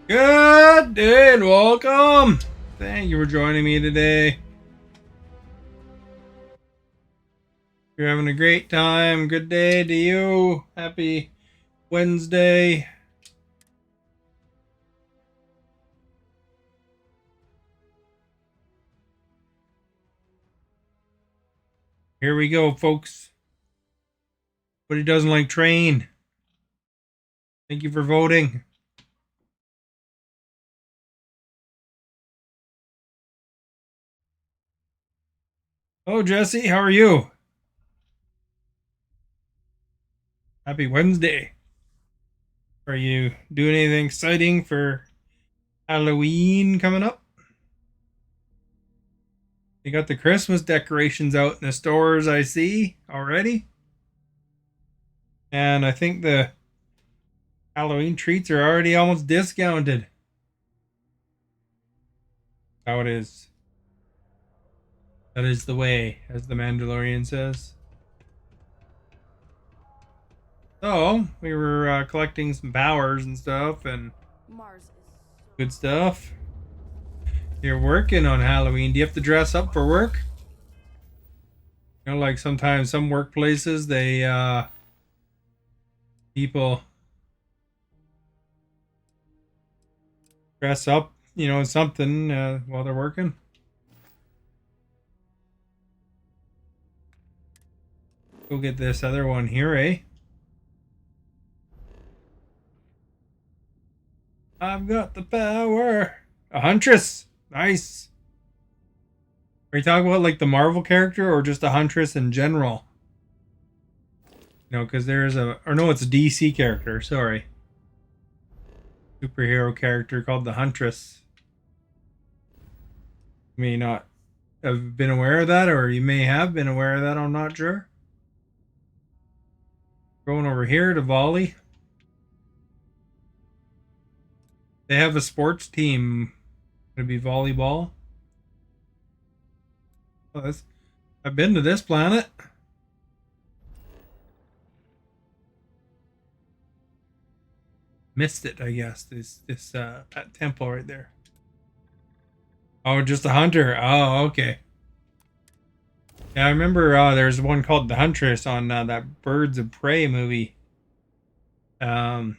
Good day and welcome. Thank you for joining me today. You're having a great time. Good day to you. Happy Wednesday. Here we go, folks. But he doesn't like train. Thank you for voting. Oh, Jesse, how are you? Happy Wednesday. Are you doing anything exciting for Halloween coming up? You got the Christmas decorations out in the stores, I see already. And I think the Halloween treats are already almost discounted. How it is. That is the way, as the Mandalorian says. So, we were collecting some powers and stuff and good stuff. You're working on Halloween. Do you have to dress up for work? You know, like sometimes some workplaces, people dress up, something while they're working. Go get this other one here, eh? I've got the power. A huntress. Nice. Are you talking about like the Marvel character or just a huntress in general? Because there's or no, it's a DC character. Sorry. Superhero character called the Huntress. You may not have been aware of that, or you may have been aware of that. I'm not sure. Going over here to volley. They have a sports team. Gonna be volleyball. Oh, I've been to this planet. Missed it, I guess. This that temple right there. Oh, just a hunter. Oh, okay. Yeah, I remember there's one called The Huntress on that Birds of Prey movie. I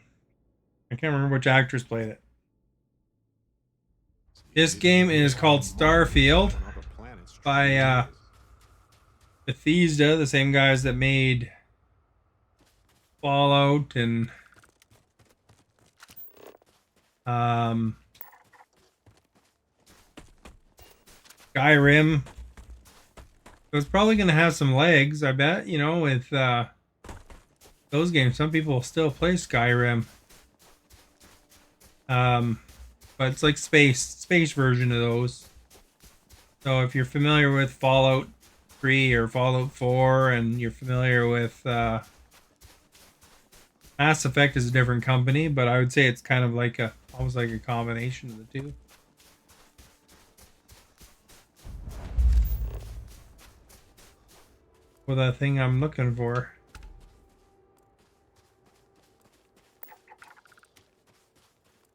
can't remember which actress played it. This game is called Starfield by Bethesda, the same guys that made Fallout and Skyrim. So it's probably going to have some legs, I bet, with those games. Some people still play Skyrim. But it's like space version of those. So if you're familiar with Fallout 3 or Fallout 4 and you're familiar with Mass Effect is a different company, but I would say it's kind of like almost like a combination of the two. For that thing I'm looking for.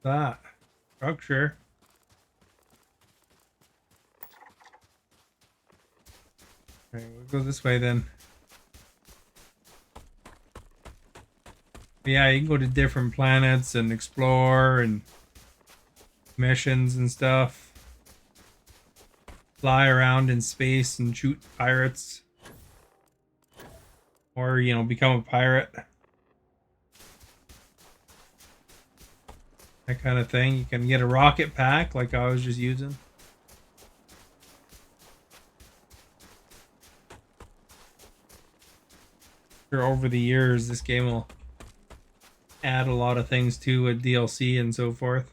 That structure. Alright, we'll go this way then. But yeah, you can go to different planets and explore and missions and stuff. Fly around in space and shoot pirates. Or, become a pirate. That kind of thing. You can get a rocket pack like I was just using. Sure, over the years, this game will add a lot of things to a DLC and so forth.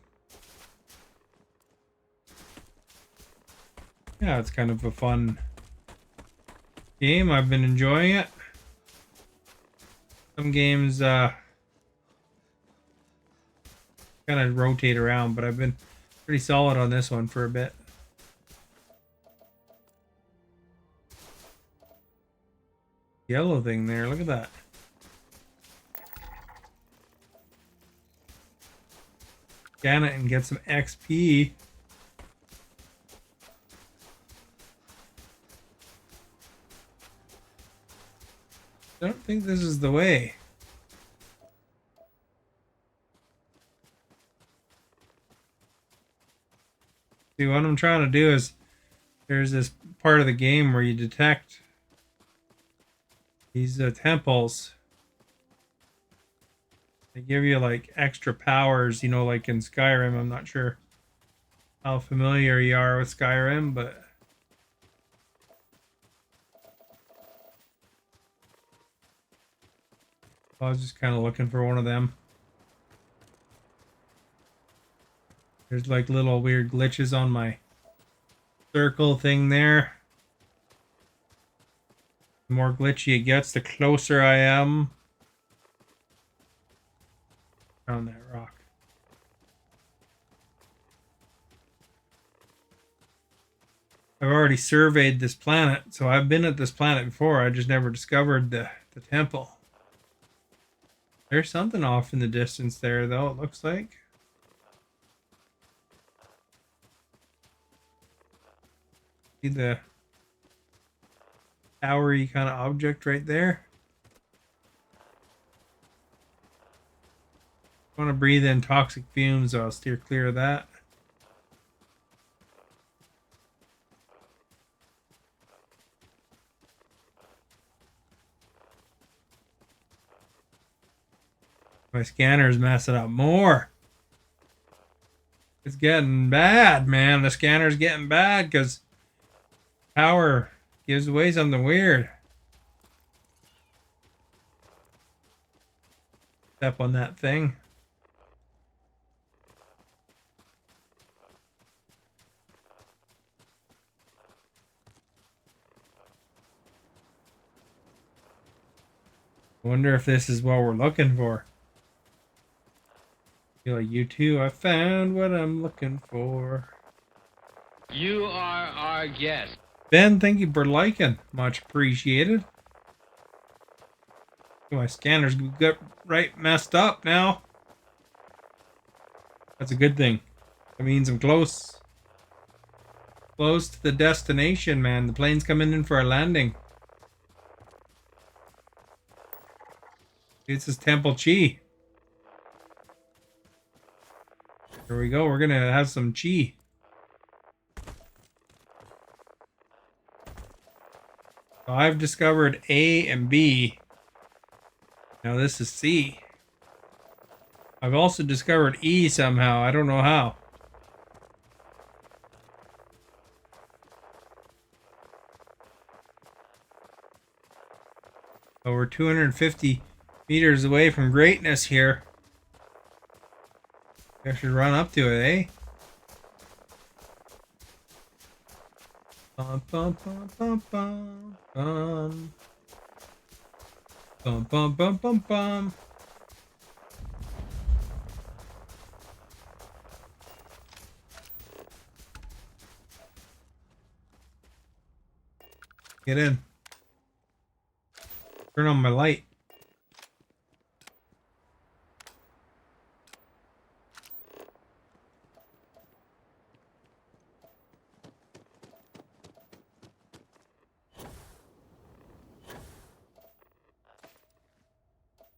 Yeah, it's kind of a fun game. I've been enjoying it. Some games kind of rotate around, but I've been pretty solid on this one for a bit. Yellow thing there, look at that. Scan it and get some XP. I don't think this is the way. See, what I'm trying to do is there's this part of the game where you detect these temples. They give you like extra powers, you know, like in Skyrim. I'm not sure how familiar you are with Skyrim, but I was just kind of looking for one of them. There's like little weird glitches on my circle thing there. The more glitchy it gets, the closer I am. Around that rock. I've already surveyed this planet, so I've been at this planet before. I just never discovered the temple. There's something off in the distance there, though, it looks like. See the towery kind of object right there? I want to breathe in toxic fumes, so I'll steer clear of that. My scanner's messing up more. It's getting bad, man. The scanner's getting bad because power gives away something weird. Step on that thing. I wonder if this is what we're looking for. I feel like you too. I found what I'm looking for. You are our guest. Ben, thank you for liking. Much appreciated. My scanner's got right messed up now. That's a good thing. That means I'm close. Close to the destination, man. The plane's coming in for a landing. This is Temple Chi. Here we go. We're gonna have some chi. So I've discovered A and B. Now this is C. I've also discovered E somehow. I don't know how. So we're 250 meters away from greatness here. I should run up to it, eh? Bum bum bum bum bum bum. Bum bum bum bum bum. Get in. Turn on my light.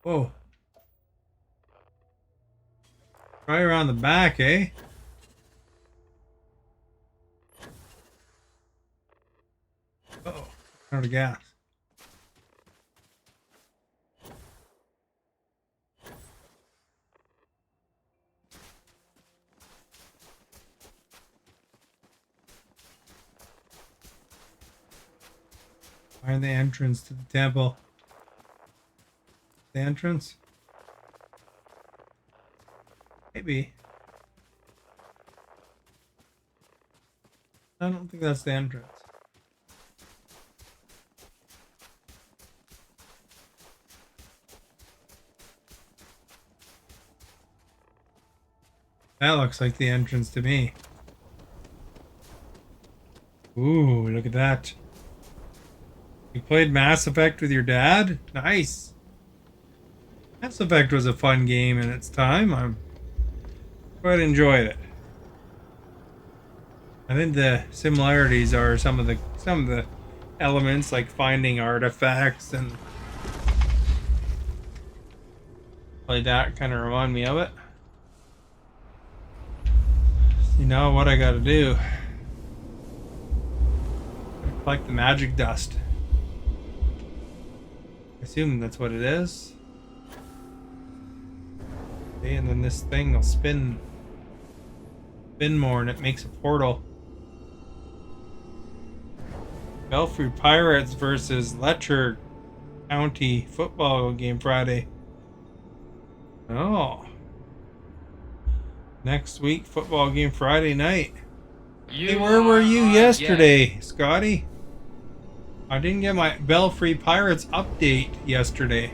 Whoa. Right around the back, eh? Uh-oh. Out of gas. Find the entrance to the temple. The entrance? Maybe. I don't think that's the entrance. That looks like the entrance to me. Ooh, look at that. You played Mass Effect with your dad? Nice. Mass Effect was a fun game in its time. I'm Quite enjoyed it. I think the similarities are some of the elements like finding artifacts and like that kind of remind me of it. You know what I gotta do? Gotta collect the magic dust. I assume that's what it is. Okay, and then this thing will spin more and it makes a portal. Belfry Pirates versus Letcher County football game Friday. Oh. Next week, football game Friday night. Hey, where were you yesterday, Scotty? I didn't get my Belfry Pirates update yesterday.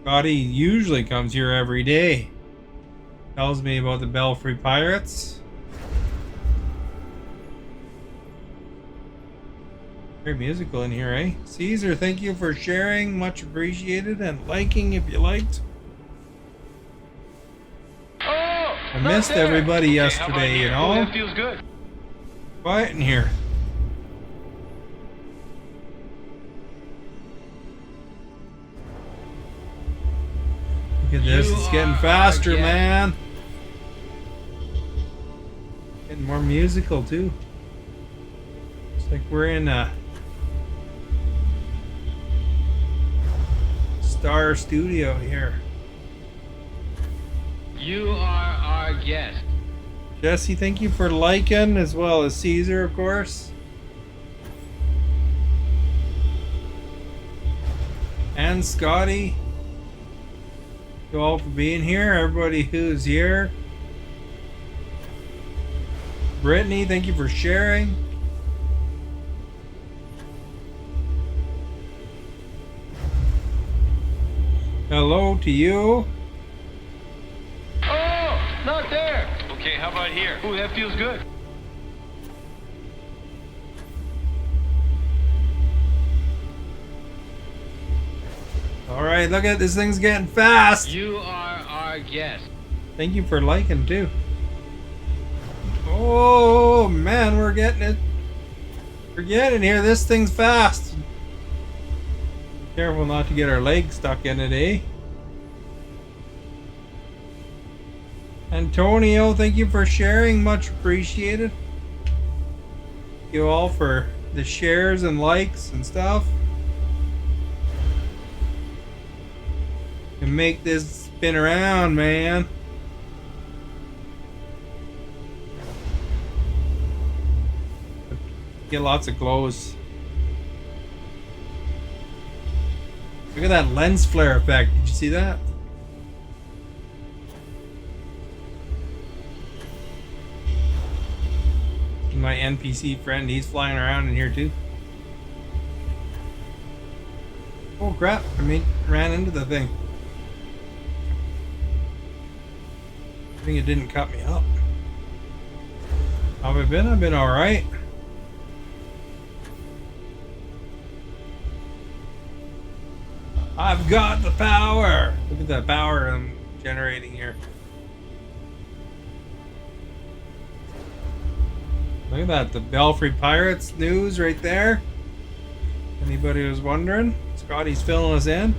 Scotty usually comes here every day. Tells me about the Belfry Pirates. Very musical in here, eh? Caesar, thank you for sharing. Much appreciated. And liking if you liked. Oh, I missed everybody yesterday, you know? That feels good. Quiet in here. Look at this. It's getting faster, man. Getting more musical, too. It's like we're in a Star Studio here. You are our guest. Jesse, thank you for liking, as well as Caesar, of course. And Scotty. Thank you all for being here. Everybody who's here. Brittany, thank you for sharing. Hello to you. Oh, not there. Okay, how about here? Ooh, that feels good. All right, look at this thing's getting fast. You are our guest. Thank you for liking too. Oh man, we're getting it. We're getting here. This thing's fast. Careful not to get our legs stuck in it, eh? Antonio, thank you for sharing. Much appreciated. Thank you all for the shares and likes and stuff. And make this spin around, man. Get lots of glows. Look at that lens flare effect. Did you see that? My NPC friend, he's flying around in here too. Oh crap, ran into the thing. I think it didn't cut me up. How have I been? I've been alright. I've got the power! Look at that power I'm generating here. Look at that, the Belfry Pirates news right there. Anybody was wondering? Scotty's filling us in.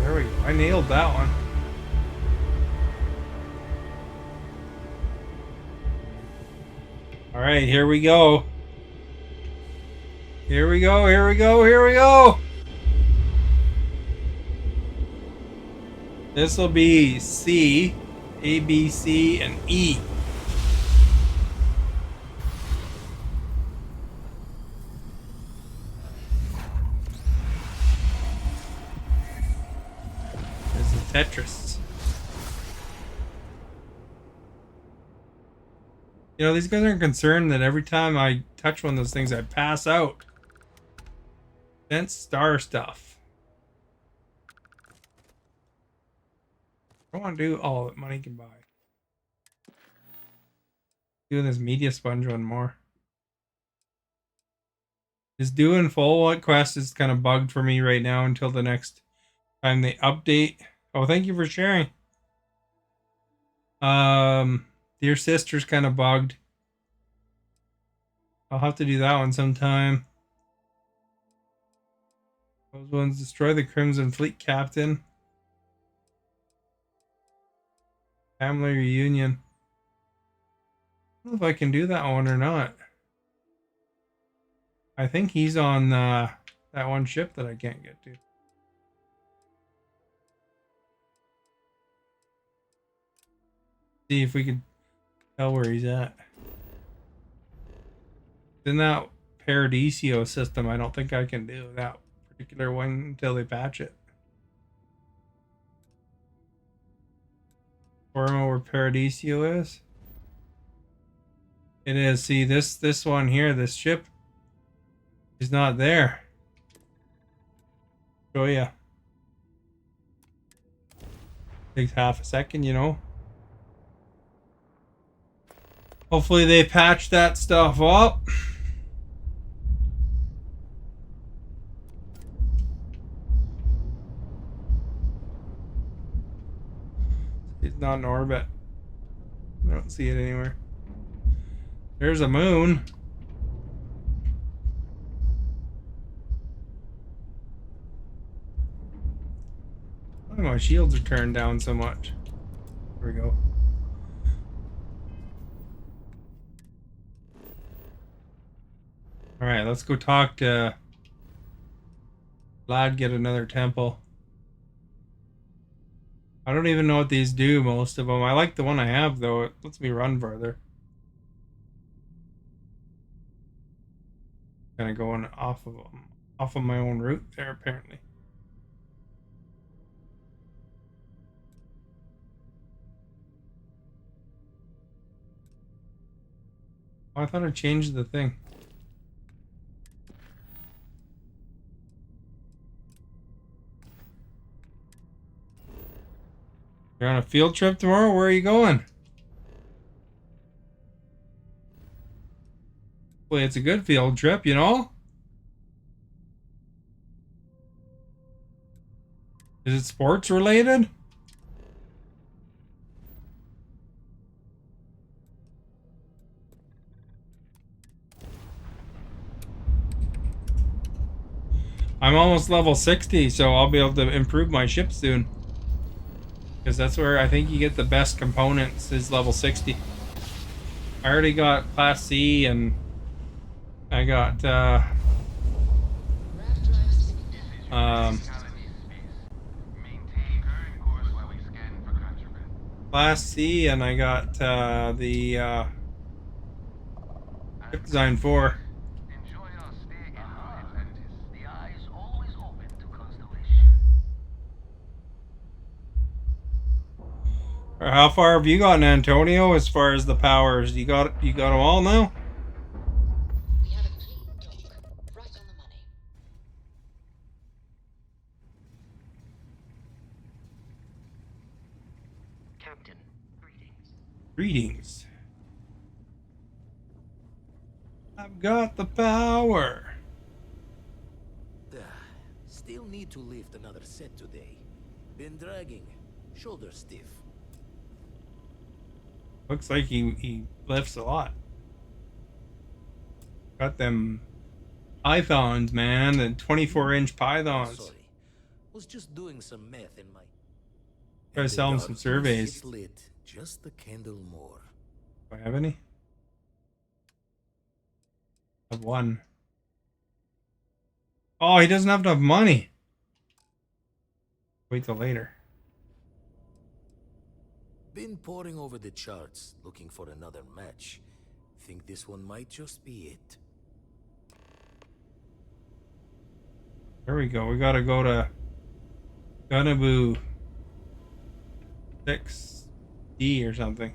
There we go. I nailed that one. All right, here we go. Here we go, here we go, here we go. This will be C, A, B, C, and E. There's the Tetris. You know, these guys aren't concerned that every time I touch one of those things, I pass out. Dense star stuff. I want to do all that money can buy. Doing this media sponge one more. Is doing full what quest is kind of bugged for me right now until the next time they update. Oh, thank you for sharing. Dear sister's kind of bugged. I'll have to do that one sometime. Those ones destroy the Crimson Fleet captain. Family reunion. I don't know if I can do that one or not. I think he's on that one ship that I can't get to. See if we can tell where he's at. In that Paradiso system, I don't think I can do that particular one until they patch it. Forma where Paradiso is. It is. See this one here, this ship is not there. Show ya. Takes half a second, you know. Hopefully they patch that stuff up. It's not in orbit. I don't see it anywhere. There's a moon. Why my shields are turned down so much? There we go. Alright, let's go talk to Vlad, get another temple. I don't even know what these do, most of them. I like the one I have, though. It lets me run further. Kind of going off of my own route there, apparently. Oh, I thought I changed the thing. You're on a field trip tomorrow? Where are you going? Well, it's a good field trip, you know? Is it sports related? I'm almost level 60, so I'll be able to improve my ship soon. Because that's where I think you get the best components is level 60. I already got Class C and I got Class C and I got the ship design 4. Or how far have you gotten, Antonio, as far as the powers? You got them all now? We have a clean dock, right on the money. Captain, greetings. Greetings. I've got the power. Still need to lift another set today. Been dragging. Shoulder stiff. Looks like he lifts a lot. Got them pythons, man, the 24-inch pythons. Sorry. Was just doing some math in my... Try to sell him some surveys. Lit just a candle more. Do I have any? I have one. Oh, he doesn't have enough money. Wait till later. Been poring over the charts, looking for another match. Think this one might just be it. There we go. We gotta go to Gunnaboo 6D or something.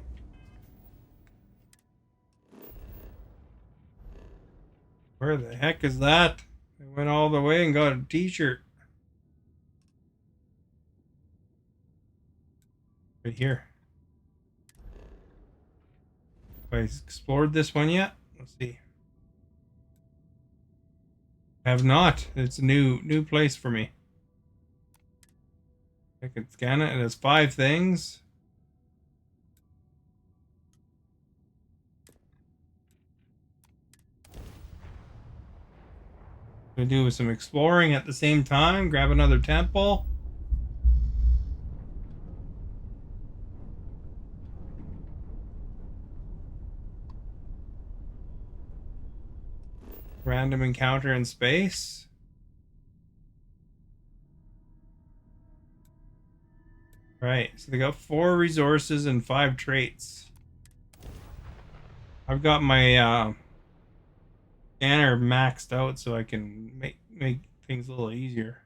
Where the heck is that? I went all the way and got a t-shirt. Right here. Have I explored this one yet? Let's see. I have not. It's a new place for me. I can scan it. It has 5 things. Gonna do some exploring at the same time. Grab another temple. Random encounter in space. Right, so they got 4 resources and 5 traits. I've got my scanner maxed out so I can make things a little easier.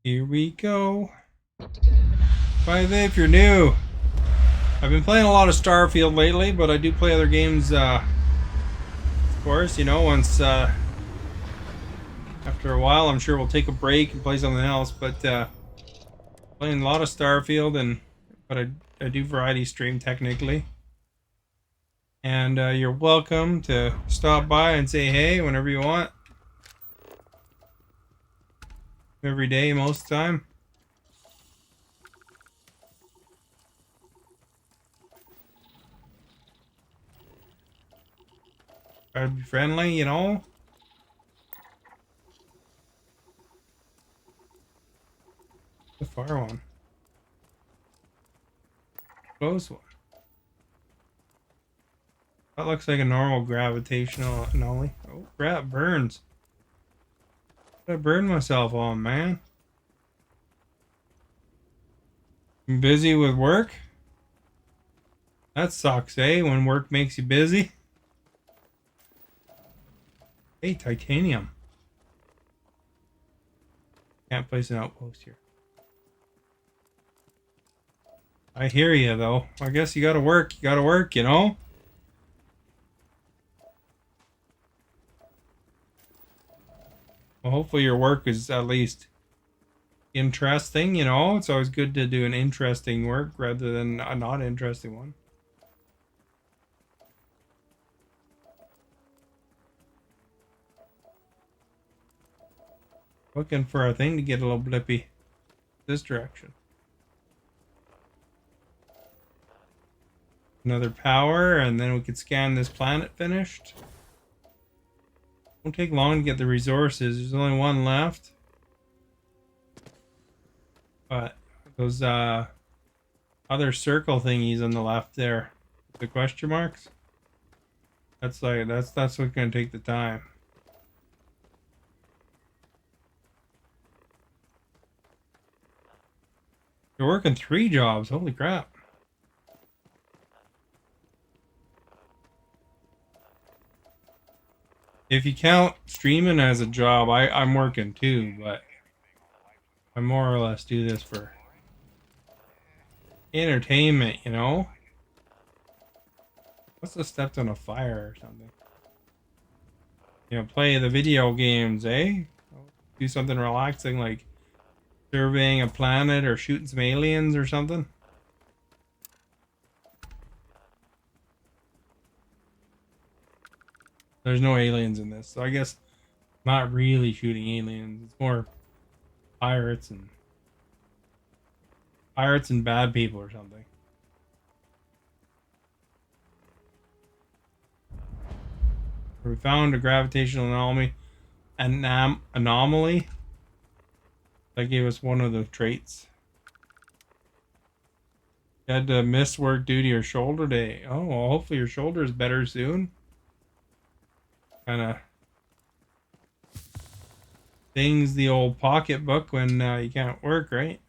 Here we go. By the way, if you're new, I've been playing a lot of Starfield lately, but I do play other games, of course, you know, once, after a while, I'm sure we'll take a break and play something else, but, playing a lot of Starfield, but I do variety stream technically. And, you're welcome to stop by and say hey whenever you want. Every day, most of the time. Try to be friendly, you know. The far one. Close one. That looks like a normal gravitational anomaly. Oh crap, burns. I burned myself on, man. I'm busy with work? That sucks, eh? When work makes you busy. Hey, titanium. Can't place an outpost here. I hear you, though. I guess you gotta work. You gotta work, you know? Well, hopefully your work is at least interesting, you know? It's always good to do an interesting work rather than a not interesting one. Looking for a thing to get a little blippy. This direction. Another power, and then we could scan this planet finished. Won't take long to get the resources. There's only one left. But those other circle thingies on the left there, the question marks. That's what's gonna take the time. You're working 3 jobs. Holy crap. If you count streaming as a job, I'm working too, but I more or less do this for entertainment, you know? Must have stepped on a fire or something. You know, play the video games, eh? Do something relaxing like surveying a planet or shooting some aliens or something. There's no aliens in this, so I guess not really shooting aliens. It's more pirates and bad people or something. We found a gravitational anomaly that gave us one of the traits. You had to miss work due to your shoulder day. Oh, well, hopefully your shoulder is better soon. Kind of things the old pocketbook when you can't work, right?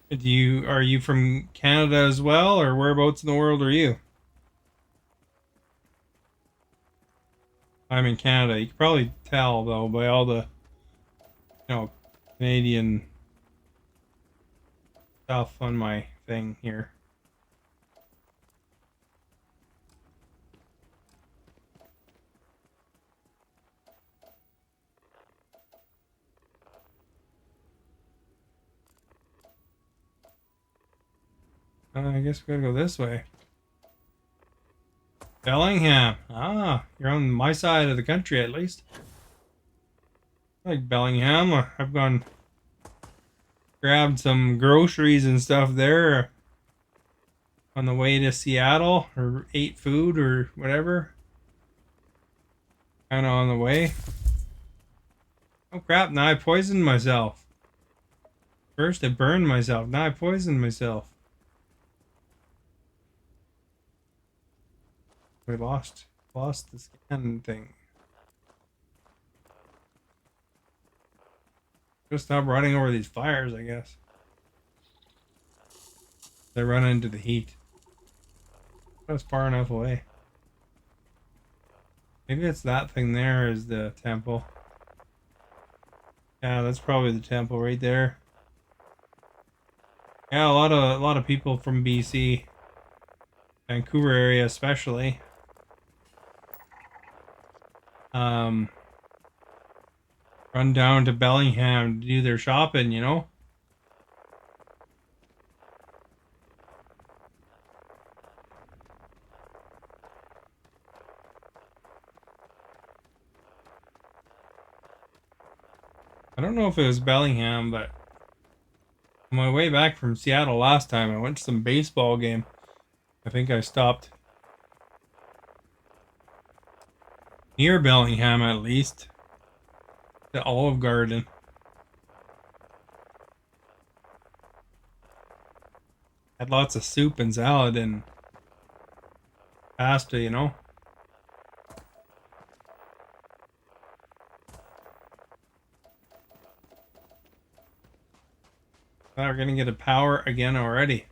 Are you from Canada as well, or whereabouts in the world are you? I'm in Canada. You can probably tell though by all the, you know, Canadian stuff on my thing here. I guess we gotta go this way. Bellingham. Ah, you're on my side of the country at least. I like Bellingham. I've gone grabbed some groceries and stuff there on the way to Seattle, or ate food or whatever. Kind of on the way. Oh crap, now I poisoned myself. First I burned myself, now I poisoned myself. We lost the scan thing. Just stop running over these fires, I guess. They run into the heat. That's far enough away. Maybe it's that thing there is the temple. Yeah, that's probably the temple right there. Yeah, a lot of people from BC, Vancouver area especially. Run down to Bellingham to do their shopping, you know? I don't know if it was Bellingham, but on my way back from Seattle last time, I went to some baseball game. I think I stopped near Bellingham at least. The Olive Garden. Had lots of soup and salad and pasta, you know? Thought we're gonna get a power again already.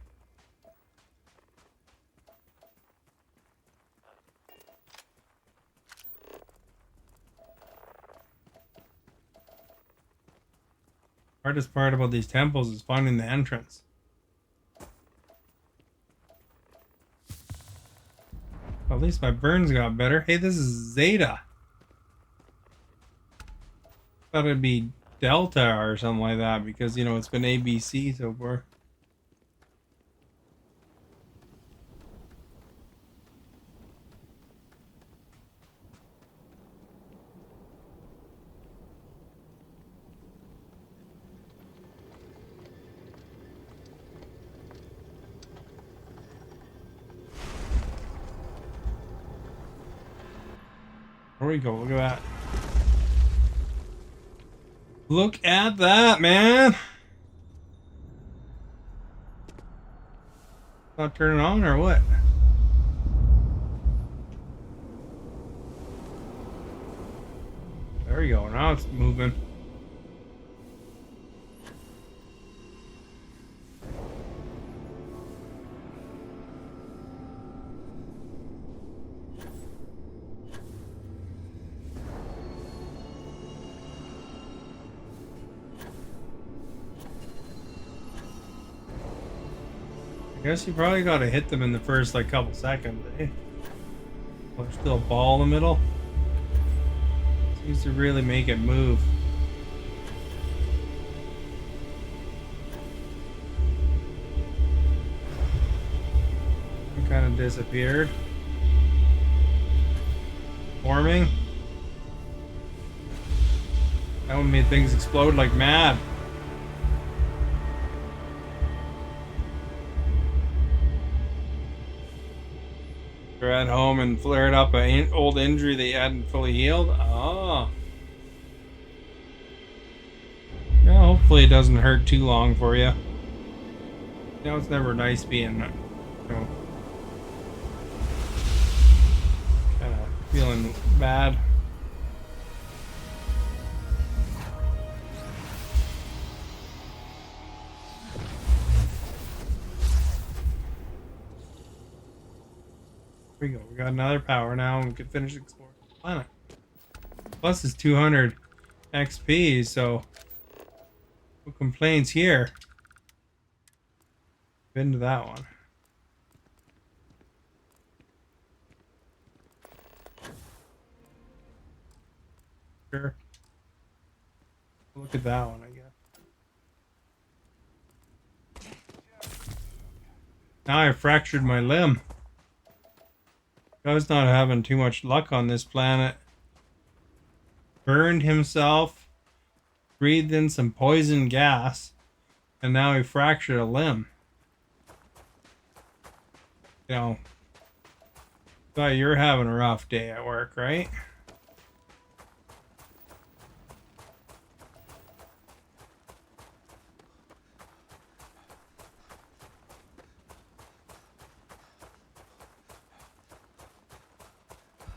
Hardest part about these temples is finding the entrance. At least my burns got better. Hey, this is Zeta. Thought it'd be Delta or something like that because, you know, it's been ABC so far. There we go. Look at that. Look at that, man. Not turning on or what? There we go. Now it's moving. I guess you probably gotta hit them in the first like couple seconds, eh? Well, there's still a ball in the middle. Seems to really make it move. It kind of disappeared. Forming. That one made things explode like mad. You're at home and flared up an old injury that you hadn't fully healed. Oh. Yeah, hopefully it doesn't hurt too long for you. You know, it's never nice being, you know, kind of feeling bad. There we go. We got another power now and we can finish exploring the planet. Plus it's 200 XP, so no complaints here. Been to that one. Sure. Look at that one, I guess. Now I fractured my limb. Guy's not having too much luck on this planet. Burned himself, breathed in some poison gas, and now he fractured a limb. You know, so you're having a rough day at work, right?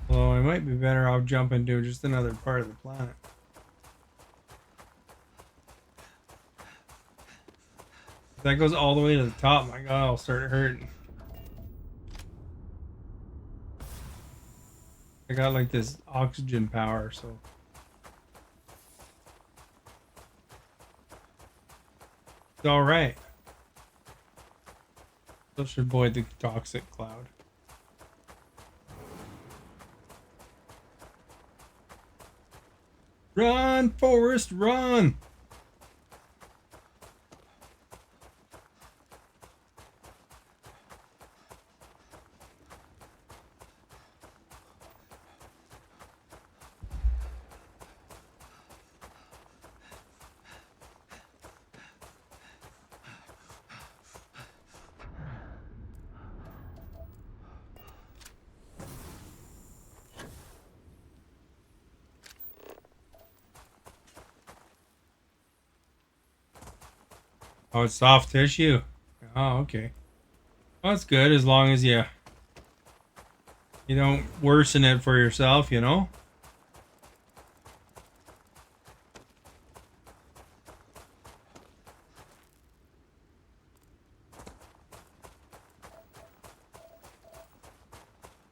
Well, I might be better off jumping to just another part of the planet. If that goes all the way to the top, my god, I'll start hurting. I got like this oxygen power, so. It's alright. Still should avoid the toxic cloud. Run, Forrest, run! Oh, it's soft tissue. Oh, okay. Well, that's good as long as you don't worsen it for yourself, you know?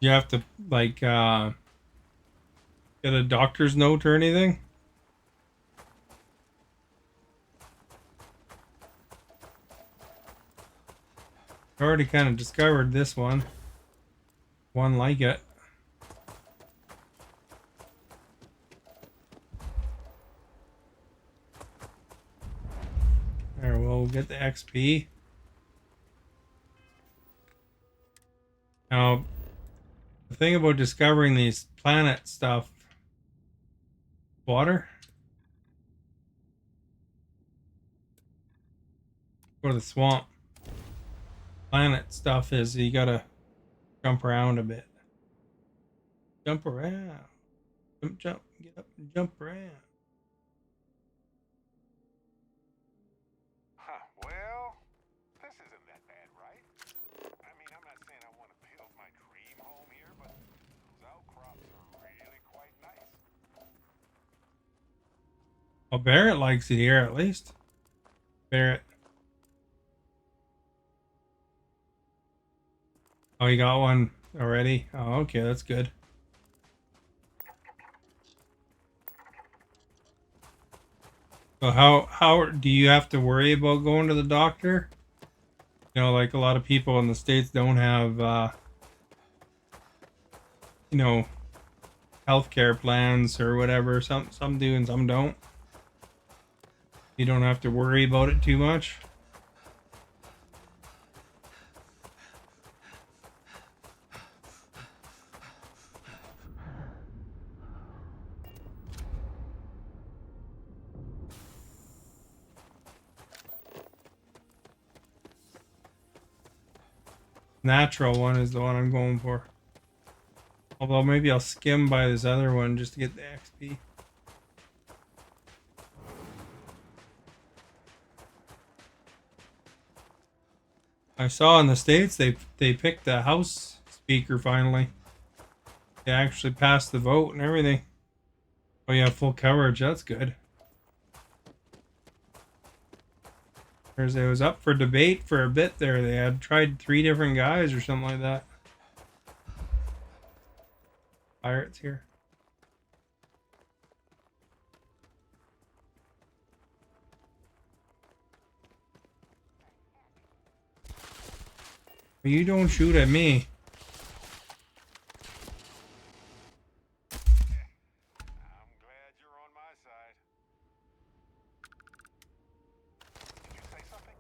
You have to like get a doctor's note or anything? I already kind of discovered this one. One like it. There, we'll get the XP. Now, the thing about discovering these planet stuff, water, or the swamp, planet stuff is you gotta jump around a bit. Jump around. Jump, jump, get up and jump around. Huh, well, this isn't that bad, right? I mean, I'm not saying I want to build my dream home here, but those outcrops are really quite nice. Well, Barrett likes it here at least. Barrett. Oh, you got one already? Oh, okay, that's good. So how do you have to worry about going to the doctor? You know, like a lot of people in the States don't have you know, healthcare plans or whatever. Some do and some don't. You don't have to worry about it too much. Natural one is the one I'm going for. Although maybe I'll skim by this other one just to get the XP. I saw in the States they picked the House Speaker finally. They actually passed the vote and everything. Oh yeah, full coverage, that's good. It was up for debate for a bit there. They had tried 3 different guys or something like that. Pirates here. You don't shoot at me. I'm glad you're on my side. Did you say something?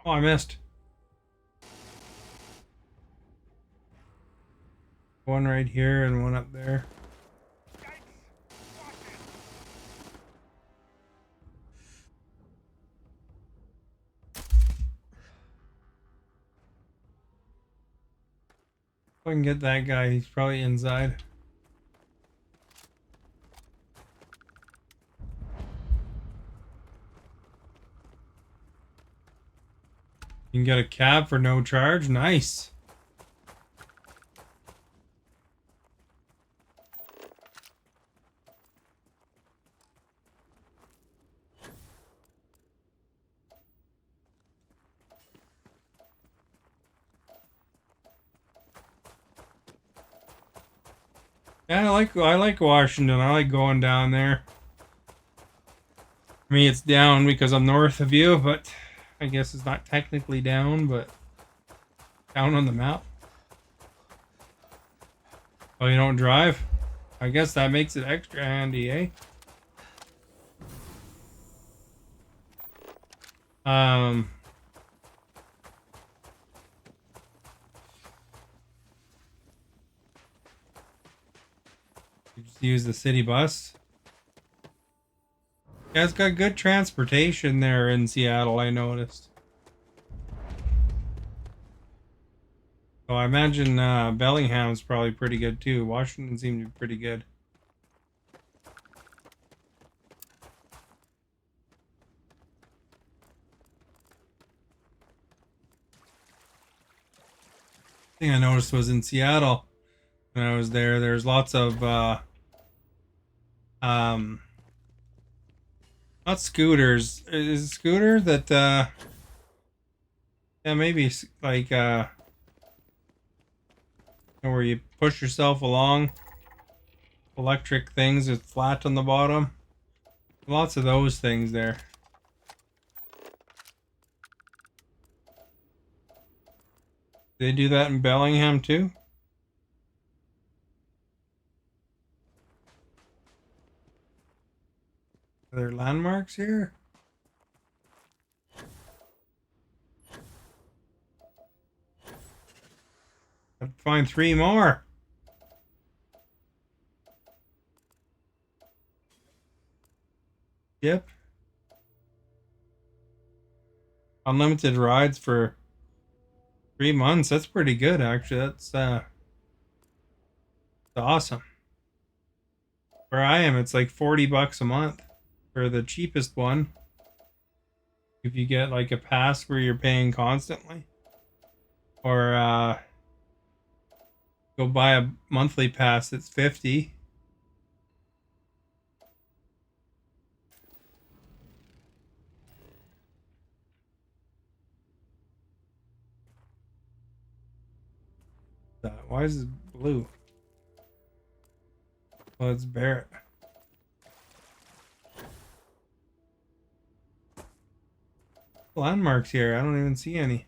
Oh, I missed. One right here and one up there. If I can get that guy, he's probably inside. You can get a cab for no charge. Nice. Yeah, I like Washington. I like going down there. I mean, it's down because I'm north of you, but I guess it's not technically down, but down on the map. Oh, you don't drive? I guess that makes it extra handy, eh? Um, you just use the city bus. Yeah, it's got good transportation there in Seattle, I noticed. So I imagine Bellingham's probably pretty good too. Washington seemed to be pretty good. Thing I noticed was in Seattle when I was there, there's lots of um not scooters. Is a scooter that yeah, maybe like where you push yourself along, electric things with flat on the bottom. Lots of those things there. They do that in Bellingham too? Are there landmarks here? I'd find 3 more. Yep. Unlimited rides for 3 months. That's pretty good, actually. That's awesome. Where I am, it's like $40 a month for the cheapest one. If you get like a pass where you're paying constantly, or go buy a monthly pass, it's 50. Why is it blue? Well, it's Barrett. Landmarks here. I don't even see any.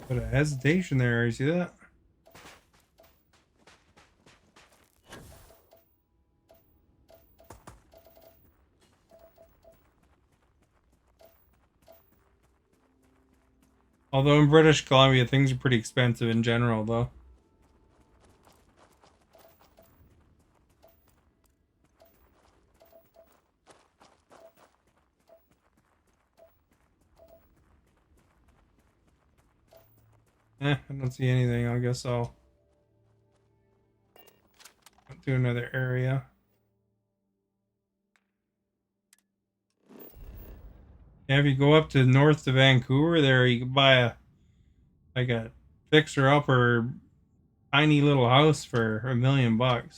But a hesitation there. You see that? Although in British Columbia, things are pretty expensive in general, though. I don't see anything. I guess I'll do another area. Yeah, if you go up to north of Vancouver, there you can buy a fixer-upper tiny little house for $1 million. Kind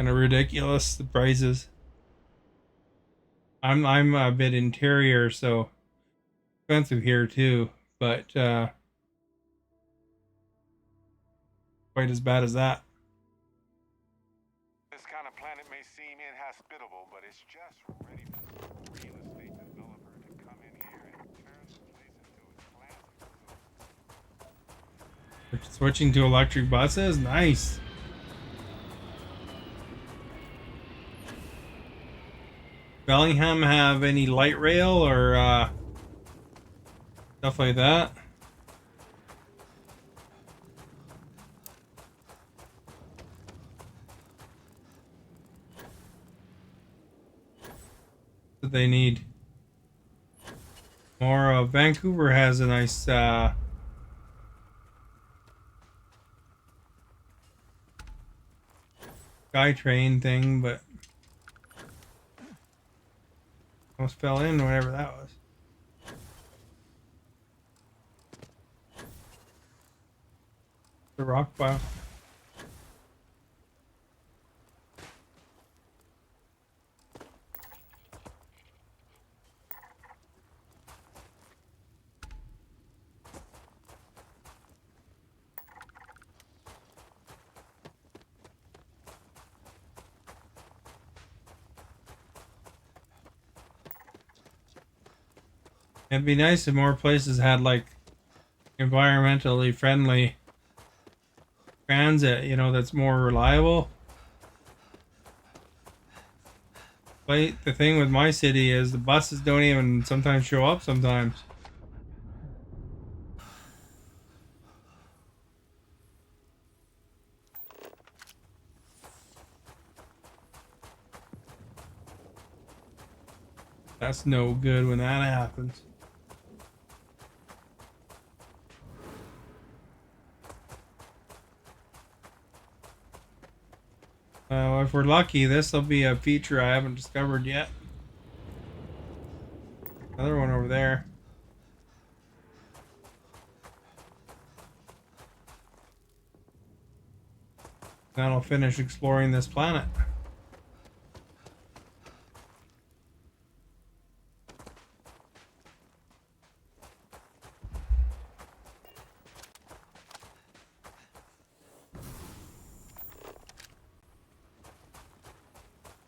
of ridiculous, the prices. I'm a bit interior, so expensive here too, but quite as bad as that. This kind of planet may seem inhospitable, but it's just ready for a real estate developer to come in here and turn the place into its classic. Switching to electric buses, nice. Bellingham have any light rail or stuff like that? That they need more of. Vancouver has a nice SkyTrain thing, but almost fell in whatever that was. The rock pile. It'd be nice if more places had like environmentally friendly transit, you know, that's more reliable. But the thing with my city is the buses don't even sometimes show up sometimes. That's no good when that happens. If we're lucky, this will be a feature I haven't discovered yet. Another one over there. Then I'll finish exploring this planet.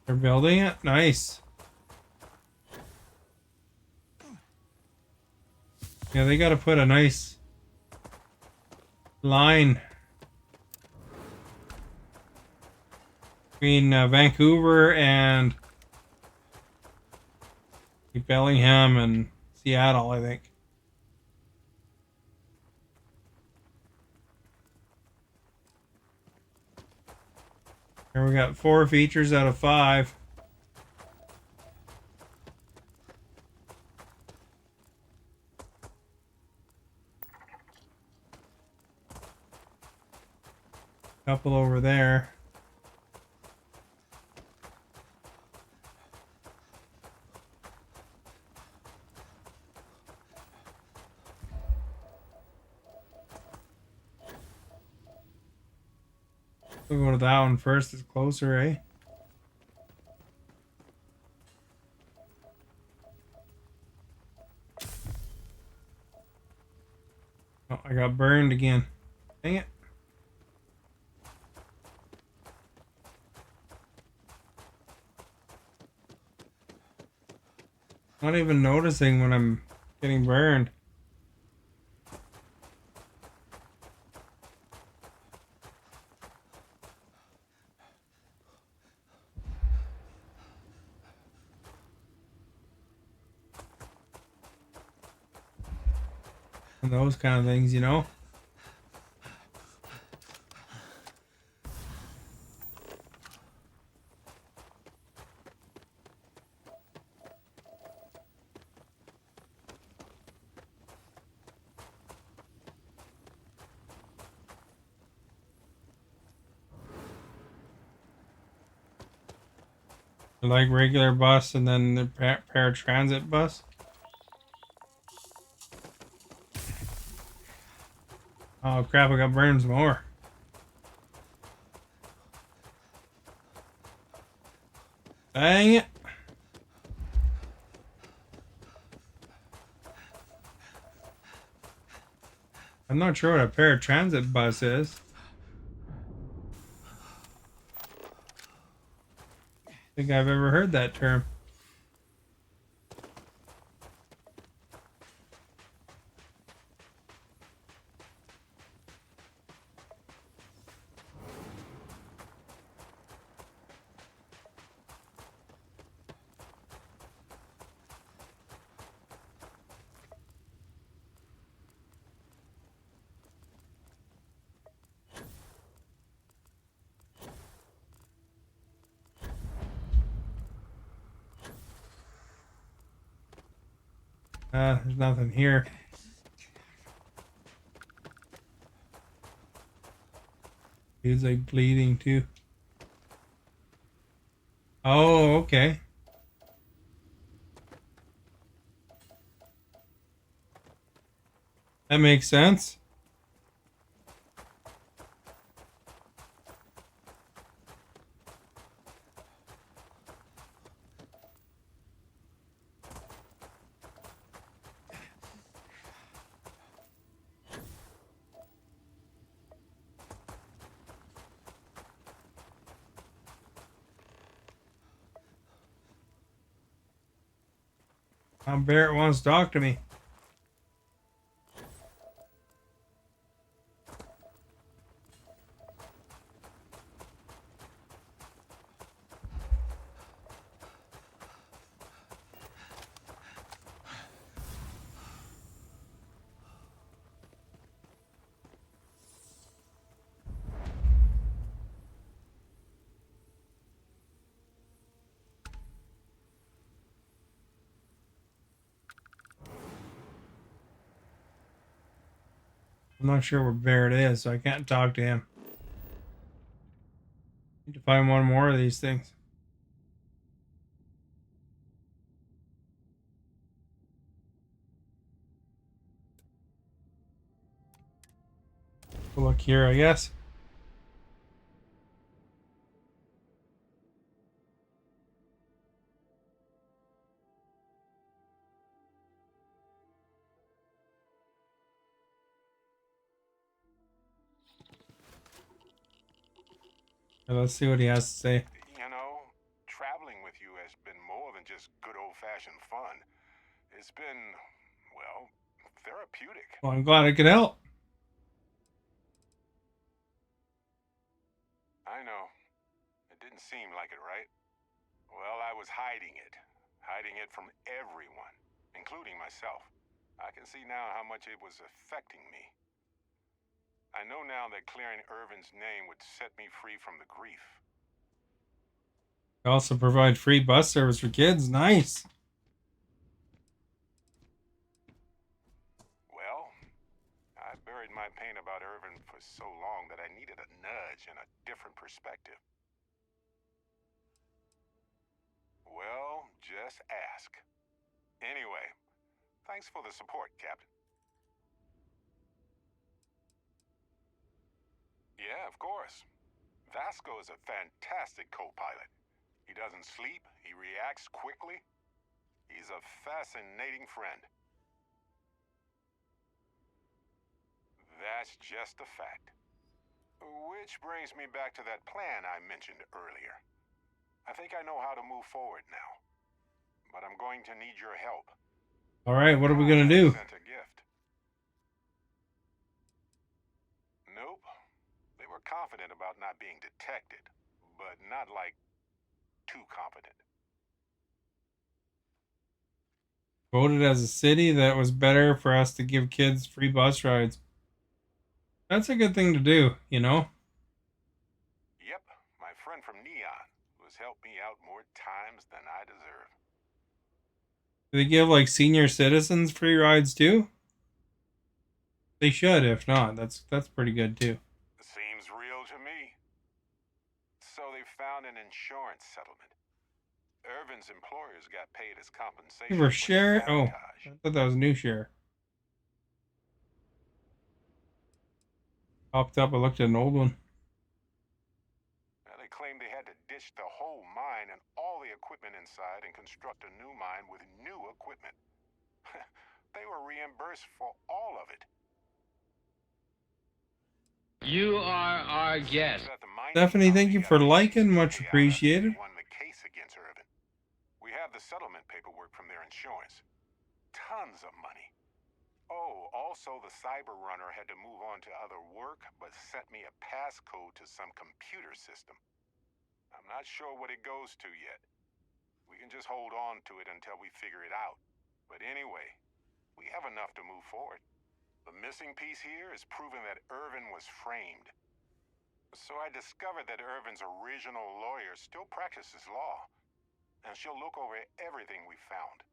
They're building it? Nice. Yeah, they gotta put a nice line between Vancouver and Bellingham and Seattle, I think. Here we got 4 features out of 5. Couple over there. We'll go to that one first. It's closer, eh? Oh, I got burned again. Dang it. Not even noticing when I'm getting burned. And those kind of things, you know? Like regular bus and then the paratransit bus. Oh crap, I got burned some more. Dang it. I'm not sure what a paratransit bus is. I think I've ever heard that term. There's nothing here. Dude's like bleeding too. Oh, okay. That makes sense. Barrett wants to talk to me. I'm not sure where Barrett is, so I can't talk to him. Need to find one more of these things. We'll look here, I guess. Let's see what he has to say. You know, traveling with you has been more than just good old-fashioned fun. It's been, well, therapeutic. Well, I'm glad I could help. I know. It didn't seem like it, right? Well, I was hiding it from everyone, including myself. I can see now how much it was affecting me. I know now that clearing Irvin's name would set me free from the grief. They also provide free bus service for kids. Nice. Well, I buried my pain about Irvin for so long that I needed a nudge and a different perspective. Well, just ask. Anyway, thanks for the support, Captain. Yeah, of course. Vasco is a fantastic co-pilot. He doesn't sleep, he reacts quickly. He's a fascinating friend. That's just a fact. Which brings me back to that plan I mentioned earlier. I think I know how to move forward now. But I'm going to need your help. All right, what are we going to do? Sent a gift. Nope. They were confident about not being detected, but not like too confident. Voted as a city that was better for us to give kids free bus rides. That's a good thing to do, you know? Yep, my friend from Neon, who's helped me out more times than I deserve. Do they give like senior citizens free rides too? They should, if not. That's pretty good too. Seems real to me. So they found an insurance settlement. Irvin's employers got paid as compensation For for share? Oh, sabotage. I thought that was a new share. Popped up, I looked at an old one. Now, they claimed they had to ditch the whole mine and all the equipment inside and construct a new mine with new equipment. They were reimbursed for all of it. You are our guest. Stephanie, thank you for liking. Much appreciated. Won the case against Irvin. We have the settlement paperwork from their insurance. Tons of money. Oh, also the cyber runner had to move on to other work, but sent me a passcode to some computer system. I'm not sure what it goes to yet. We can just hold on to it until we figure it out. But anyway, we have enough to move forward. The missing piece here is proving that Irvin was framed. So I discovered that Irvin's original lawyer still practices law, and she'll look over everything we found.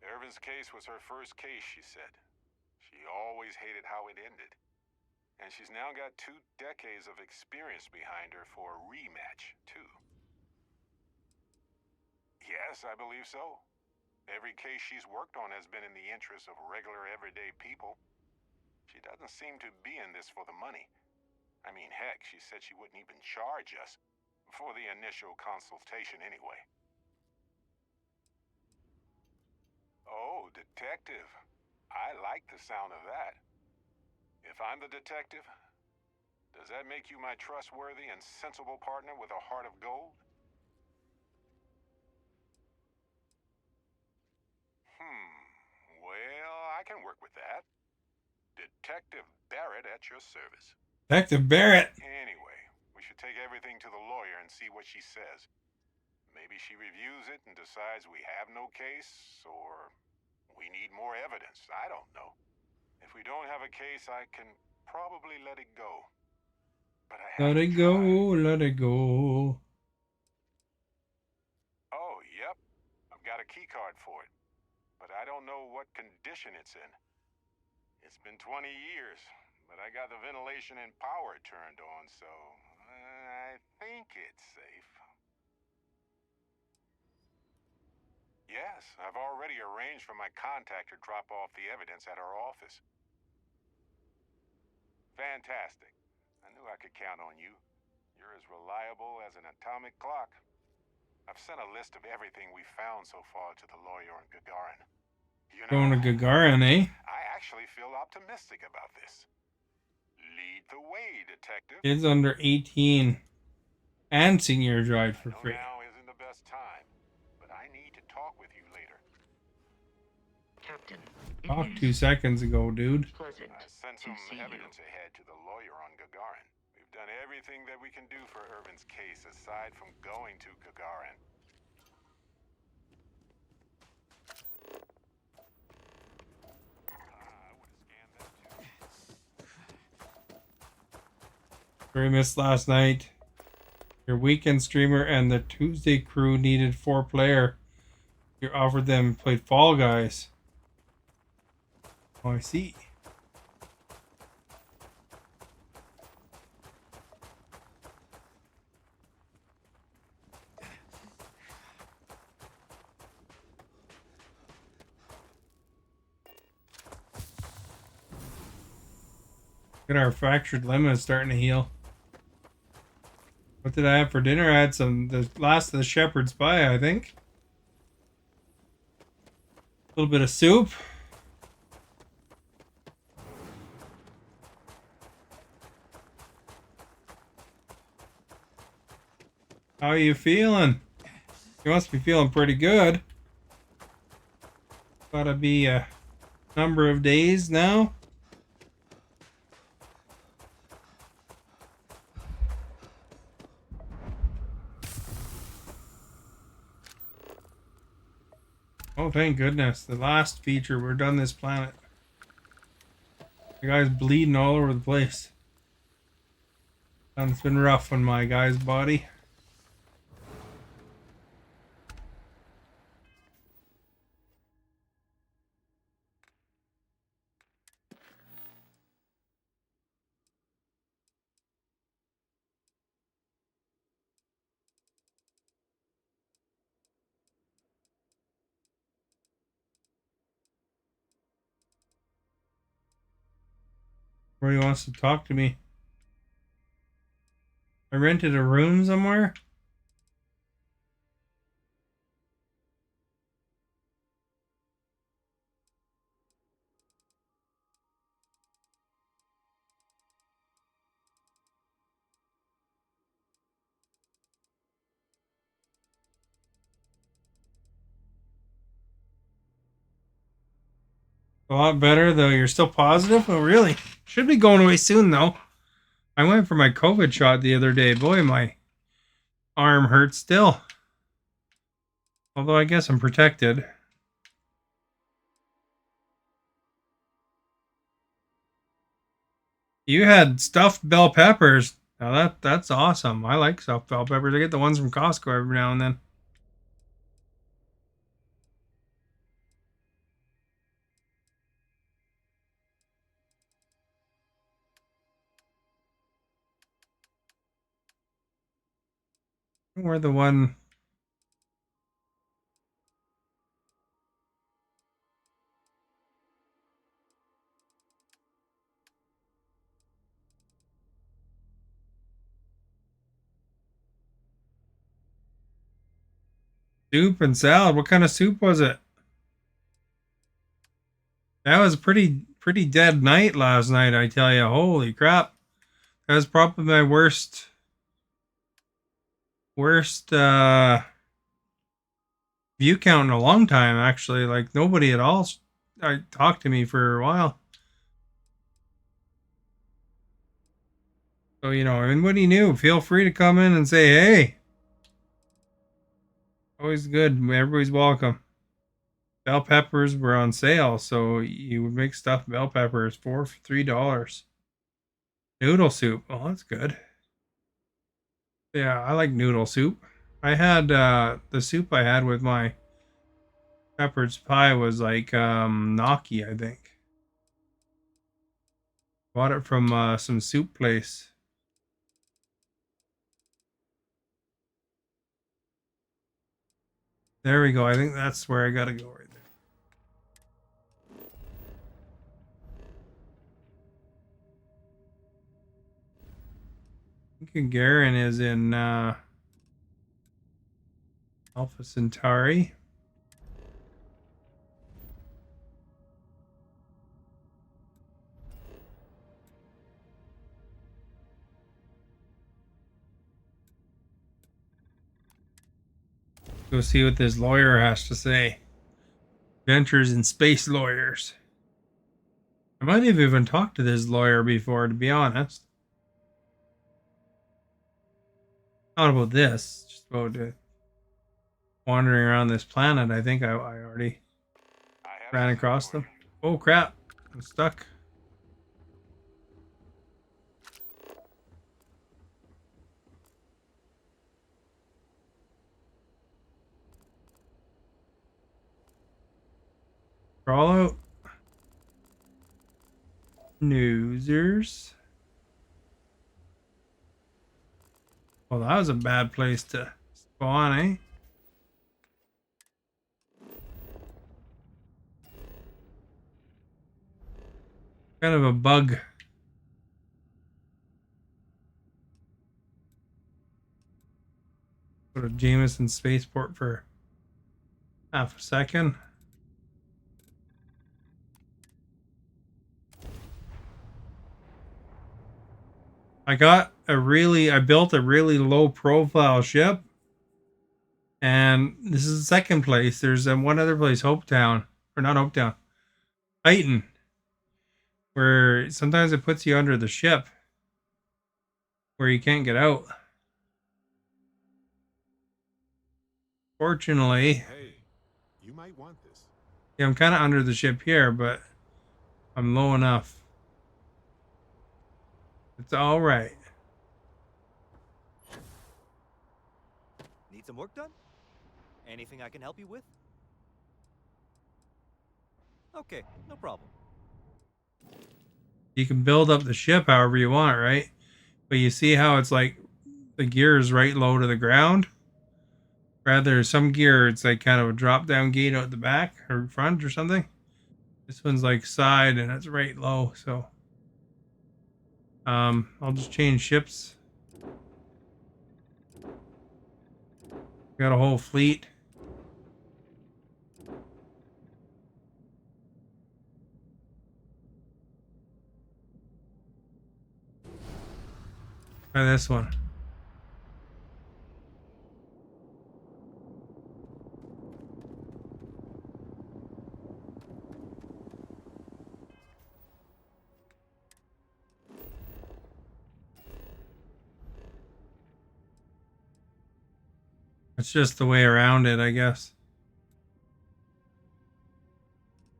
Irvin's case was her first case, she said. She always hated how it ended. And she's now got 2 decades of experience behind her for a rematch, too. Yes, I believe so. Every case she's worked on has been in the interest of regular, everyday people. She doesn't seem to be in this for the money. I mean, heck, she said she wouldn't even charge us. For the initial consultation, anyway. Oh, detective. I like the sound of that. If I'm the detective, does that make you my trustworthy and sensible partner with a heart of gold? Well, I can work with that. Detective Barrett at your service. Detective Barrett. Anyway, we should take everything to the lawyer and see what she says. Maybe she reviews it and decides we have no case, or we need more evidence. I don't know. If we don't have a case, I can probably let it go. But I have Let to it try. go, let it go. Oh, yep. I've got a key card for it. But I don't know what condition it's in. It's been 20 years, but I got the ventilation and power turned on, so I think it's safe. Yes, I've already arranged for my contact to drop off the evidence at our office. Fantastic. I knew I could count on you. You're as reliable as an atomic clock. I've sent a list of everything we found so far to the lawyer in Gagarin. You know, Going to Gagarin, eh? I actually feel optimistic about this. Lead the way, detective. Kids under 18 and senior drive I for know free. now isn't the best time, but I need to talk with you later. Captain, it Talk is 2 seconds ago, dude. pleasant I sent to some see evidence ahead to the lawyer on Gagarin. We've done everything that we can do for Irvin's case aside from going to Gagarin. I would have scanned that too. Very missed last night. Your weekend streamer and the Tuesday crew needed 4-player. You offered them played Fall Guys. Oh, I see. Get our fractured limb is starting to heal. What did I have for dinner? I had the last of the shepherd's pie, I think. A little bit of soup. How are you feeling? You must be feeling pretty good. Gotta be a number of days now. Oh, thank goodness. The last feature, we're done this planet. The guy's bleeding all over the place. And it's been rough on my guy's body. Where he wants to talk to me. I rented a room somewhere. A lot better, though. You're still positive? Oh, really? Should be going away soon, though. I went for my COVID shot the other day. Boy, my arm hurts still. Although I guess I'm protected. You had stuffed bell peppers. Now that's awesome. I like stuffed bell peppers. I get the ones from Costco every now and then. We're the one. Soup and salad. What kind of soup was it? That was a pretty dead night last night, I tell you. Holy crap. That was probably my worst view count in a long time, actually. Like nobody at all talked to me for a while. So, anybody new, feel free to come in and say hey. Always good. Everybody's welcome. Bell peppers were on sale, so you would make stuffed bell peppers for $3. Noodle soup. Oh, that's good. Yeah, I like noodle soup. I had the soup I had with my shepherd's pie was like gnocchi, I think. Bought it from some soup place. There we go. I think that's where I gotta go right there. I think Gagarin is in Alpha Centauri. Go see what this lawyer has to say. Adventures in Space Lawyers. I might have even talked to this lawyer before, to be honest. Not about this, just about wandering around this planet. I think I already ran across them. Oh crap, I'm stuck. Crawl out. Newsers. Well, that was a bad place to spawn, eh? Kind of a bug. Go to Jameson Spaceport for half a second. I built a really low profile ship. And this is the second place. There's one other place, Hopetown. Or not Hopetown. Titan. Where sometimes it puts you under the ship. Where you can't get out. Fortunately. Hey, you might want this. Yeah, I'm kind of under the ship here, but I'm low enough. It's all right. Need some work done? Anything I can help you with? Okay, no problem. You can build up the ship however you want, right? But you see how it's like the gear is right low to the ground? Rather, some gear, it's like kind of a drop down gate out the back or front or something. This one's like side and it's right low, so I'll just change ships. Got a whole fleet. Try this one. It's just the way around it, I guess.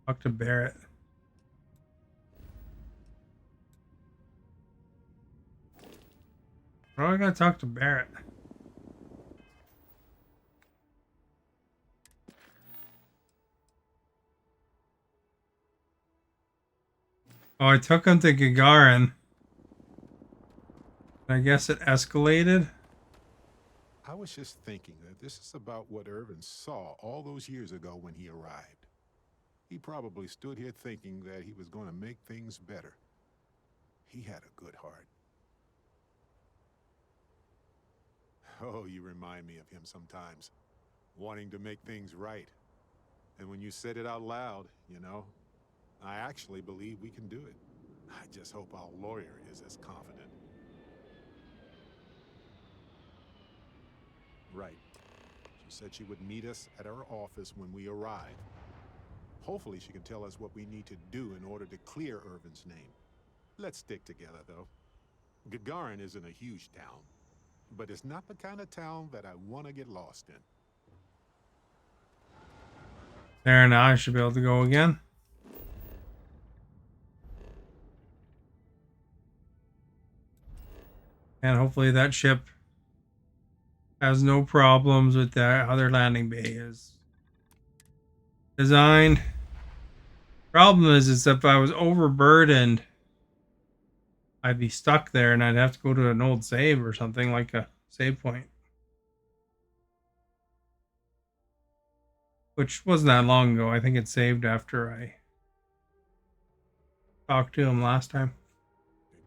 Talk to Barrett. Why do I gotta talk to Barrett? Oh, I took him to Gagarin. I guess it escalated. I was just thinking that this is about what Irvin saw all those years ago when he arrived. He probably stood here thinking that he was going to make things better. He had a good heart. Oh, you remind me of him sometimes, wanting to make things right. And when you said it out loud, you know, I actually believe we can do it. I just hope our lawyer is as confident. Right. She said she would meet us at our office when we arrive. Hopefully she can tell us what we need to do in order to clear Irvin's name. Let's stick together, though. Gagarin isn't a huge town, but it's not the kind of town that I want to get lost in. There, now I should be able to go again. And hopefully that ship has no problems with that other landing bay is designed. Problem is if I was overburdened, I'd be stuck there and I'd have to go to an old save or something like a save point. Which wasn't that long ago. I think it saved after I talked to him last time.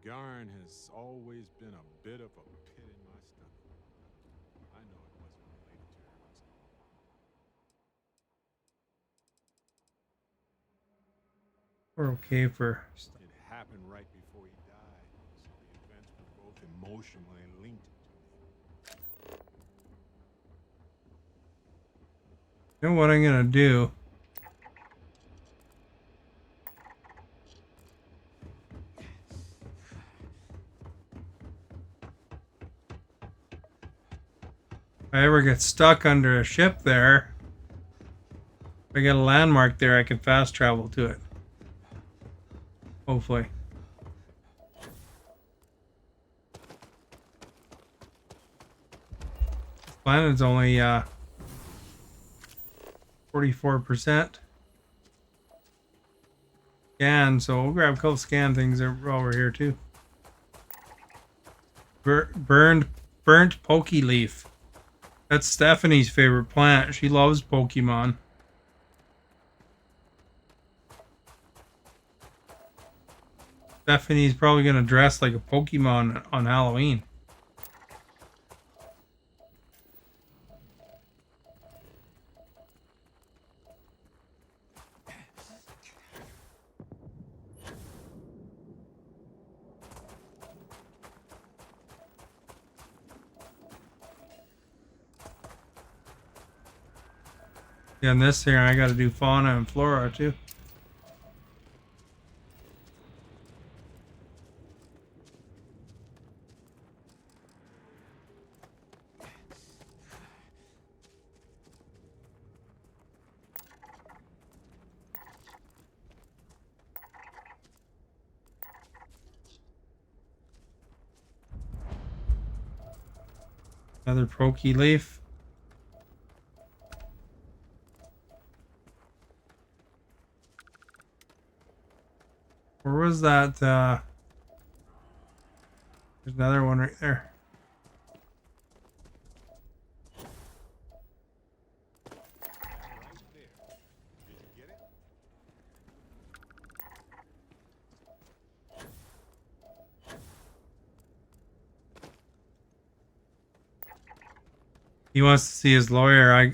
Gagarin has always been a bit of a pit in my stomach. I know it wasn't related to Irvin's. We're okay for... It happened right before he died, so the events were both emotionally linked to me. You know what I'm gonna do? If I ever get stuck under a ship there, if I get a landmark there, I can fast travel to it. Hopefully. This planet's only 44% scan, so we'll grab a couple scan things while we're here too. Burnt pokey leaf. That's Stephanie's favorite plant. She loves Pokemon. Stephanie's probably gonna dress like a Pokemon on Halloween. Yeah, and this here, I gotta do fauna and flora too. Another pokey leaf. Where was that? There's another one right there. He wants to see his lawyer. I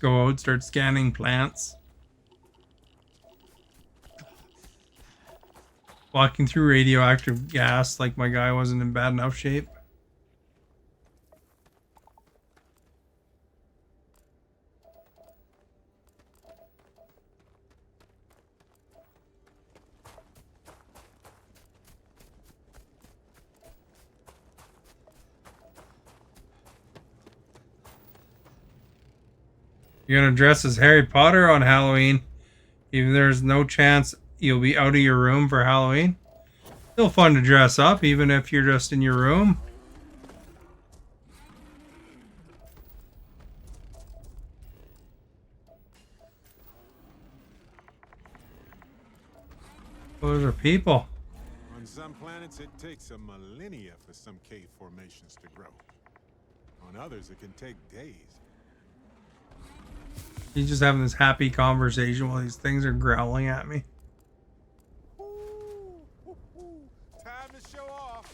go out, start scanning plants. Walking through radioactive gas like my guy wasn't in bad enough shape. You're gonna dress as Harry Potter on Halloween, even there's no chance you'll be out of your room for Halloween. Still fun to dress up, even if you're just in your room. Those are people. On some planets, it takes a millennia for some cave formations to grow. On others, it can take days. He's just having this happy conversation while these things are growling at me. Time to show off.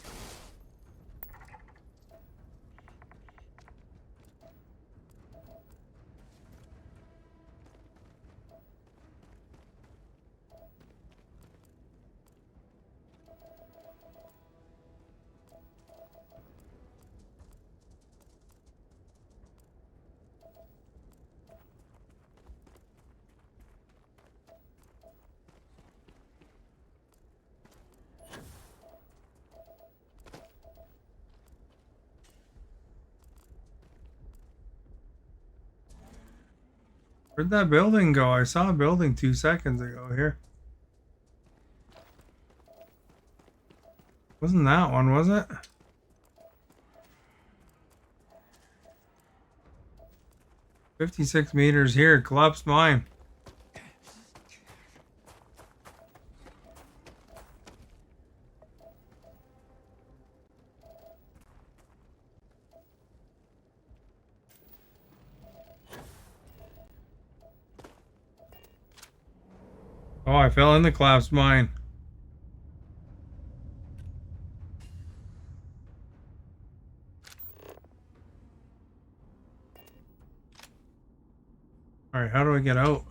Where'd that building go? I saw a building 2 seconds ago here. Wasn't that one, was it? $56 here. Collapse mine. Oh, I fell in the collapse mine. Alright, how do I get out?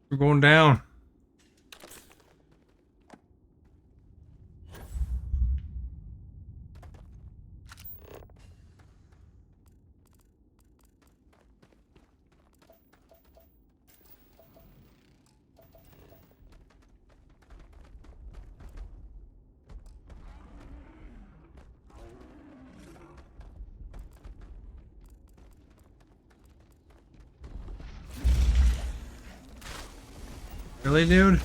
We're going down. Really, dude?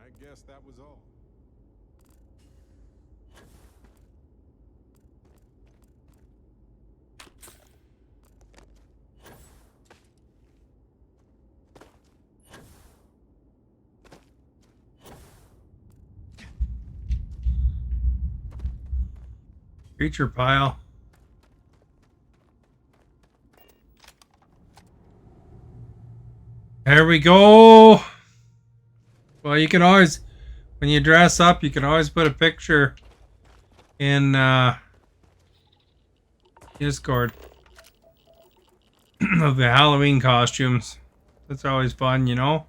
I guess that was all. Creature pile. There we go. Well, you can always, when you dress up, you can always put a picture in Discord of the Halloween costumes. That's always fun, you know?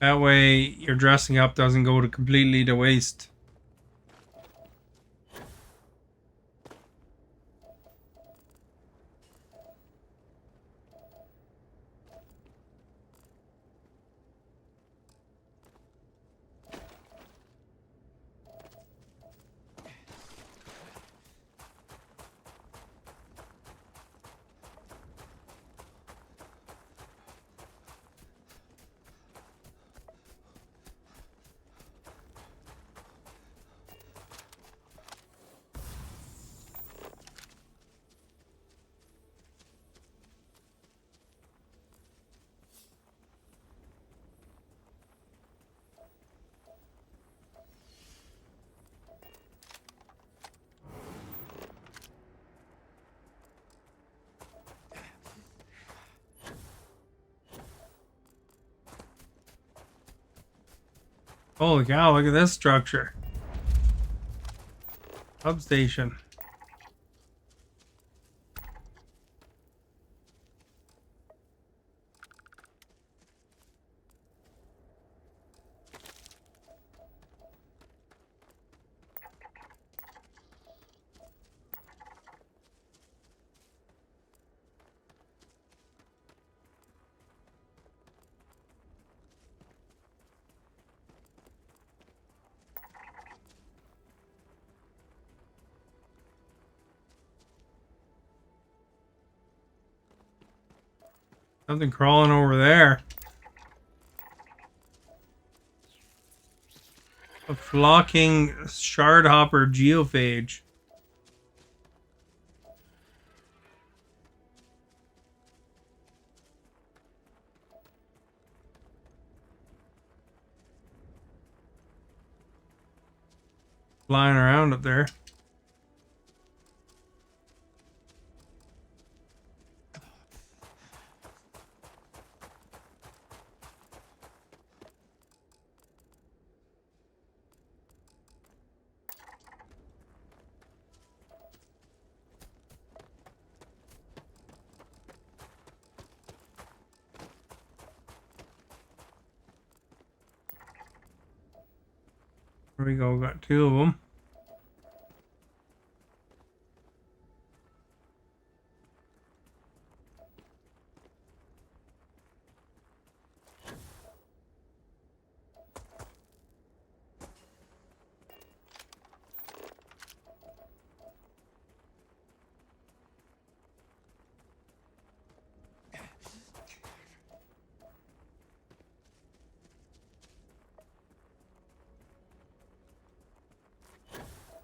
That way your dressing up doesn't go to completely to waste. Holy cow, look at this structure. Substation. Something crawling over there. A flocking shardhopper geophage. Flying around up there. There we go, got two of them.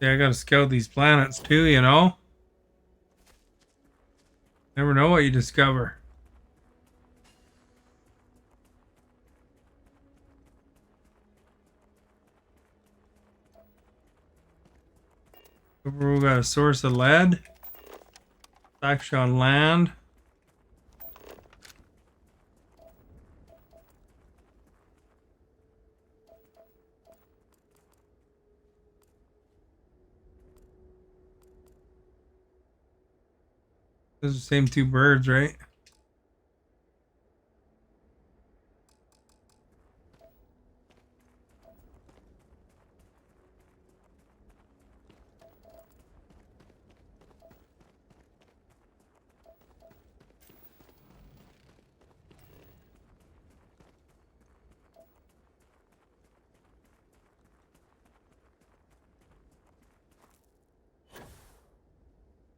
Yeah, I gotta scout these planets too, you know? Never know what you discover. We got a source of lead. Section on land. Those are the same two birds, right?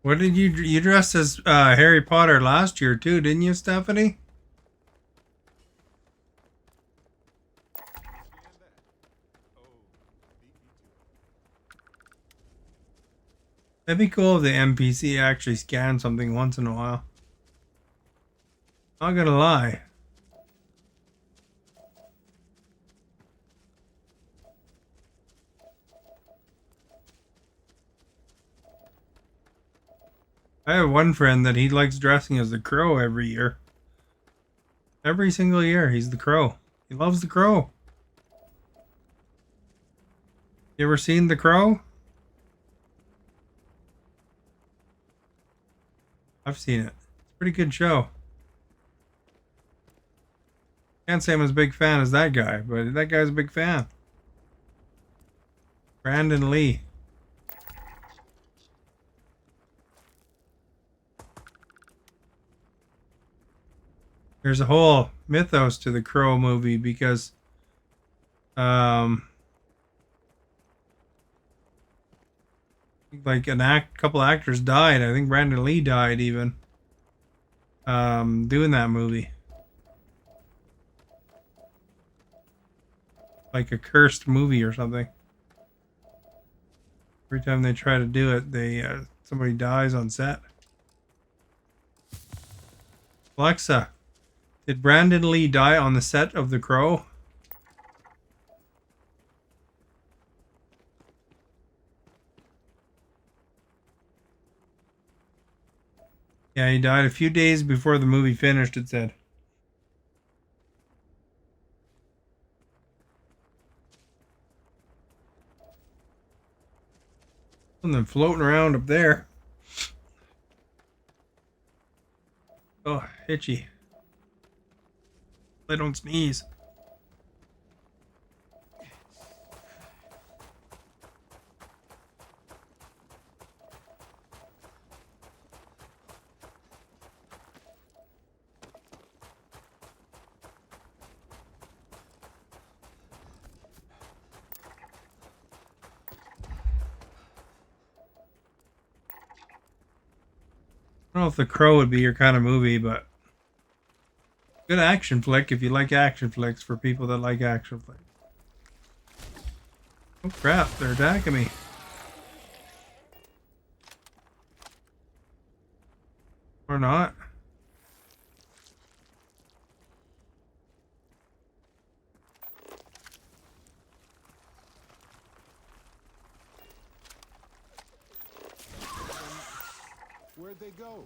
What did you dressed as Harry Potter last year too, didn't you, Stephanie? That'd be cool if the NPC actually scanned something once in a while. Not gonna lie. I have one friend that he likes dressing as the Crow every year. Every single year, he's the Crow. He loves the Crow. You ever seen the Crow? I've seen it. It's a pretty good show. Can't say I'm as big fan as that guy, but that guy's a big fan. Brandon Lee. There's a whole mythos to the Crow movie because like couple actors died. I think Brandon Lee died even doing that movie. Like a cursed movie or something. Every time they try to do it, they somebody dies on set. Alexa, did Brandon Lee die on the set of The Crow? Yeah, he died a few days before the movie finished, it said. Something floating around up there. Oh, itchy. I don't sneeze. I don't know if The Crow would be your kind of movie, but good action flick if you like action flicks for people that like action flicks. Oh crap, they're attacking me. Or not. Where'd they go?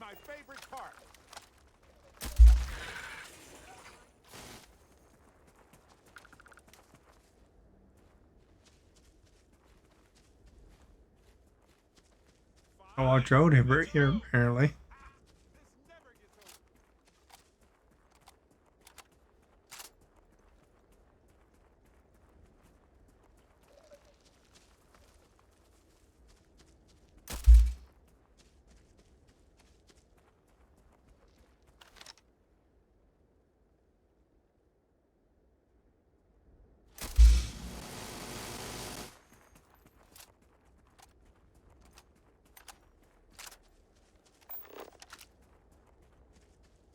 My favorite part. I'll watch out here apparently.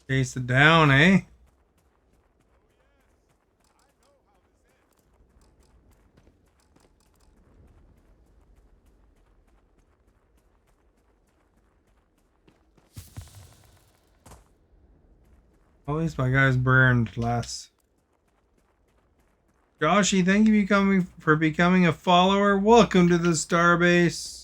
Chase it down, eh? At least my guy's burned less. Joshy, thank you for becoming a follower. Welcome to the Starbase.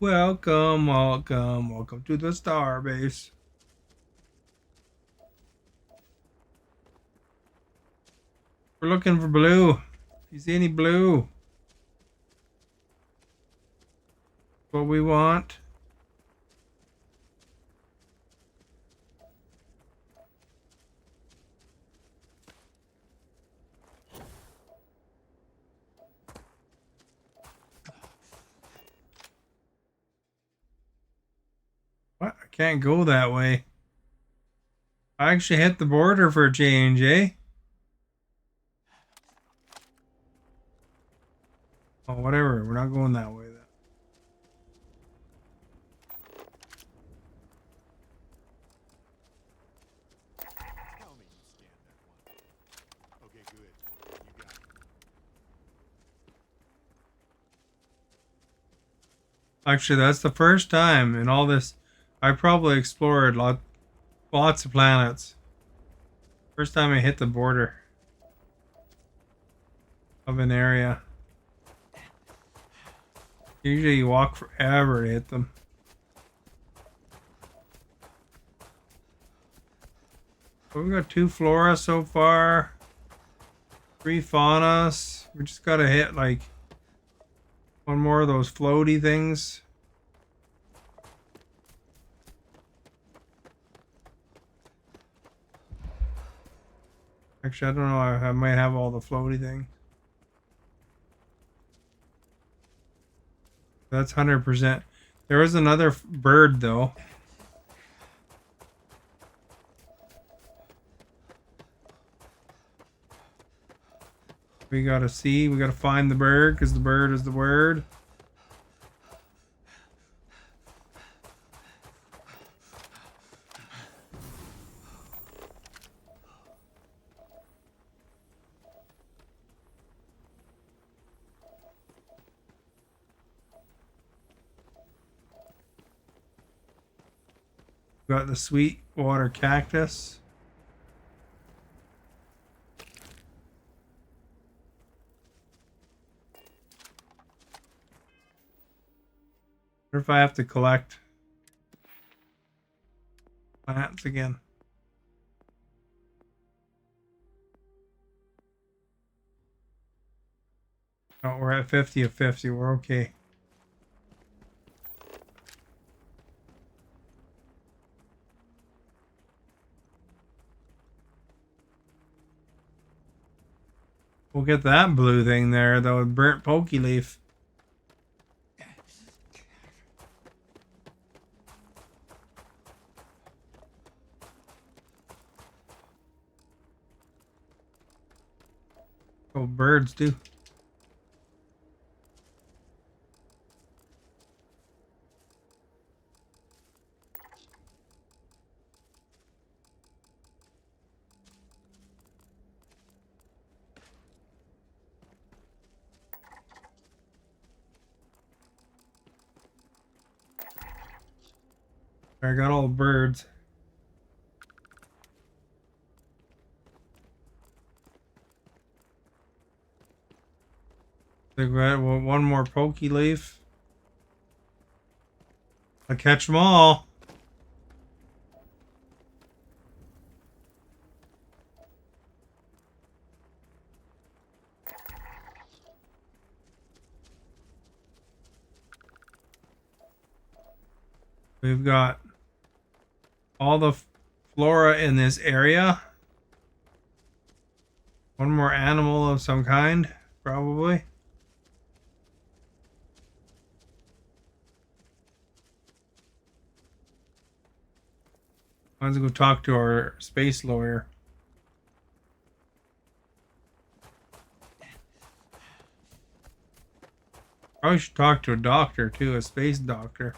Welcome to the Starbase. We're looking for blue. You see any blue? What we want? What? I can't go that way. I actually hit the border for a change, eh? Oh, whatever. We're not going that way then. Tell me you scanned that one. Okay, good. You got it. Actually, that's the first time in all this. I probably explored lots of planets. First time I hit the border of an area. Usually you walk forever to hit them. But we got 2 flora so far. 3 faunas. We just gotta hit like one more of those floaty things. Actually, I don't know. I might have all the floaty things. That's 100%. There was another bird though. We gotta see. We gotta find the bird because the bird is the word. Got the sweet water cactus. What if I have to collect plants again? Oh, we're at 50 of 50. We're okay. We'll get that blue thing there, though, burnt pokey leaf. Oh, birds do. I got all the birds. Think we had one more pokey leaf. I catch them all. We've got all the flora in this area. One more animal of some kind, probably. Let's go talk to our space lawyer. Probably should talk to a doctor too, a space doctor.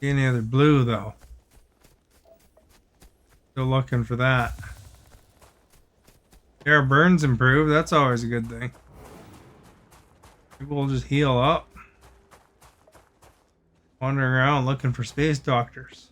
Any other blue though? Still looking for that. Yeah, our burns improve. That's always a good thing. People will just heal up. Wandering around looking for space doctors.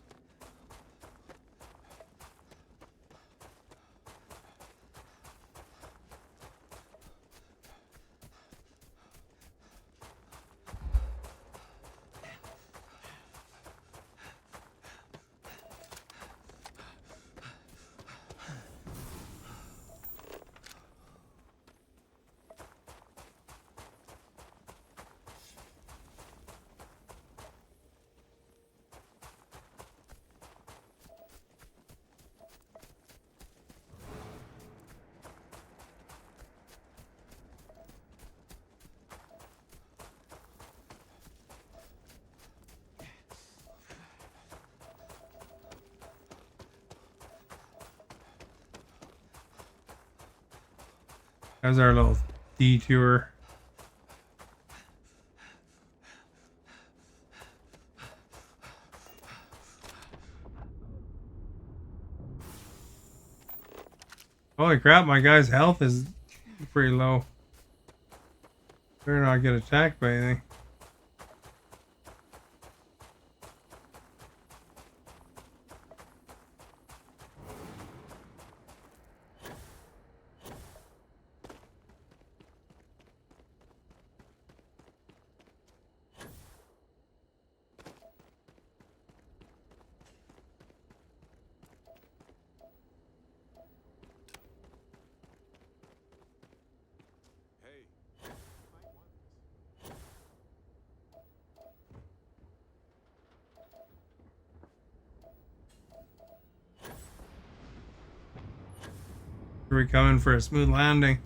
That's our little detour. Holy crap, my guy's health is pretty low. Better not get attacked by anything. Are we coming for a smooth landing?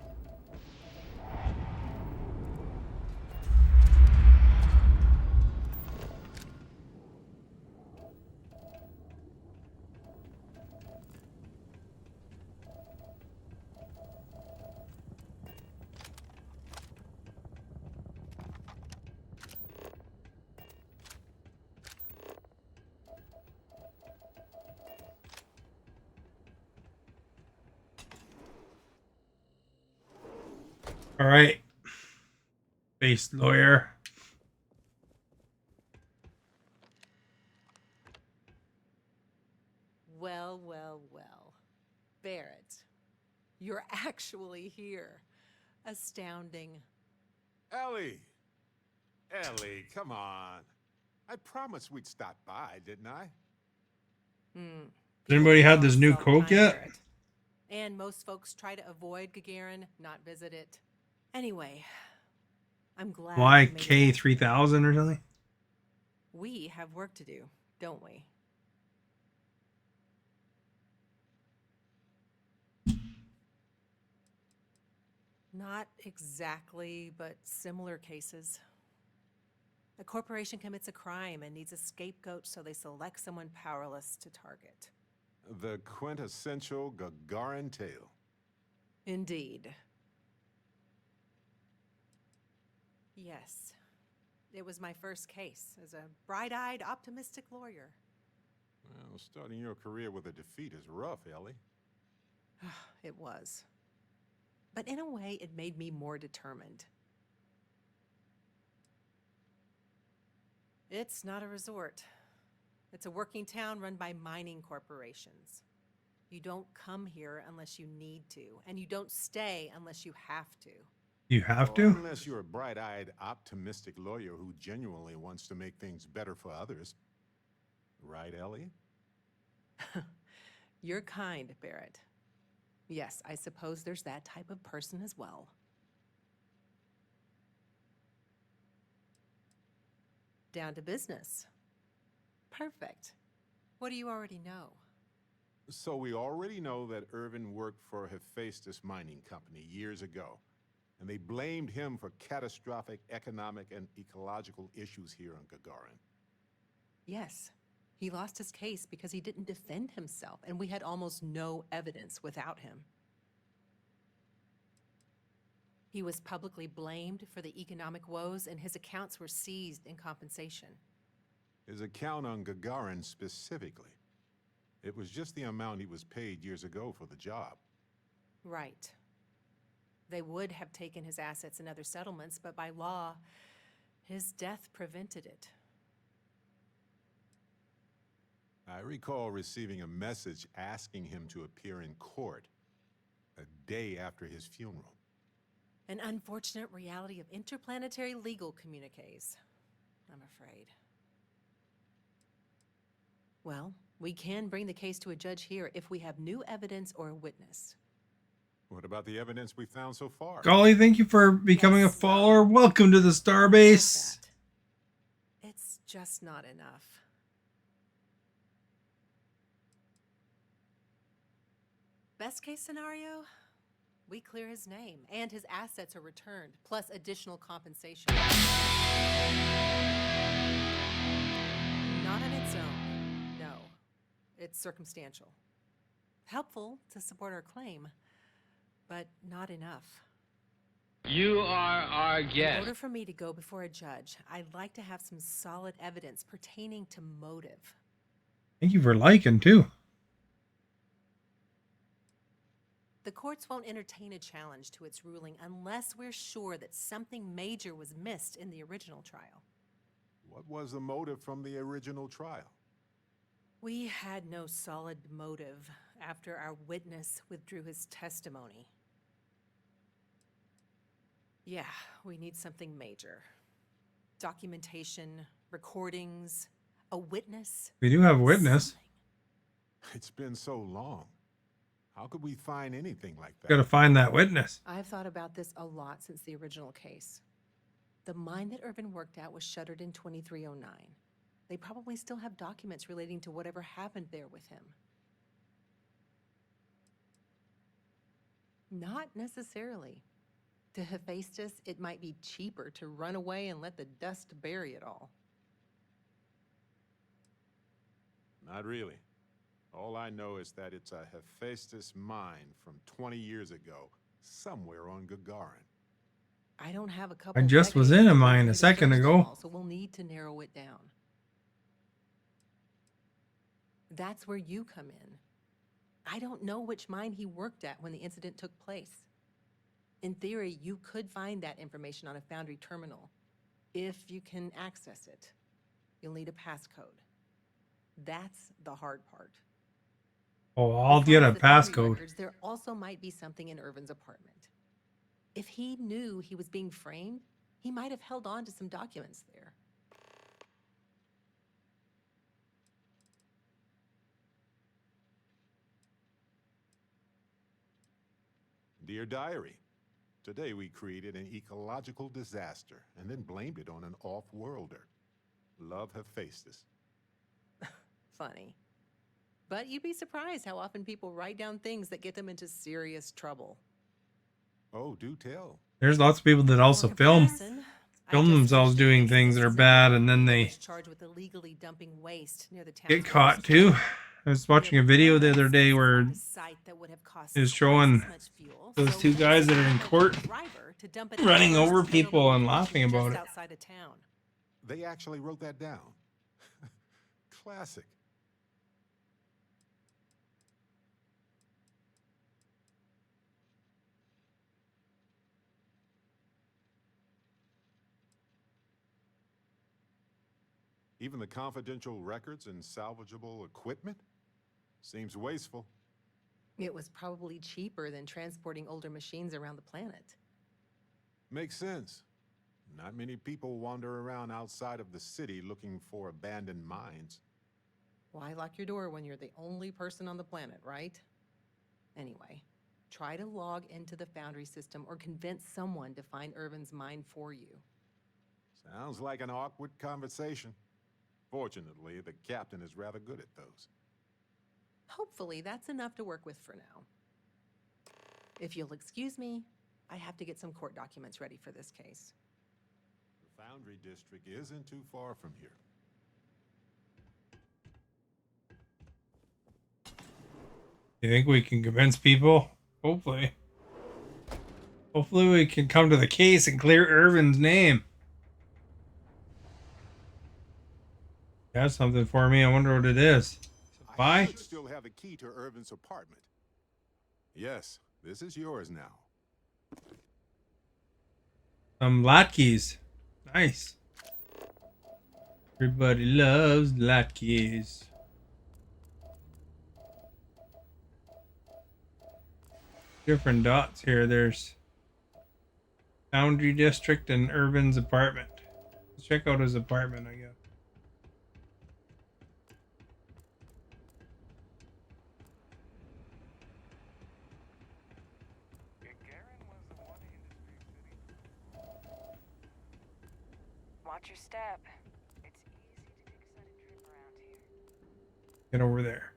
All right. Based lawyer. Well, well, well. Barrett, you're actually here. Astounding. Ellie! Ellie, come on. I promised we'd stop by, didn't I? Hmm. Has anybody had People this are new self-time, Coke yet? Barrett. And most folks try to avoid Gagarin, not visit it. Anyway, I'm glad Why you made it back. K3000 or something? We have work to do, don't we? Not exactly, but similar cases. A corporation commits a crime and needs a scapegoat, so they select someone powerless to target. The quintessential Gagarin tale. Indeed. Yes. It was my first case as a bright-eyed, optimistic lawyer. Well, starting your career with a defeat is rough, Ellie. It was. But in a way, it made me more determined. It's not a resort. It's a working town run by mining corporations. You don't come here unless you need to, and you don't stay unless you have to. You have Well, to? unless you're a bright-eyed, optimistic lawyer who genuinely wants to make things better for others. Right, Ellie? You're kind, Barrett. Yes, I suppose there's that type of person as well. Down to business. Perfect. What do you already know? So we already know that Irvin worked for Hephaestus Mining Company years ago, and they blamed him for catastrophic economic and ecological issues here on Gagarin. Yes. He lost his case because he didn't defend himself, and we had almost no evidence without him. He was publicly blamed for the economic woes, and his accounts were seized in compensation. His account on Gagarin specifically. It was just the amount he was paid years ago for the job. Right. They would have taken his assets in other settlements, but by law, his death prevented it. I recall receiving a message asking him to appear in court a day after his funeral. An unfortunate reality of interplanetary legal communiques, I'm afraid. Well, we can bring the case to a judge here if we have new evidence or a witness. What about the evidence we found so far? Golly, thank you for becoming a Yes, follower. Welcome to the Starbase. It's just not enough. Best case scenario, we clear his name and his assets are returned, plus additional compensation. Not on its own, no. It's circumstantial. Helpful to support our claim, but not enough. You are our In guest. order for me to go before a judge, I'd like to have some solid evidence pertaining to motive. Thank you for liking, too. The courts won't entertain a challenge to its ruling unless we're sure that something major was missed in the original trial. What was the motive from the original trial? We had no solid motive after our witness withdrew his testimony. Yeah, we need something major. Documentation, recordings, a witness. We do have a witness. Something. It's been so long. How could we find anything like that? Gotta find that witness. I've thought about this a lot since the original case. The mine that Irvin worked at was shuttered in 2309. They probably still have documents relating to whatever happened there with him. Not necessarily. To Hephaestus, it might be cheaper to run away and let the dust bury it all. Not really. All I know is that it's a Hephaestus mine from 20 years ago, somewhere on Gagarin. I don't have a couple. I just was in a mine a second ago. So we'll need to narrow it down. That's where you come in. I don't know which mine he worked at when the incident took place. In theory, you could find that information on a Foundry terminal, if you can access it. You'll need a passcode. That's the hard part. Oh, I'll get Besides a the Foundry passcode. records, there also might be something in Irvin's apartment. If he knew he was being framed, he might have held on to some documents there. Dear Diary, today we created an ecological disaster and then blamed it on an off-worlder. Love Hephaestus. Funny. But you'd be surprised how often people write down things that get them into serious trouble. Oh, do tell. There's lots of people that also For film comparison, I film just themselves finished doing fixing things a that are civil bad, and then man they was charged with illegally dumping waste near the town's get caught waste too. plant. I was watching a video the other day where A site that would have cost it was twice showing as much fuel, those so two they guys that are in hired a court driver to dump it running at a over terrible people and location laughing about just it. outside of town. They actually wrote that down. Classic. Even the confidential records and salvageable equipment? Seems wasteful. It was probably cheaper than transporting older machines around the planet. Makes sense. Not many people wander around outside of the city looking for abandoned mines. Why lock your door when you're the only person on the planet, right? Anyway, try to log into the Foundry system or convince someone to find Irvin's mine for you. Sounds like an awkward conversation. Fortunately, the captain is rather good at those. Hopefully, that's enough to work with for now. If you'll excuse me, I have to get some court documents ready for this case. The Foundry District isn't too far from here. You think we can convince people? Hopefully. Hopefully we can come to the case and clear Irvin's name. You have something for me. I wonder what it is. I Bye. should still have the key to Irvin's apartment. Yes, this is yours now. Latkes. Nice. Everybody loves latkes. Different dots here. There's Foundry District and Irvin's apartment. Let's check out his apartment, I guess. Watch your step. It's easy to take a sudden trip around here. Get over there.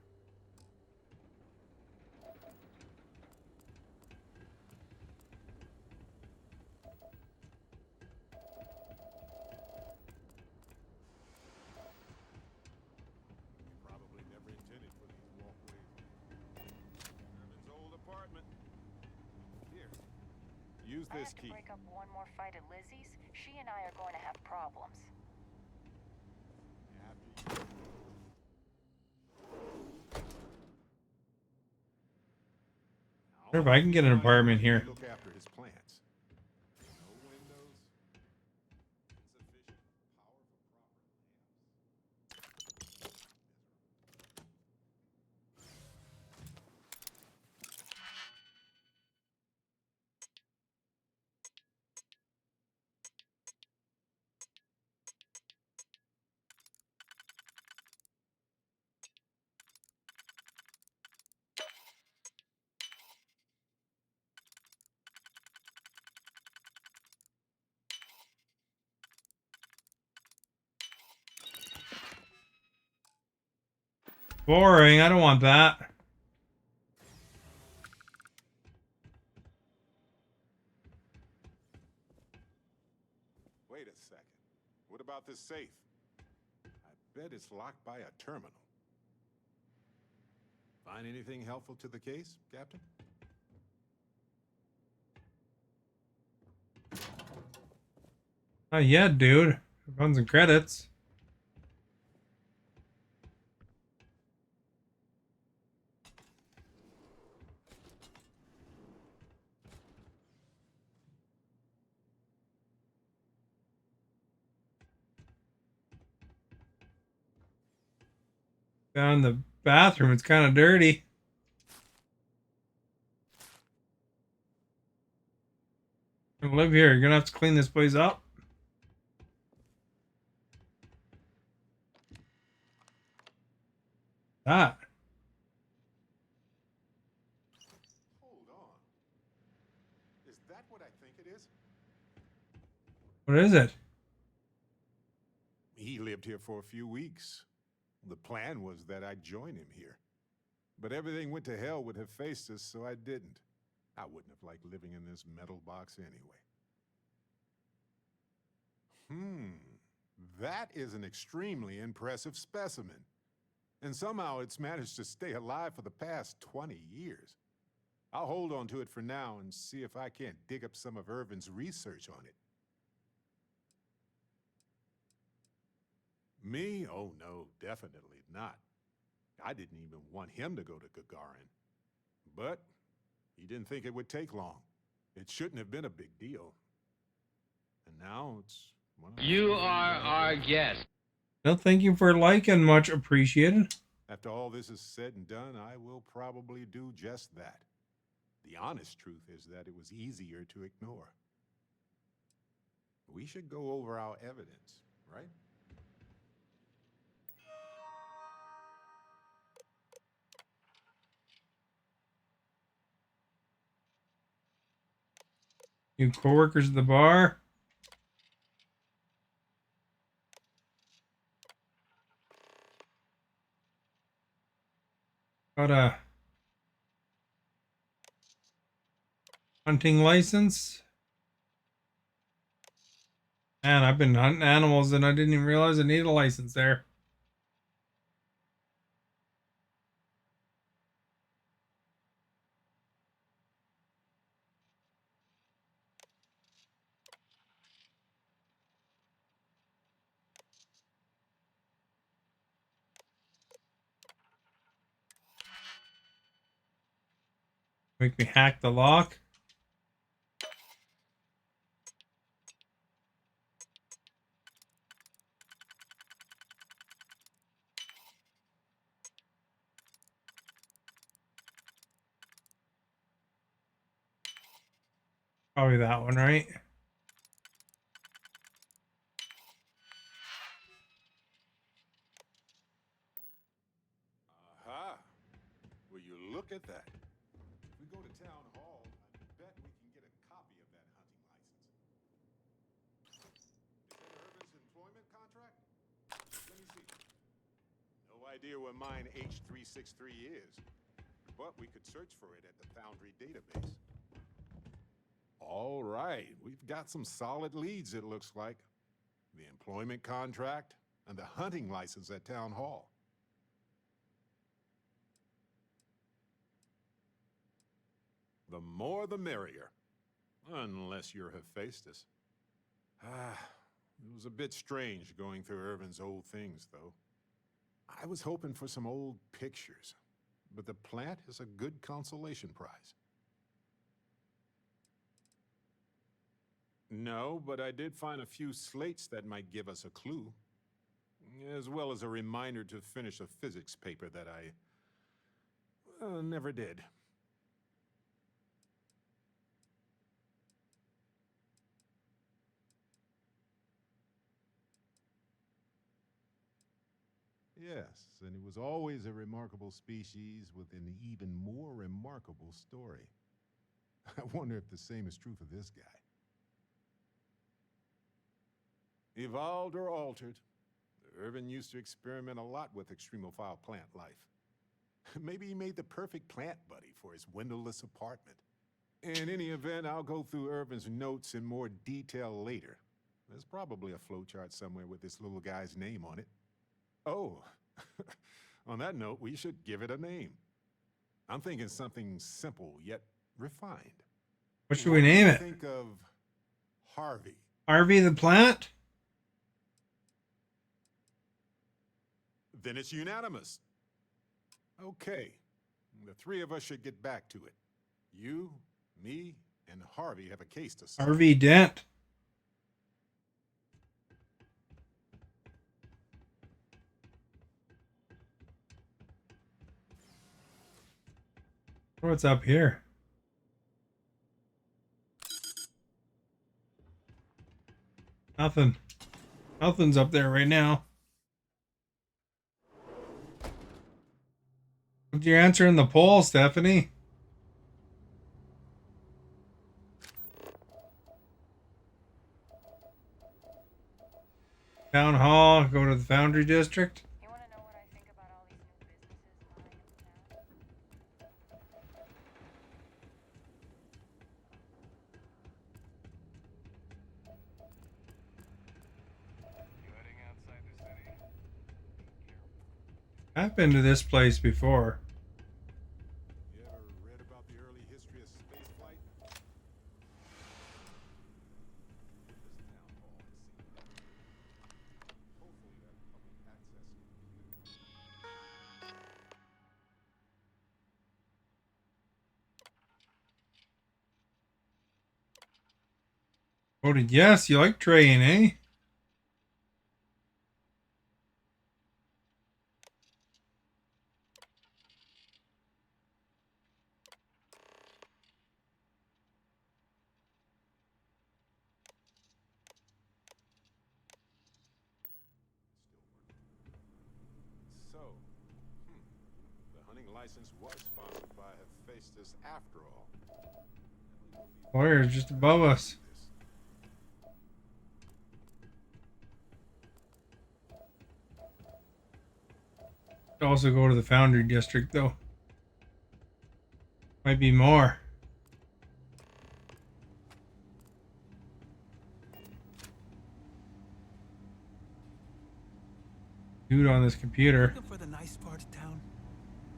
Probably never intended for these walkways. Irvin's old apartment. Here, use I this have to key. break up one more fight at Lizzie's. She and I are going to have problems. After you. Wonder if I can get an apartment here. Look after his plants. No windows. Insufficient power for proper lamps. Boring. I don't want that. Wait a second. What about this safe? I bet it's locked by a terminal. Find anything helpful to the case, Captain? Not yet, dude. Run some credits. Found the bathroom. It's kind of dirty. Gonna live here. You're gonna have to clean this place up. That. Hold on. Is that what I think it is? What is it? He lived here for a few weeks. The plan was that I'd join him here. But everything went to hell with Hephaestus, so I didn't. I wouldn't have liked living in this metal box anyway. That is an extremely impressive specimen. And somehow it's managed to stay alive for the past 20 years. I'll hold on to it for now and see if I can't dig up some of Irvin's research on it. Me? Oh no, definitely not. I didn't even want him to go to Gagarin. But he didn't think it would take long. It shouldn't have been a big deal. And now it's one of You are our guest. No, thank you for liking. Much appreciated. After all this is said and done, I will probably do just that. The honest truth is that it was easier to ignore. We should go over our evidence, right? New coworkers at the bar. Got a hunting license. Man, I've been hunting animals and I didn't even realize I needed a license there. Make me hack the lock. Probably that one, right? Aha! Will you look at that? If we go to town hall, I bet we can get a copy of that hunting license. Is that Irvin's employment contract? Let me see. No idea what mine H363 is, but we could search for it at the Foundry database. All right, we've got some solid leads, it looks like. The employment contract and the hunting license at town hall. The more the merrier. Unless you're Hephaestus. It was a bit strange going through Irvin's old things, though. I was hoping for some old pictures, but the plant is a good consolation prize. No, but I did find a few slates that might give us a clue, as well as a reminder to finish a physics paper that I never did. Yes, and it was always a remarkable species with an even more remarkable story. I wonder if the same is true for this guy. Evolved or altered, Irvin used to experiment a lot with extremophile plant life. Maybe he made the perfect plant buddy for his windowless apartment. In any event, I'll go through Irvin's notes in more detail later. There's probably a flowchart somewhere with this little guy's name on it. Oh, on that note, we should give it a name. I'm thinking something simple yet refined. What should we name it? Think of Harvey. Harvey the plant? Then it's unanimous. Okay, the three of us should get back to it. You, me, and Harvey have a case to solve. Harvey Dent. What's up here? Nothing. Nothing's up there right now. What's your answer in the poll, Stephanie? Town hall, go to the Foundry District. You want to know what I think about all these new businesses buying into town? You heading outside the city? Be careful. I've been to this place before. You ever read about the early history of spaceflight? This town hall has seen that. Hopefully that public access Voted yes. You like train, eh? So, the hunting license was sponsored by Hephaestus after all. Warrior's just above us. Could also go to the Foundry District, though. Might be more. Dude on this computer. Looking for the nice part of town?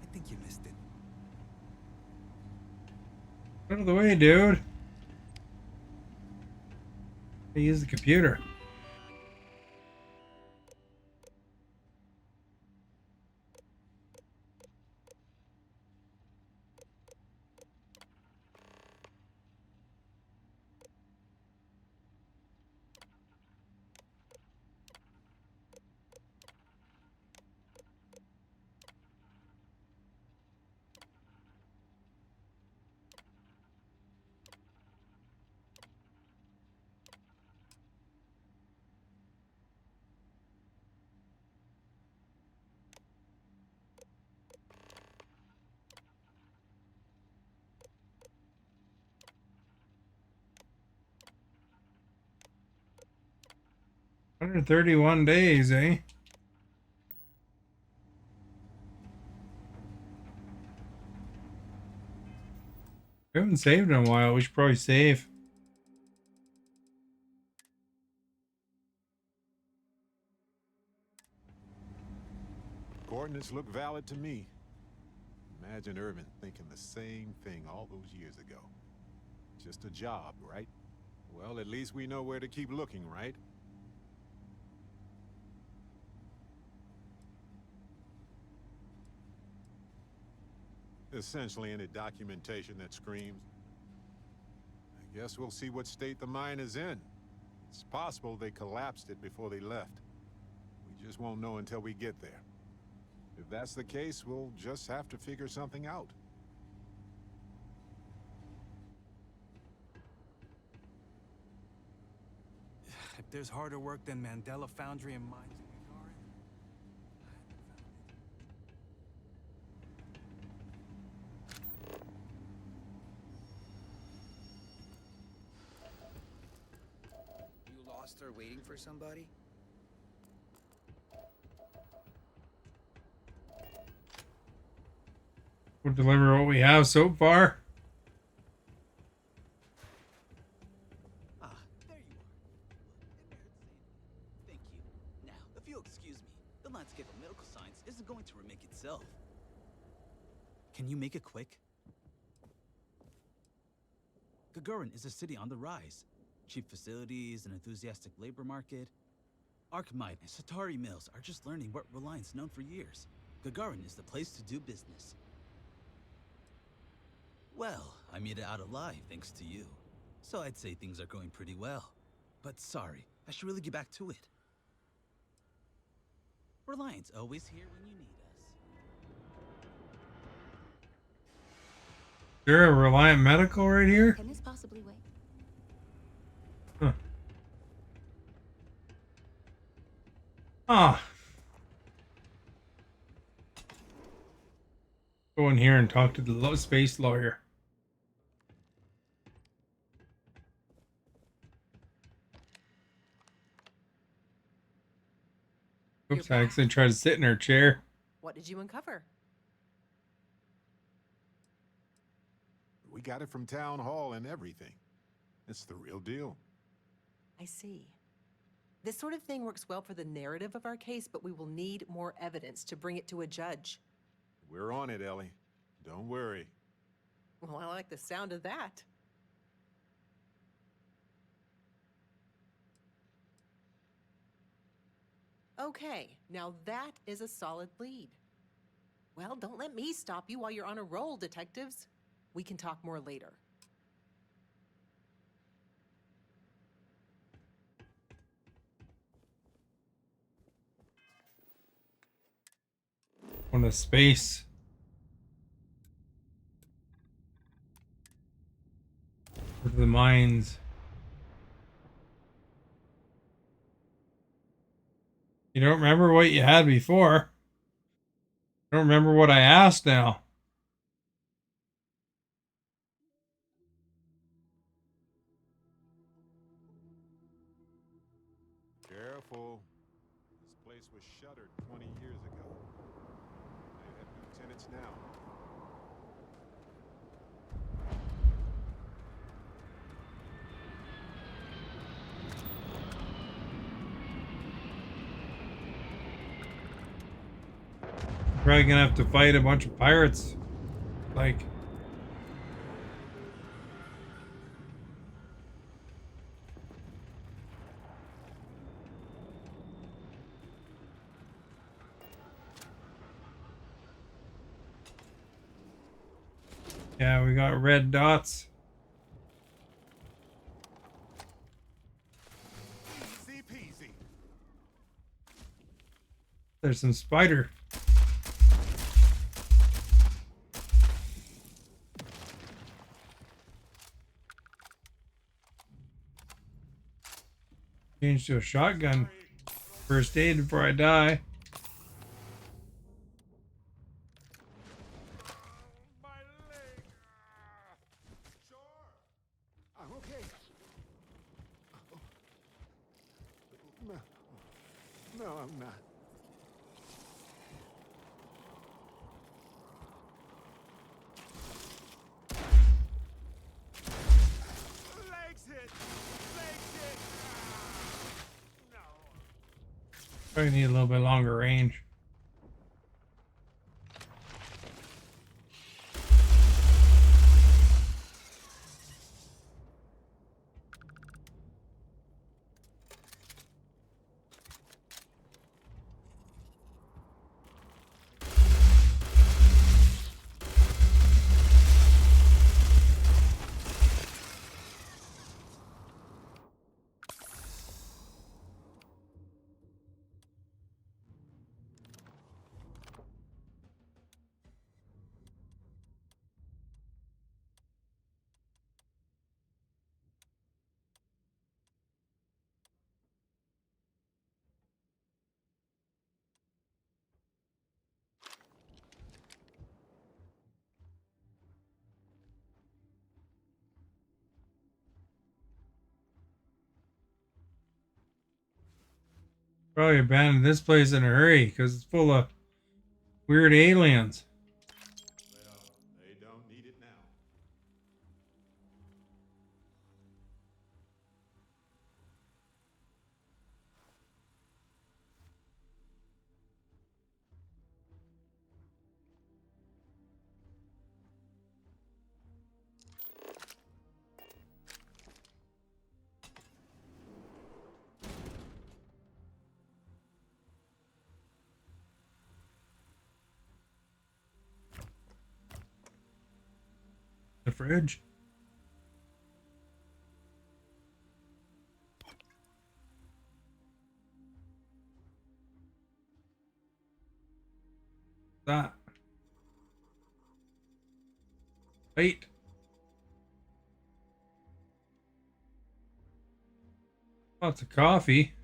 I think you missed it. Out of the way, dude. I use the computer. $131, eh? We haven't saved in a while. We should probably save. Coordinates look valid to me. Imagine Irvin thinking the same thing all those years ago. Just a job, right? Well, at least we know where to keep looking, right? Essentially any documentation that screams. I guess we'll see what state the mine is in. It's possible they collapsed it before they left. We just won't know until we get there. If that's the case, we'll just have to figure something out. If there's harder work than Mandela Foundry and mines in Gagarin, I haven't found it. You lost her waiting for somebody? We'll deliver what we have so far. Ah, there you are. Thank you. Now, if you'll excuse me, the landscape of medical science isn't going to remake itself. Can you make it quick? Gagarin is a city on the rise. Cheap facilities, an enthusiastic labor market. Arkmite and Satari mills are just learning what Reliant's known for years. Gagarin is the place to do business. Well, I made it out alive thanks to you. So I'd say things are going pretty well. But sorry, I should really get back to it. Reliant's always here when you need us. there a Reliant Medical right here? Can this possibly wait? Huh. Ah. Go in here and talk to the space lawyer. Oops, I actually tried to sit in her chair. What did you uncover? We got it from Town Hall and everything. It's the real deal. I see. This sort of thing works well for the narrative of our case, but we will need more evidence to bring it to a judge. We're on it, Ellie. Don't worry. Well, I like the sound of that. Okay, now that is a solid lead. Well, don't let me stop you while you're on a roll, detectives. We can talk more later. On the space. Go to the mines. You don't remember what you had before. I don't remember what I asked now. Careful. This place was shuttered 20 years ago. They have new tenants now. Probably gonna have to fight a bunch of pirates. Like, yeah, we got red dots. Easy peasy. There's some spider. Change to a shotgun. First aid before I die. My leg. Sure. I'm okay. No. No, I'm not. Legs hit. Legs hit. No. Probably need a little bit longer range. Probably abandon this place in a hurry because it's full of weird aliens. Well, they don't need it now. The fridge. That. Wait. Lots of coffee.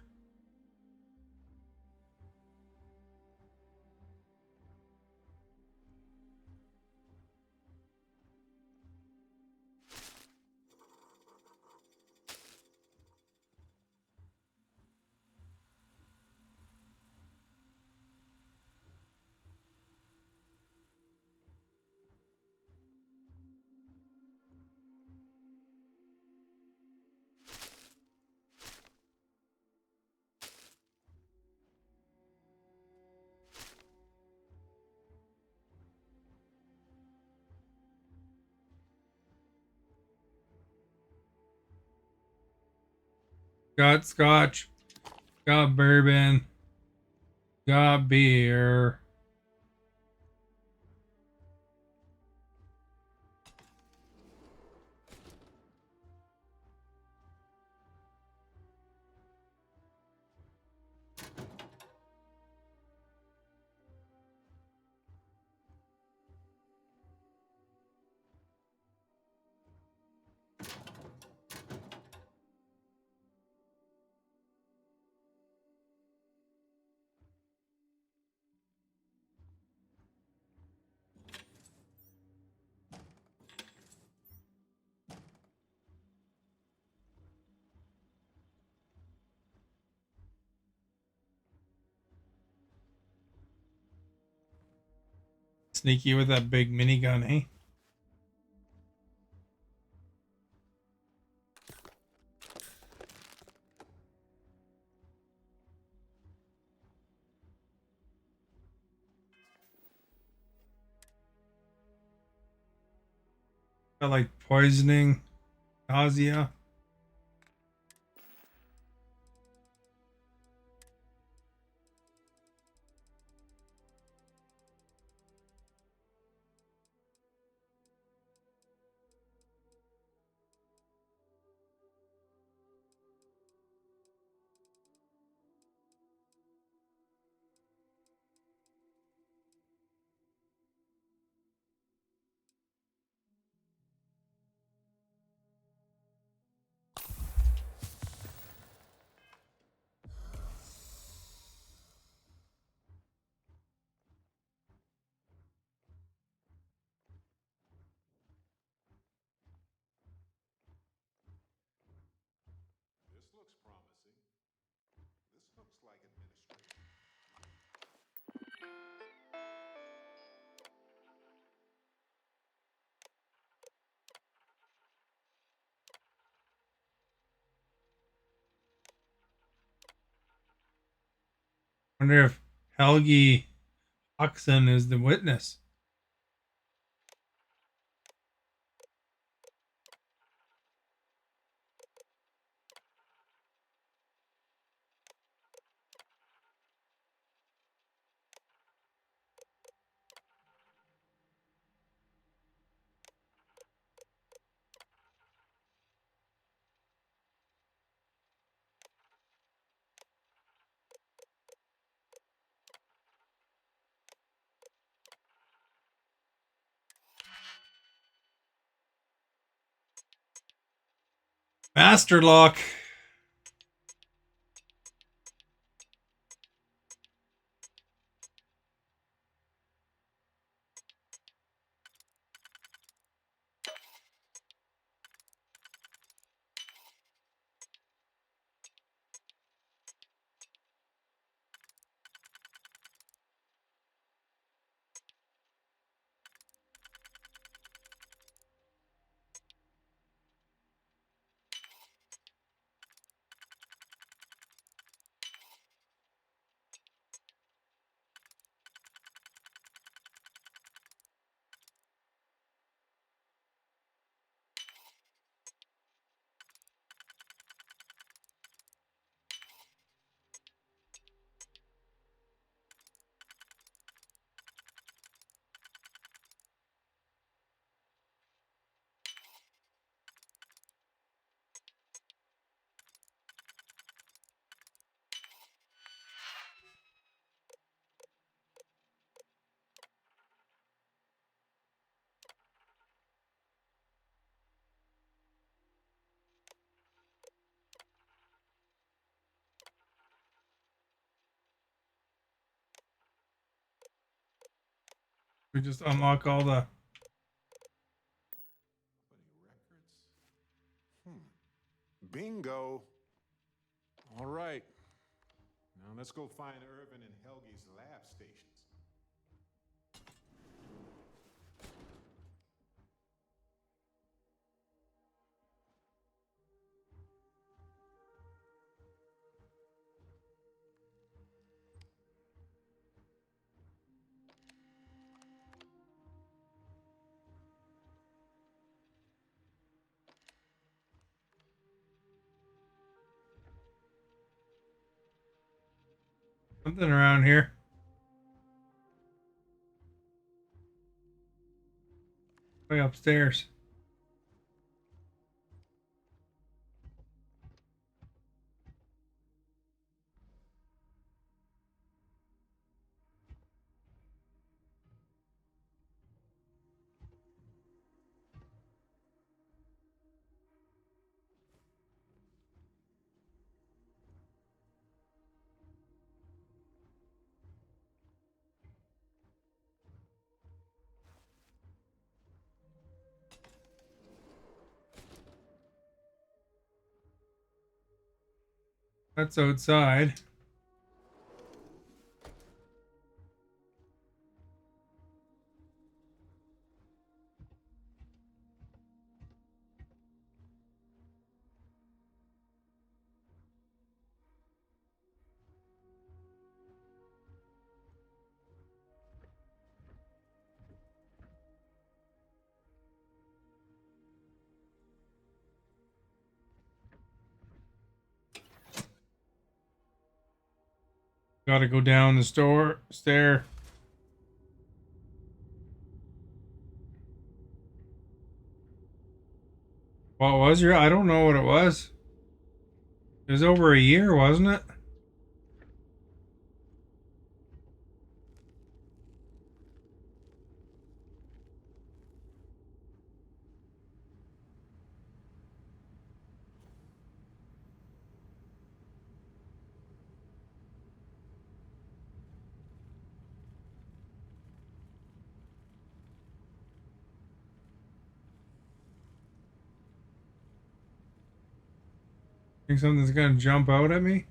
Got scotch. Got bourbon. Got beer. Sneaky with that big minigun, eh? Got like poisoning, nausea. This looks promising. This looks like administration. Wonder if Helgi Oxen is the witness. Master lock. We just unlock all the. Bingo. All right. Now let's go find Irvin and Helgi's lab stations. Something around here. Way upstairs. That's outside. Gotta go down the stair. What was your? I don't know what it was. It was over a year, wasn't it? Think something's gonna jump out at me?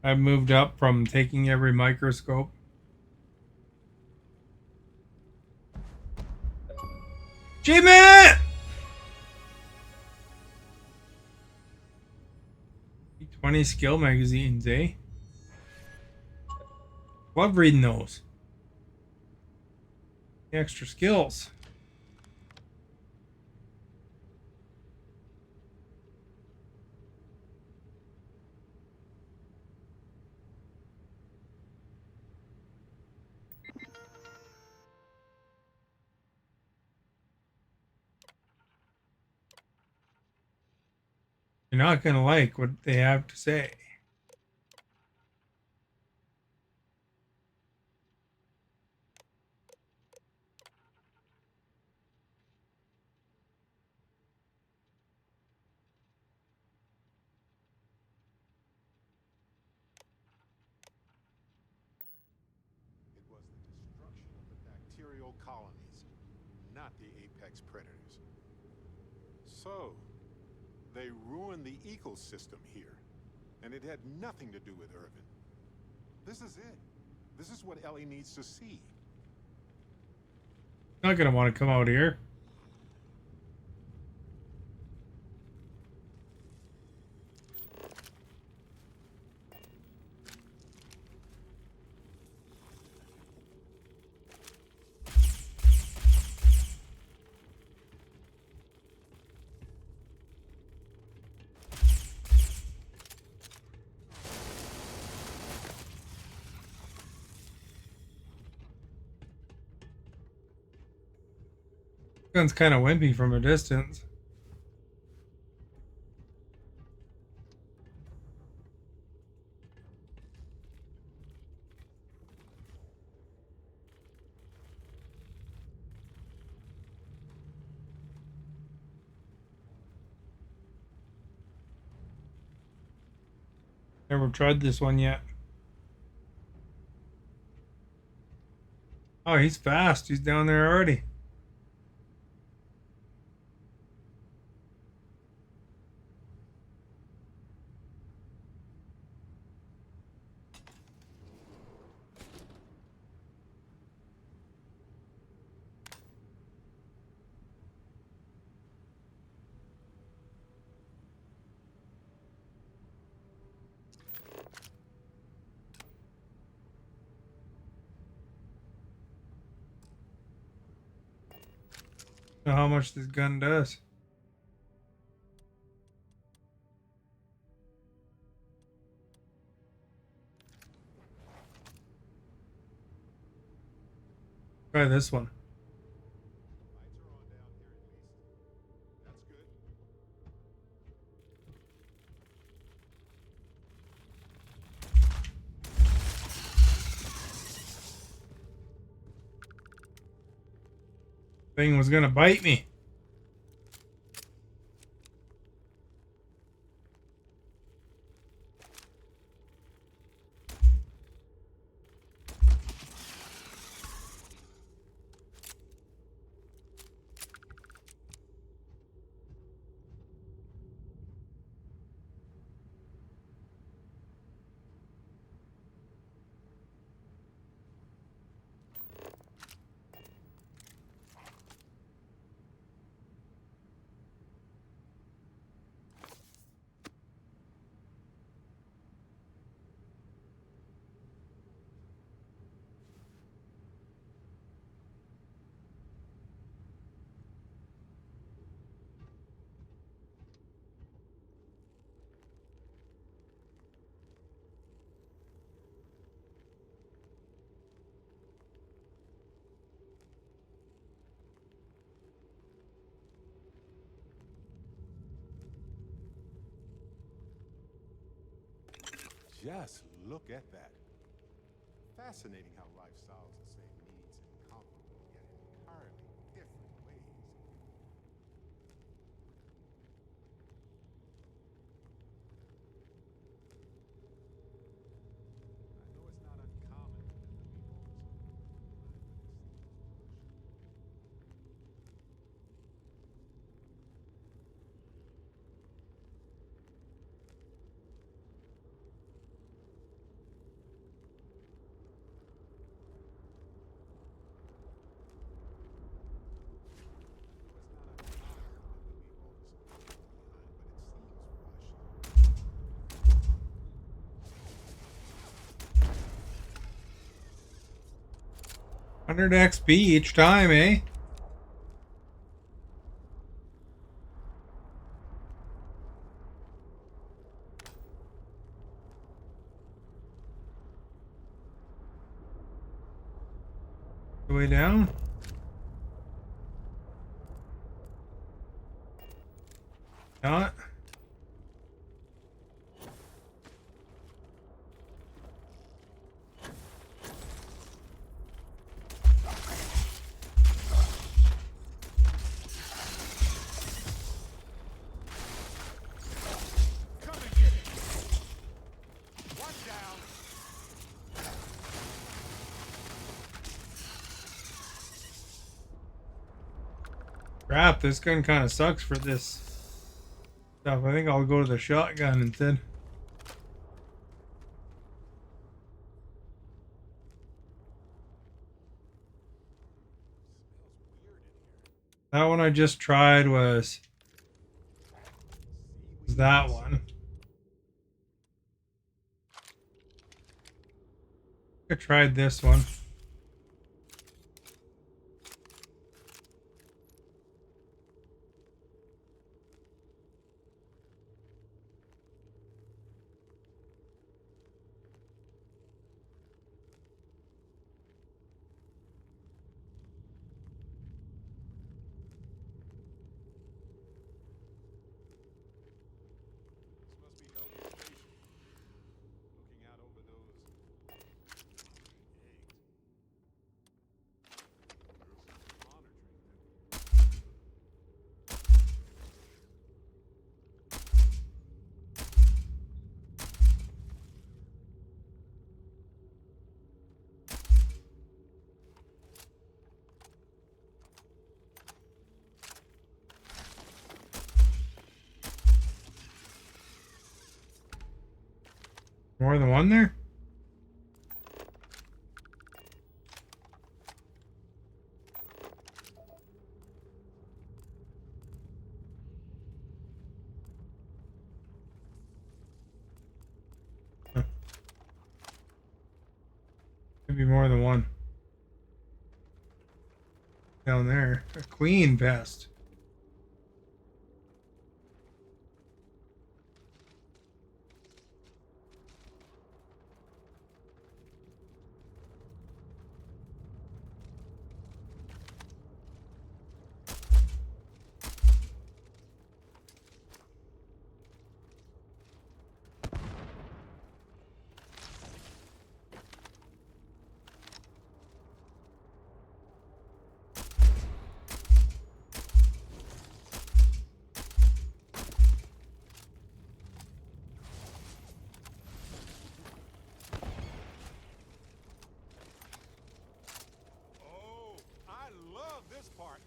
I've moved up from taking every microscope. Achievement! 20 skill magazines, eh? Love reading those. The extra skills. You're not gonna like what they have to say. natural colonies, not the apex predators. So, they ruined the ecosystem here, and it had nothing to do with Irvin. This is it. This is what Ellie needs to see. Not gonna want to come out here. Gun's kind of wimpy from a distance. Never tried this one yet. Oh, he's fast. He's down there already. Know how much this gun does. Try this one. Lights are on down here at least. That's good. Thing was gonna bite me. Just look at that. Fascinating how lifestyles the same needs and comfortable, yet in entirely different ways. I know it's not uncommon that the people of this $100 XP each time, eh? The way down. Not. Crap, this gun kind of sucks for this stuff. I think I'll go to the shotgun instead. That one I just tried was that one. I tried this one. More than one there? Huh. Could be more than one. Down there. A queen vest. Oh, I love this part.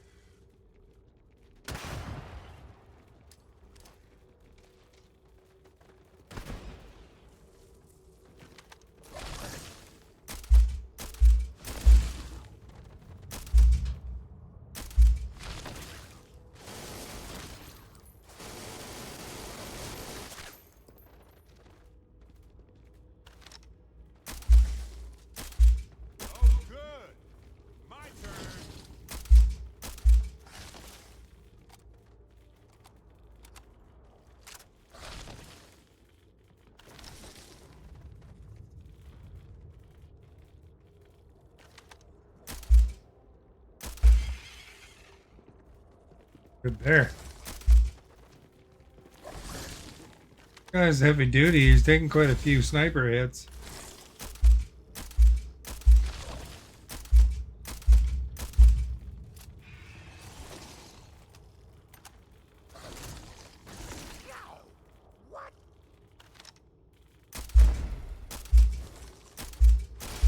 Oh, good. My turn. Good there. Guy's heavy duty. He's taking quite a few sniper hits.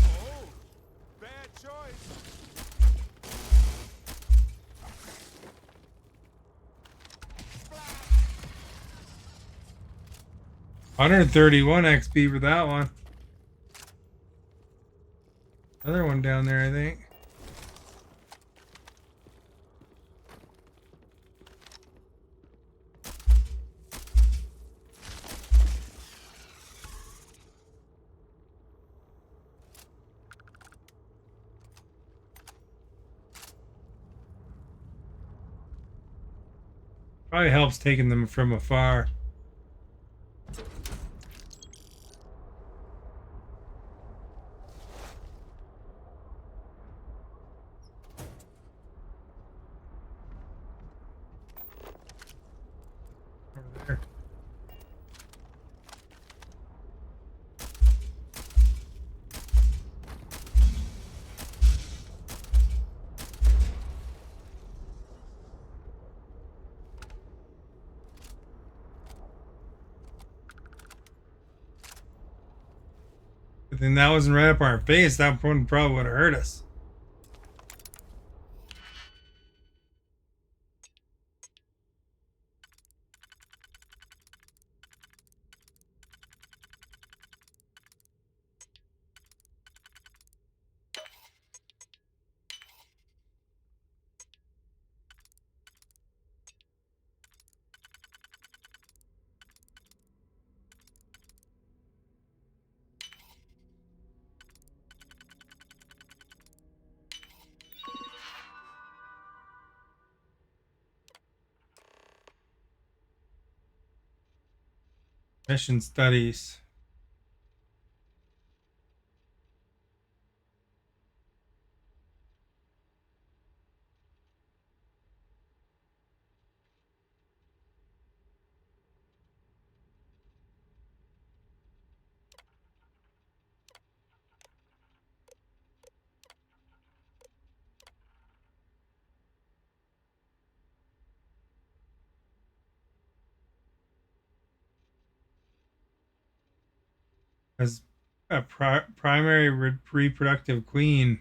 Oh, bad choice. 131 XP for that one. Another one down there, I think. Probably helps taking them from afar. Over there. But then that wasn't right up our face. That one probably would have hurt us. Mission studies. As a primary reproductive queen.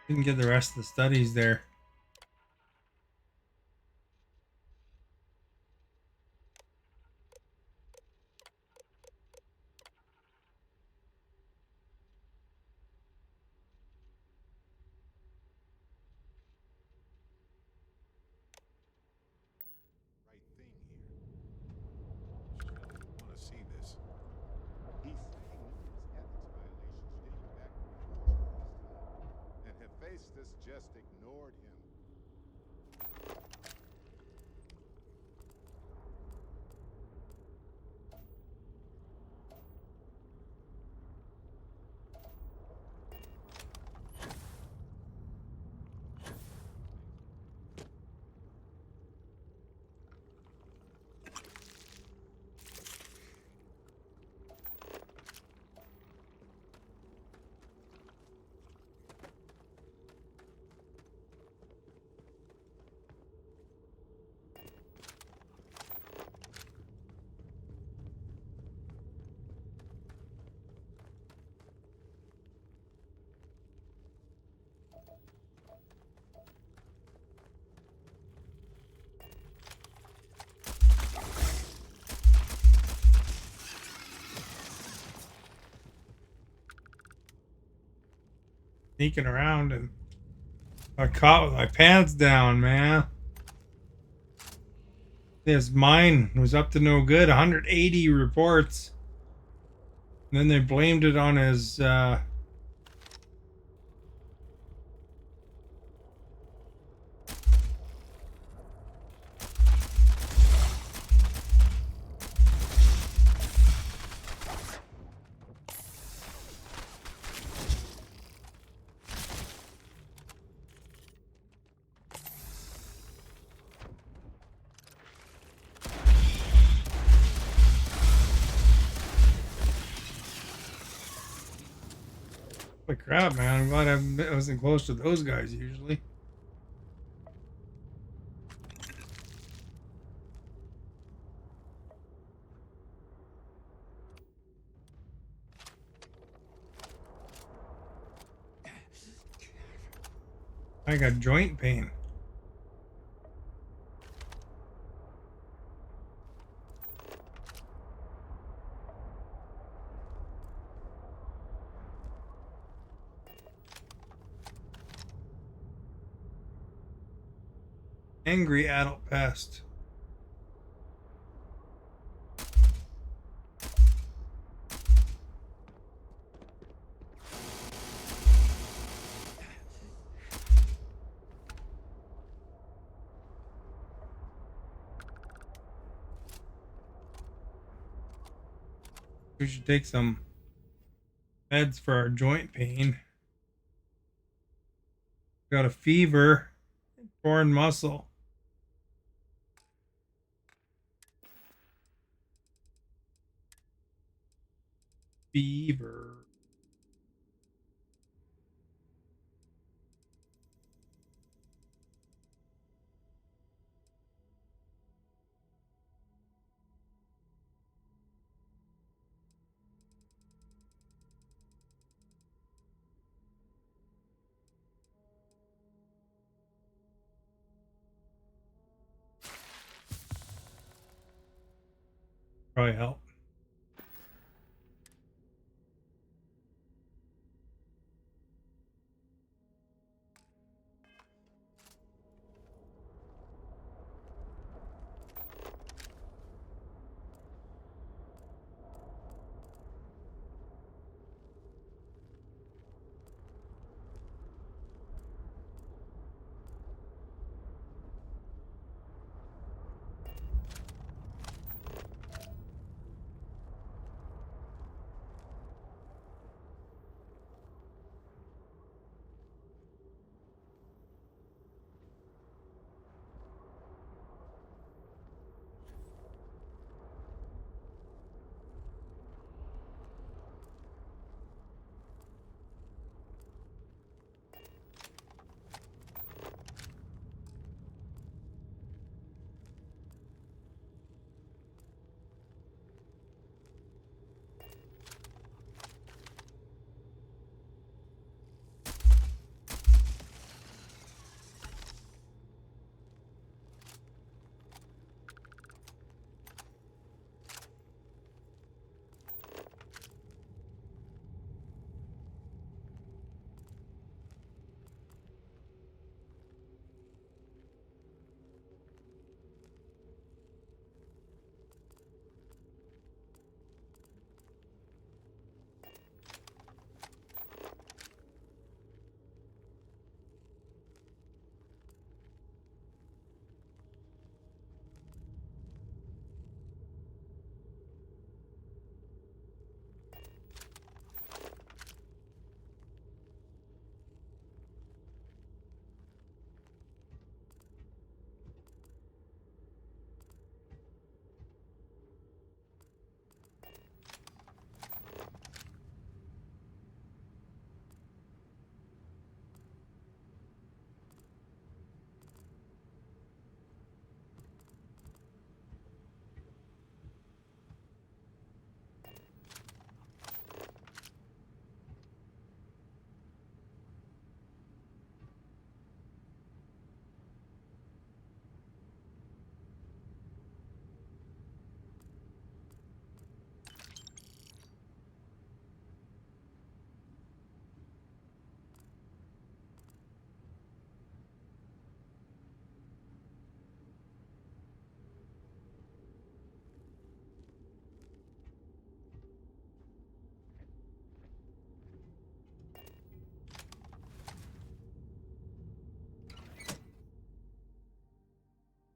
Didn't get the rest of the studies there. Right thing here. Shelley want to see this. He's saying numerous ethics violations dating back before his time, and Hephaestus just ignored him. Sneaking around and got caught with my pants down, man. His mine was up to no good. 180 reports. And then they blamed it on his holy crap, man. I'm glad I wasn't close to those guys usually. I got joint pain. Angry adult pest. We should take some meds for our joint pain. Got a fever, torn muscle. Fever. Probably help.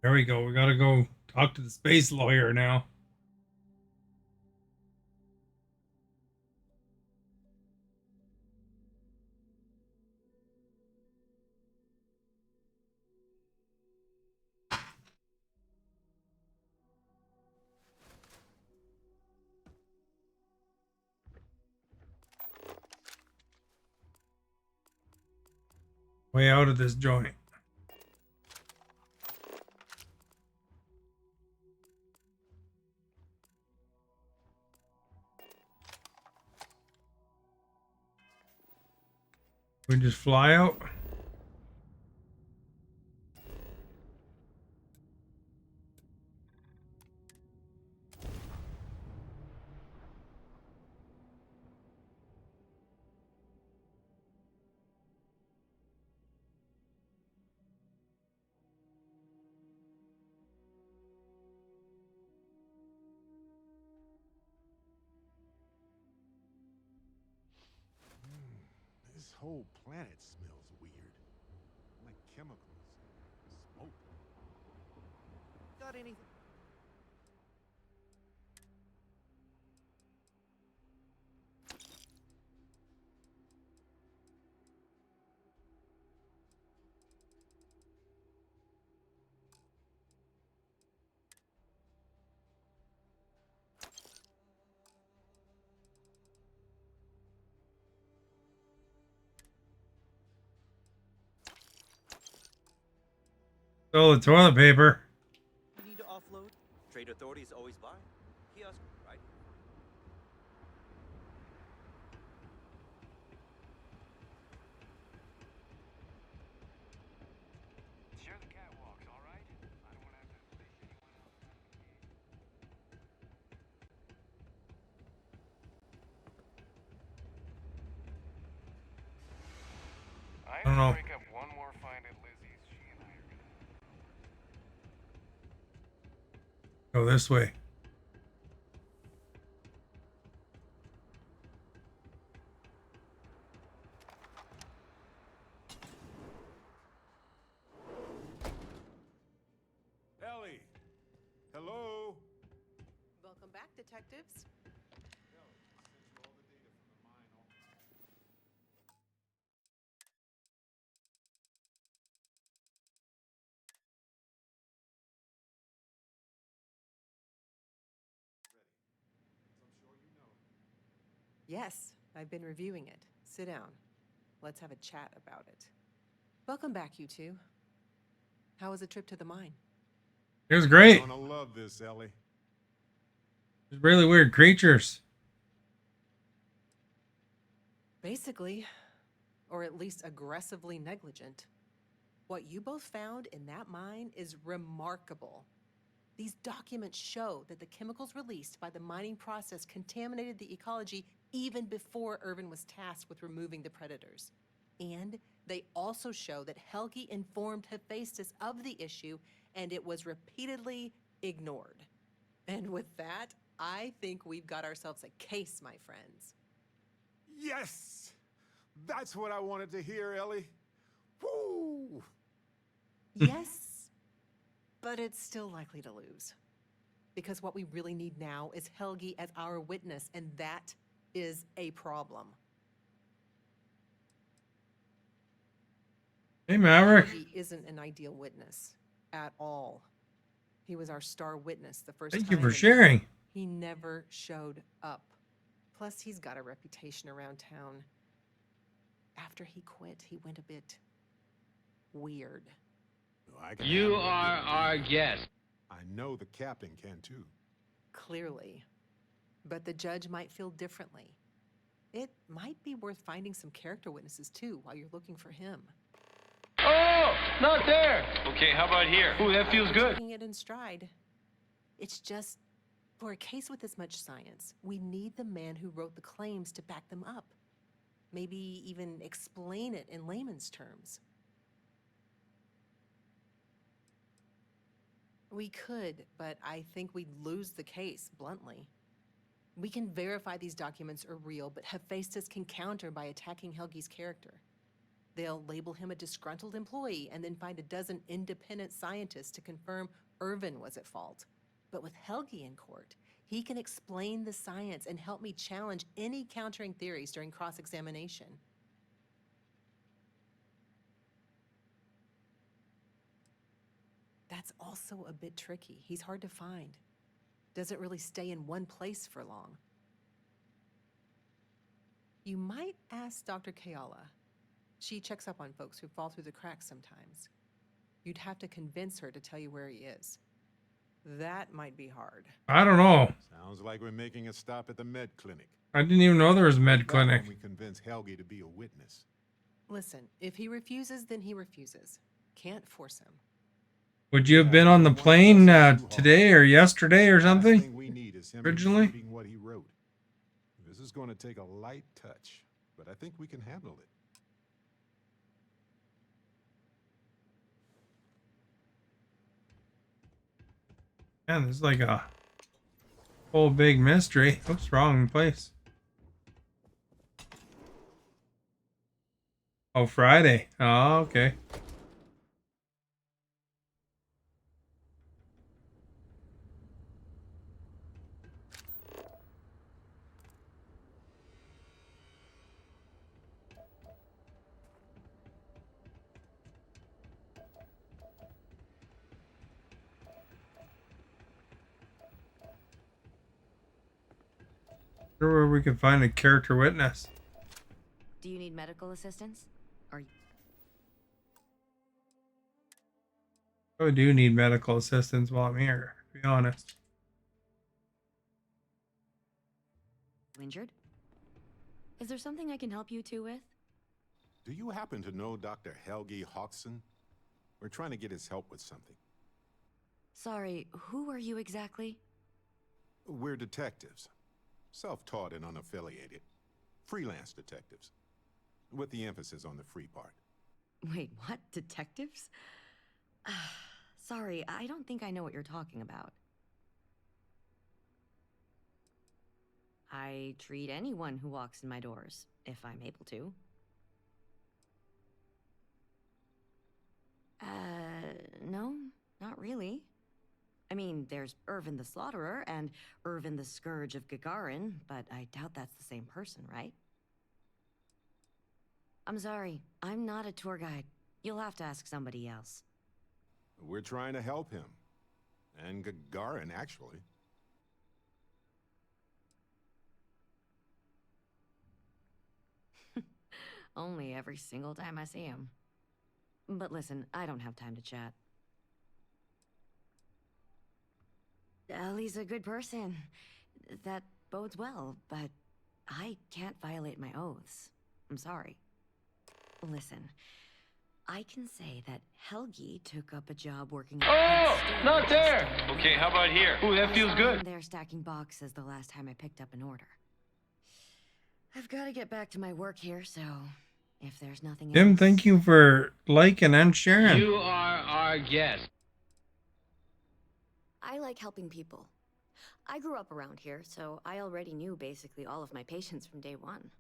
There we go. We gotta go talk to the space lawyer now. Way out of this joint. We just fly out. This whole planet smells weird. Like chemicals. Smoke. Got anything? Oh, the toilet paper. You need to offload? Trade authorities always buy. Kiosk, right? Share the catwalks, all right? I don't want to have to face anyone else I don't know. break up one more find at Lizzie's. She and I are gonna. Go this way. Ellie! Hello? Welcome back, detectives. Yes, I've been reviewing it. Sit down. Let's have a chat about it. Welcome back, you two. How was the trip to the mine? It was great. You're gonna love this, Ellie. There's really weird creatures. Basically, or at least aggressively negligent. What you both found in that mine is remarkable. These documents show that the chemicals released by the mining process contaminated the ecology even before Irvin was tasked with removing the predators. And they also show that Helgi informed Hephaestus of the issue, and it was repeatedly ignored. And with that, I think we've got ourselves a case, my friends. Yes! That's what I wanted to hear, Ellie. Woo! Yes, but it's still likely to lose. Because what we really need now is Helgi as our witness, and that is a problem. Hey, Maverick. Helgi isn't an ideal witness at all. He was our star witness the first Thank time. you for and sharing. He never showed up. Plus, he's got a reputation around town. After he quit, he went a bit weird. You are our guest. I know the captain can too. Clearly. But the judge might feel differently. It might be worth finding some character witnesses too while you're looking for him. Oh, not there. Okay, how about here? Ooh, that feels good. Taking it in stride. It's just, for a case with this much science, we need the man who wrote the claims to back them up. Maybe even explain it in layman's terms. We could, but I think we'd lose the case, bluntly. We can verify these documents are real, but Hephaestus can counter by attacking Helgi's character. They'll label him a disgruntled employee and then find a dozen independent scientists to confirm Irvin was at fault. But with Helgi in court, he can explain the science and help me challenge any countering theories during cross-examination. That's also a bit tricky. He's hard to find. Doesn't really stay in one place for long. You might ask Dr. Kayala. She checks up on folks who fall through the cracks sometimes. You'd have to convince her to tell you where he is. That might be hard. I don't know. Sounds like we're making a stop at the med clinic. I didn't even know there was a med Back clinic. when we convince Helgi to be a witness. Listen, if he refuses, then he refuses. Can't force him. Would you have been on the plane today or yesterday or Last something? thing we need is him Originally? repeating what he wrote. This is going to take a light touch, but I think we can handle it. Man, there's like a whole big mystery. Oops, wrong place. Oh, Friday. Oh, okay. Sure, where we can find a character witness. Do you need medical assistance? I do need medical assistance while I'm here, to be honest. Injured? Is there something I can help you two with? Do you happen to know Dr. Helgi Hodgson? We're trying to get his help with something. Sorry, who are you exactly? We're detectives. Self-taught and unaffiliated. Freelance detectives. With the emphasis on the free part. Wait, what? Detectives? Sorry, I don't think I know what you're talking about. I treat anyone who walks in my doors, if I'm able to. No, not really. I mean, there's Irvin the Slaughterer and Irvin the Scourge of Gagarin, but I doubt that's the same person, right? I'm sorry, I'm not a tour guide. You'll have to ask somebody else. We're trying to help him. And Gagarin, actually. Only every single time I see him. But listen, I don't have time to chat. Ellie's a good person. That bodes well, but I can't violate my oaths. I'm sorry. Listen, I can say that Helgi took up a job working at Not there! Okay, how about here? Ooh, that feels good. They're stacking boxes the last time I picked up an order. I've got to get back to my work here, so if there's nothing Jim, else... thank you for liking and sharing. You are our guest. I like helping people. I grew up around here, so I already knew basically all of my patients from day one.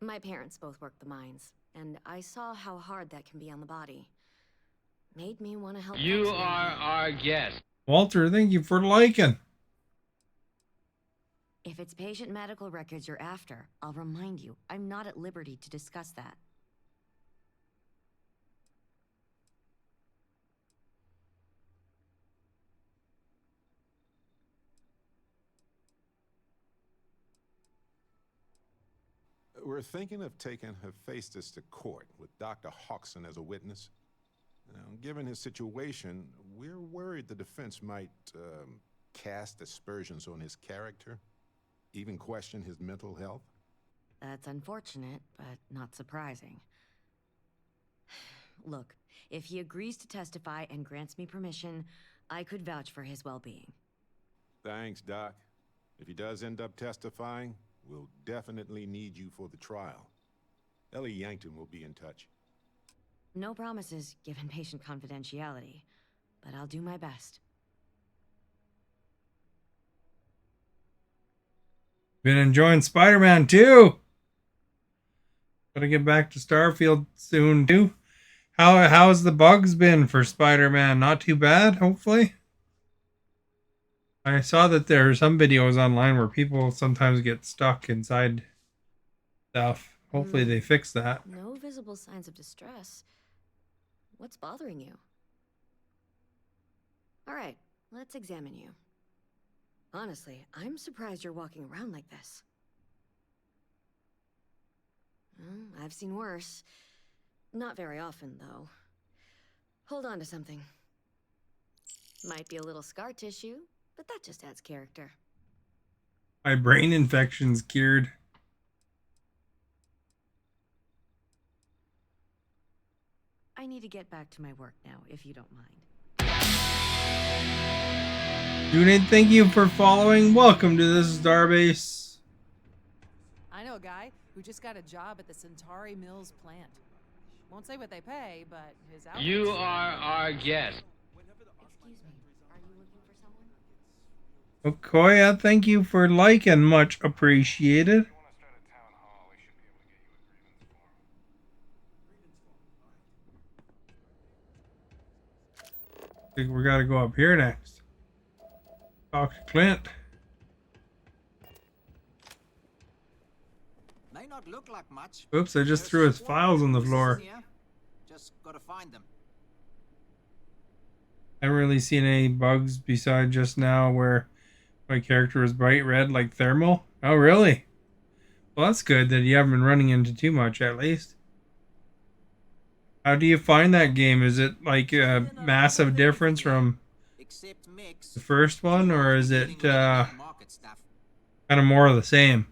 My parents both worked the mines, and I saw how hard that can be on the body. Made me want to help. You are our guest. Walter, thank you for liking. If it's patient medical records you're after, I'll remind you, I'm not at liberty to discuss that. We're thinking of taking Hephaestus to court with Dr. Hodgson as a witness. Now, given his situation, we're worried the defense might cast aspersions on his character, even question his mental health. That's unfortunate, but not surprising. Look, if he agrees to testify and grants me permission, I could vouch for his well-being. Thanks, Doc. If he does end up testifying, we'll definitely need you for the trial. Ellie Yankton will be in touch. No promises, given patient confidentiality, but I'll do my best. Been enjoying Spider-Man 2. Gotta get back to Starfield soon too. How's the bugs been for Spider-Man? Not too bad, hopefully. I saw that there are some videos online where people sometimes get stuck inside stuff. Hopefully they fix that. No visible signs of distress. What's bothering you? All right, let's examine you. Honestly, I'm surprised you're walking around like this. Well, I've seen worse. Not very often, though. Hold on to something. Might be a little scar tissue, but that just adds character. My brain infection's cured. I need to get back to my work now, if you don't mind. Junid, thank you for following. Welcome to this Starbase. I know a guy who just got a job at the Centauri Mills plant. Won't say what they pay, but his outfit's You are our guest. Excuse me, are you looking for someone? Okoya, thank you for liking. Much appreciated. I think we gotta go up here next. Talk to Clint. May not look like much. Oops, I just threw his files on the floor. Just gotta find them. I haven't really seen any bugs besides just now where my character was bright red like thermal. Oh, really? Well, that's good that you haven't been running into too much, at least. How do you find that game? Is it like a massive difference from the first one, or is it kind of more of the same?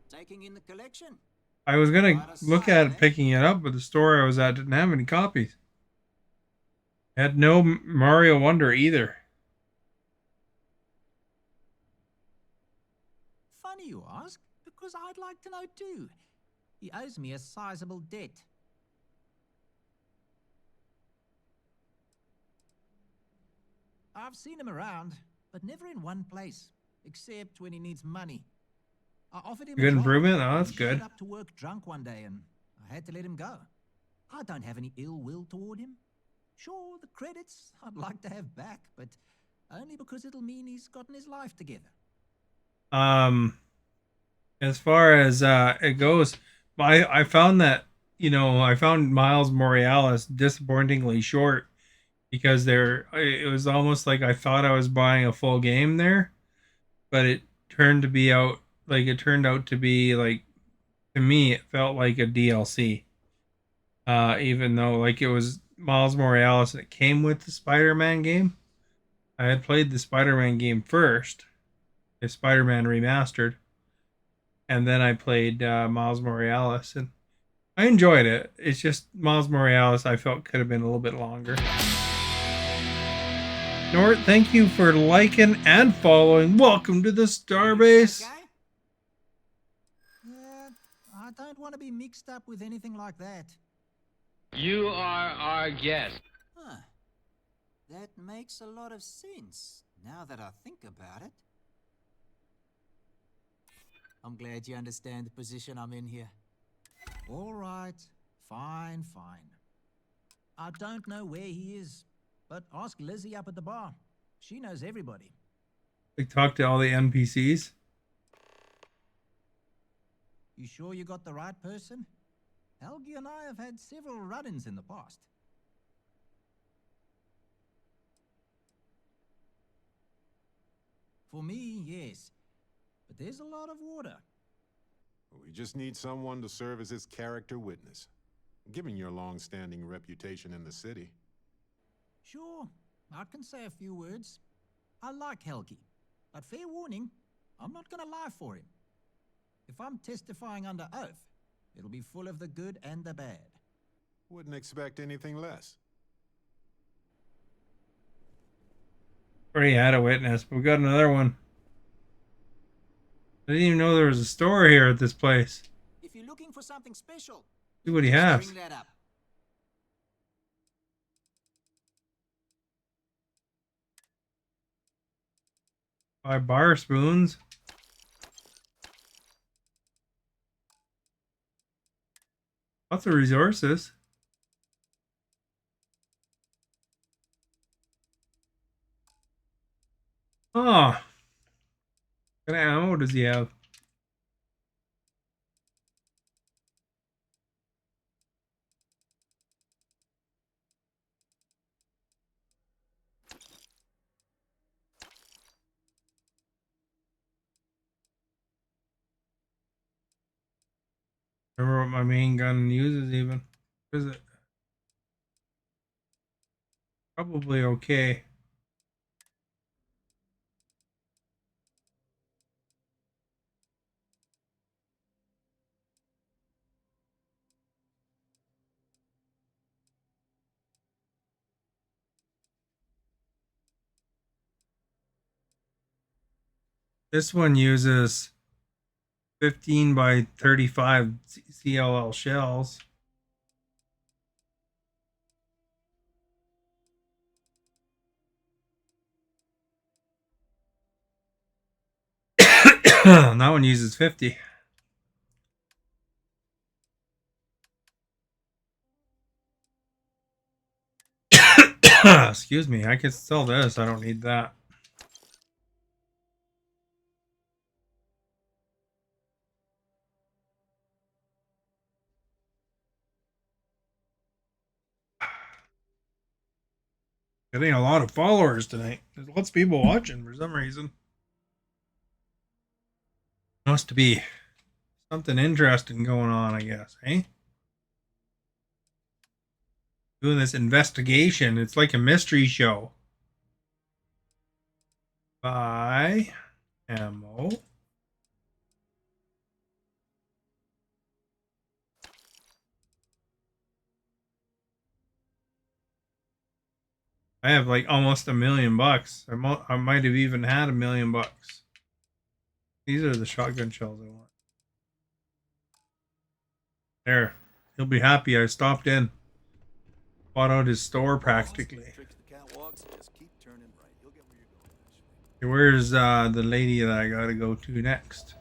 Taking in the collection. I was gonna look at it, picking it up, but the store I was at didn't have any copies. It had no Mario Wonder either. Funny you ask, because I'd like to know too. He owes me a sizable debt. I've seen him around, but never in one place, except when he needs money. I offered him Good a job. improvement? Oh, that's He good. showed up to work drunk one day, and I had to let him go. I don't have any ill will toward him. Sure, the credits I'd like to have back, but only because it'll mean he's gotten his life together. As far as it goes, I found that, I found Miles Morales disappointingly short because it was almost like I thought I was buying a full game there, but it turned out to be like, to me it felt like a DLC. Even though like it was Miles Morales and it came with the Spider-Man game. I had played the Spider-Man game first, the Spider-Man remastered, and then I played Miles Morales, and I enjoyed it. It's just Miles Morales I felt could have been a little bit longer. Nort, thank you for liking and following. Welcome to the Starbase. Yeah, I don't want to be mixed up with anything like that. You are our guest. Huh. That makes a lot of sense, now that I think about it. I'm glad you understand the position I'm in here. All right, fine. I don't know where he is, but ask Lizzie up at the bar. She knows everybody. Like talk to all the NPCs. You sure you got the right person? Helgi and I have had several run-ins in the past. For me, yes. But there's a lot of water. We just need someone to serve as his character witness, given your long-standing reputation in the city. Sure, I can say a few words. I like Helgi, but fair warning, I'm not gonna lie for him. If I'm testifying under oath, it'll be full of the good and the bad. Wouldn't expect anything less. Already had a witness, but we got another one. I didn't even know there was a store here at this place. If you're looking for something special, See what he just has. bring that up. Buy bar spoons. Lots of resources. Oh, what kind of ammo does he have? Remember what my main gun uses even? What is it? Probably okay. This one uses 15 by 35 CLL shells. That one uses 50. Excuse me, I can sell this. I don't need that. Getting a lot of followers tonight. There's lots of people watching for some reason. Must be something interesting going on, I guess, eh? Doing this investigation. It's like a mystery show. Buy ammo. I have like almost $1 million. I might have even had $1 million. These are the shotgun shells I want. There. He'll be happy I stopped in. Bought out his store practically. Where's the lady that I gotta go to next?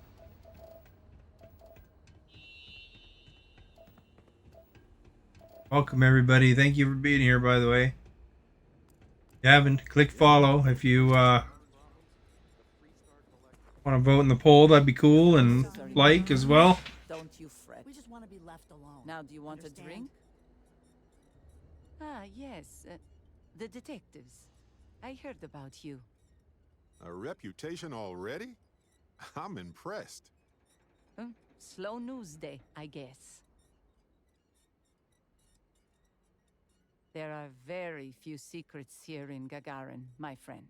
Welcome everybody. Thank you for being here, by the way. If you haven't, click follow if you want to vote in the poll. That'd be cool, and like as well. Don't you fret. We just want to be left alone. Now, do you want a drink? Ah, yes. The detectives. I heard about you. A reputation already? I'm impressed. Slow news day, I guess. There are very few secrets here in Gagarin, my friend.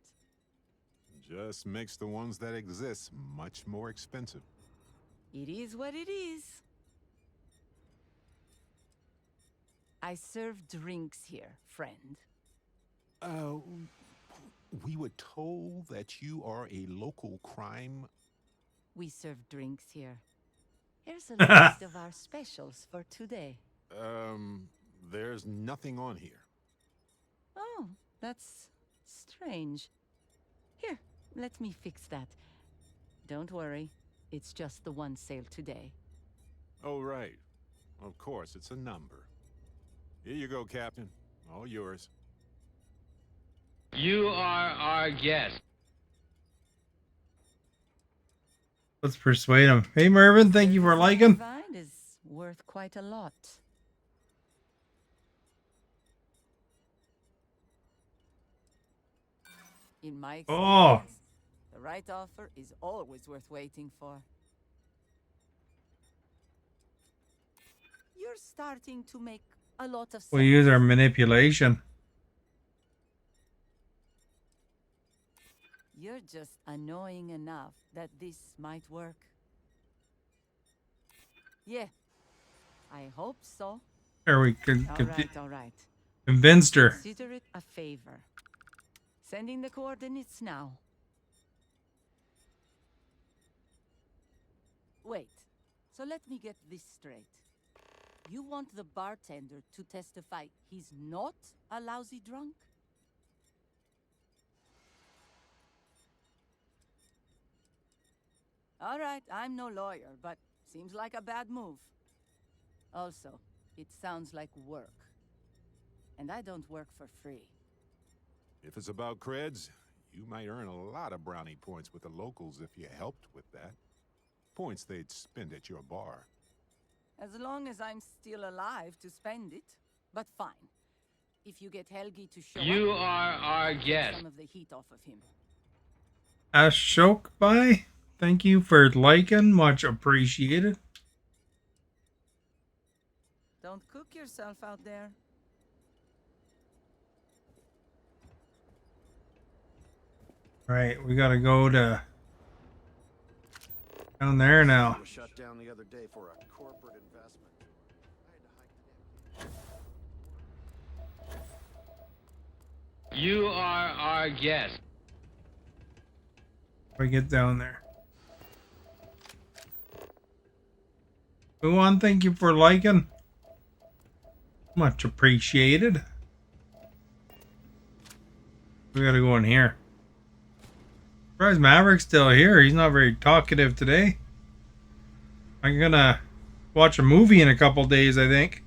Just makes the ones that exist much more expensive. It is what it is. I serve drinks here, friend. We were told that you are a local crime. We serve drinks here. Here's a list of our specials for today. There's nothing on here. Oh, that's strange. Here, let me fix that. Don't worry, it's just the one sale today. Oh, right. Of course, it's a number. Here you go, Captain. All yours. You are our guest. Let's persuade him. Hey Mervin, thank you for liking. Wine is worth quite a lot. In my experience, the right offer is always worth waiting for. You're starting to make a lot of sense. We'll use our manipulation. You're just annoying enough that this might work. Yeah, I hope so. There we could All right. Convinced her. Consider it a favor. Sending the coordinates now. Wait, so let me get this straight. You want the bartender to testify he's not a lousy drunk? All right, I'm no lawyer, but seems like a bad move. Also, It sounds like work. And I don't work for free. If it's about creds, you might earn a lot of brownie points with the locals if you helped with that. Points they'd spend at your bar. As long as I'm still alive to spend it. But fine. If you get Helgi to show You up, are our I'll take guest. some of the heat off of him. Ashok Bhai, thank you for liking. Much appreciated. Don't cook yourself out there. All right, we gotta go to down there now. Was shut down the other day for a corporate investment. You are our guest. We get down there. Uwan, thank you for liking. Much appreciated. We gotta go in here. Surprised Maverick's still here. He's not very talkative today. I'm gonna watch a movie in a couple days, I think.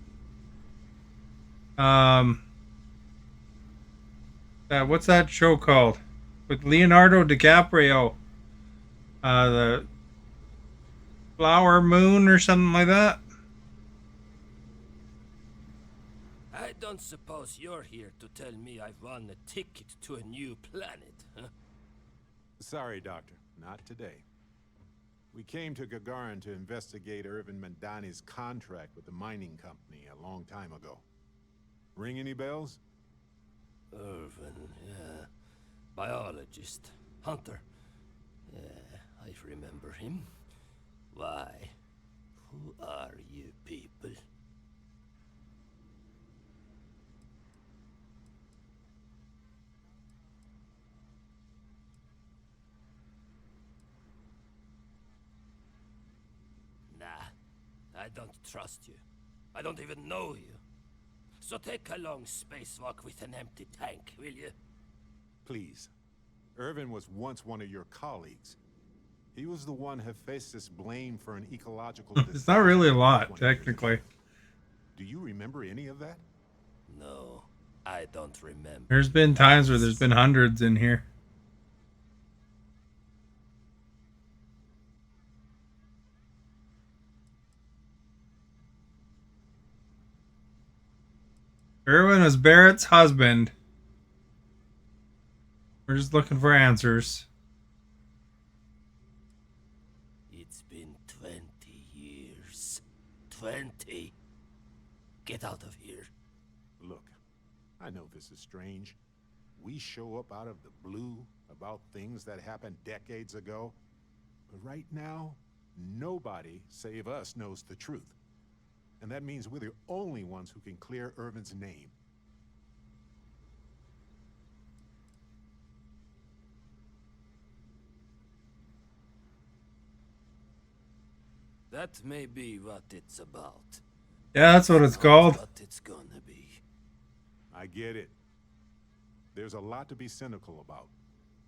What's that show called? With Leonardo DiCaprio. The Flower Moon or something like that. I don't suppose you're here to tell me I've won a ticket to a new planet, huh? Sorry, Doctor. Not today. We came to Gagarin to investigate Irvin Mandani's contract with the mining company a long time ago. Ring any bells? Irvin, yeah. Biologist. Hunter. Yeah, I remember him. Why? Who are you people? Nah, I don't trust you. I don't even know you. So take a long spacewalk with an empty tank, will you? Please. Irvin was once one of your colleagues. He was the one who faced this blame for an ecological disaster. It's not really a lot, 20 years technically. ago. Do you remember any of that? No, I don't remember. There's been times where there's been hundreds in here. Irwin was Barrett's husband. We're just looking for answers. It's been 20 years. 20. Get out of here. Look, I know this is strange. We show up out of the blue about things that happened decades ago. But right now, nobody save us knows the truth. And that means we're the only ones who can clear Irvin's name. That may be what it's about. Yeah, that's what it's called. What it's gonna be. I get it. There's a lot to be cynical about.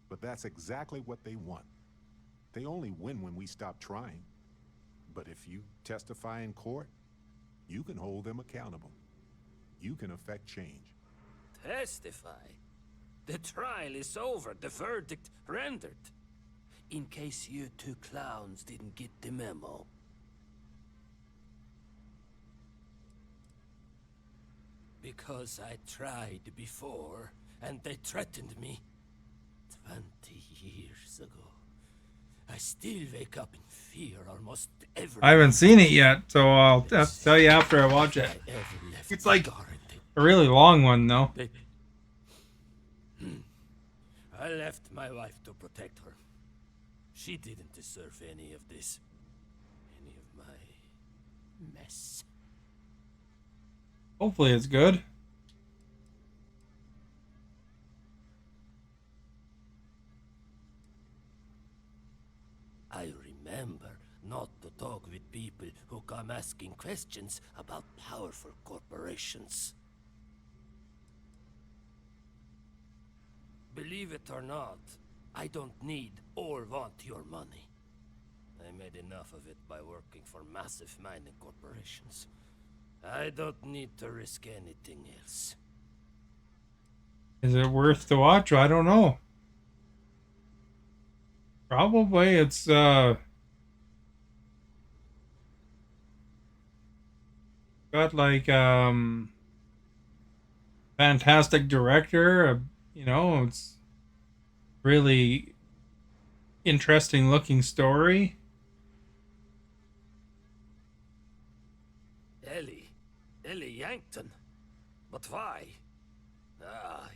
But that's exactly what they want. They only win when we stop trying. But if you testify in court, you can hold them accountable. You can affect change. Testify? The trial is over, the verdict rendered. In case you two clowns didn't get the memo. Because I tried before, and they threatened me 20 years ago. I still wake up in fear almost every I haven't seen it yet, so I'll have to tell you after I watch it. It's like a really long one, though. I left my wife to protect her. She didn't deserve any of this. Any of my mess. Hopefully it's good. I remember not to talk with people who come asking questions about powerful corporations. Believe it or not, I don't need or want your money. I made enough of it by working for massive mining corporations. I don't need to risk anything else. Is it worth to watch? I don't know. Probably. It's got like fantastic director. You know, it's really interesting looking story. Ellie Yankton? But why?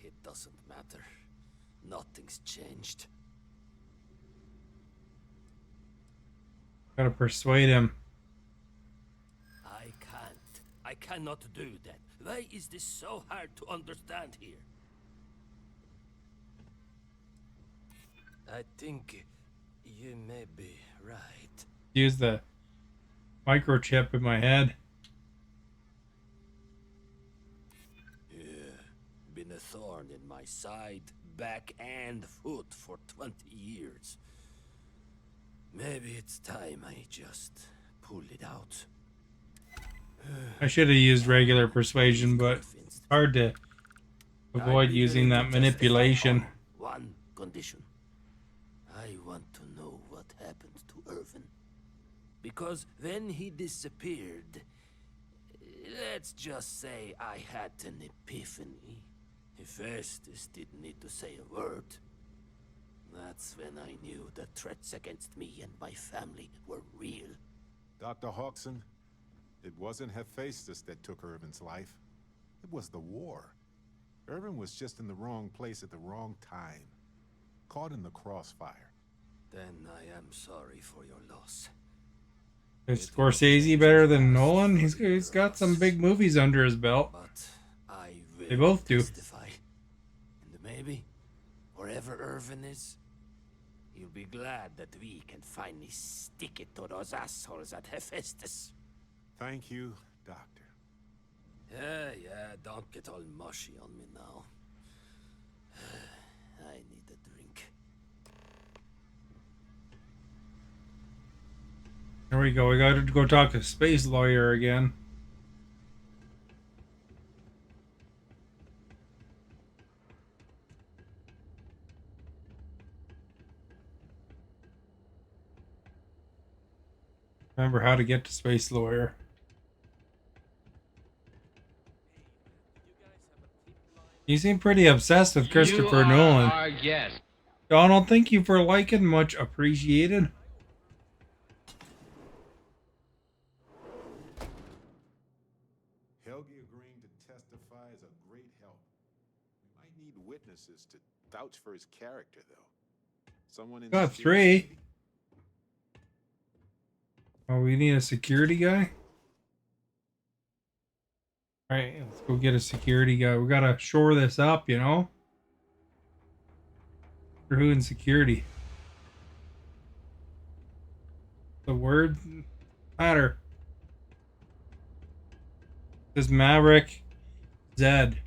It doesn't matter. Nothing's changed. Gotta persuade him. I cannot do that. Why is this so hard to understand here? I think you may be right. Use the microchip in my head. Yeah, been a thorn in my side, back and foot for 20 years. Maybe it's time I just pull it out. I should have used regular persuasion, but it's hard to avoid using that manipulation. One condition. I want to know what happened to Irvin. Because when he disappeared, let's just say I had an epiphany. Hephaestus didn't need to say a word. That's when I knew the threats against me and my family were real. Dr. Hawkson, it wasn't Hephaestus that took Irvin's life. It was the war. Irvin was just in the wrong place at the wrong time. Caught in the crossfire. Then I am sorry for your loss. Is Scorsese better than Nolan? He's got some big movies under his belt. But I will They both do. testify. And maybe, wherever Irvin is, he'll be glad that we can finally stick it to those assholes at Hephaestus. Thank you, Doctor. Yeah, don't get all mushy on me now. I need a drink. There we go. We got to go talk to Space Lawyer again. Remember how to get to Space Lawyer. You seem pretty obsessed with Christopher Nolan. Our guest. Donald, thank you for liking. Much appreciated. Helgi agreeing to testify is a great help. We might need witnesses to vouch for his character, though. Someone in Got the three. Oh, we need a security guy? Alright, let's go get a security guy. We gotta shore this up, you know? For who in security? The word matter. This Maverick Zed.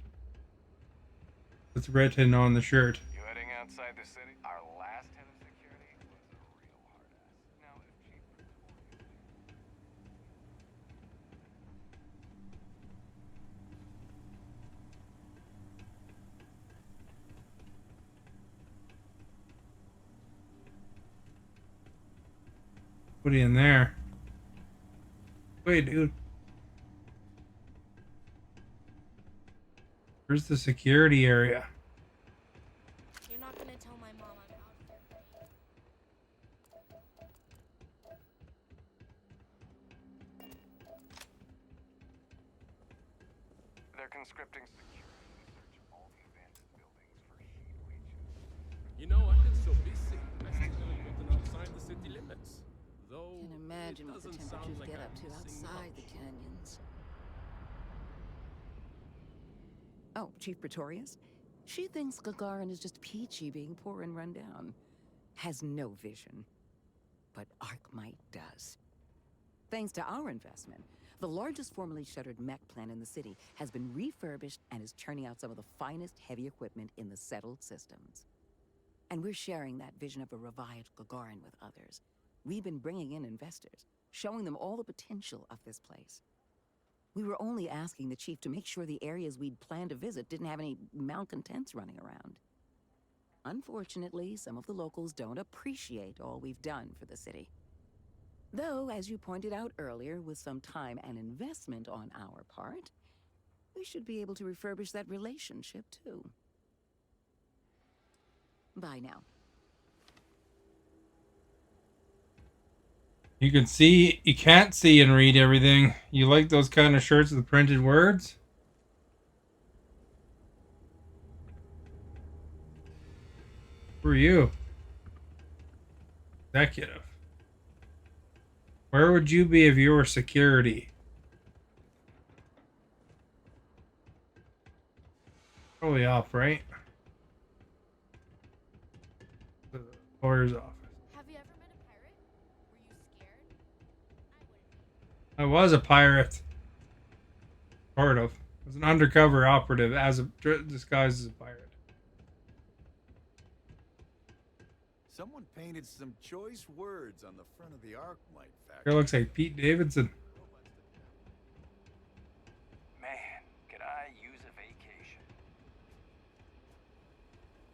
It's written on the shirt. You heading outside the city? Our last head of security was a real hard ass. Now, if Chief Put it in there. Wait, dude. Where's the security area? You're not gonna tell my mom I'm out here. they're conscripting security to search all the abandoned buildings for heat leeches. You know, I've been so busy, I still haven't gotten outside the city limits. Though, Can imagine what the it doesn't sound temperatures like get I'm up to missing outside the much. canyons. Oh, Chief Pretorius? She thinks Gagarin is just peachy being poor and run down. Has no vision. But Arkmite does. Thanks to our investment, the largest formerly shuttered mech plant in the city has been refurbished and is churning out some of the finest heavy equipment in the settled systems. And we're sharing that vision of a revived Gagarin with others. We've been bringing in investors, showing them all the potential of this place. We were only asking the chief to make sure the areas we'd planned to visit didn't have any malcontents running around. Unfortunately, some of the locals don't appreciate all we've done for the city. Though, as you pointed out earlier, with some time and investment on our part, we should be able to refurbish that relationship, too. Bye now. You can see, you can't see and read everything. You like those kind of shirts with printed words? Who are you? Executive. Where would you be if you were security? Probably off, right? The lawyer's office. Have you ever met a pirate? Were you scared? I was a pirate. Sort of. I was an undercover operative as a disguised as a pirate. Someone painted some choice words on the front of the Arkmite factory. Here looks like Pete Davidson. Man, could I use a vacation?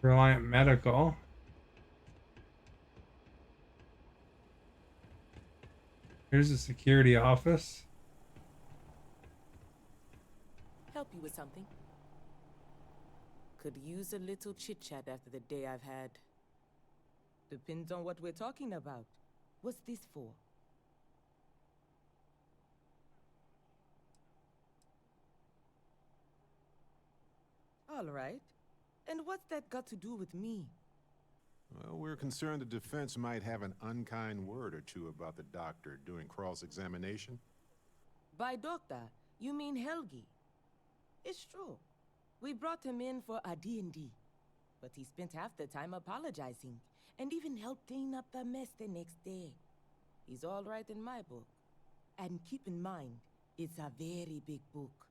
Reliant Medical. Here's the security office. Help you with something? Could use a little chit-chat after the day I've had. Depends on what we're talking about. What's this for? All right. And what's that got to do with me? Well, we're concerned the defense might have an unkind word or two about the doctor during cross-examination. By doctor, you mean Helgi. It's true. We brought him in for a D&D, but he spent half the time apologizing and even helped clean up the mess the next day. He's all right in my book. And keep in mind, it's a very big book.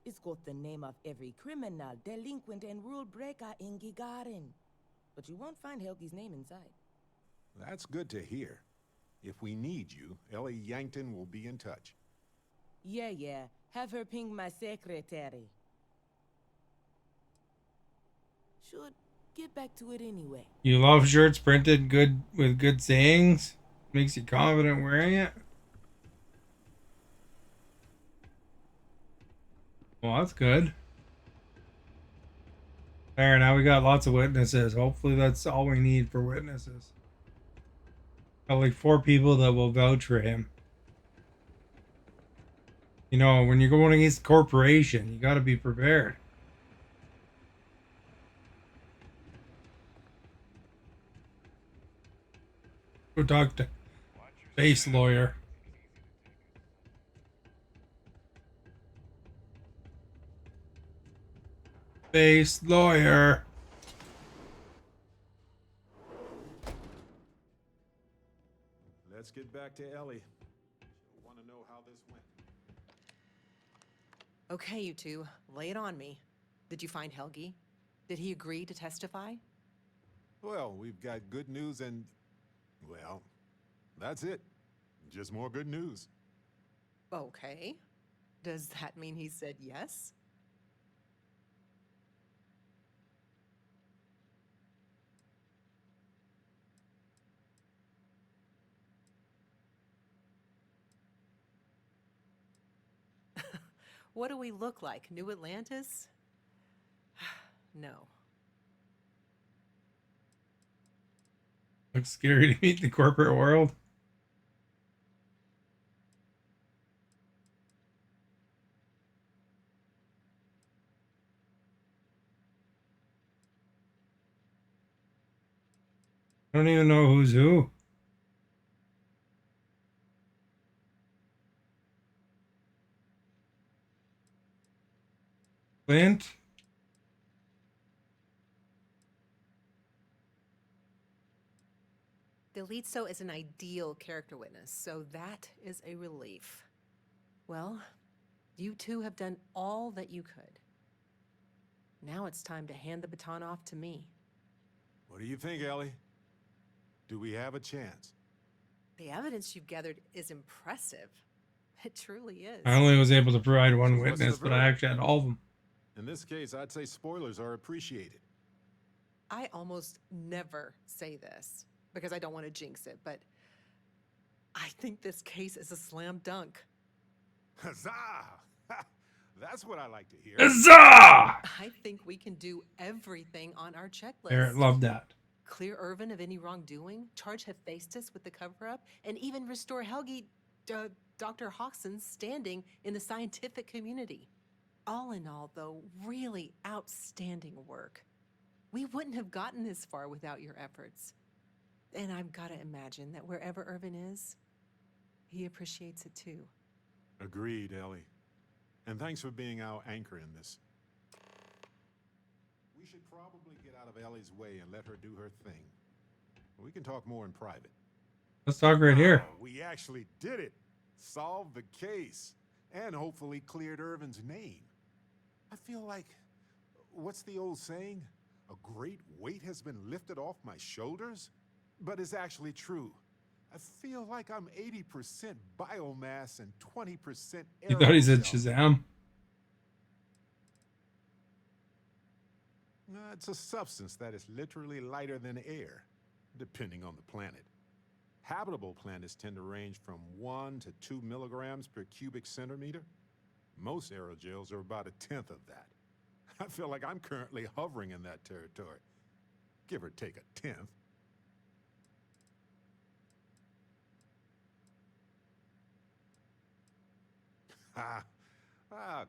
It's got the name of every criminal, delinquent, and rule breaker in Gagarin. But you won't find Helgi's name inside. That's good to hear. If we need you, Ellie Yankton will be in touch. Yeah. Have her ping my secretary. Should get back to it anyway. You love shirts printed good with good sayings? Makes you confident wearing it? Well, that's good. There, now we got lots of witnesses. Hopefully that's all we need for witnesses. Got like 4 people that will vouch for him. You know, when you're going against a corporation, you got to be prepared. Go talk to base lawyer. Base lawyer. Let's get back to Ellie. She'll want to know how this went. Okay, you two, lay it on me. Did you find Helgi? Did he agree to testify? Well, we've got good news and, well, that's it. Just more good news. Okay. Does that mean he said yes? What do we look like? New Atlantis? No. Looks scary to meet the corporate world. I don't even know who's who. Clint? Delitso is an ideal character witness, so that is a relief. Well, you two have done all that you could. Now it's time to hand the baton off to me. What do you think, Ellie? Do we have a chance? The evidence you've gathered is impressive. It truly is. I only was able to provide one So what's the witness, but I verdict? actually had all of them. In this case, I'd say spoilers are appreciated. I almost never say this because I don't want to jinx it, but I think this case is a slam dunk. Huzzah! That's what I like to hear. Huzzah! I think we can do everything on our checklist. There, love that. Clear Irvin of any wrongdoing, charge Hephaestus with the cover-up, and even restore Helgi, Dr. Hawkson's standing in the scientific community. All in all, though, really outstanding work. We wouldn't have gotten this far without your efforts. And I've got to imagine that wherever Irvin is, he appreciates it too. Agreed, Ellie. And thanks for being our anchor in this. We should probably get out of Ellie's way and let her do her thing. We can talk more in private. Let's talk right here. We actually did it. Solved the case. And hopefully cleared Irvin's name. I feel like, what's the old saying? A great weight has been lifted off my shoulders? But it's actually true. I feel like I'm 80% biomass and 20% You thought he said aerosol. Shazam? It's a substance that is literally lighter than air, depending on the planet. Habitable planets tend to range from 1 to 2 milligrams per cubic centimeter. Most aerogels are about 1/10 of that. I feel like I'm currently hovering in that territory. Give or take 1/10.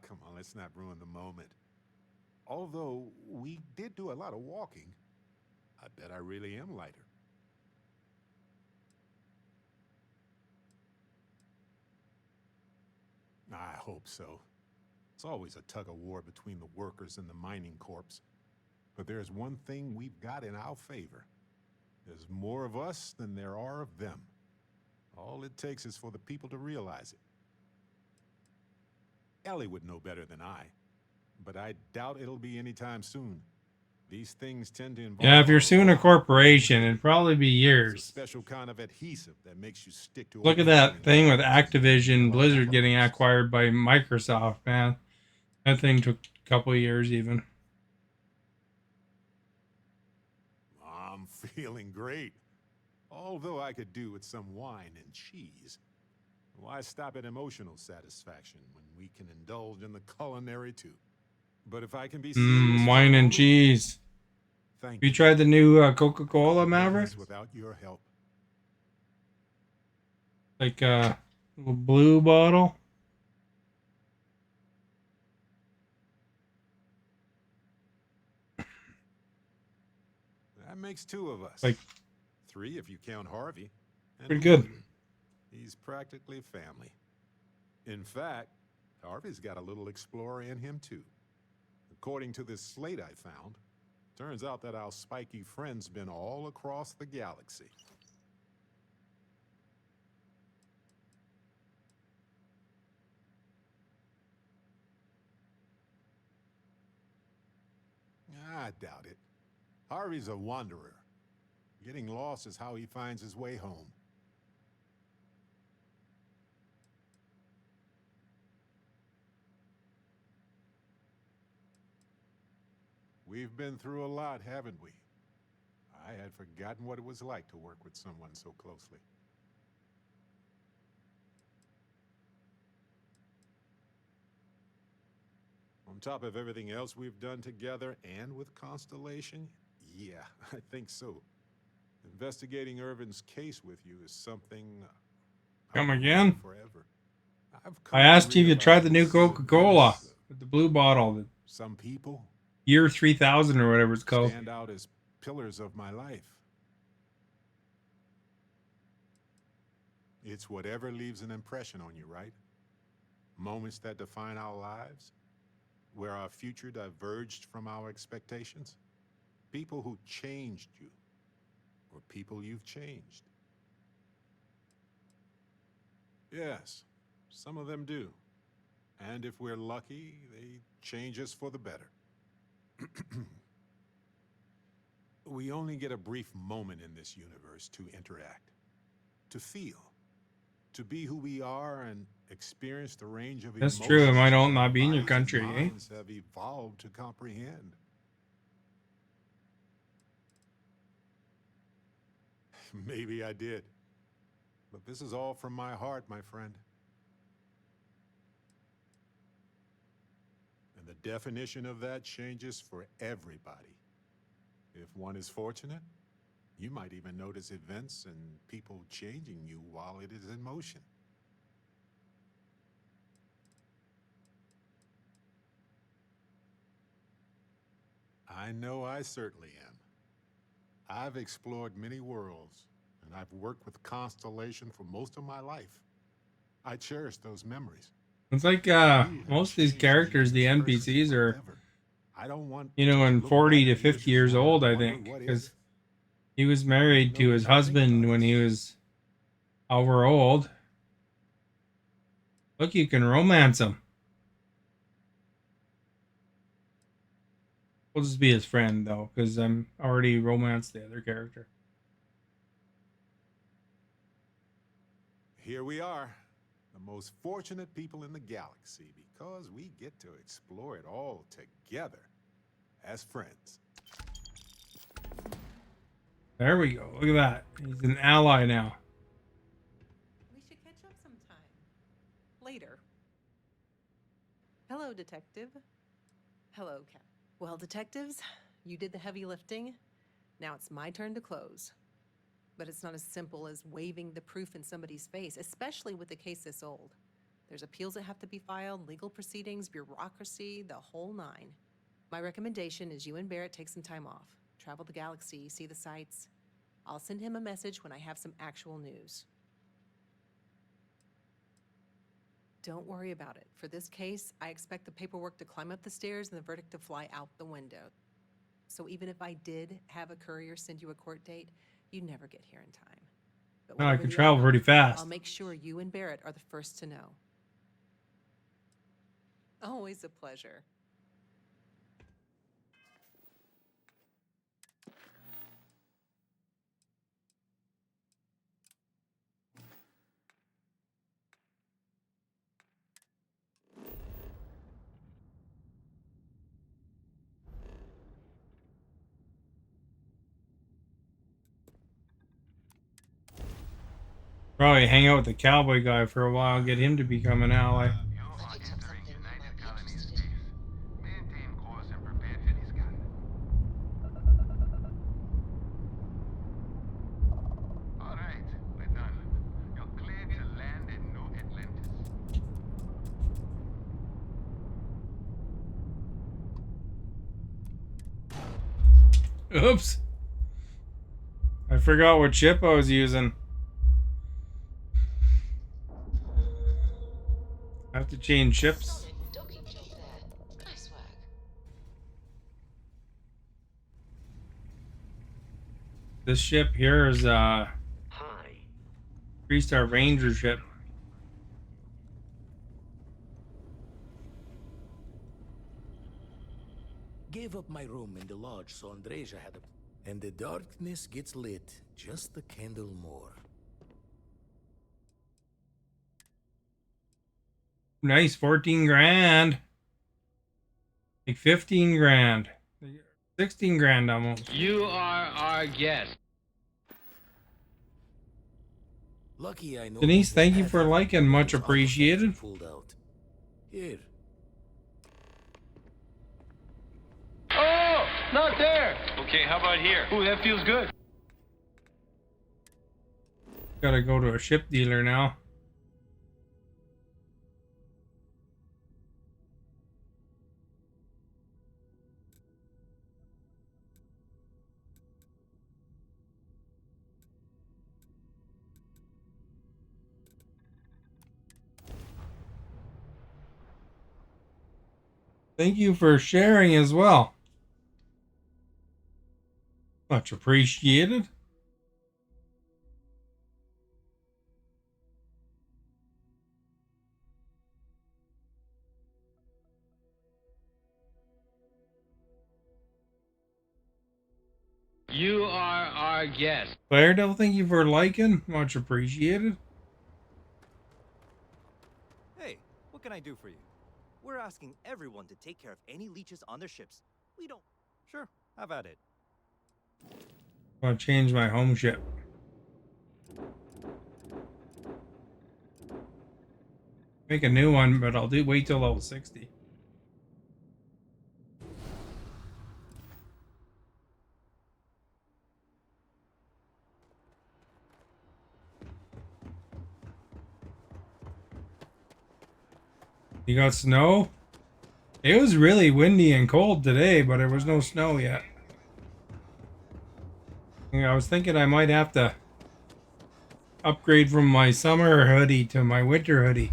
Come on, let's not ruin the moment. Although we did do a lot of walking, I bet I really am lighter. I hope so. It's always a tug of war between the workers and the mining corps. But there's one thing we've got in our favor. There's more of us than there are of them. All it takes is for the people to realize it. Ellie would know better than I, but I doubt it'll be anytime soon. These things tend to involve... Yeah, if you're suing a corporation, it'd probably be It's a years. special kind of adhesive that makes you stick to... Look at that thing with Activision Blizzard getting acquired by Microsoft, man. That thing took a couple of years even. I'm feeling great. Although I could do with some wine and cheese. Why stop at emotional satisfaction when we can indulge in the culinary too? But if I can be serious, Wine and cheese. Thank you tried the new Coca-Cola Maverick? Without your help. Like a little blue bottle. That makes 2 of us. Like 3 if you count Harvey. And pretty good. He's practically family. In fact, Harvey's got a little explorer in him too. According to this slate I found, turns out that our spiky friend's been all across the galaxy. I doubt it. Harvey's a wanderer. Getting lost is how he finds his way home. We've been through a lot, haven't we? I had forgotten what it was like to work with someone so closely. On top of everything else we've done together and with Constellation, yeah, I think so. Investigating Irvin's case with you is something... Come again? Forever. I asked you if you tried the new Coca-Cola with the blue bottle. The Some people Year 3000 or whatever it's called. stand out as pillars of my life. It's whatever leaves an impression on you, right? Moments that define our lives, where our future diverged from our expectations. People who changed you, or people you've changed. Yes, some of them do. And if we're lucky, they change us for the better. We only get a brief moment in this universe to interact, to feel, to be who we are and experienced a range of That's emotions true. It might all our not be in your bodies and country, eh? minds have evolved to comprehend. Maybe I did. But this is all from my heart, my friend. And the definition of that changes for everybody. If one is fortunate, you might even notice events and people changing you while it is in motion. I know I certainly am. I've explored many worlds, and I've worked with Constellation for most of my life. I cherish those memories. It's like most of these characters, the NPCs are, I don't want you know, in look 40 back to at years 50 years from now old, and I wonder think, what if. because he was married to his husband when he was over old. Look, you can romance him. We'll just be his friend, though, because I'm already romanced the other character. Here we are, the most fortunate people in the galaxy, because we get to explore it all together as friends. There we go. Look at that. He's an ally now. We should catch up sometime. Later. Hello, Detective. Hello, Cap. Well, detectives, you did the heavy lifting. Now it's my turn to close. But it's not as simple as waving the proof in somebody's face, especially with a case this old. There's appeals that have to be filed, legal proceedings, bureaucracy, the whole nine. My recommendation is you and Barrett take some time off. Travel the galaxy, see the sights. I'll send him a message when I have some actual news. Don't worry about it. For this case, I expect the paperwork to climb up the stairs and the verdict to fly out the window. So even if I did have a courier send you a court date, you'd never get here in time. But No, I whatever can the travel outcome, pretty fast. I'll make sure you and Barrett are the first to know. Always a pleasure. Probably hang out with the cowboy guy for a while, get him to become an ally. Oops. I forgot what ship I was using. I have to change ships. This ship here is a 3-star Ranger ship. Gave up my room in the lodge so Andreja had a... And the darkness gets lit just a candle more. Nice, 14 grand. Like 15 grand. 16 grand almost. You are our guest. Lucky I know Denise, thank you for liking. Much appreciated. pulled out. Here. Oh, not there. Okay, how about here? Ooh, that feels good. Gotta go to a ship dealer now. Thank you for sharing as well. Much appreciated. You are our guest. Claire, thank you for liking. Much appreciated. can I do for you? We're asking everyone to take care of any leeches on their ships. We don't... Sure, have at it. I want to change my home ship. Make a new one, but I'll wait till level 60. You got snow? It was really windy and cold today, but there was no snow yet. I was thinking I might have to upgrade from my summer hoodie to my winter hoodie.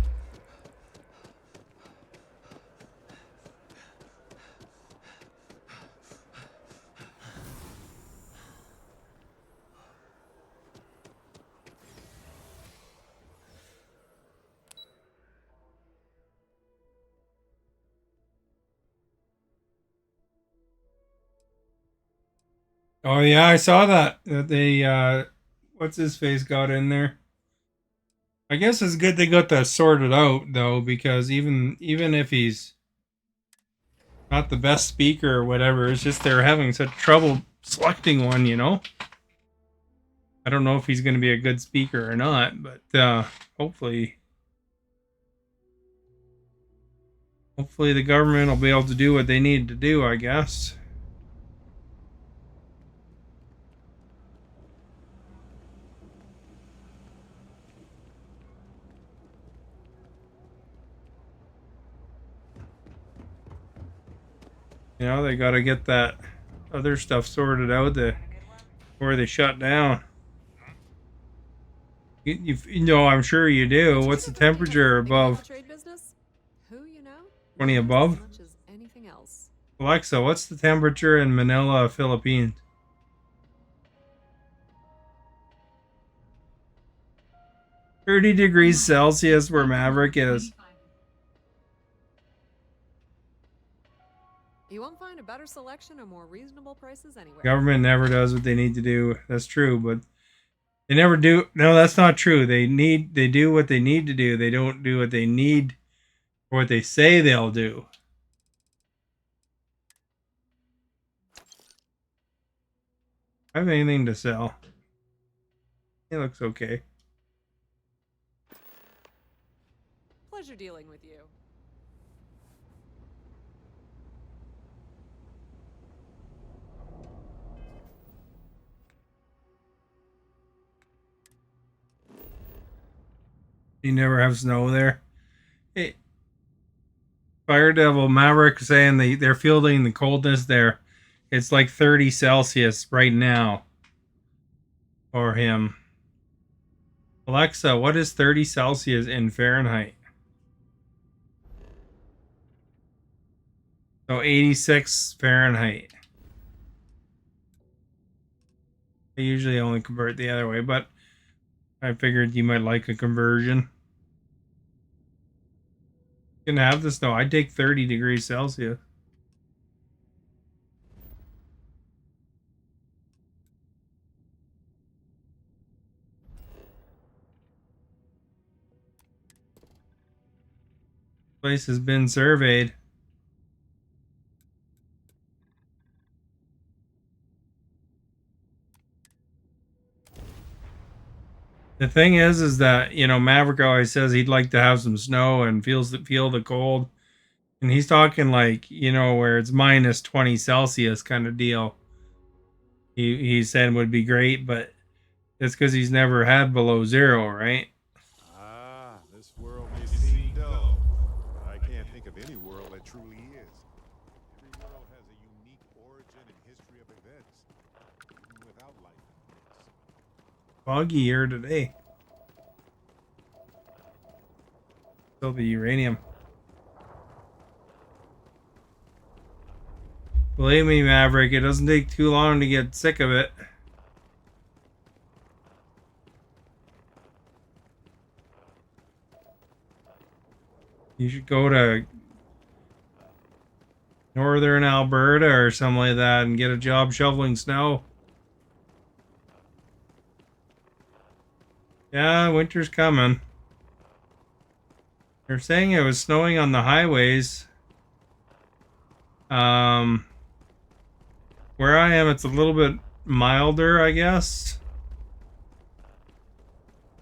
Oh yeah, I saw that they what's his face got in there. I guess it's good they got that sorted out though, because even if he's not the best speaker or whatever, it's just they're having such trouble selecting one, you know. I don't know if he's going to be a good speaker or not, but hopefully the government will be able to do what they need to do, I guess. You know, they got to get that other stuff sorted out before they shut down. You know, I'm sure you do. What's the temperature above? Trade business? Who you know? 20 above? As much as anything else. Alexa, what's the temperature in Manila, Philippines? (30°C) where Maverick is. You won't find a better selection or more reasonable prices anywhere. Government never does what they need to do. That's true, but they never do. No, that's not true. They do what they need to do. They don't do what they need or what they say they'll do. I have anything to sell. It looks okay. Pleasure dealing with you. You never have snow there. Hey, Fire Devil Maverick saying they're feeling the coldness there. It's like 30 Celsius right now for him. Alexa, what is 30 Celsius in Fahrenheit? So 86 Fahrenheit. I usually only convert the other way, but I figured you might like a conversion. You can have the snow. I'd take 30°C. Place has been surveyed. The thing is that, you know, Maverick always says he'd like to have some snow and feel the cold. And he's talking like, you know, where it's minus 20 Celsius kind of deal. He said would be great, but it's because he's never had below zero, right? Ah, this world may seem dull, but I can't think of any world that truly is. Every world has a unique origin and history of events, even without life in the mix. Foggy here today. Still the uranium. Believe me, Maverick, it doesn't take too long to get sick of it. You should go to northern Alberta or something like that and get a job shoveling snow. Yeah, winter's coming. They're saying it was snowing on the highways. Where I am, it's a little bit milder, I guess.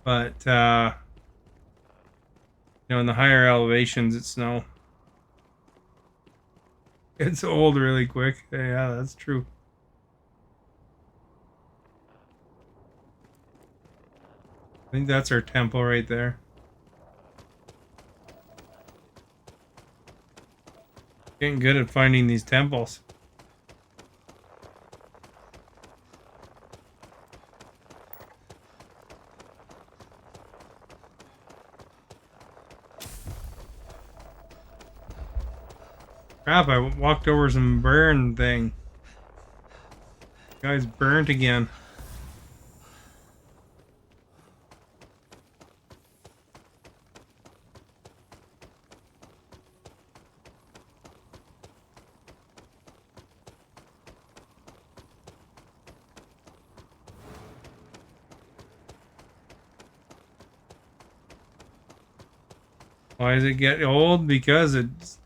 But, in the higher elevations, it's snow. It's old really quick. Yeah, that's true. I think that's our temple right there. Getting good at finding these temples. Crap, I walked over some burn thing. Guy's burnt again. Why does it get old? Because it's...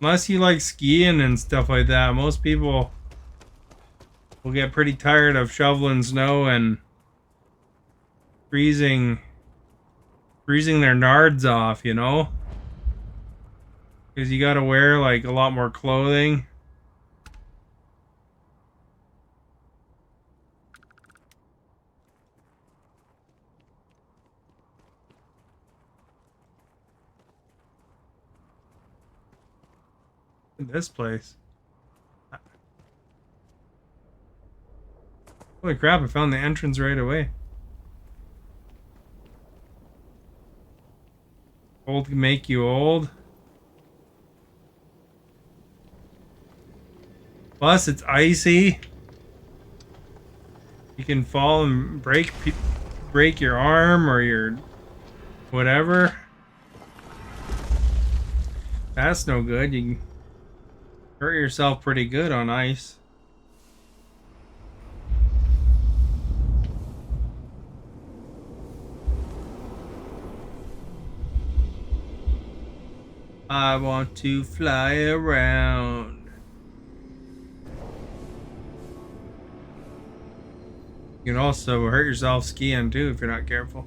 Unless you like skiing and stuff like that, most people will get pretty tired of shoveling snow and freezing their nards off, you know? Because you gotta wear like a lot more clothing. In this place. Holy crap, I found the entrance right away. Old can make you old. Plus, it's icy. You can fall and break your arm or your whatever. That's no good. You can hurt yourself pretty good on ice. I want to fly around. You can also hurt yourself skiing too if you're not careful.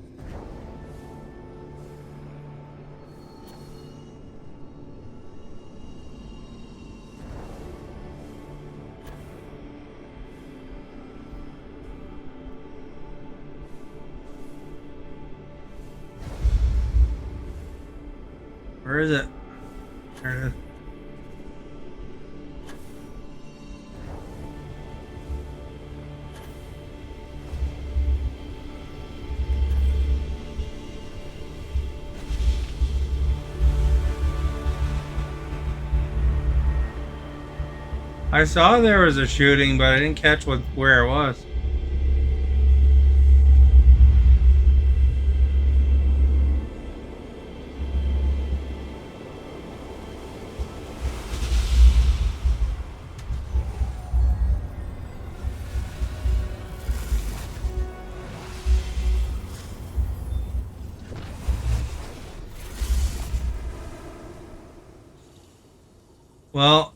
Where is it? There it is. I saw there was a shooting, but I didn't catch where it was. Well,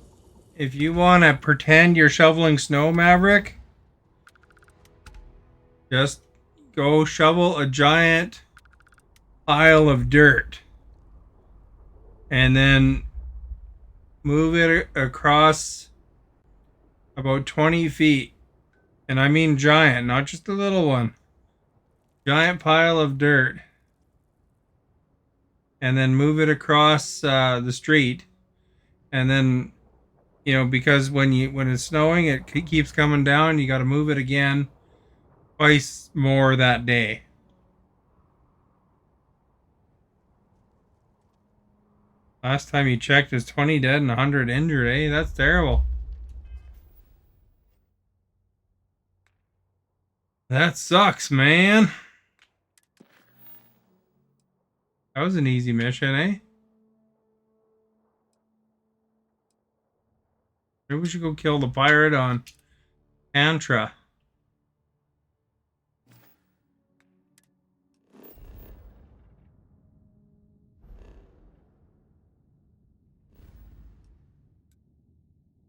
if you want to pretend you're shoveling snow, Maverick, just go shovel a giant pile of dirt and then move it across about 20 feet. And I mean giant, not just a little one. Giant pile of dirt. And then move it across the street. And then, because when it's snowing, it keeps coming down. You got to move it again twice more that day. Last time you checked is 20 dead and 100 injured, eh? That's terrible. That sucks, man. That was an easy mission, eh? Maybe we should go kill the pirate on Antra.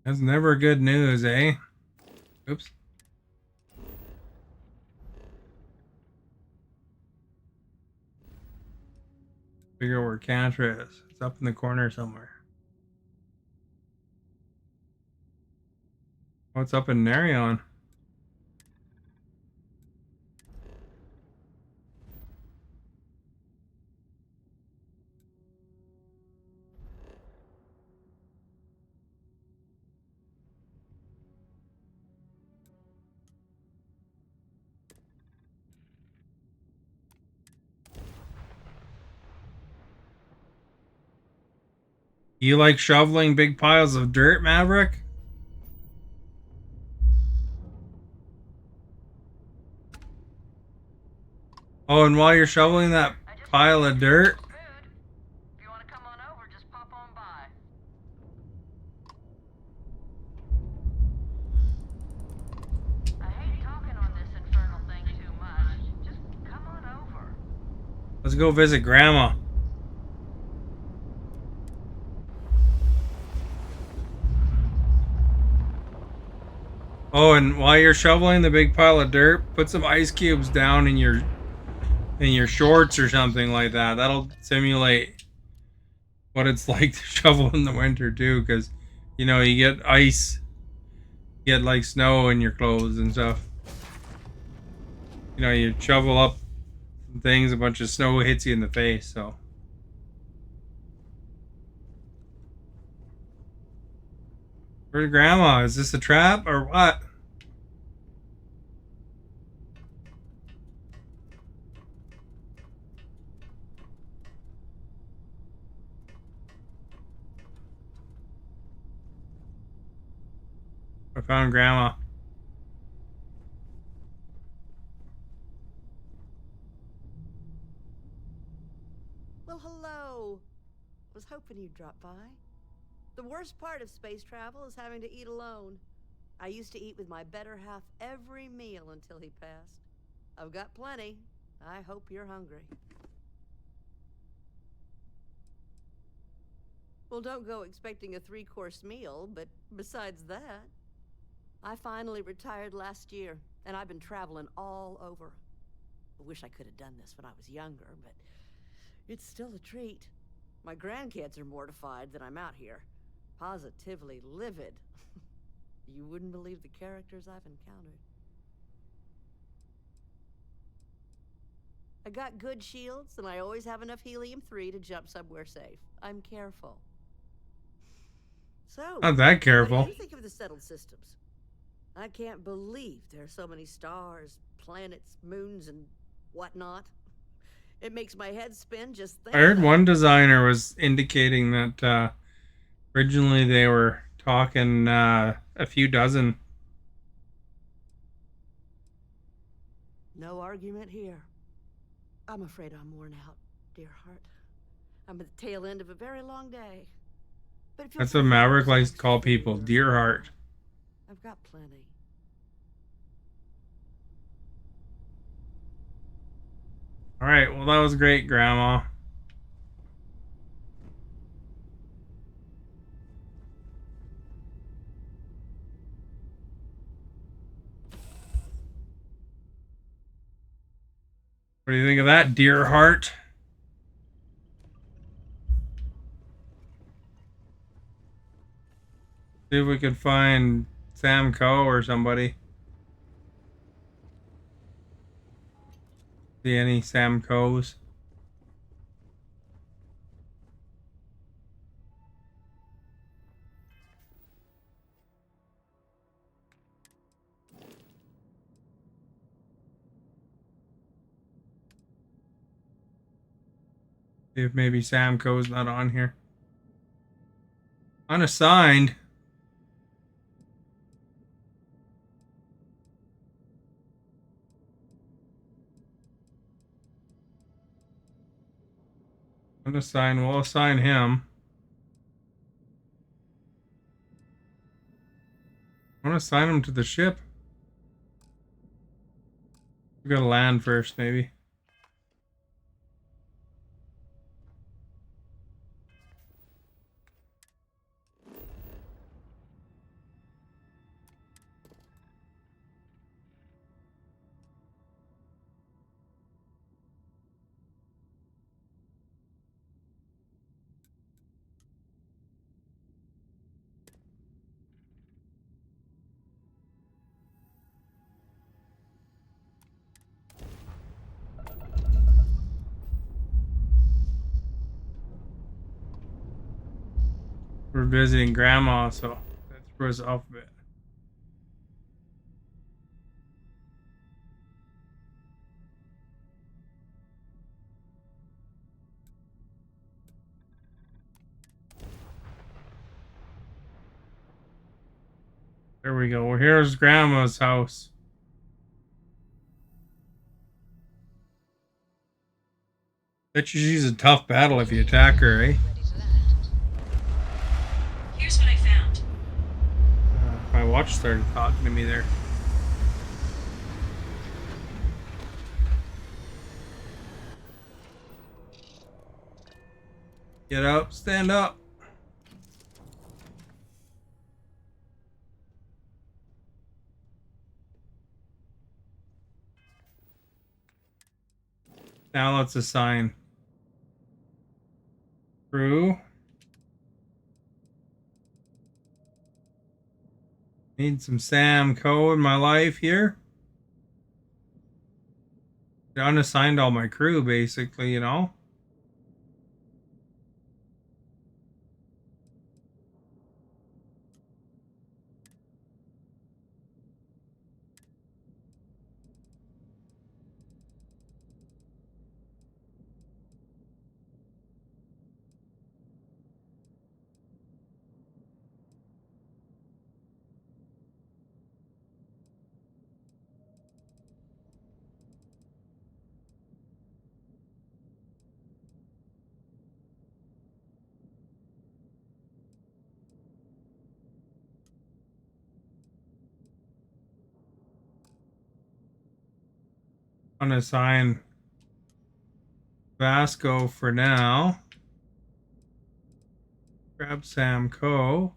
That's never good news, eh? Oops. Figure out where Cantra is. It's up in the corner somewhere. What's up in Narion? You like shoveling big piles of dirt, Maverick? Oh, and while you're shoveling that pile of dirt, let's go visit Grandma. Oh, and while you're shoveling the big pile of dirt, put some ice cubes down in your shorts or something like that. That'll simulate what it's like to shovel in the winter too, because you know you get ice, you get like snow in your clothes and stuff. You know, you shovel up things, a bunch of snow hits you in the face. So, where's Grandma? Is this a trap or what? I found Grandma. Well, hello. Was hoping you'd drop by. The worst part of space travel is having to eat alone. I used to eat with my better half every meal until he passed. I've got plenty. I hope you're hungry. Well, don't go expecting a 3-course meal, but besides that, I finally retired last year, and I've been traveling all over. I wish I could have done this when I was younger, but it's still a treat. My grandkids are mortified that I'm out here. Positively livid. You wouldn't believe the characters I've encountered. I got good shields, and I always have enough helium-3 to jump somewhere safe. I'm careful. So, Not that what careful. do you think of the settled systems? I can't believe there are so many stars, planets, moons, and whatnot. It makes my head spin just I thinking heard about one it. designer was indicating that originally they were talking a few dozen. No argument here. I'm afraid I'm worn out, dear heart. I'm at the tail end of a very long day. But feel That's free what to grab Maverick some likes to extra call food people, or a dear snack. heart. I've got plenty. All right, well that was great, Grandma. What do you think of that, dear heart? See if we could find Sam Coe or somebody. See any Sam Coes? See if maybe Sam Coe's not on here. Unassigned. Unassigned. We'll assign him. I want to assign him to the ship. We gotta land first, maybe. We're visiting Grandma, so that threw us off a bit. There we go. Well, here's Grandma's house. Bet you she's a tough battle if you attack her, eh? Here's what I found. My watch started talking to me there. Get up, stand up. Now let's assign crew. Need some Sam Co in my life here. I unassigned all my crew, basically, you know. Unassign Vasco for now. Grab Sam Co.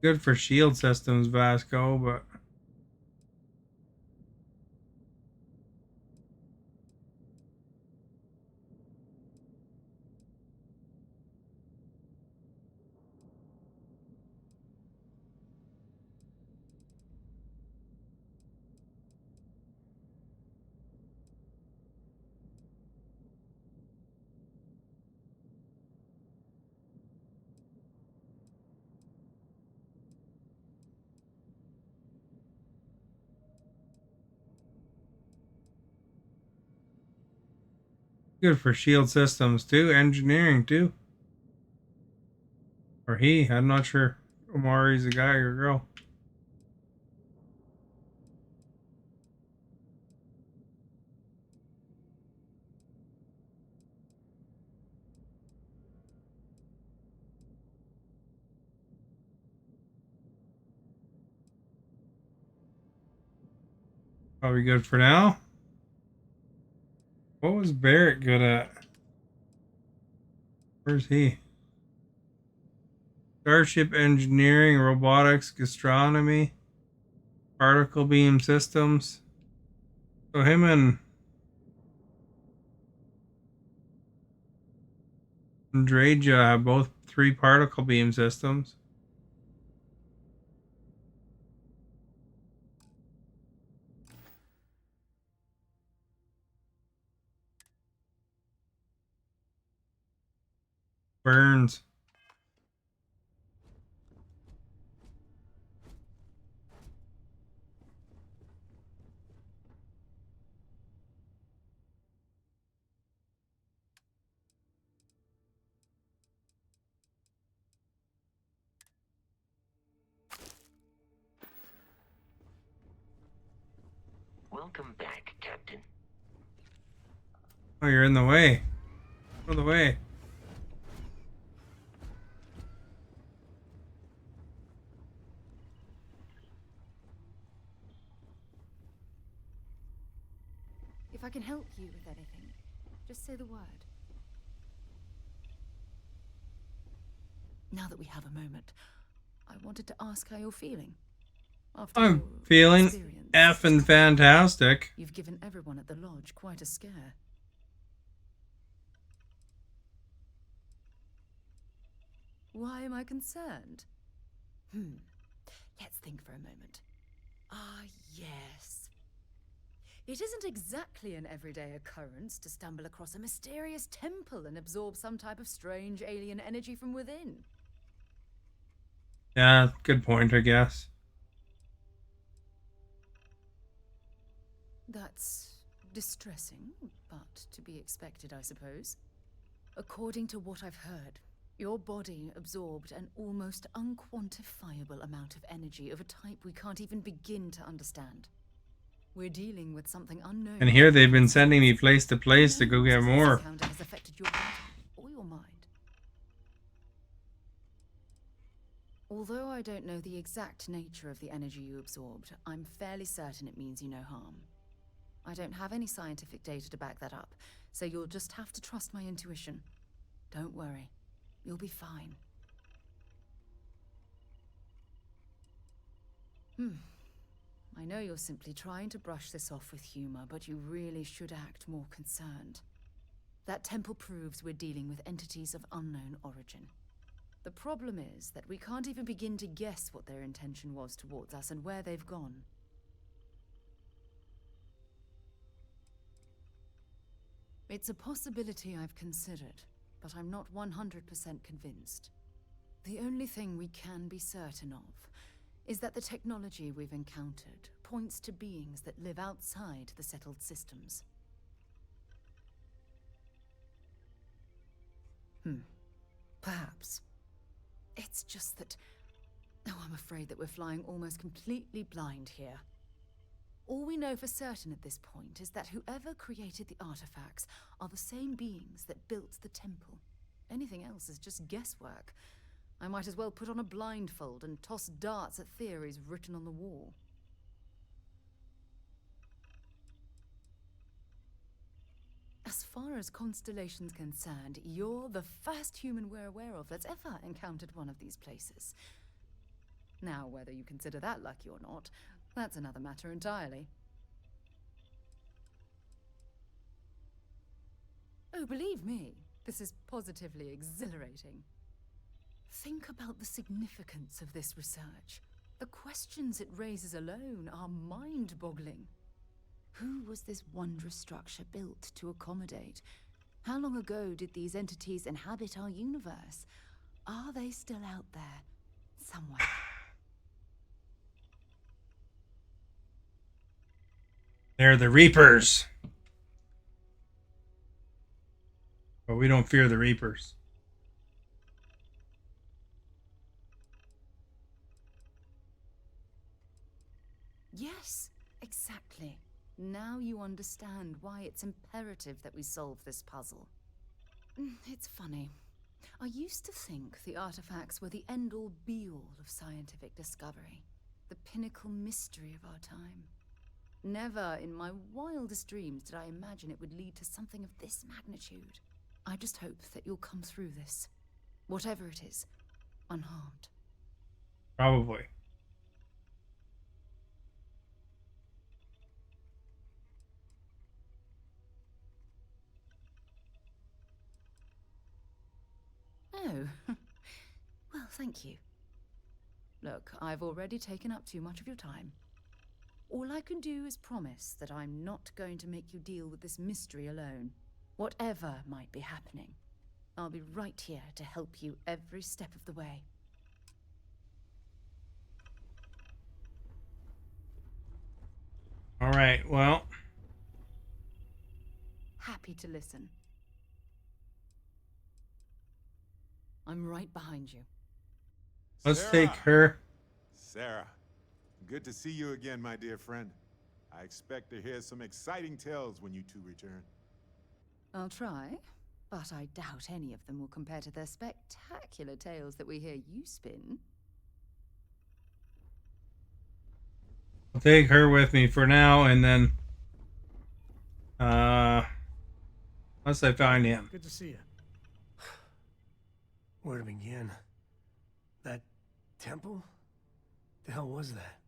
Good for shield systems, Vasco, but good for shield systems too, engineering too. Or he, I'm not sure. Omari's a guy or a girl. Probably good for now. What was Barrett good at? Where's he? Starship engineering, robotics, gastronomy, particle beam systems. So him and Draja have both 3 particle beam systems. Burns. Welcome back, Captain. Oh, you're in the way. Out of the way. If I can help you with anything, just say the word. Now that we have a moment, I wanted to ask how you're feeling. After I'm your feeling experience, effing fantastic. you've given everyone at the lodge quite a scare. Why am I concerned? Let's think for a moment. Ah, yes. It isn't exactly an everyday occurrence to stumble across a mysterious temple and absorb some type of strange alien energy from within. Yeah, good point, I guess. That's distressing, but to be expected, I suppose. According to what I've heard, your body absorbed an almost unquantifiable amount of energy of a type we can't even begin to understand. We're dealing with something unknown. And here they've been sending me place to place to go get more. This encounter has affected your body or your mind. Although I don't know the exact nature of the energy you absorbed, I'm fairly certain it means you no harm. I don't have any scientific data to back that up, so you'll just have to trust my intuition. Don't worry, you'll be fine. I know you're simply trying to brush this off with humor, but you really should act more concerned. That temple proves we're dealing with entities of unknown origin. The problem is that we can't even begin to guess what their intention was towards us and where they've gone. It's a possibility I've considered, but I'm not 100% convinced. The only thing we can be certain of is that the technology we've encountered points to beings that live outside the settled systems. Perhaps. It's just that... Oh, I'm afraid that we're flying almost completely blind here. All we know for certain at this point is that whoever created the artifacts are the same beings that built the temple. Anything else is just guesswork. I might as well put on a blindfold and toss darts at theories written on the wall. As far as Constellation's concerned, you're the first human we're aware of that's ever encountered one of these places. Now, whether you consider that lucky or not, that's another matter entirely. Oh, believe me, this is positively exhilarating. Think about the significance of this research. The questions it raises alone are mind-boggling. Who was this wondrous structure built to accommodate? How long ago did these entities inhabit our universe? Are they still out there, somewhere? They're the Reapers. But we don't fear the Reapers. Yes, exactly. Now you understand why it's imperative that we solve this puzzle. It's funny. I used to think the artifacts were the end-all be-all of scientific discovery, the pinnacle mystery of our time. Never in my wildest dreams did I imagine it would lead to something of this magnitude. I just hope that you'll come through this, whatever it is, unharmed. Probably. Oh, well, thank you. Look, I've already taken up too much of your time. All I can do is promise that I'm not going to make you deal with this mystery alone. Whatever might be happening, I'll be right here to help you every step of the way. All right, well. Happy to listen. I'm right behind you. Let's Sarah. take her. Sarah, good to see you again, my dear friend. I expect to hear some exciting tales when you two return. I'll try, but I doubt any of them will compare to the spectacular tales that we hear you spin. I'll take her with me for now, and then once I find him. Good to see you. Where to begin? That temple? The hell was that?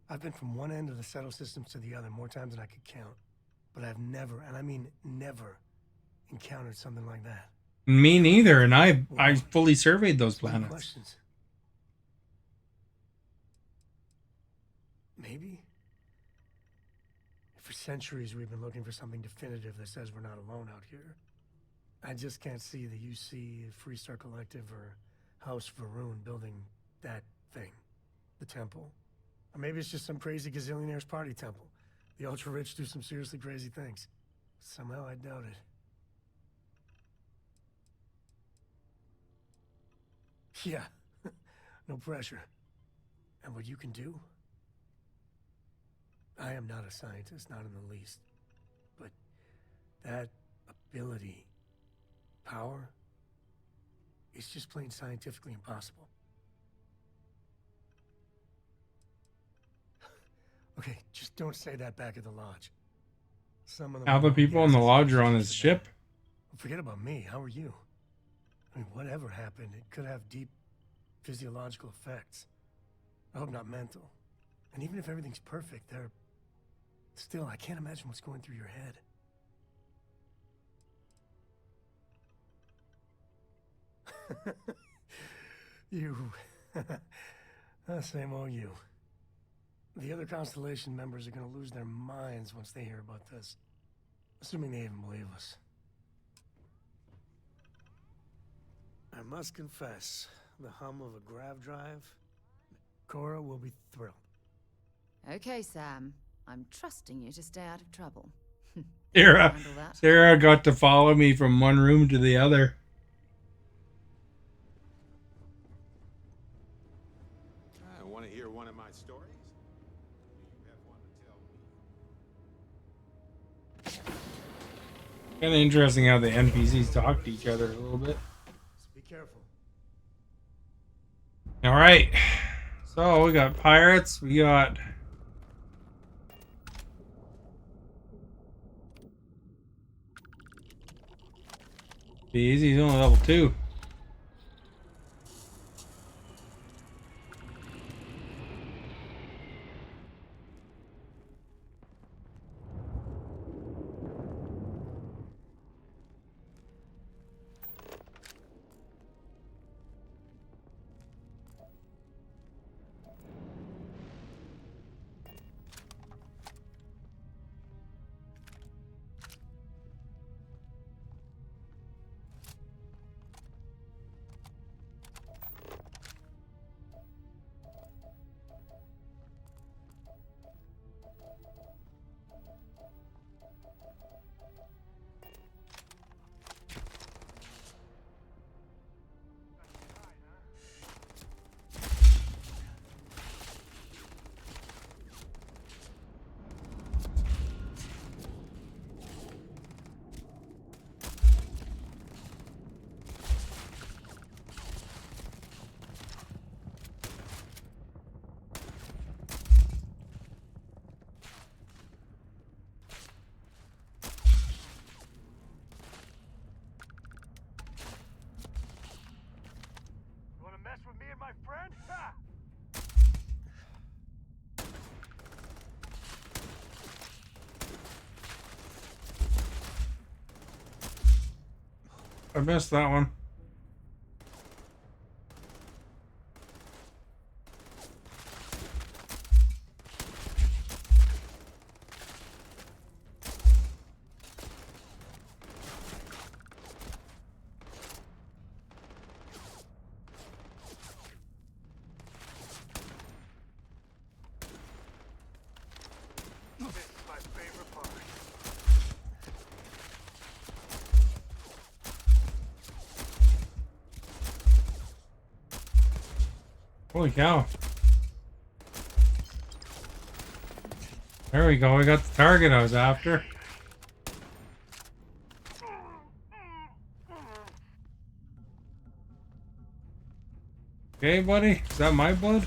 I've been from one end of the settled systems to the other more times than I could count. But I've never, and I mean never, encountered something like that. Me neither, and I fully surveyed those planets. Questions. Maybe For centuries, we've been looking for something definitive that says we're not alone out here. I just can't see the UC, Freestar Collective, or House Varun building that thing. The temple. Or maybe it's just some crazy gazillionaire's party temple. The ultra-rich do some seriously crazy things. Somehow I doubt it. Yeah, no pressure. And what you can do? I am not a scientist, not in the least. But that ability, power, it's just plain scientifically impossible. Okay, just don't say that back at the lodge. Some of them Half the people in the lodge are on this ship. Forget about me. How are you? I mean, whatever happened, it could have deep physiological effects. I hope not mental. And even if everything's perfect, still, I can't imagine what's going through your head. You. Same old you. The other Constellation members are gonna lose their minds once they hear about this. Assuming they even believe us. I must confess, the hum of a grav drive, Cora will be thrilled. Okay, Sam. I'm trusting you to stay out of trouble. Sarah, Handle that. Sarah got to follow me from one room to the other. Want to hear one of my stories? You have one to tell me. Kind of interesting how the NPCs talk to each other a little bit. So be careful. All right. So we got pirates. We got be easy. He's only level 2. With me and my friend? Ha! I missed that one. This is my favorite part. Holy cow. There we go. We got the target I was after. Okay, buddy. Is that my blood?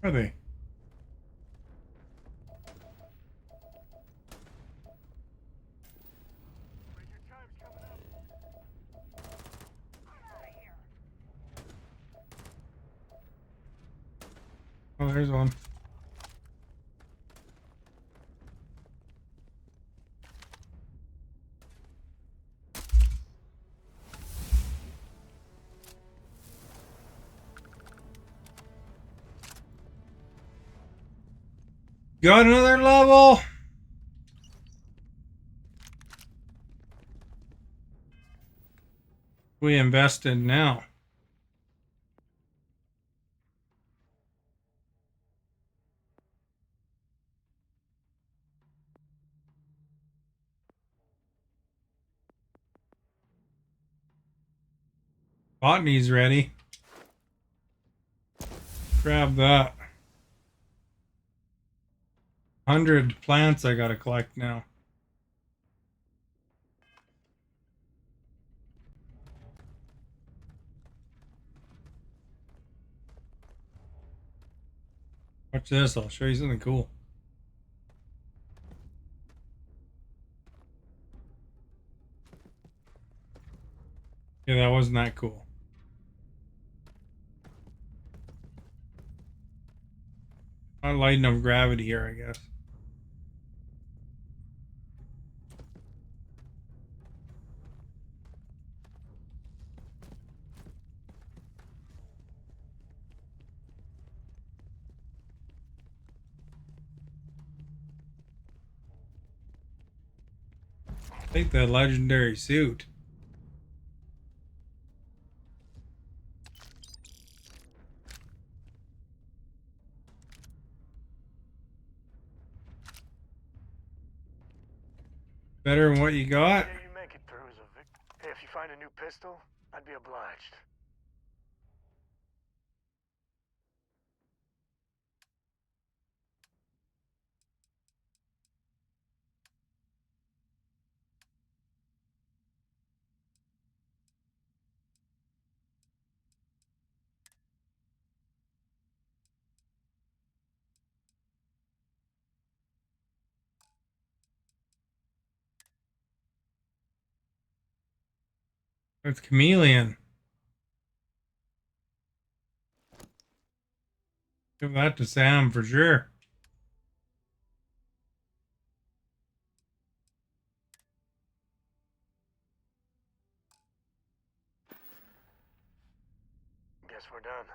Are they? Oh, there's one. Got another level. We invested now. Botany's ready. Grab that. 100 plants I gotta collect now. Watch this, I'll show you something cool. Yeah, that wasn't that cool. Not light enough gravity here, I guess. Take that legendary suit. Better than what you got? Yeah, you make it through, Vic. Hey, if you find a new pistol, I'd be obliged. That's Chameleon. Give that to Sam for sure. Guess we're done.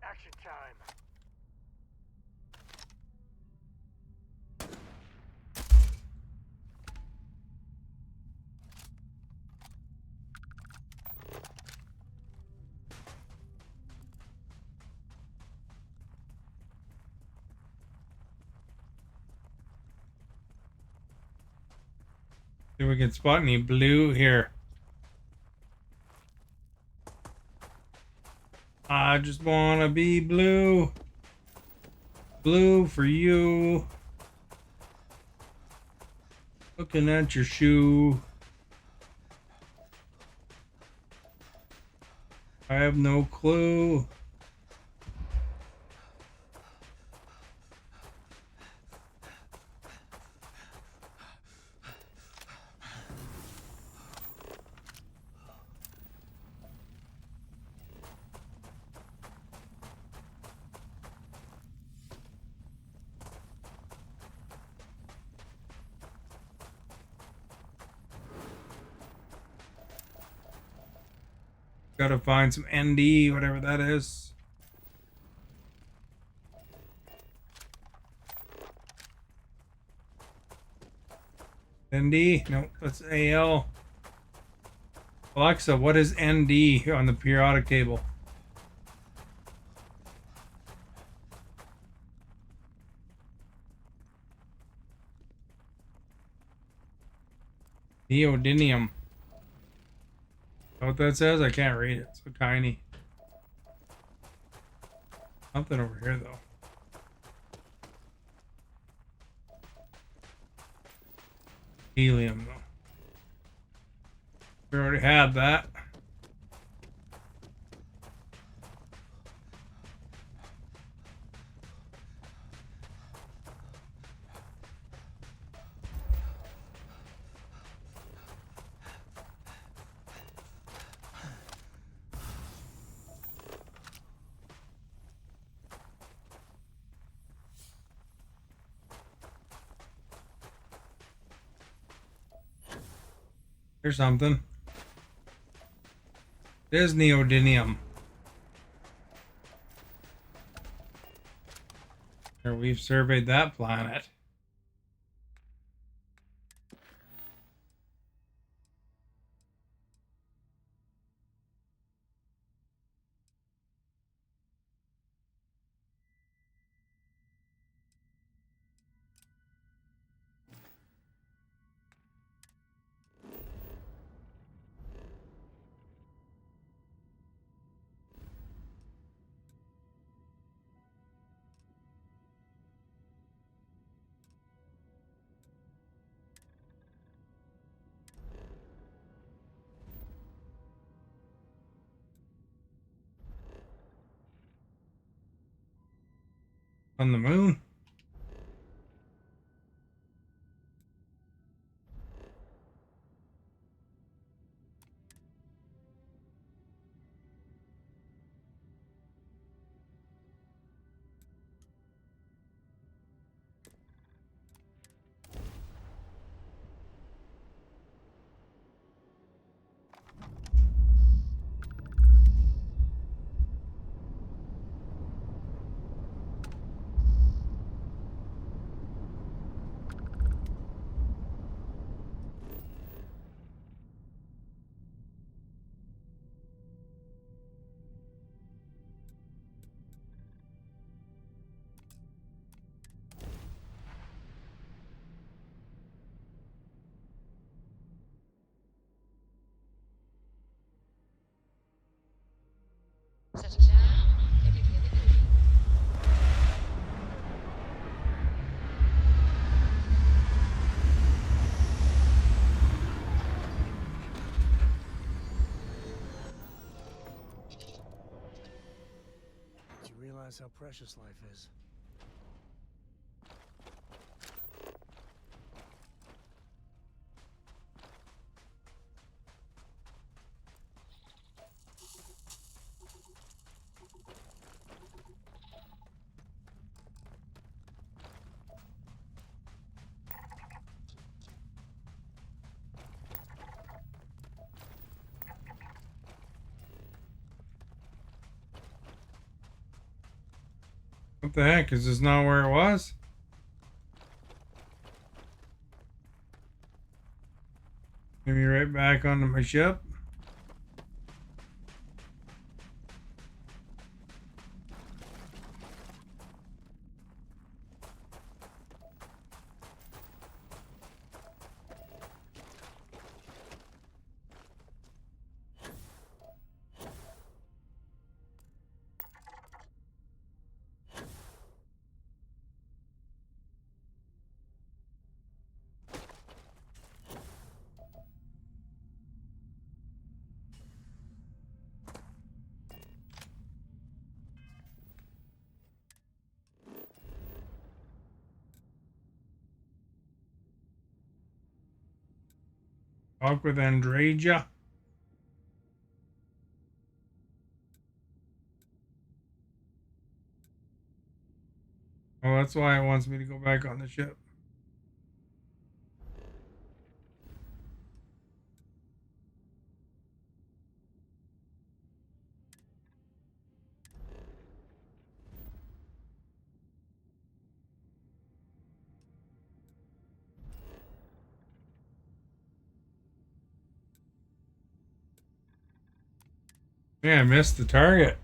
Action time. See if we can spot any blue here. I just wanna be blue. Blue for you. Looking at your shoe. I have no clue. Gotta find some ND, whatever that is. ND? No, that's AL. Alexa, what is ND on the periodic table? Neodymium. Know what that says? I can't read it. It's so tiny. Something over here, though. Helium, though. We already had that. Here's something. It is neodymium. Here, we've surveyed that planet. On the moon. Do you realize how precious life is? What the heck? Is this not where it was? Get me right back onto my ship. Talk with Andreja. Oh, that's why it wants me to go back on the ship. Yeah, I missed the target.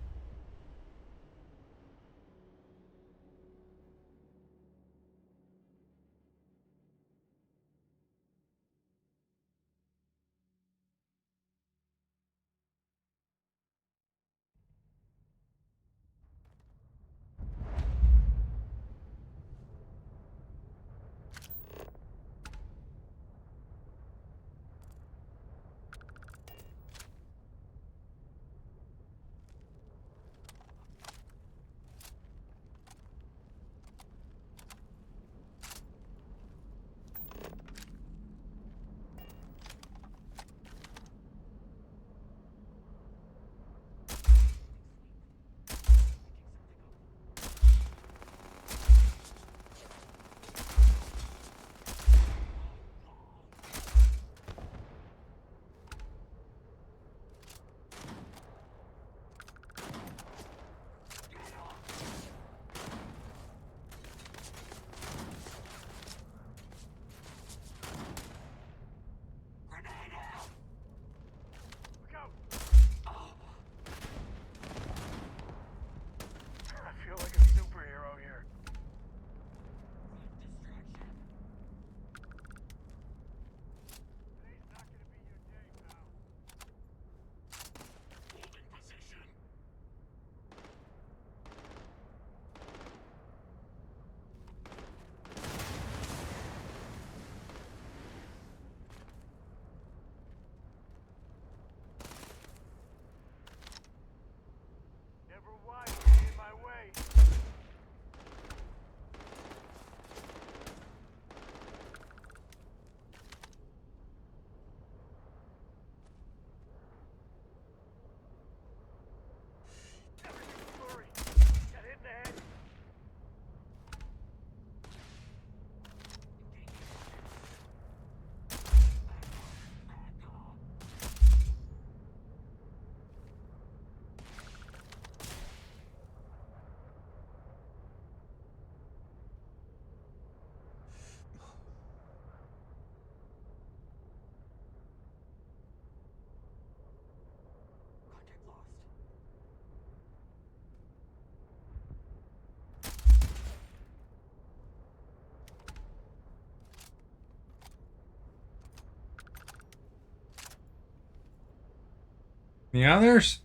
The others?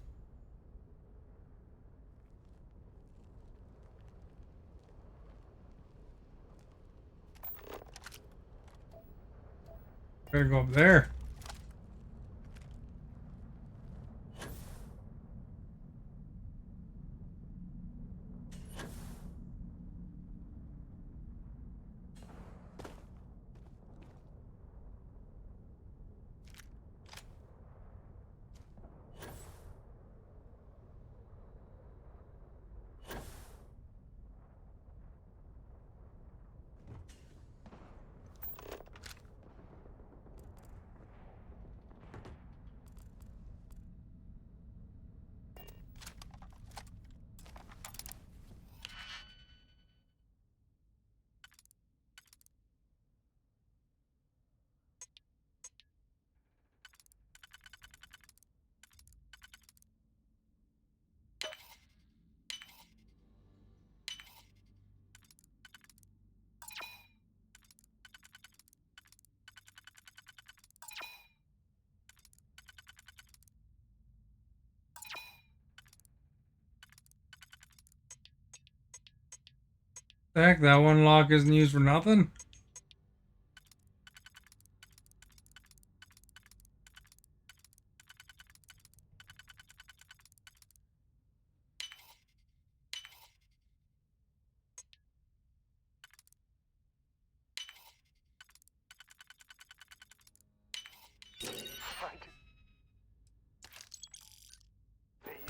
Better go up there. Heck, that one lock isn't used for nothing.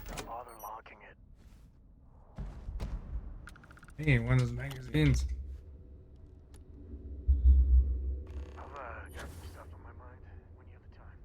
Don't bother locking it. Hey, one of those magazines. I've got some stuff on my mind when you have the time.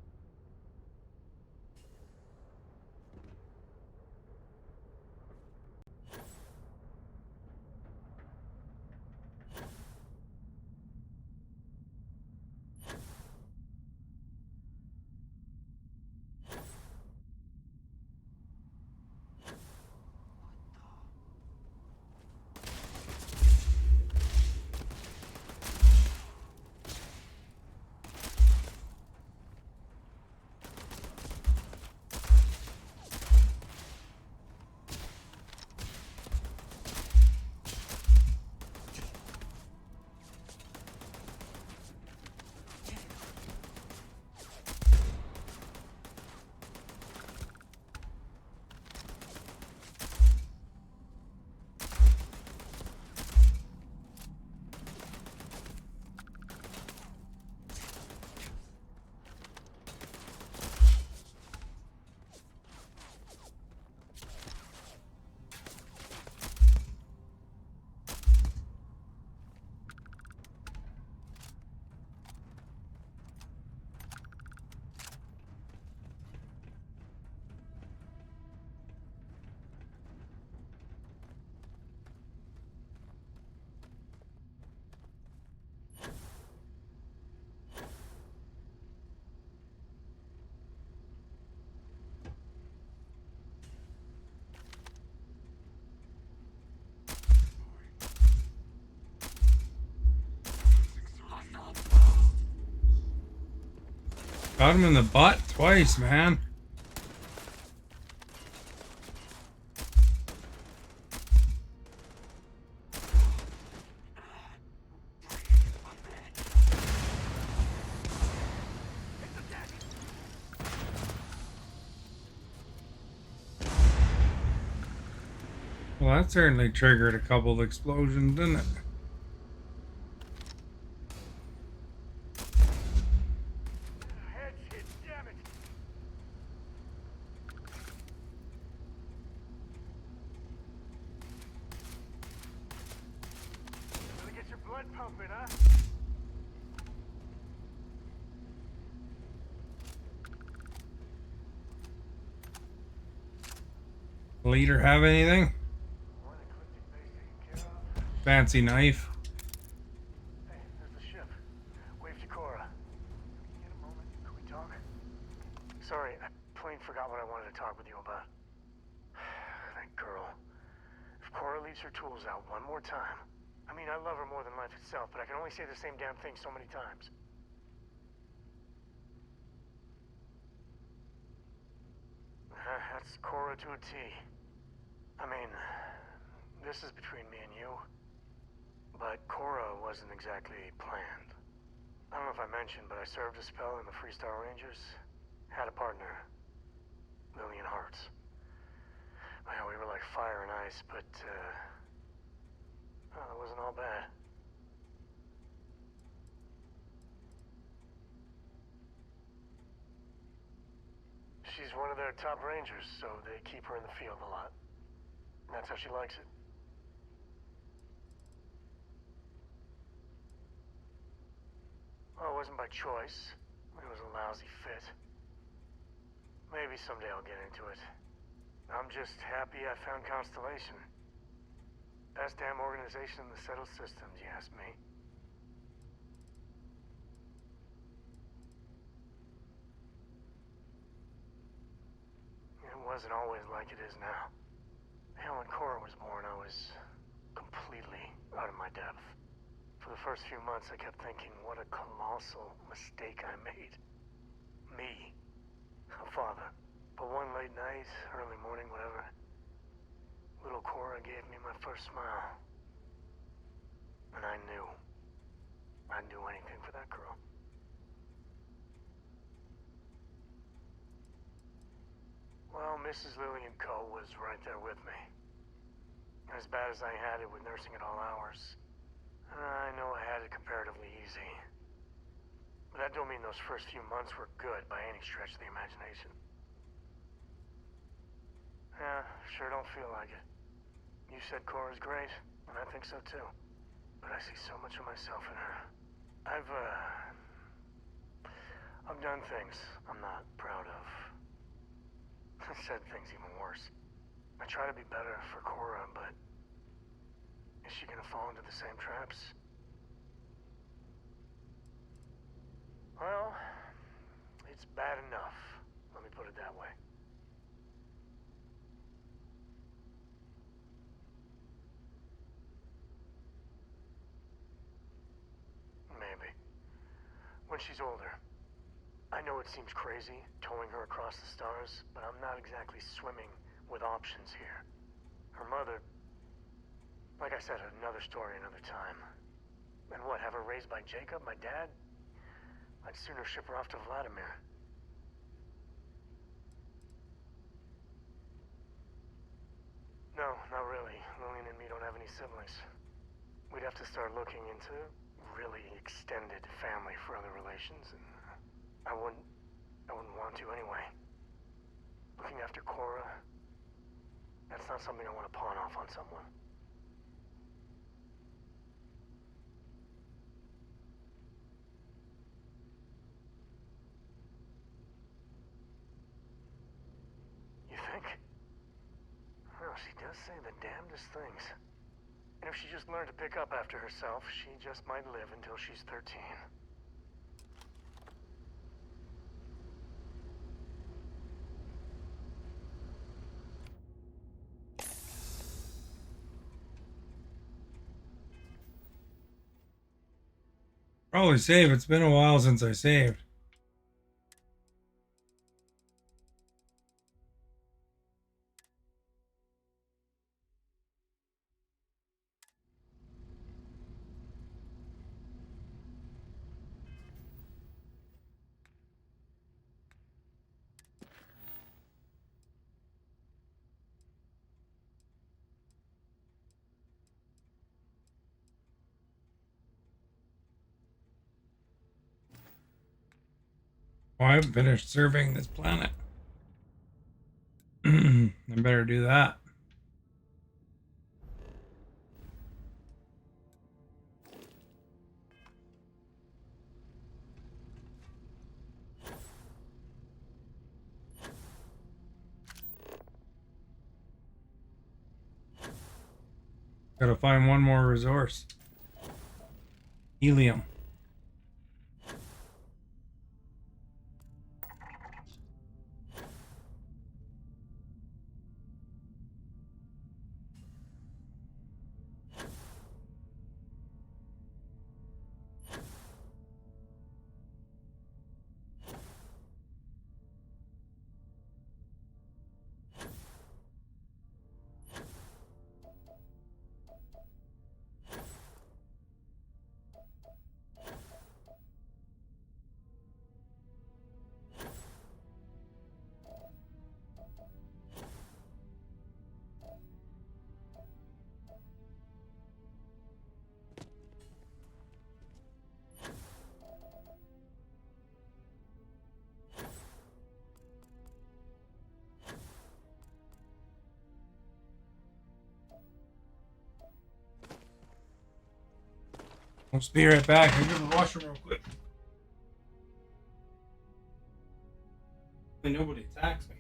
Got him in the butt twice, man. Well, that certainly triggered a couple of explosions, didn't it? Gotta get your blood pumping, huh? Leader have anything? Fancy knife. Hey, there's the ship. Wave to Cora. Get a moment. Can we talk? Sorry, I plain forgot what I wanted to talk with you about. That girl. If Cora leaves her tools out one more time. I mean, I love her more than life itself, but I can only say the same damn thing so many times. Cora to a T. I mean, this is between me and you, but Cora wasn't exactly planned. I don't know if I mentioned, but I served a spell in the Freestar Rangers. Had a partner, Lillian Hartz. Well, we were like fire and ice, but, well, it wasn't all bad. She's one of their top rangers, so they keep her in the field a lot. That's how she likes it. Well, it wasn't by choice. It was a lousy fit. Maybe someday I'll get into it. I'm just happy I found Constellation. Best damn organization in the settled systems, you ask me. It wasn't always like it is now. Hell, when Cora was born, I was completely out of my depth. For the first few months, I kept thinking, what a colossal mistake I made. Me, a father. But one late night, early morning, whatever, little Cora gave me my first smile. And I knew I'd do anything for that girl. Well, Mrs. Lillian Coe was right there with me. As bad as I had it with nursing at all hours, I know I had it comparatively easy. But that don't mean those first few months were good by any stretch of the imagination. Yeah, sure don't feel like it. You said Cora's great, and I think so too. But I see so much of myself in her. I've done things I'm not proud of. I said things even worse. I try to be better for Cora, but is she gonna fall into the same traps? Well, it's bad enough. Let me put it that way. Maybe. When she's older. I know it seems crazy, towing her across the stars, but I'm not exactly swimming with options here. Her mother... Like I said, another story another time. And what, have her raised by Jacob, my dad? I'd sooner ship her off to Vladimir. No, not really. Lillian and me don't have any siblings. We'd have to start looking into really extended family for other relations, and I wouldn't want to anyway. Looking after Cora, that's not something I want to pawn off on someone. You think? Well, she does say the damnedest things. And if she just learned to pick up after herself, she just might live until she's 13. Probably save. It's been a while since I saved. Oh, I haven't finished surveying this planet. I better do that. Gotta find one more resource. Helium. I'll just be right back. I'll go to the washroom real quick. Nobody attacks me.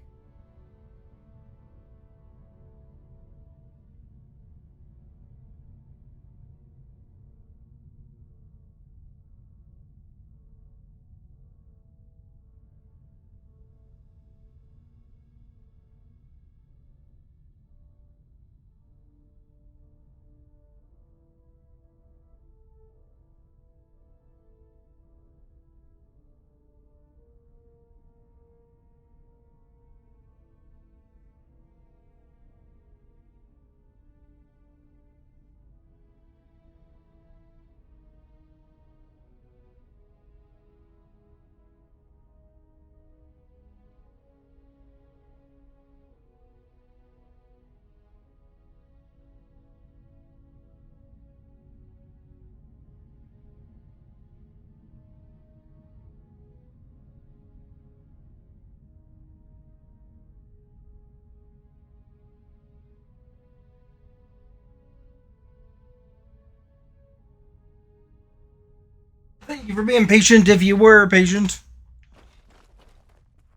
Thank you for being patient if you were patient.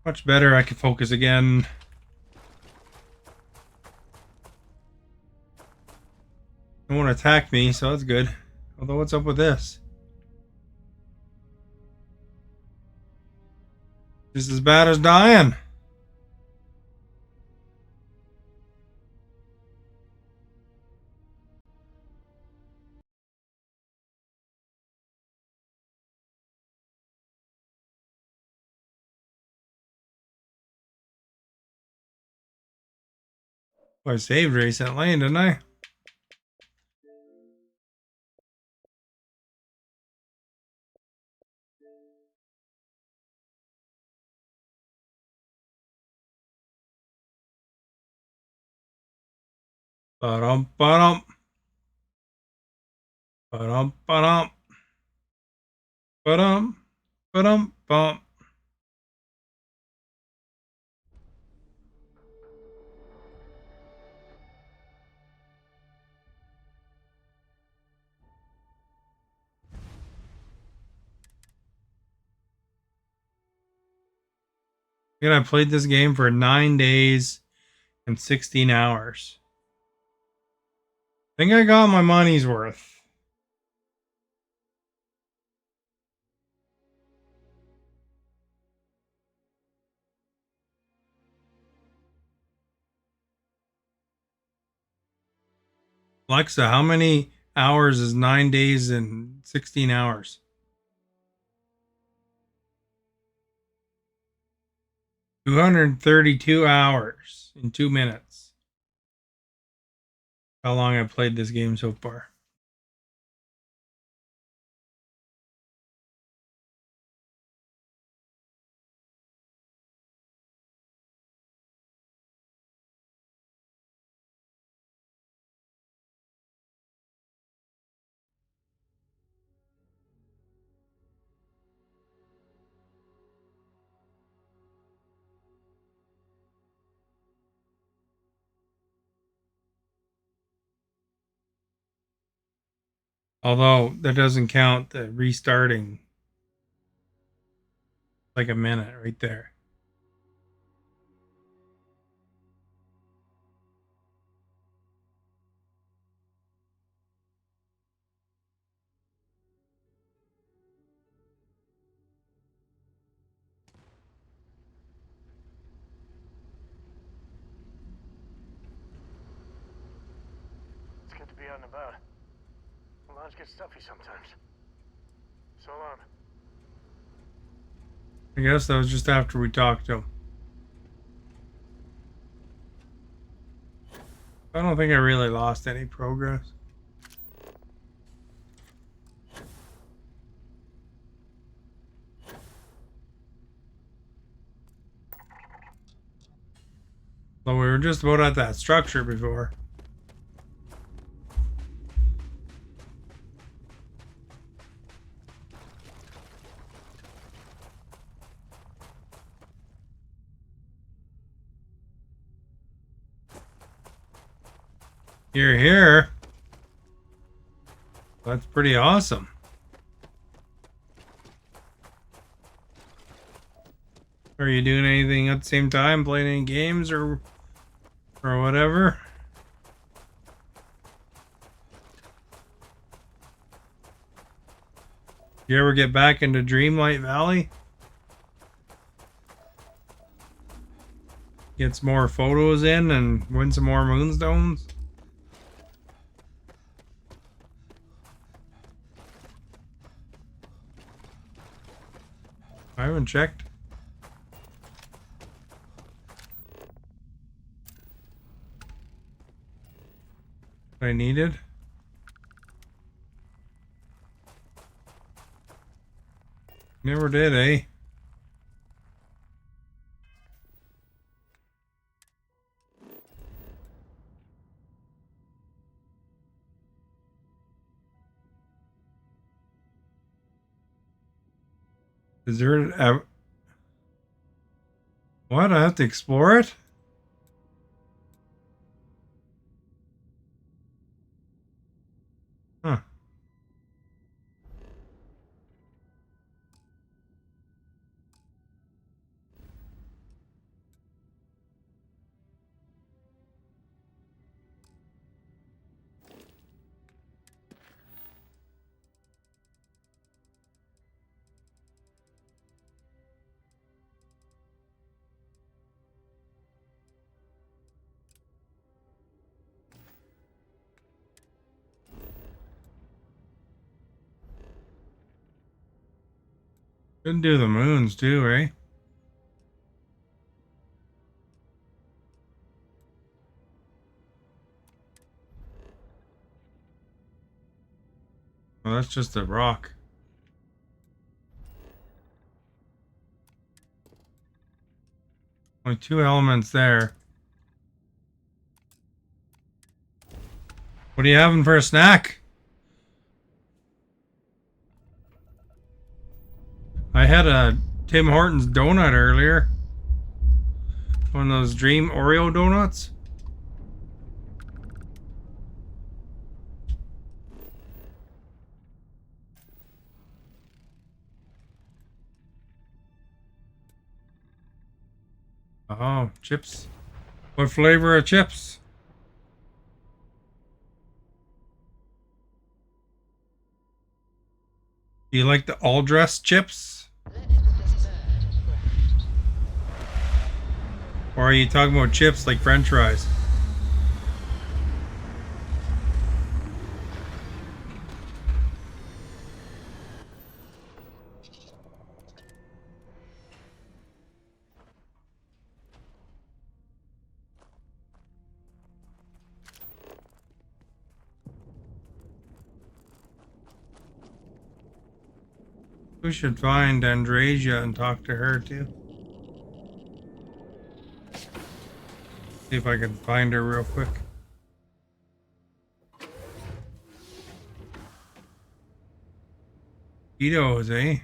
Much better. I can focus again. No one attacked me, so that's good. Although, what's up with this? Just as bad as dying. Well, I saved recently, didn't I? Ba-dum, ba-dum. Ba-dum, ba-dum. Ba-dum, ba-dum, bum. And I played this game for 9 days and 16 hours. I think I got my money's worth. Alexa, how many hours is 9 days and 16 hours? 232 hours in 2 minutes. How long I've played this game so far. Although that doesn't count the restarting. Like a minute right there. It's good to be out and about. The lodge gets stuffy sometimes. So long. I guess that was just after we talked to him. I don't think I really lost any progress. Well, we were just about at that structure before. You're here. That's pretty awesome. Are you doing anything at the same time? Playing any games or whatever? You ever get back into Dreamlight Valley? Get some more photos in and win some more moonstones? I haven't checked. What I needed? Never did, eh? Is there what? I have to explore it? Huh. Couldn't do the moons too, eh? Well, that's just a rock. Only 2 elements there. What are you having for a snack? I had a Tim Hortons donut earlier. One of those Dream Oreo donuts. Oh, chips. What flavor of chips? Do you like the all-dressed chips? Or are you talking about chips like French fries? We should find Andresia and talk to her too. See if I can find her real quick. Cheetos, eh?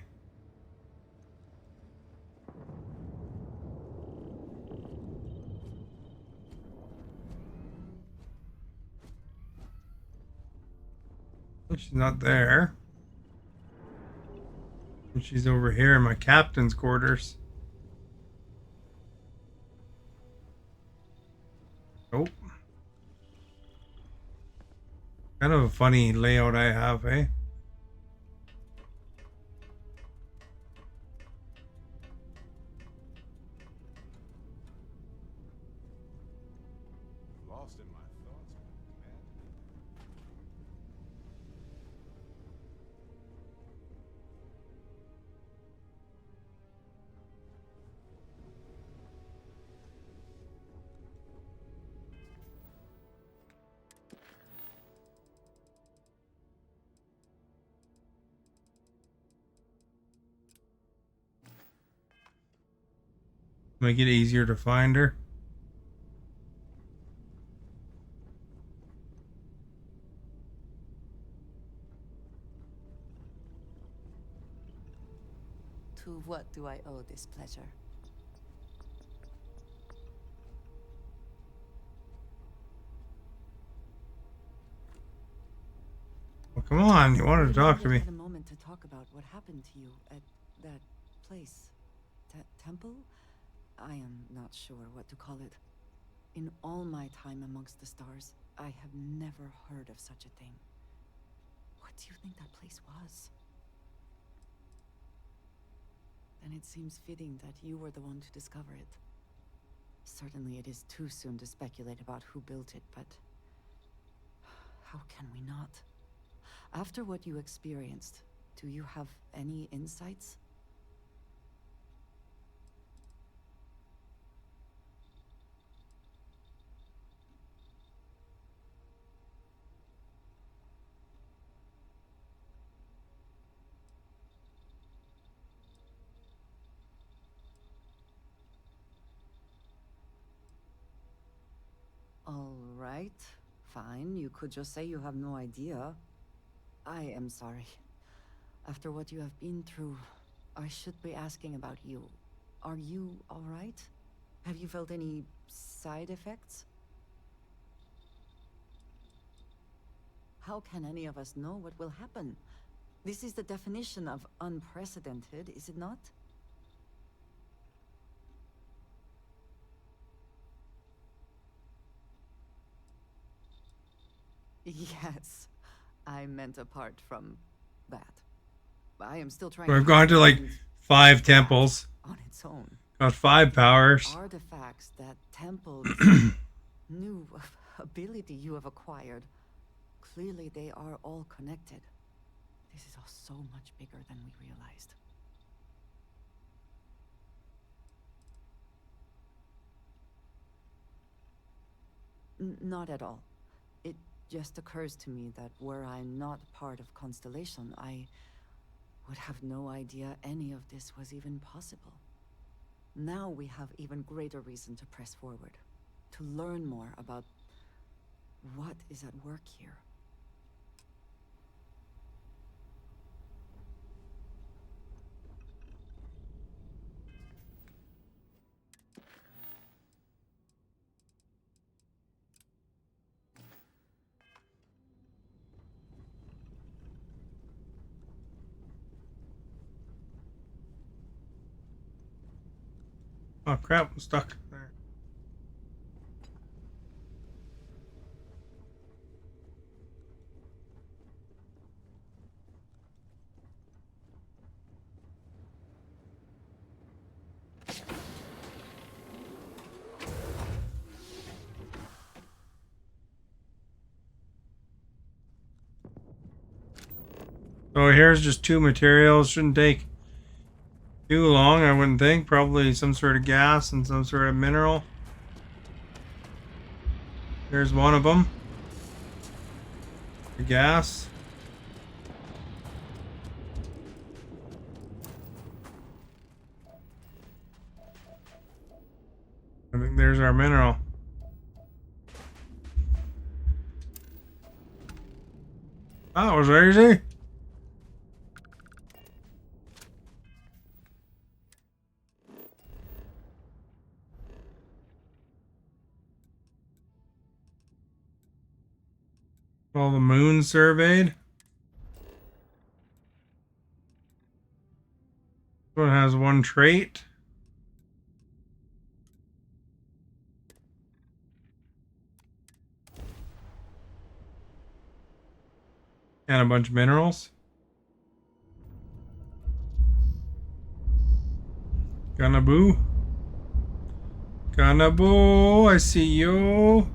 She's not there. And she's over here in my captain's quarters. Nope. Kind of a funny layout I have, eh? Lost in my thoughts. Make it easier to find her. To what do I owe this pleasure? Well, come on, you wanted to talk to me. Had a moment to talk about what happened to you at that place. temple? I am not sure what to call it. In all my time amongst the stars, I have never heard of such a thing. What do you think that place was? Then it seems fitting that you were the one to discover it. Certainly it is too soon to speculate about who built it, but how can we not? After what you experienced, do you have any insights? All right, fine. You could just say you have no idea. I am sorry. After what you have been through, I should be asking about you. Are you all right? Have you felt any side effects? How can any of us know what will happen? This is the definition of unprecedented, is it not? Yes, I meant apart from that. I am still trying So I've to gone to like comprehend 5 temples. on its own. Got 5 powers. Artifacts that temples new ability you have acquired. Clearly they are all connected. This is all so much bigger than we realized. Not at all. It just occurs to me that were I not part of Constellation, I would have no idea any of this was even possible. Now we have even greater reason to press forward, to learn more about what is at work here. Oh crap, I'm stuck there. So here's just 2 materials. Shouldn't take too long, I wouldn't think. Probably some sort of gas and some sort of mineral. There's one of them. The gas. I think there's our mineral. That was easy. All the moon surveyed. This one has 1 trait. And a bunch of minerals. Gonna boo, I see you.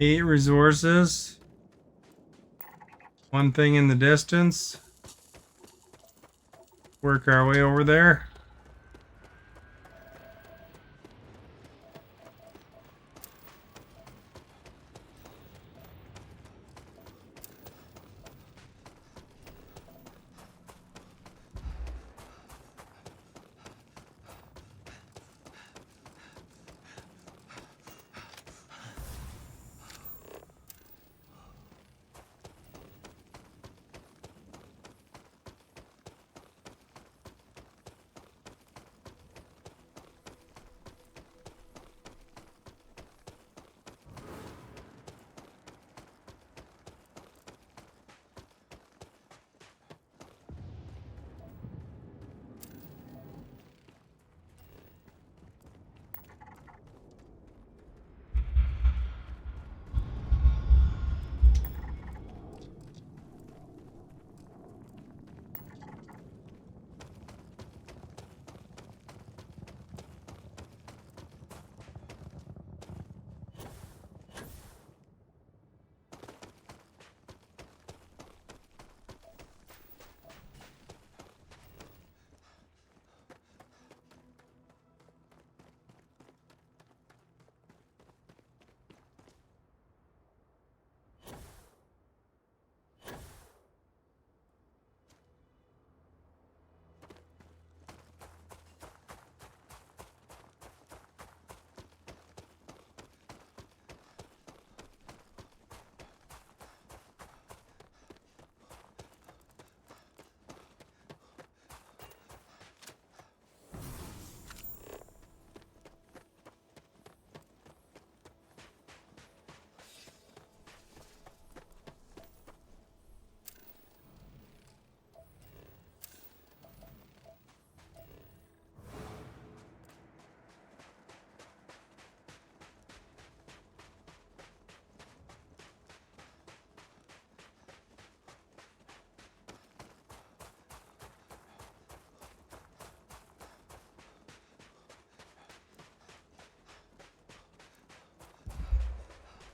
8 resources. One thing in the distance. Work our way over there.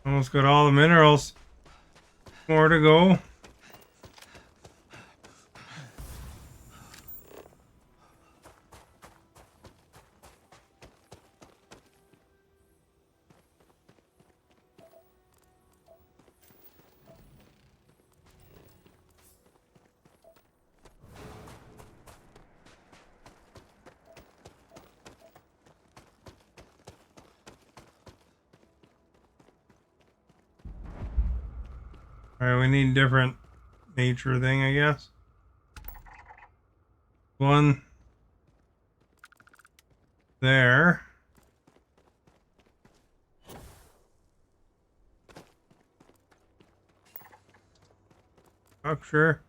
Almost got all the minerals. More to go. Alright, we need different nature thing, I guess. One there. Structure.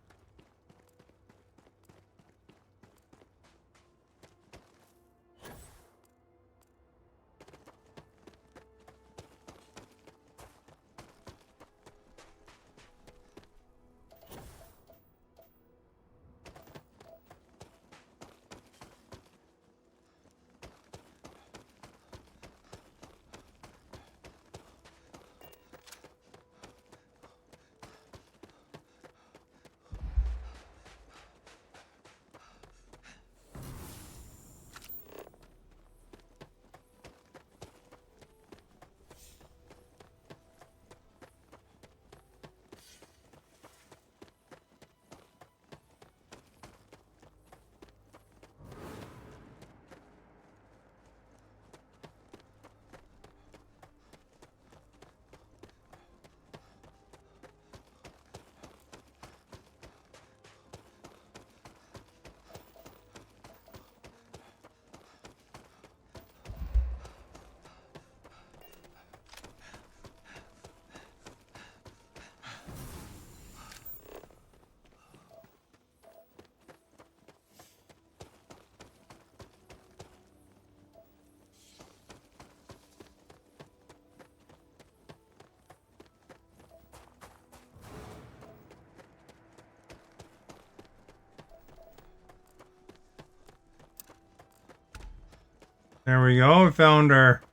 There we go. We found our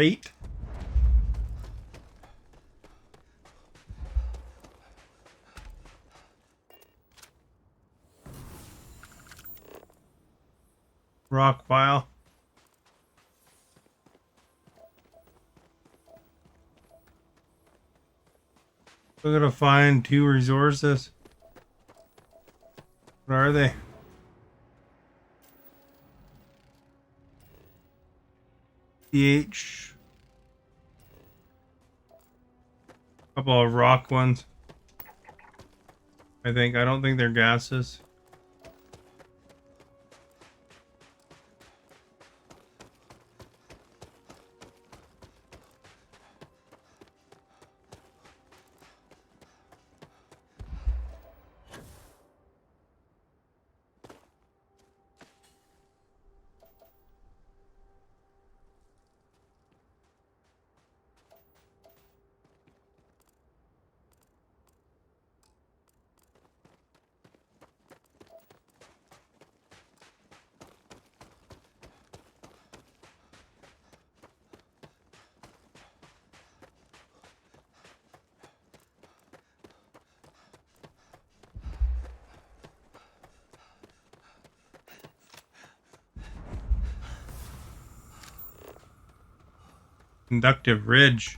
Great. Rock pile. We're gonna find 2 resources. What are they? PH. Couple of rock ones. I think. I don't think they're gases. Conductive ridge.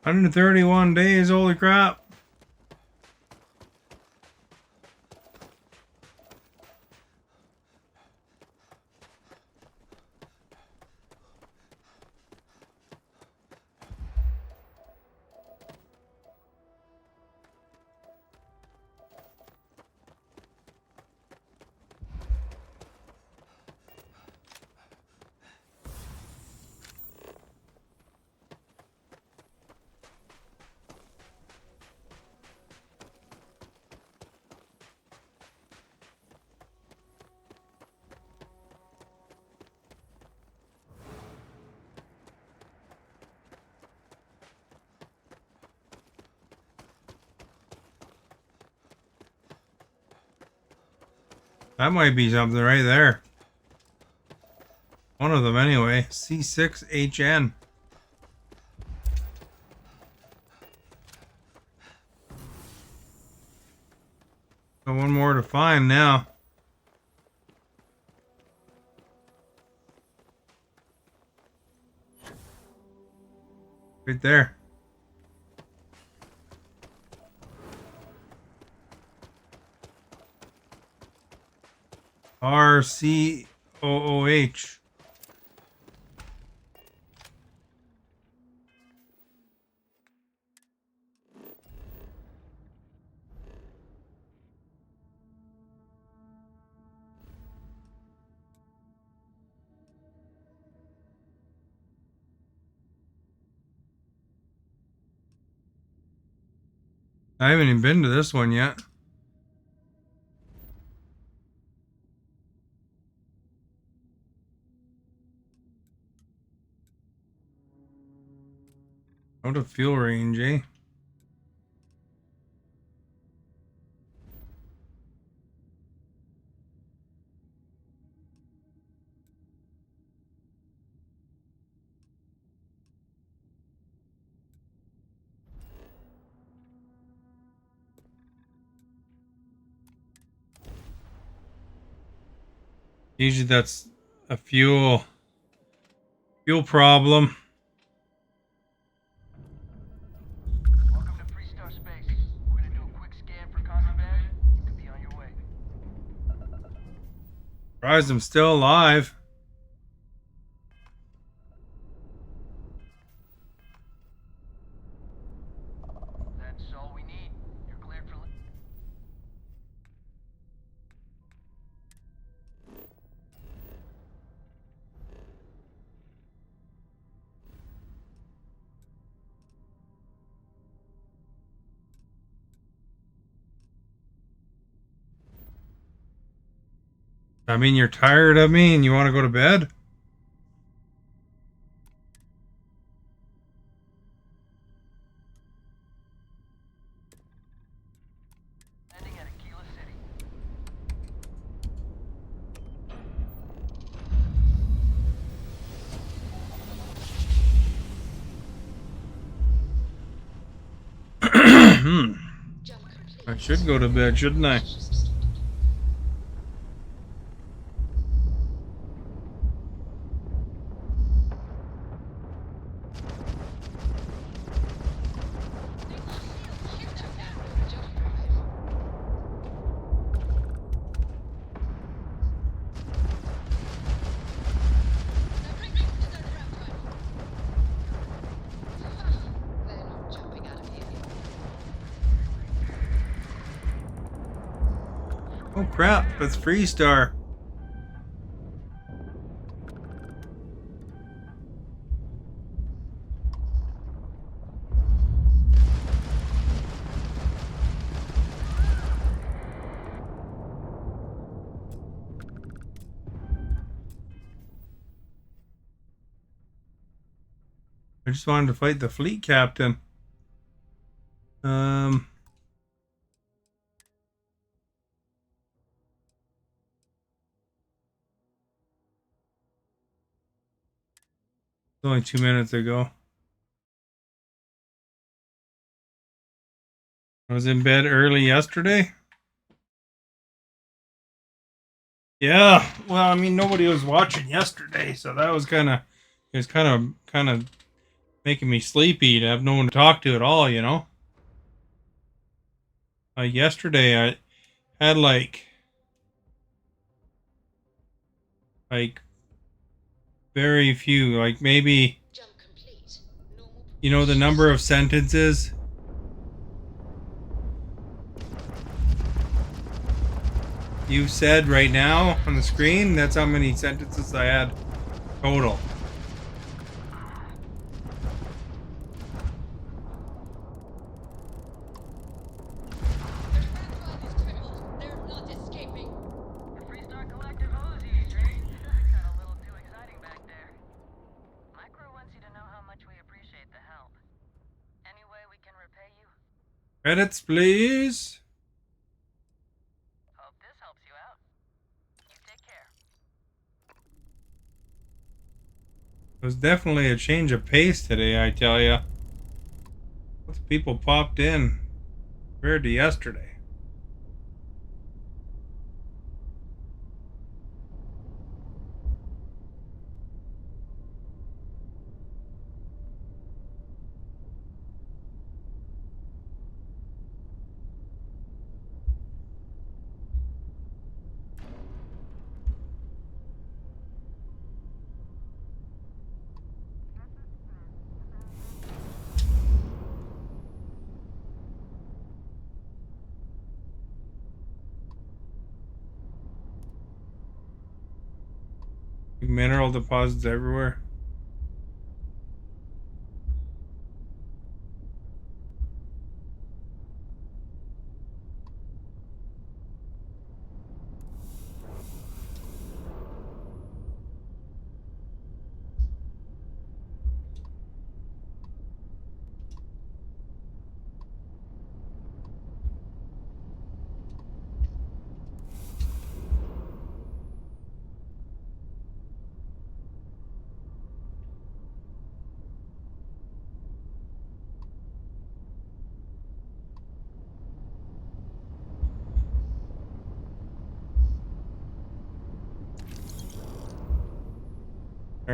$131 days, holy crap. That might be something right there. One of them anyway. C6HN. So one more to find now. Right there. RCOOH. I haven't even been to this one yet. Out of fuel range, eh? Usually that's a fuel problem. Welcome to Freestar Space. We're gonna do a quick scan for contraband. You could be on your way. Surprised I'm still alive. That's all we need. You're cleared for. I mean, you're tired of me and you want to go to bed? Landing at Aquila City. I should go to bed, shouldn't I? Oh crap, that's Freestar. I just wanted to fight the fleet captain. Only 2 minutes ago. I was in bed early yesterday. Yeah, well, I mean, nobody was watching yesterday, so that was kind of making me sleepy to have no one to talk to at all, you know. Yesterday I had like very few, like maybe, you know, the number of sentences you said right now on the screen. That's how many sentences I had total. Credits, please. Hope this helps you out. You take care. It was definitely a change of pace today, I tell ya. Lots of people popped in compared to yesterday. Mineral deposits everywhere.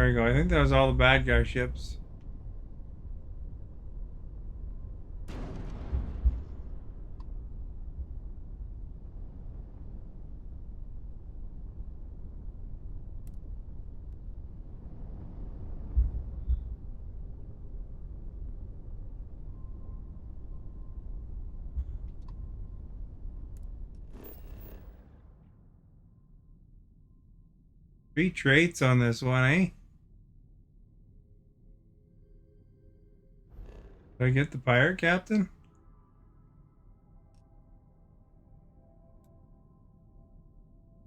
we go. I think that was all the bad guy ships. Three traits on this one, eh? Did I get the pirate captain?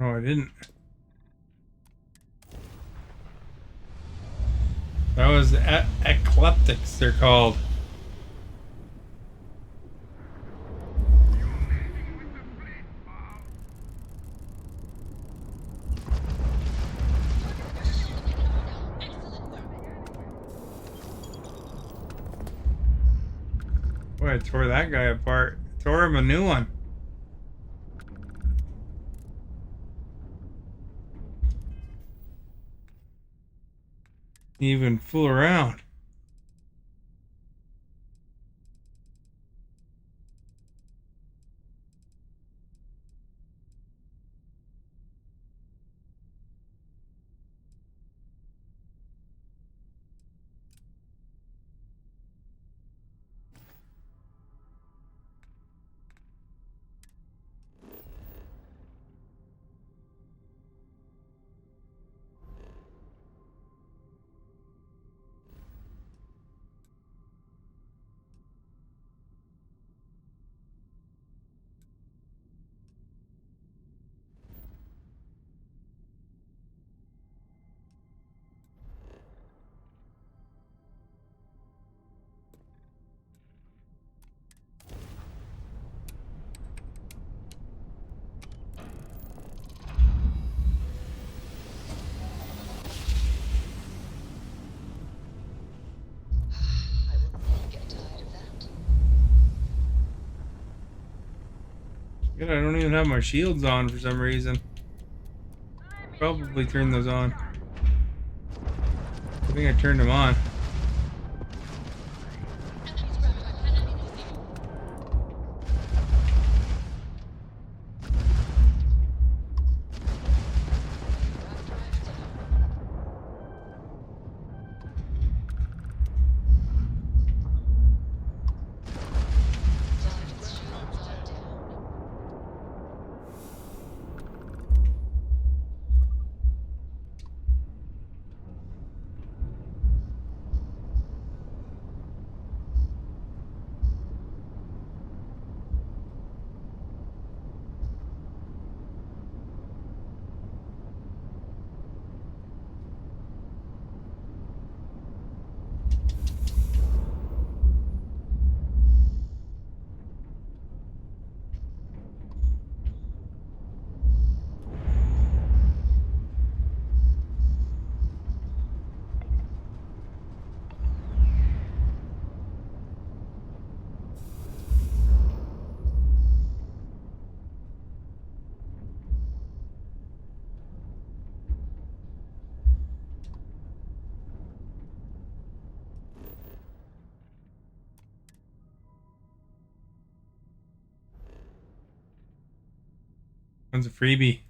No, I didn't. That was eclectics, they're called. Boy, I tore that guy apart. Tore him a new one. Even fool around. Good, I don't even have my shields on for some reason. Probably turn those on. I think I turned them on. One's a freebie.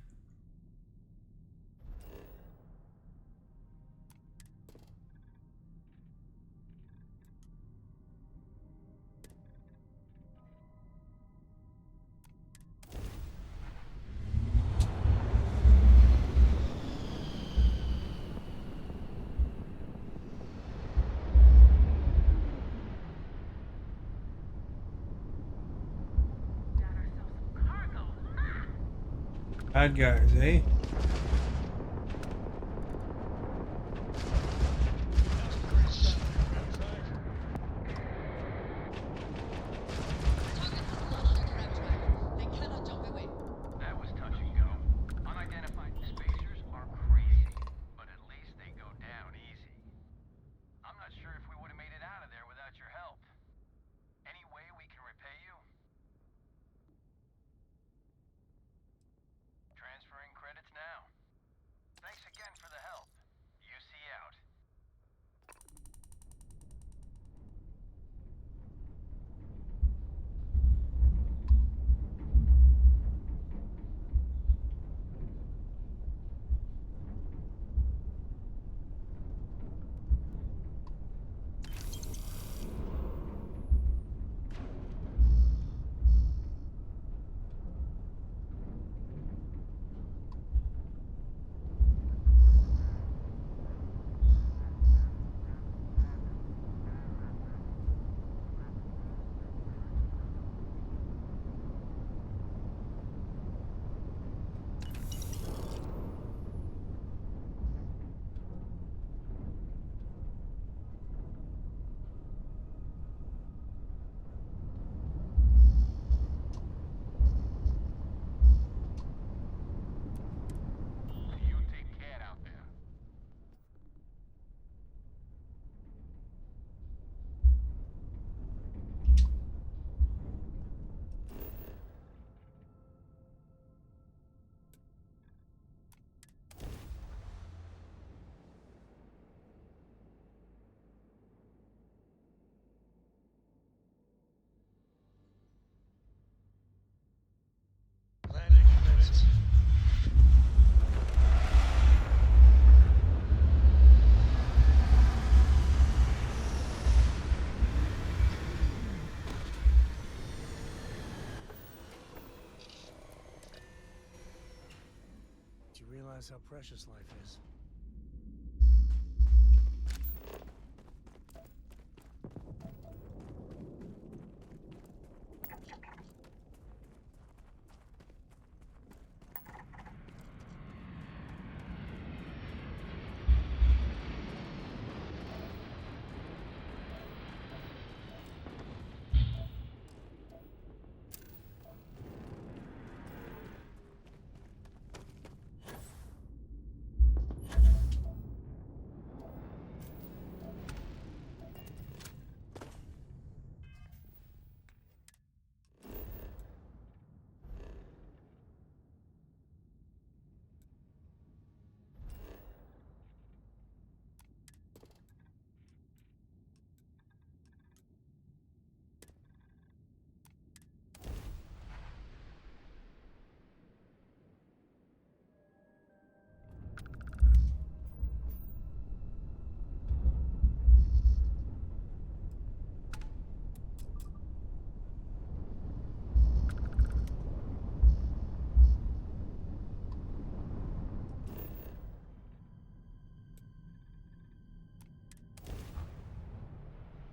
Bad guys, eh? That was touch and go. Unidentified spacers are crazy, but at least they go down easy. I'm not sure if we would have made it out of there without your help. Any way we can repay you? Transferring credits now. realize how precious life is.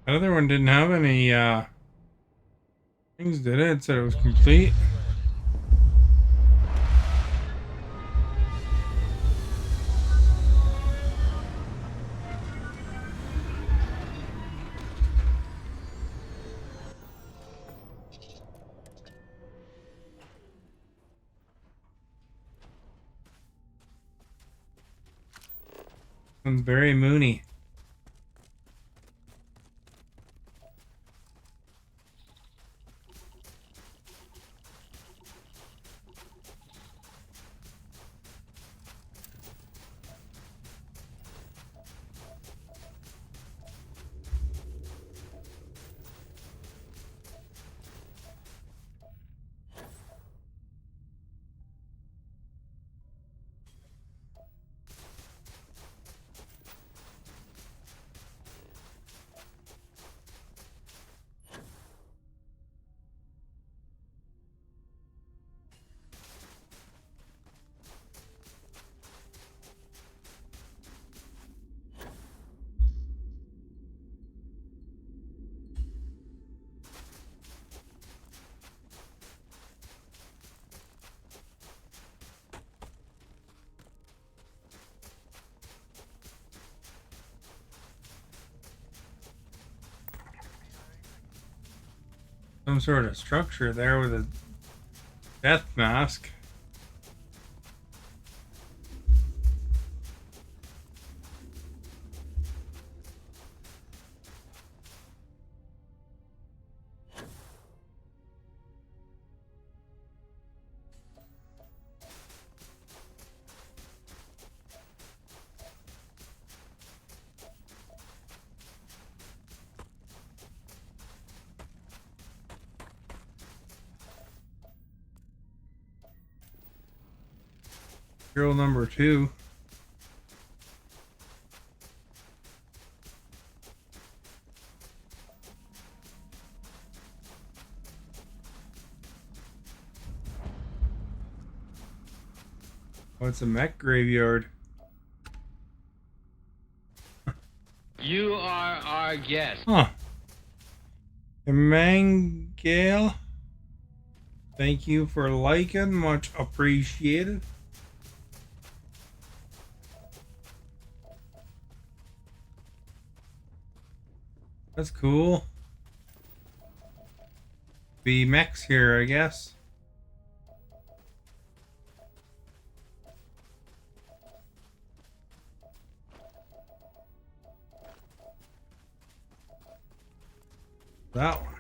The other one didn't have any things, did it? It said it was complete. Sounds very moony. Some sort of structure there with a death mask. Girl number 2. Oh, it's a mech graveyard. You are our guest. Huh. Mangale. Thank you for liking. Much appreciated. That's cool. Be mechs here, I guess. That one.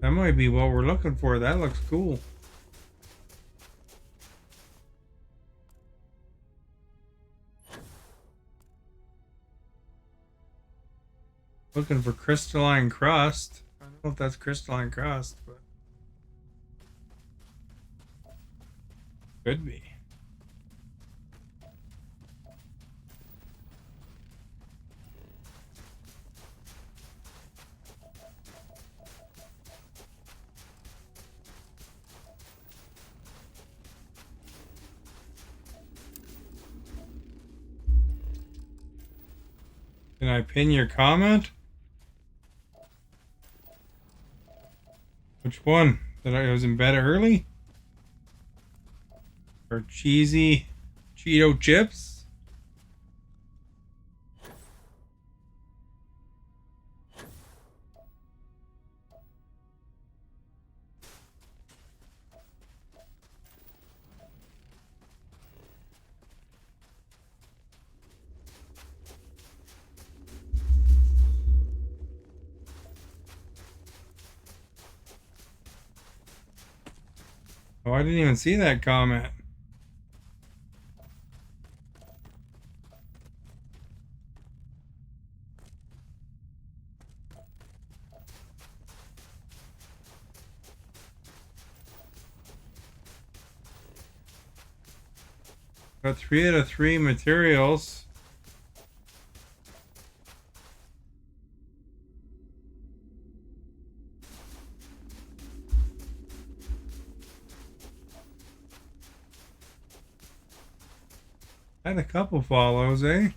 That might be what we're looking for. That looks cool. Looking for crystalline crust. I don't know if that's crystalline crust, but could be. Can I pin your comment? Which one? That I was in bed early? Or cheesy Cheeto chips? Oh, I didn't even see that comment. Got 3 out of 3 materials. Had a couple follows, eh?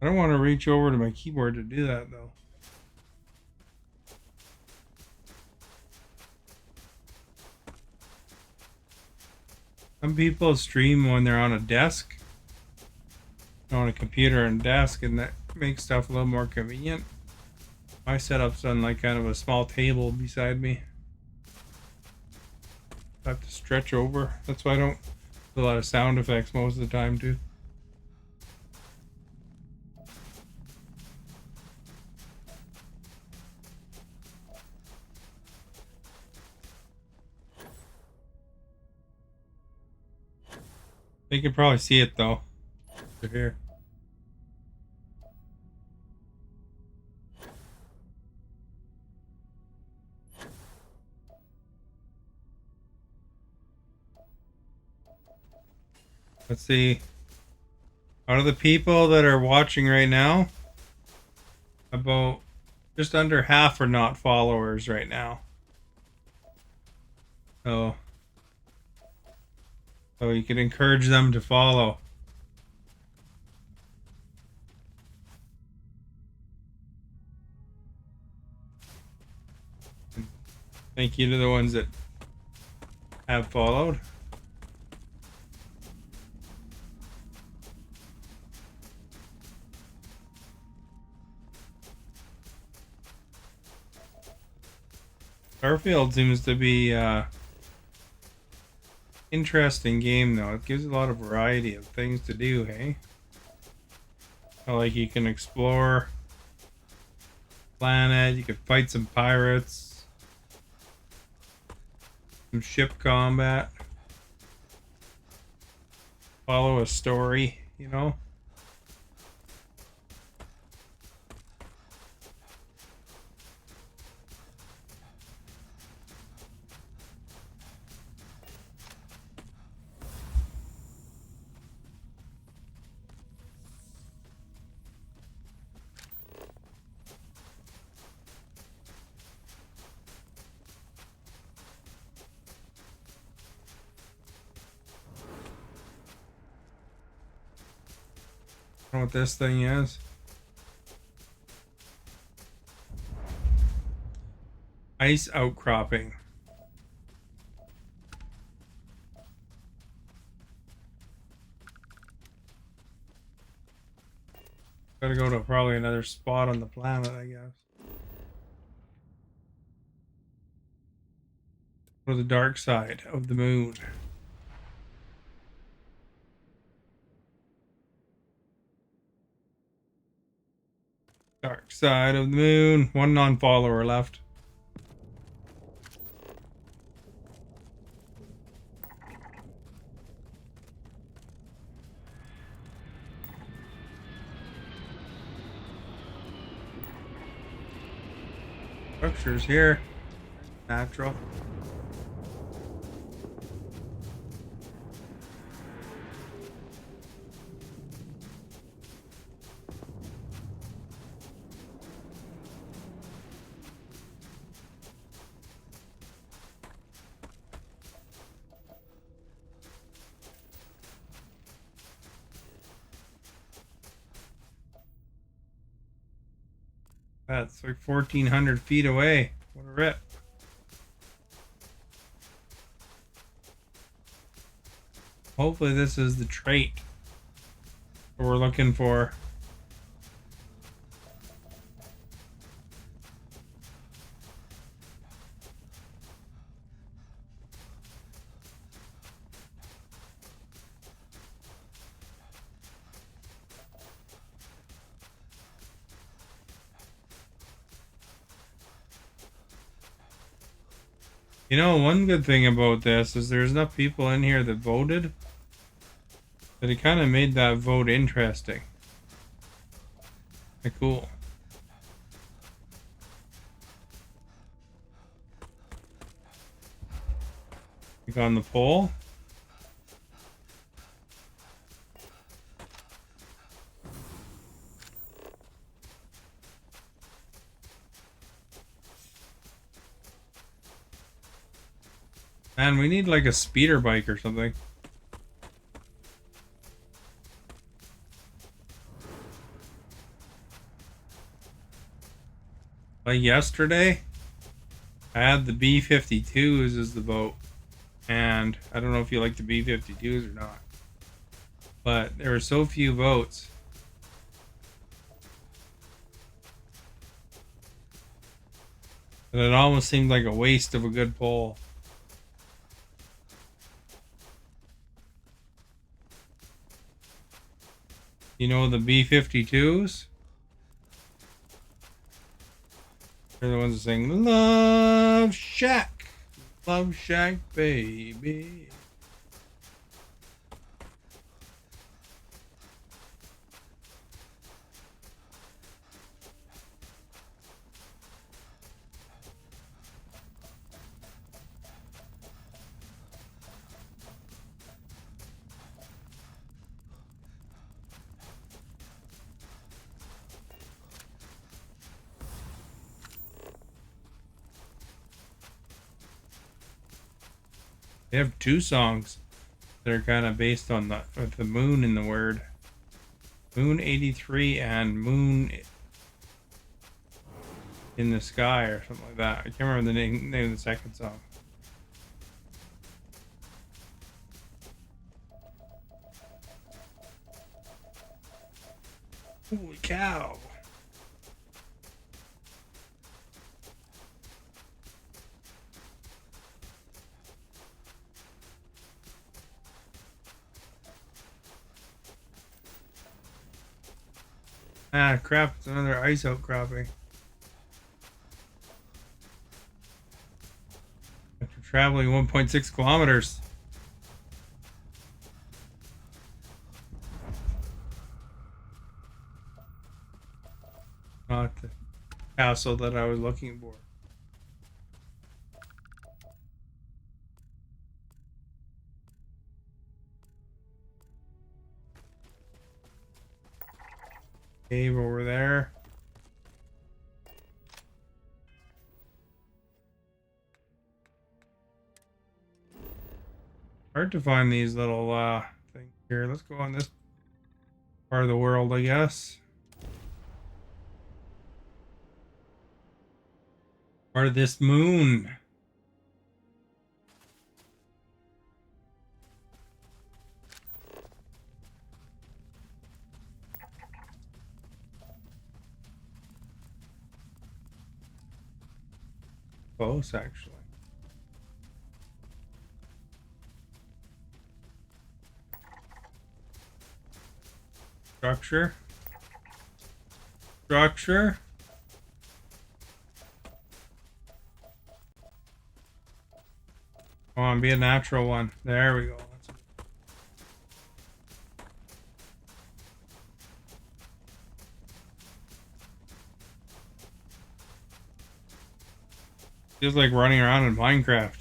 I don't want to reach over to my keyboard to do that, though. Some people stream when they're on a desk, on a computer and desk, and that makes stuff a little more convenient. My setup's on like kind of a small table beside me. I have to stretch over. That's why I don't do a lot of sound effects most of the time, too. They can probably see it though. They're here. Let's see. Out of the people that are watching right now, about just under half are not followers right now. So you can encourage them to follow. Thank you to the ones that have followed. Starfield seems to be interesting game though. It gives a lot of variety of things to do, hey? Like you can explore planet, you can fight some pirates, some ship combat, follow a story, you know? I don't know what this thing is. Ice outcropping. Gotta go to probably another spot on the planet, I guess. Go to the dark side of the moon. Dark side of the moon. One non-follower left. Structures here. Natural. That's like 1,400 feet away. What a rip. Hopefully this is the trait that we're looking for. You know, one good thing about this is there's enough people in here that voted that it kind of made that vote interesting. Cool. Click on the poll. Man, we need like a speeder bike or something. Like yesterday, I had the B-52s as the vote. And I don't know if you like the B-52s or not. But there were so few votes. That it almost seemed like a waste of a good poll. You know the B-52s? They're the ones that sing Love Shack. Love Shack, baby. They have two songs that are kind of based on the moon in the word. Moon 83 and Moon in the Sky or something like that. I can't remember the name of the second song. Holy cow. Ah, crap. It's another ice outcropping. After traveling 1.6 kilometers. Not the castle that I was looking for. Cave over there. Hard to find these little things here. Let's go on this part of the world, I guess. Part of this moon. Close, actually. Structure. Structure. Come on, be a natural one. There we go. Feels like running around in Minecraft.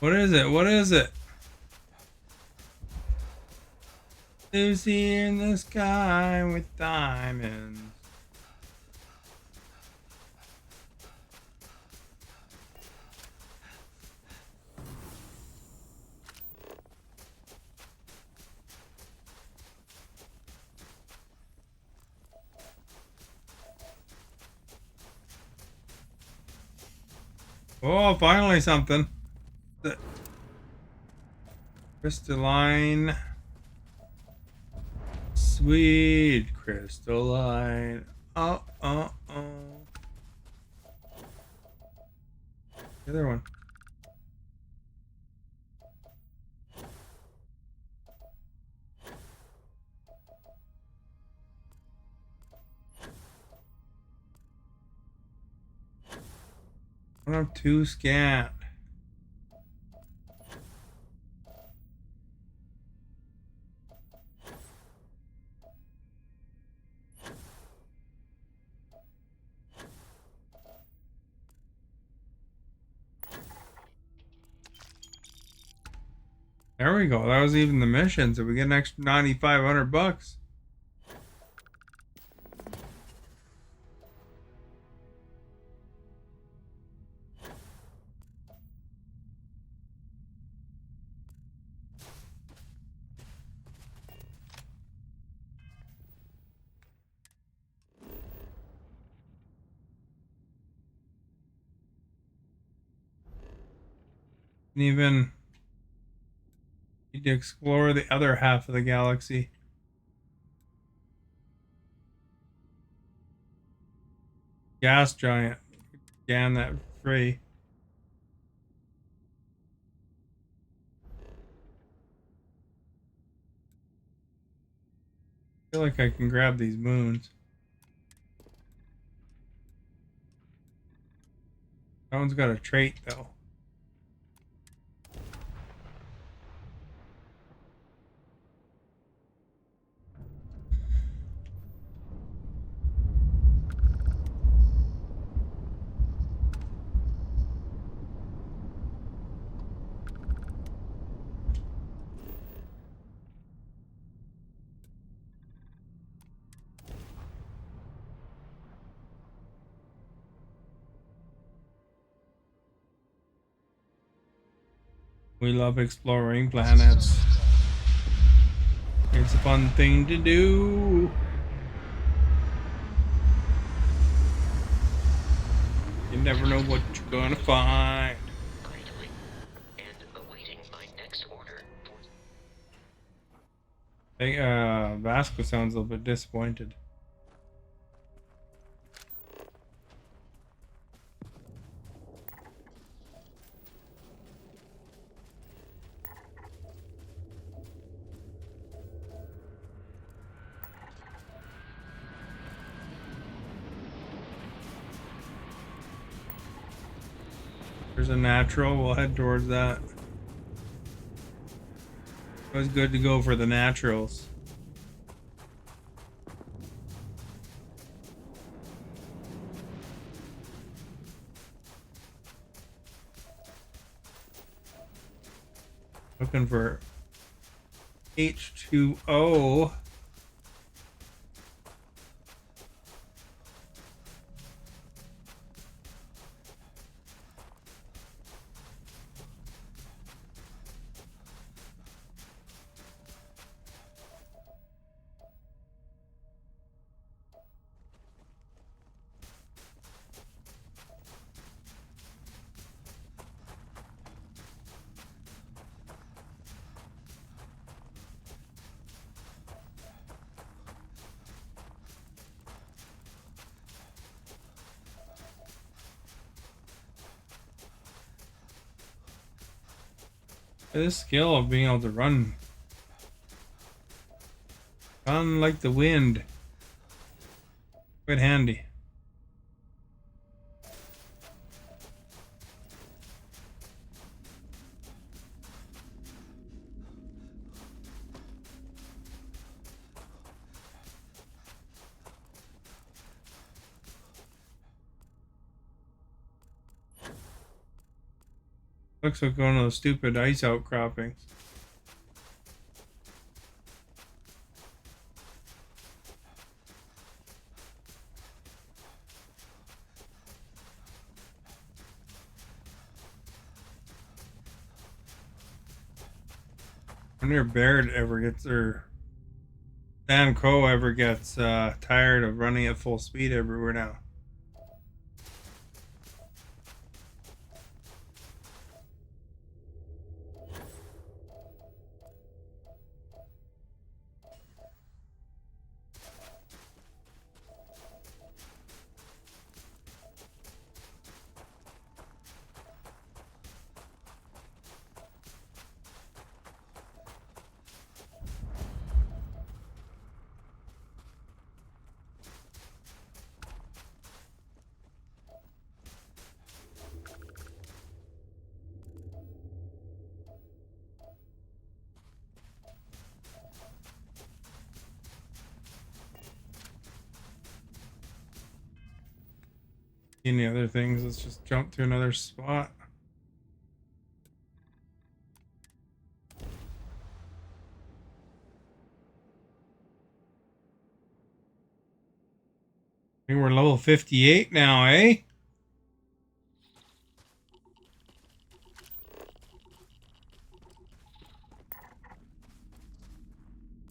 What is it? What is it? Lucy in the sky with diamonds. Oh, finally something. The crystalline. Sweet crystalline. Oh. The other one. One of two scanned. There we go. That was even the mission, so we get an extra 9,500 bucks. And even need to explore the other half of the galaxy. Gas giant. Scan that free. I feel like I can grab these moons. That one's got a trait though. We love exploring planets. It's a fun thing to do. You never know what you're gonna find. Hey, Vasco sounds a little bit disappointed. There's a natural. We'll head towards that. It was good to go for the naturals. Looking for H2O. This skill of being able to run like the wind. Quite handy. Looks like one of those stupid ice outcroppings. I wonder if Barrett ever gets, or Sam Coe ever gets tired of running at full speed everywhere now. Any other things? Let's just jump to another spot. I think we're level 58 now, eh?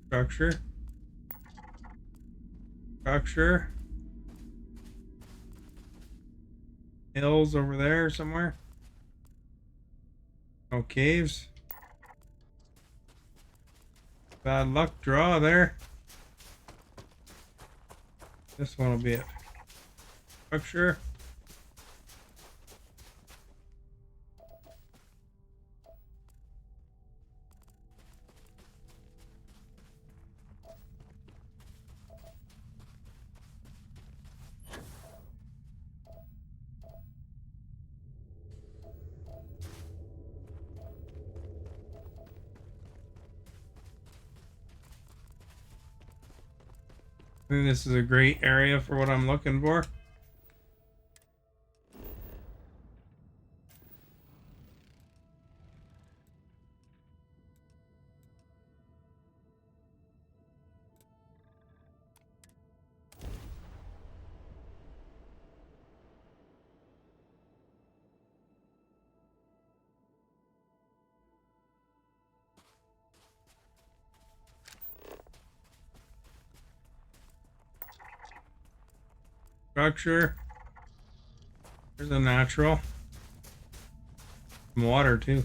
Structure. Structure. Hills over there somewhere. No caves. Bad luck draw there. This one will be it. Structure. I think this is a great area for what I'm looking for. Structure. There's a natural. Some water too.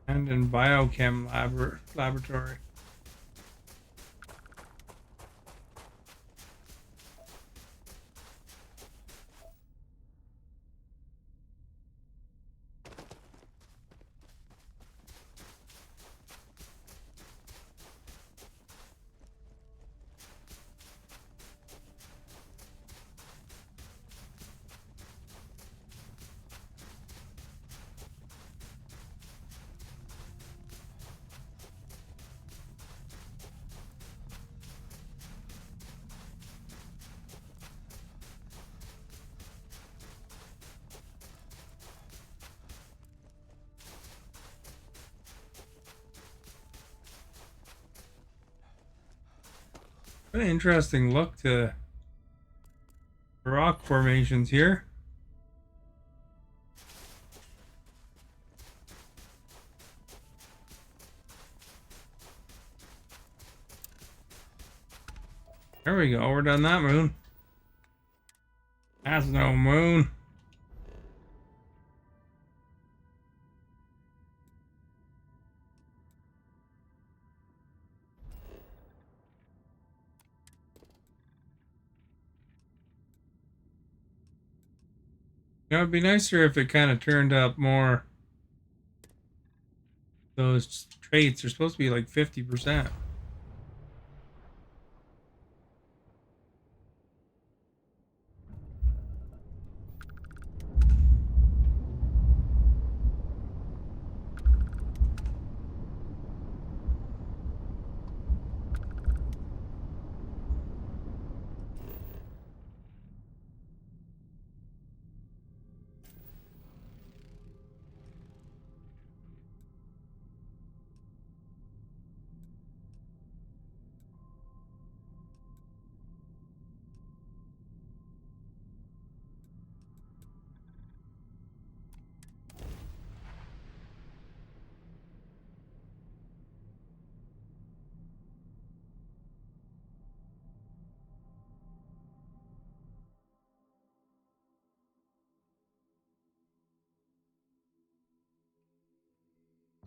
And in biochem laboratory. What an interesting look to rock formations here. There we go, we're done that moon. That's no moon. You know, it'd be nicer if it kind of turned up more. Those traits are supposed to be like 50%.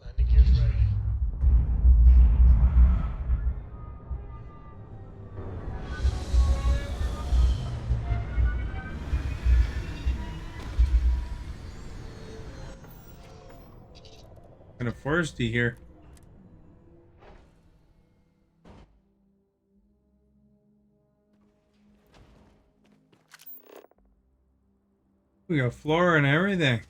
Landing gear's ready. Kind of foresty here. We got flora and everything.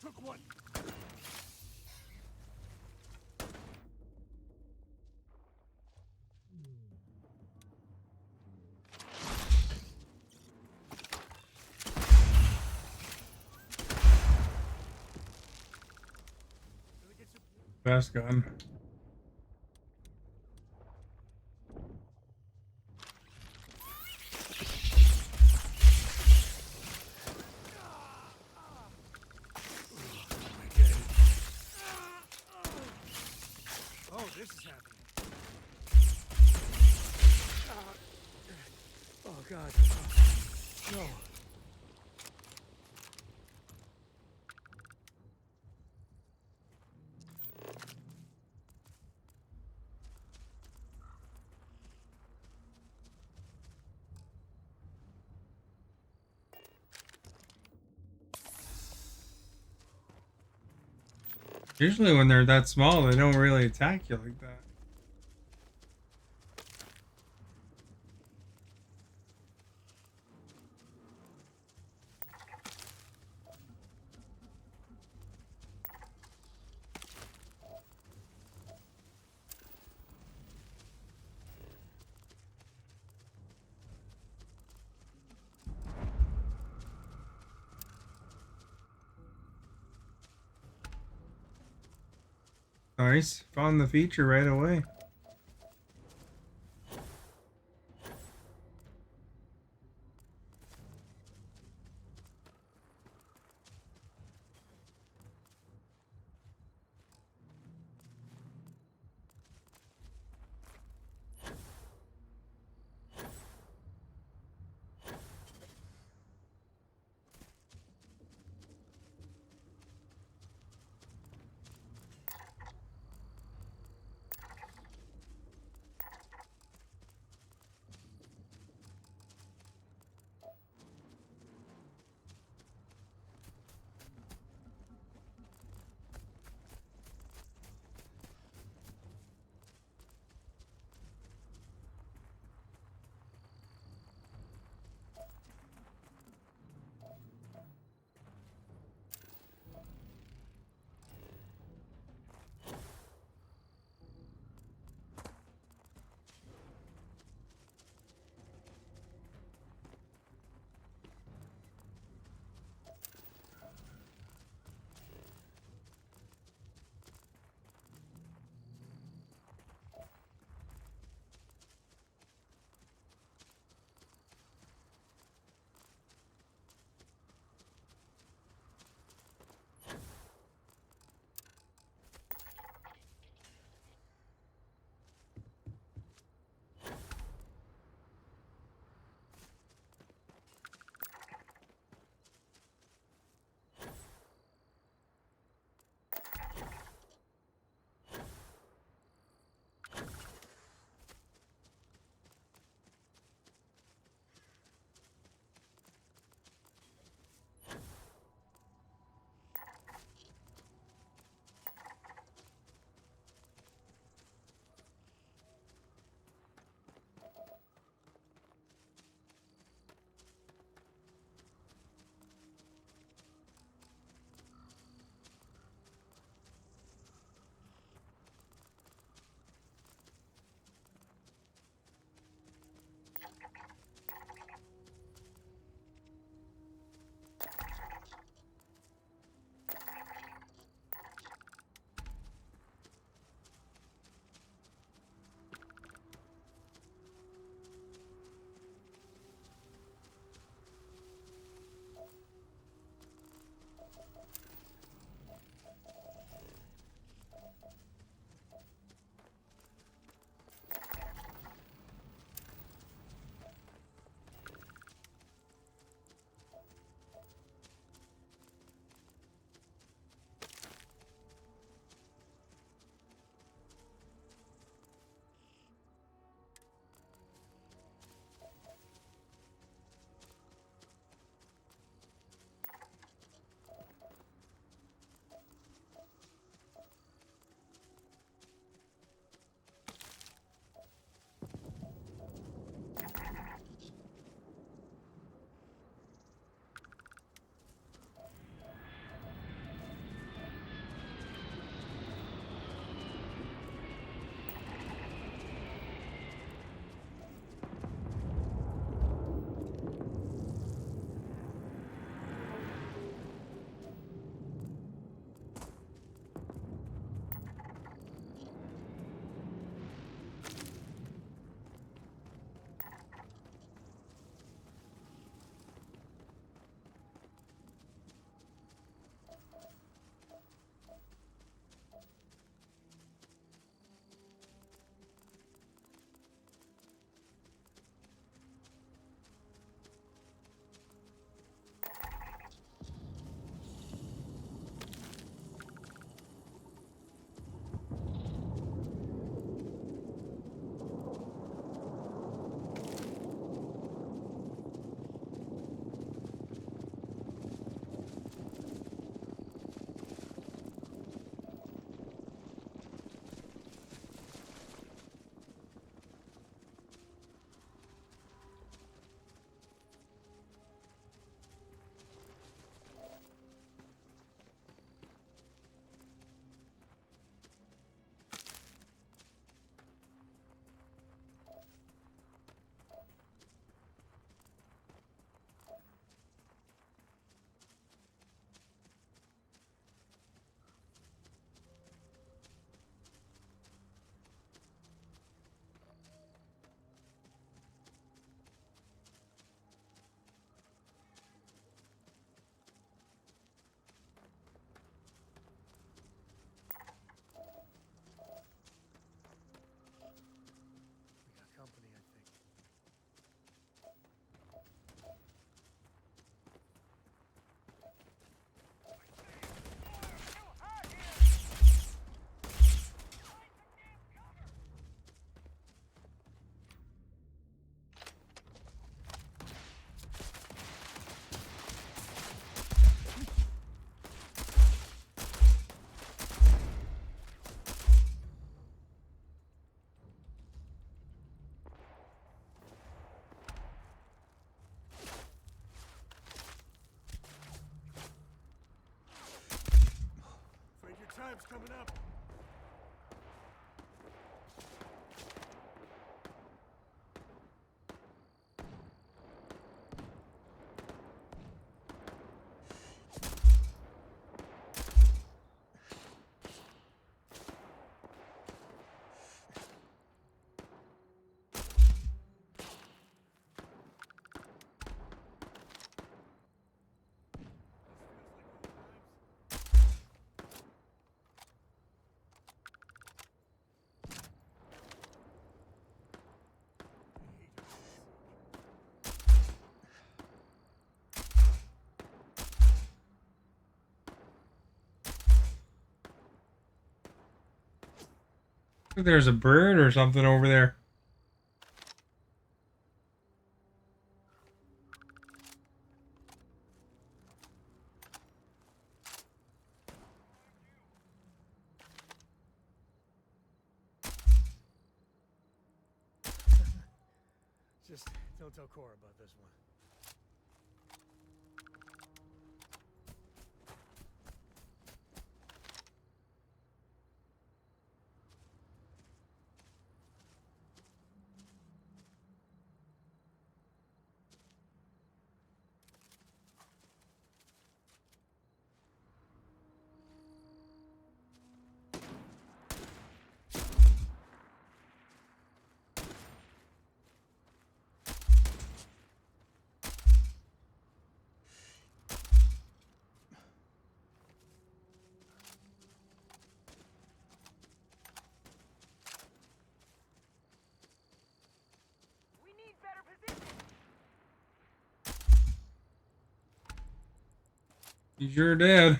Took one. Best gun. Oh, this is happening. Oh, God. No. Usually when they're that small, they don't really attack you like that. Nice. Found the feature right away. time's coming up. There's a bird or something over there. Just don't tell Cora about this one. You sure did.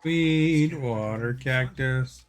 Sweet water cactus.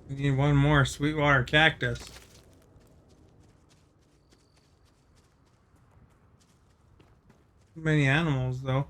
We need one more sweetwater cactus. Too many animals, though.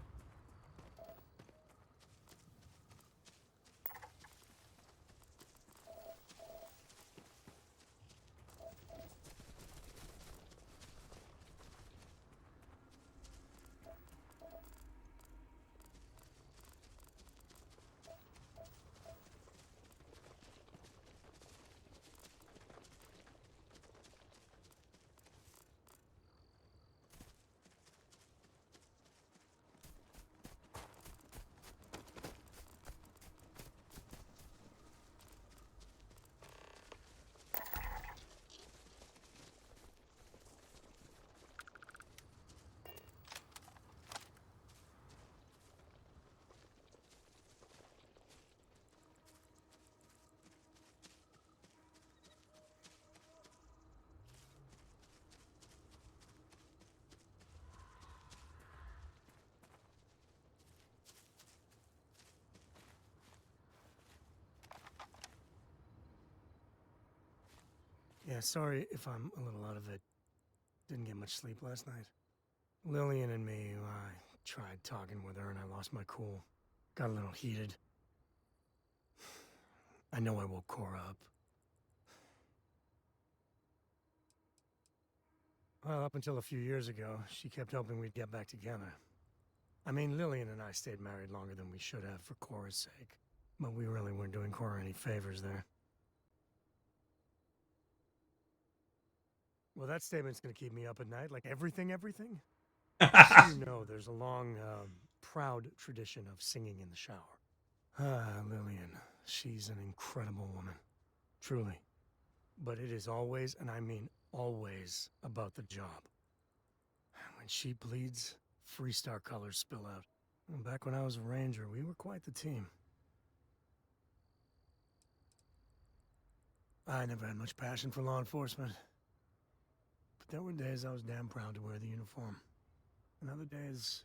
Yeah, sorry if I'm a little out of it. Didn't get much sleep last night. Lillian and me, I tried talking with her and I lost my cool. Got a little heated. I know I woke Cora up. Well, up until a few years ago, she kept hoping we'd get back together. I mean, Lillian and I stayed married longer than we should have for Cora's sake. But we really weren't doing Cora any favors there. Well, that statement's gonna keep me up at night, like everything? Just so you know, there's a long, proud tradition of singing in the shower. Ah, Lillian. She's an incredible woman. Truly. But it is always, and I mean always, about the job. When she bleeds, Freestar colors spill out. And back when I was a ranger, we were quite the team. I never had much passion for law enforcement. But there were days I was damn proud to wear the uniform. And other days,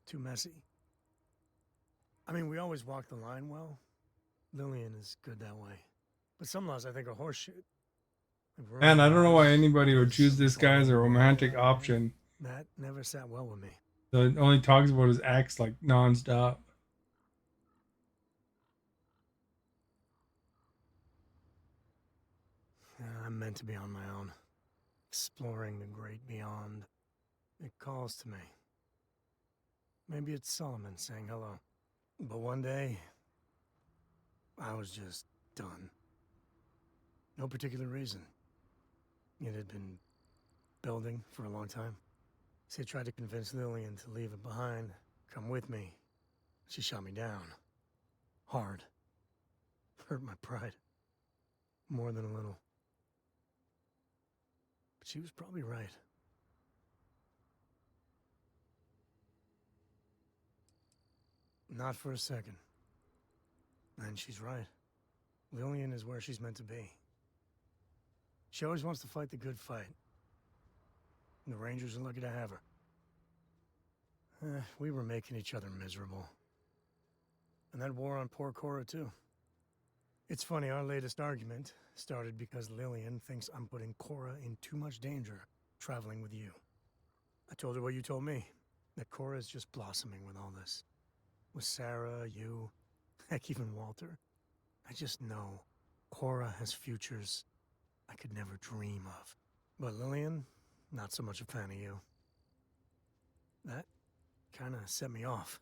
too messy. I mean, we always walk the line well. Lillian is good that way. But some laws I think are horseshit. Like Man, I don't know why anybody would because choose this guy as a following romantic law, option. That never sat well with me. So it only talks about his ex like nonstop. Yeah, I'm meant to be on my own, exploring the great beyond. It calls to me. Maybe it's Solomon saying hello. But one day, I was just done. No particular reason. It had been building for a long time. See, I tried to convince Lillian to leave it behind, come with me. She shot me down. Hard. Hurt my pride. More than a little. But she was probably right. Not for a second. And she's right. Lillian is where she's meant to be. She always wants to fight the good fight. And the Rangers are lucky to have her. We were making each other miserable. And that wore on poor Cora, too. It's funny, our latest argument started because Lillian thinks I'm putting Cora in too much danger traveling with you. I told her what you told me, that Cora is just blossoming with all this. With Sarah, you, heck, even Walter. I just know Cora has futures I could never dream of. But Lillian, not so much a fan of you. That kinda set me off.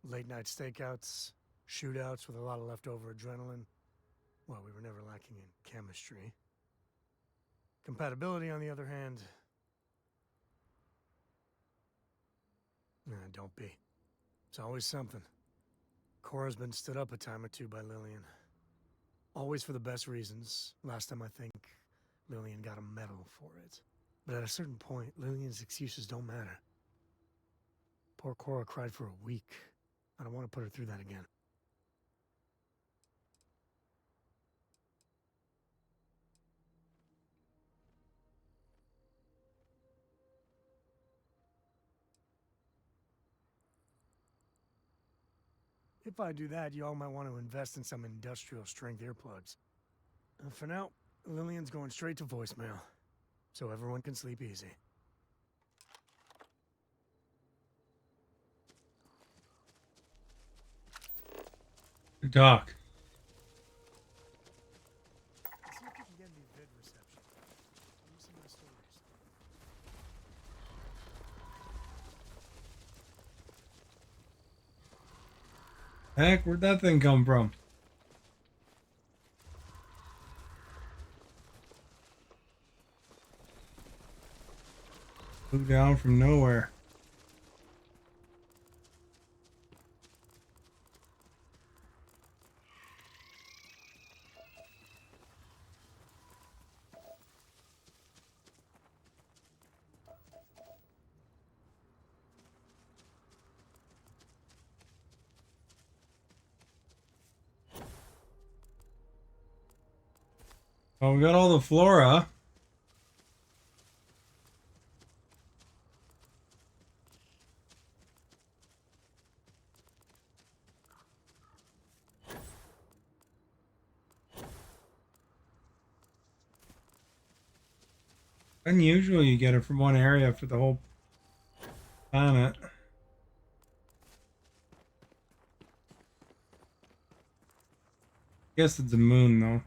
Late night stakeouts, shootouts with a lot of leftover adrenaline. Well, we were never lacking in chemistry. Compatibility, on the other hand, don't be. It's always something. Cora's been stood up a time or two by Lillian. Always for the best reasons. Last time I think Lillian got a medal for it. But at a certain point, Lillian's excuses don't matter. Poor Cora cried for a week. I don't want to put her through that again. If I do that, y'all might want to invest in some industrial strength earplugs. For now, Lillian's going straight to voicemail, so everyone can sleep easy. Doc. See if you can get me vid reception. Let me see my stories. Heck, where'd that thing come from? Flew down from nowhere. Well, we got all the flora. Unusual you get it from one area for the whole planet. Guess it's a moon though.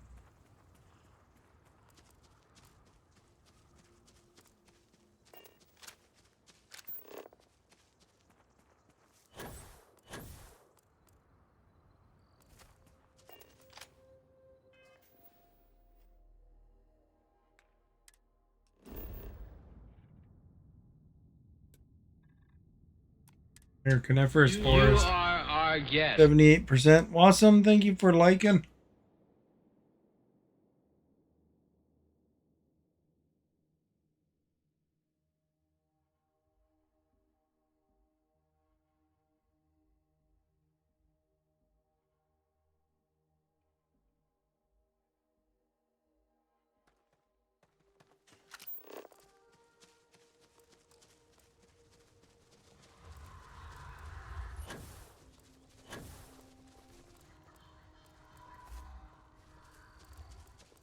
Here, coniferous forest. You are our guest. 78%. Awesome. Thank you for liking.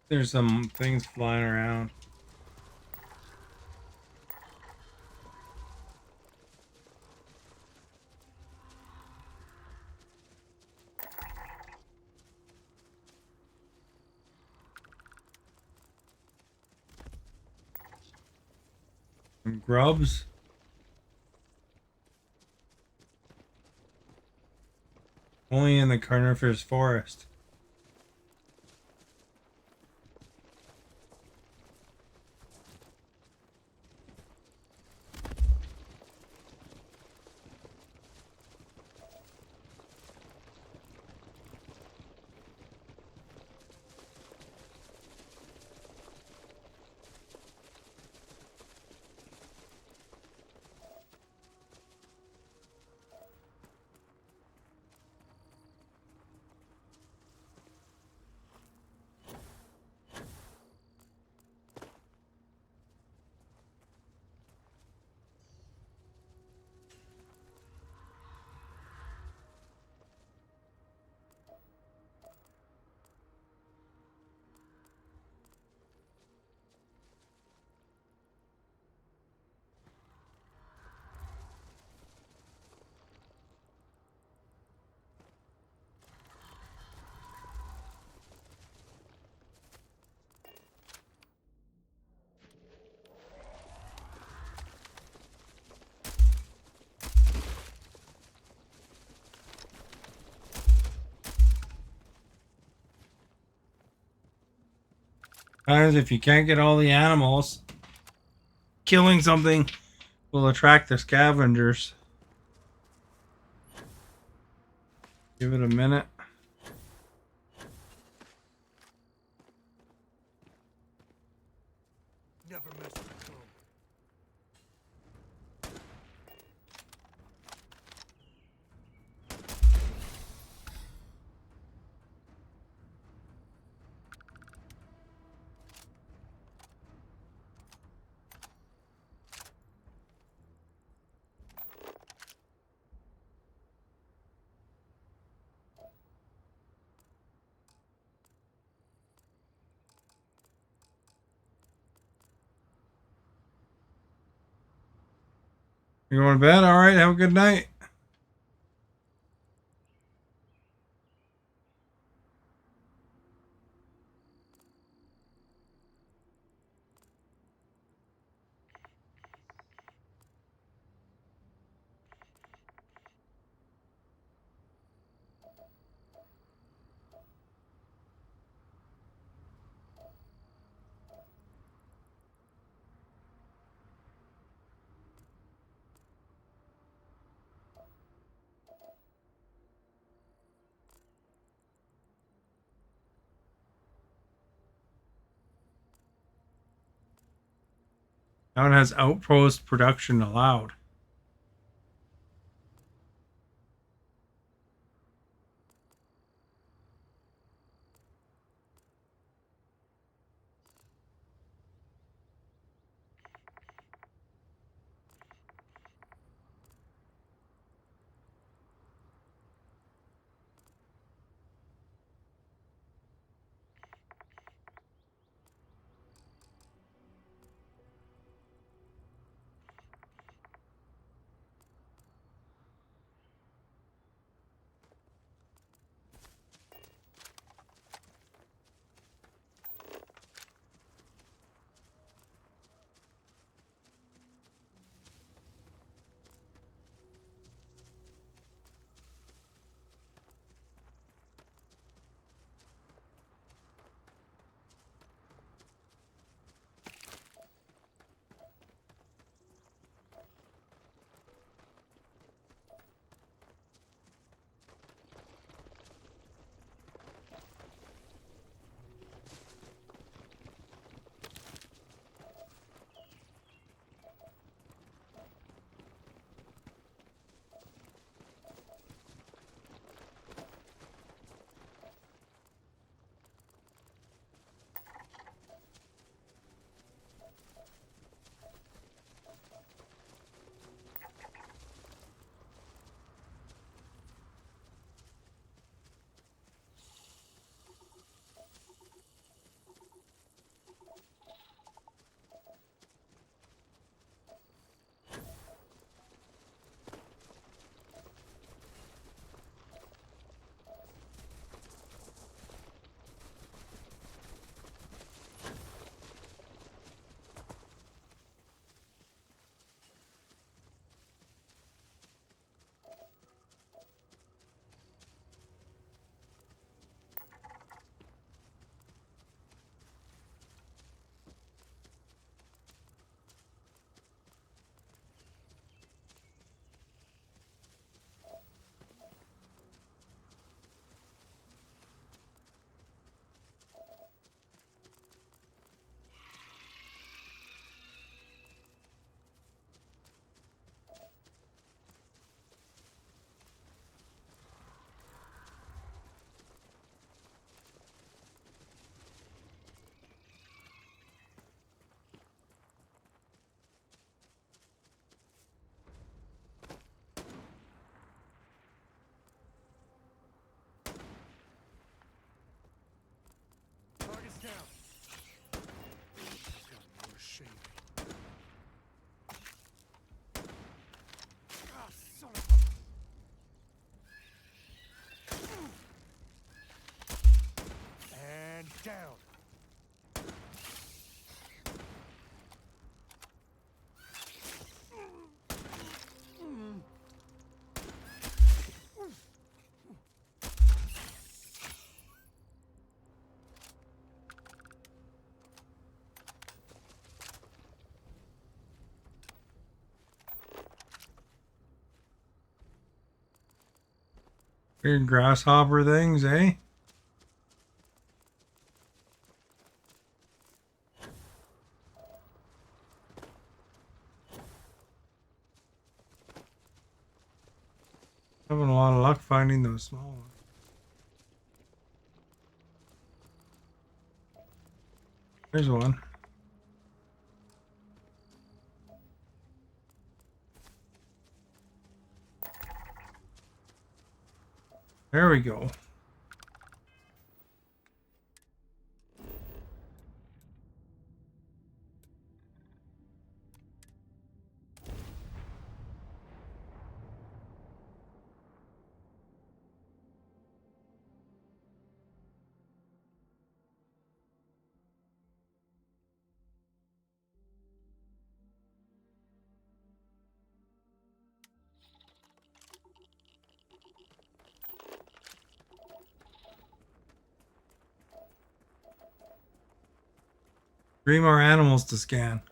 There's some things flying around. Some grubs. Only in the coniferous forest. Sometimes if you can't get all the animals, killing something will attract the scavengers. Give it a minute. Never mess with home. You going to bed? All right. Have a good night. Now it has outpost production allowed. down. Weird grasshopper things, eh? Having a lot of luck finding those small ones. There's one. There we go. Three more animals to scan.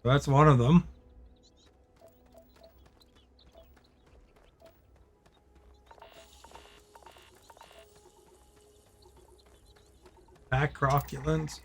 That's one of them. Back crocodilians.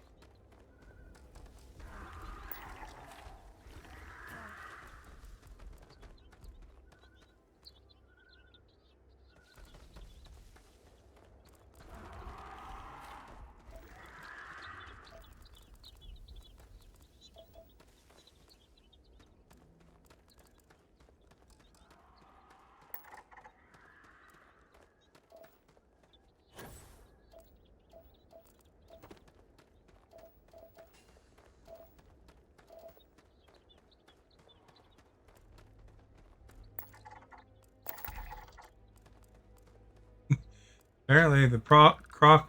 Apparently the crocodilians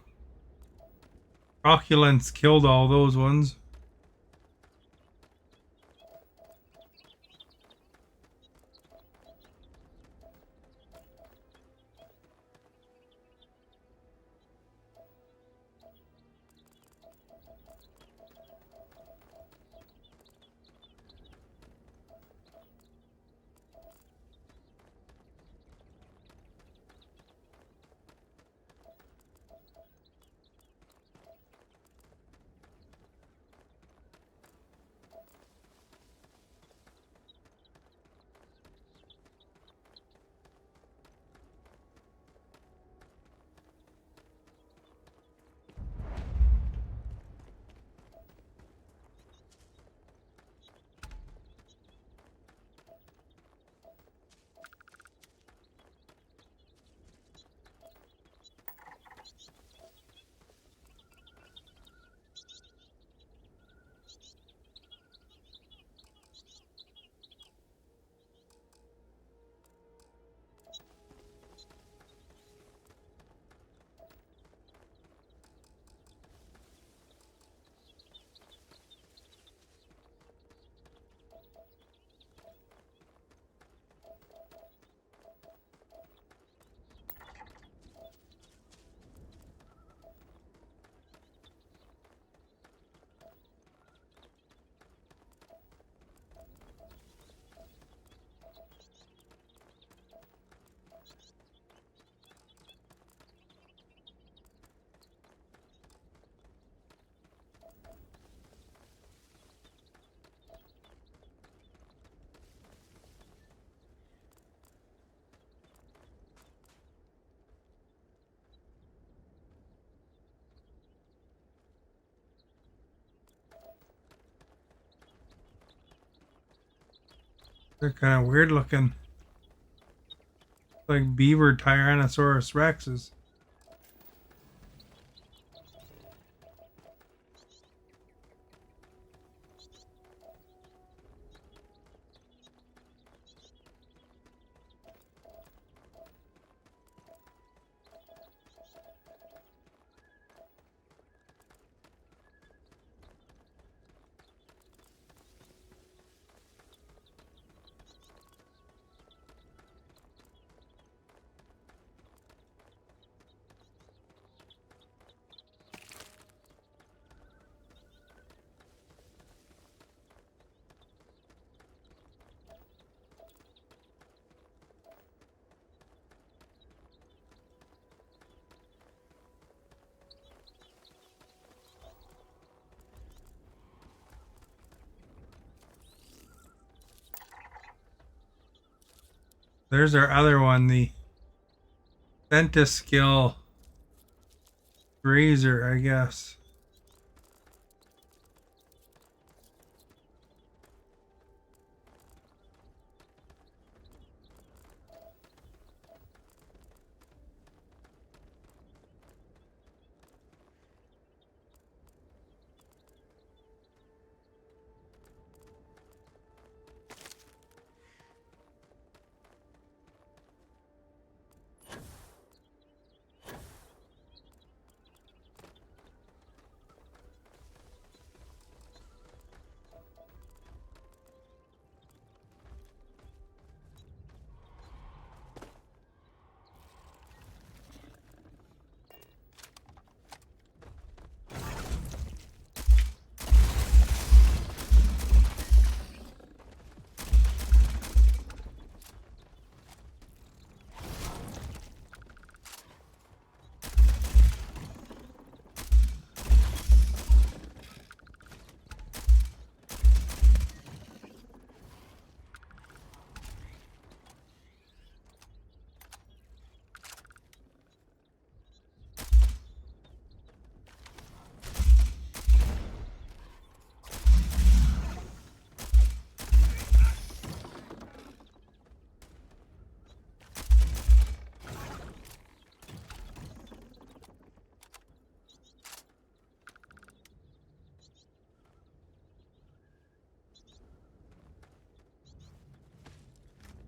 killed all those ones. They're kind of weird looking. Like beaver Tyrannosaurus Rexes. There's our other one, the Ventaskill Grazer, I guess.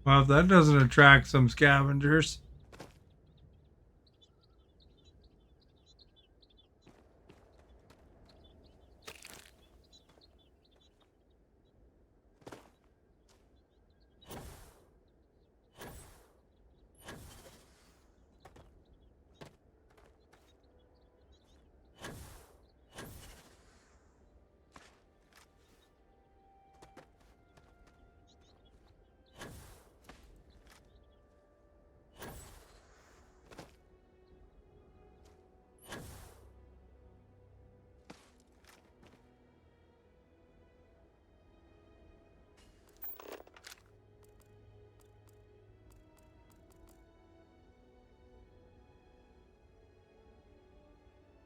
Well, if that doesn't attract some scavengers.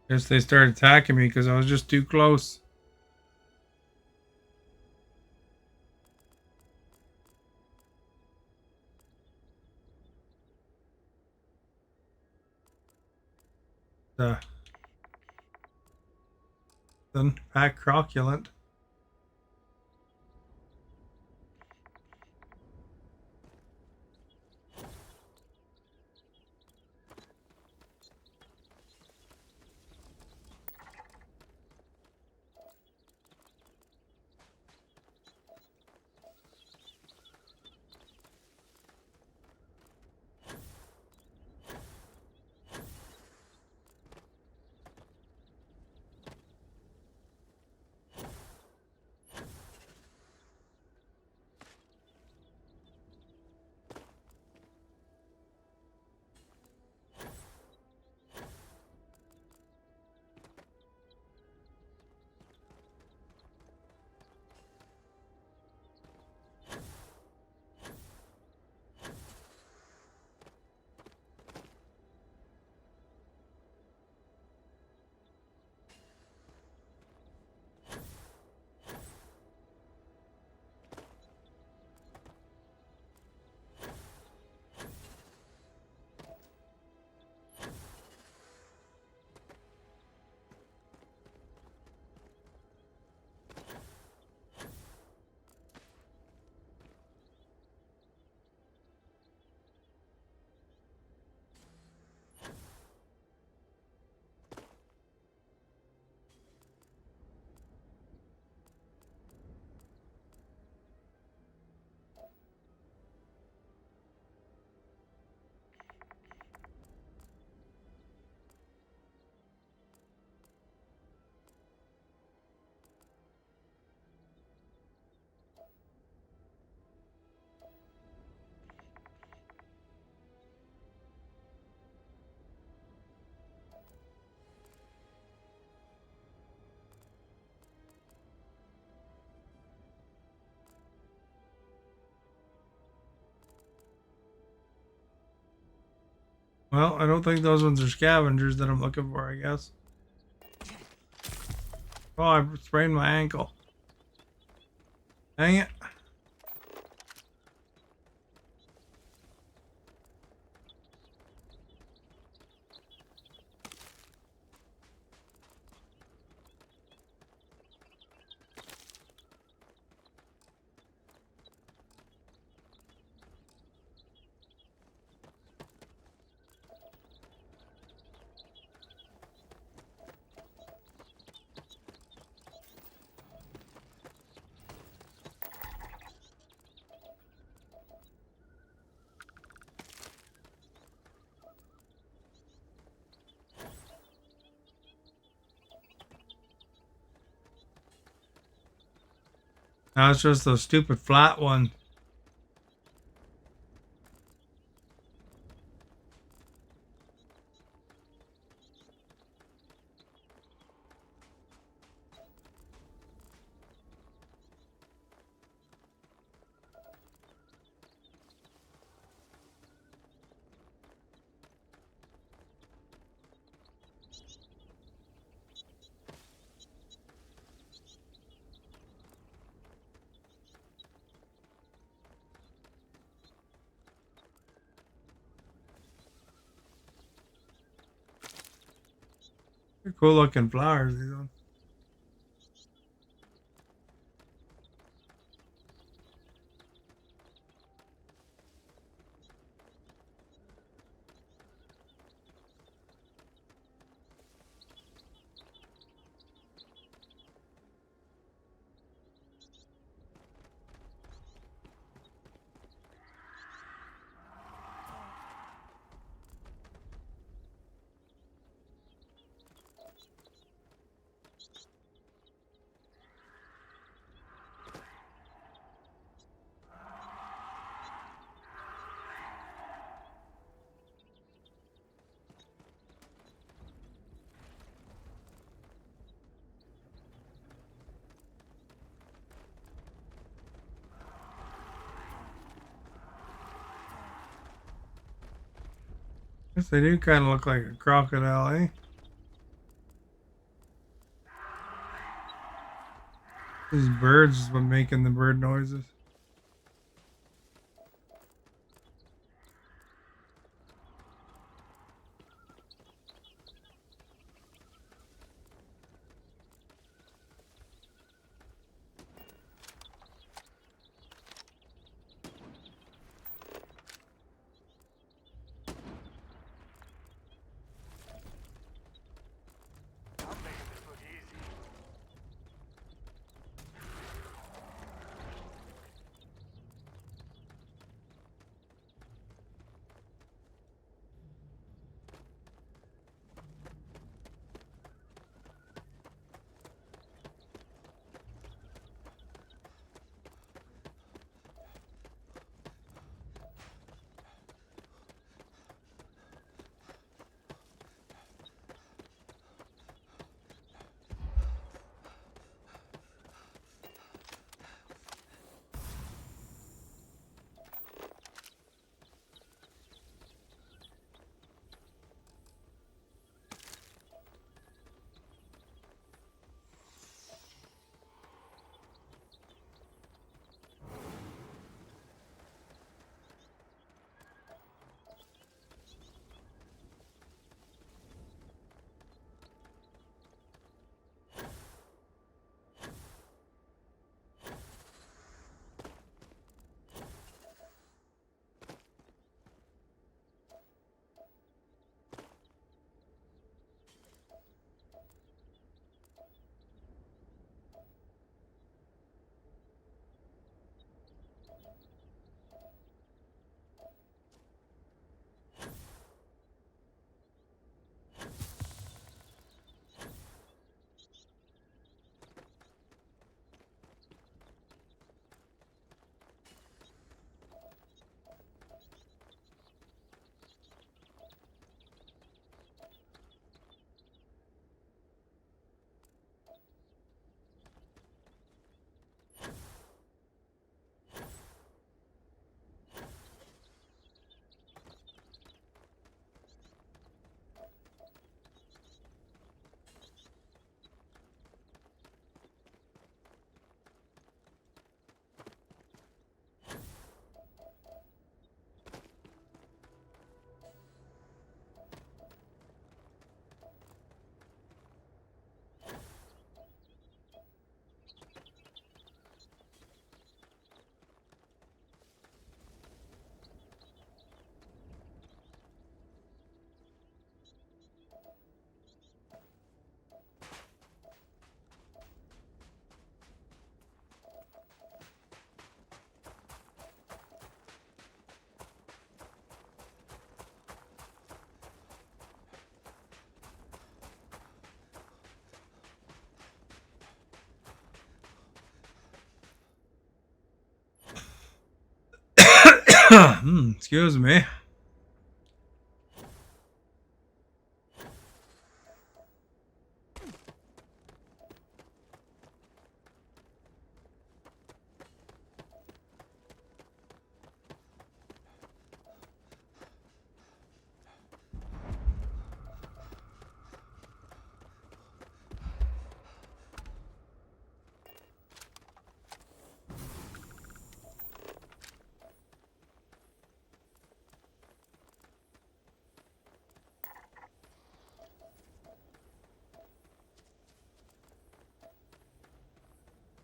Guess they started attacking me because I was just too close. Then pack croculent. Well, I don't think those ones are scavengers that I'm looking for, I guess. Oh, I sprained my ankle. Dang it. Now it's just those stupid flat ones. They're cool looking flowers, these ones. Guess they do kind of look like a crocodile, eh? These birds is what making the bird noises. Excuse me.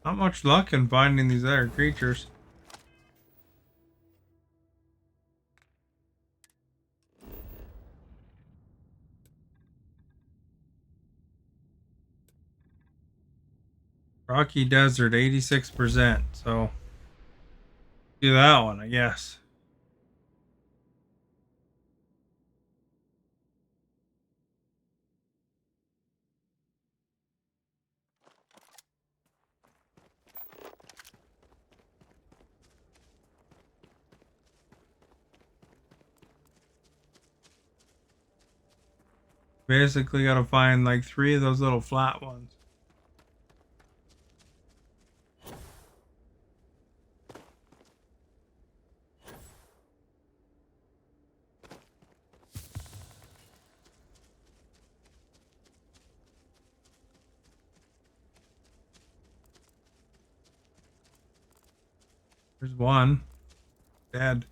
Not much luck in finding these other creatures. Rocky Desert, 86%. So, do that one, I guess. Basically, gotta find like 3 of those little flat ones. There's one. Dead.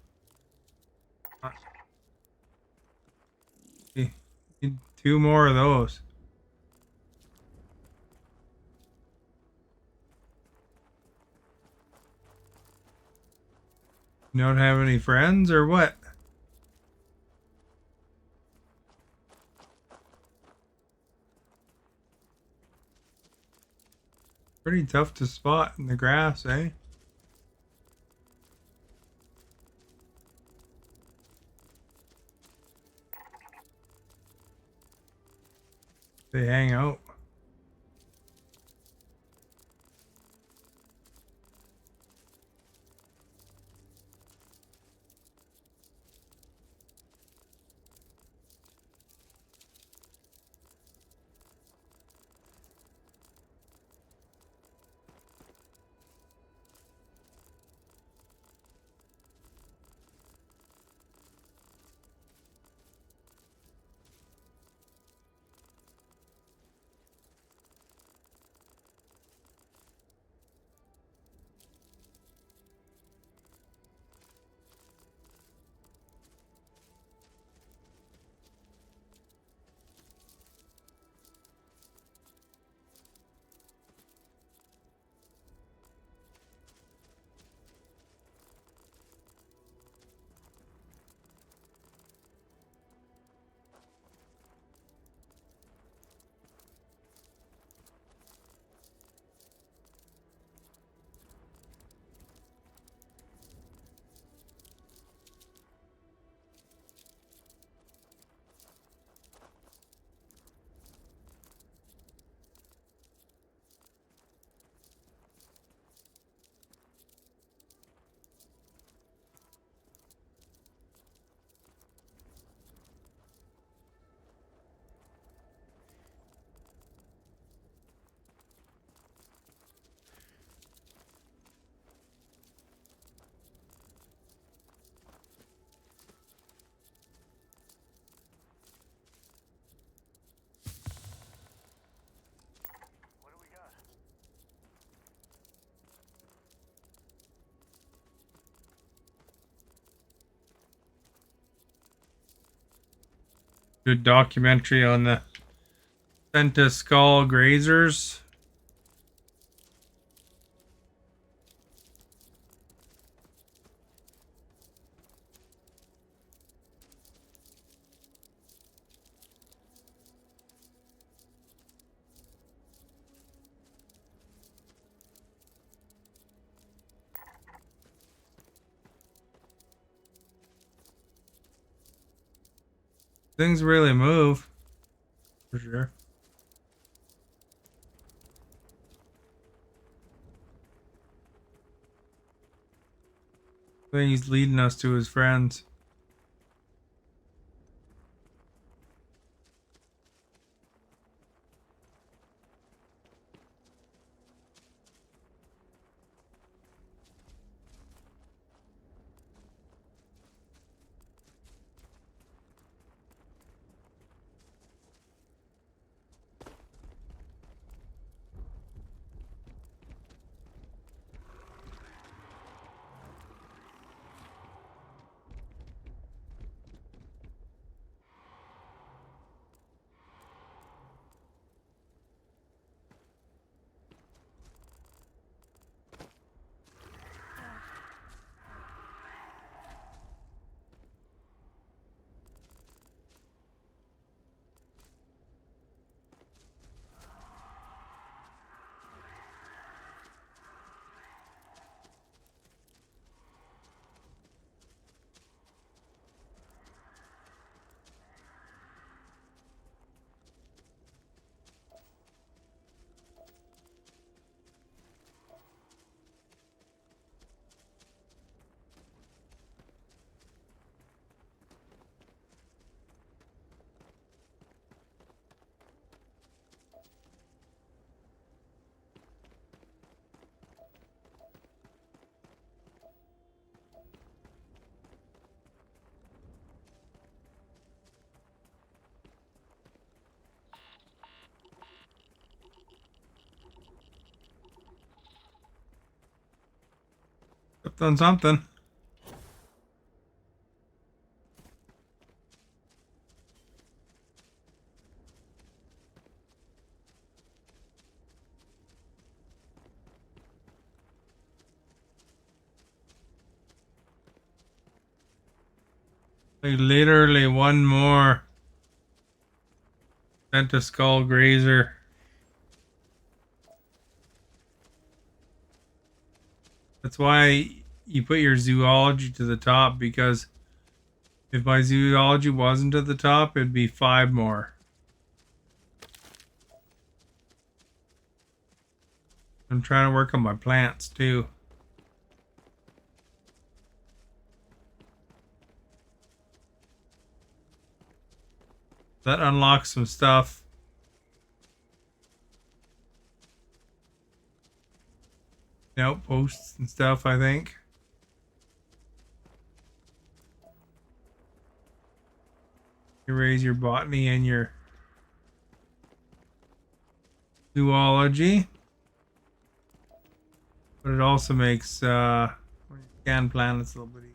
Need 2 more of those. You don't have any friends or what? Pretty tough to spot in the grass, eh? They hang out. Good documentary on the Senta Skull Grazers. Things really move. For sure. I think he's leading us to his friends. I've done something. Like literally one more. Sent a skull grazer. That's why you put your zoology to the top, because if my zoology wasn't at the top, it'd be 5 more. I'm trying to work on my plants too. That unlocks some stuff. Outposts and stuff, I think. You raise your botany and your zoology. But it also makes when you scan planets a little bit easier.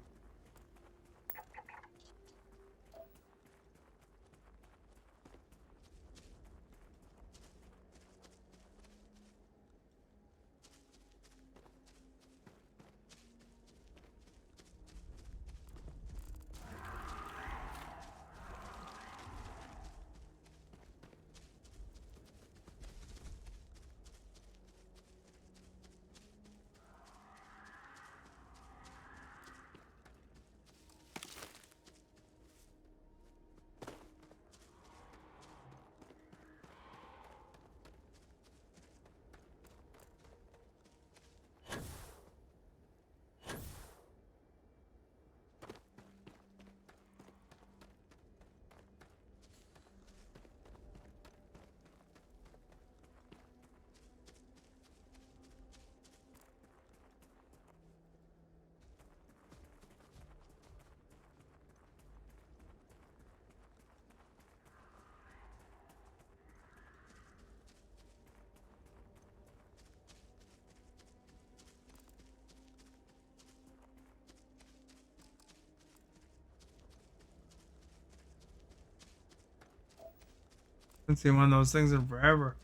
I haven't seen one of those things in forever.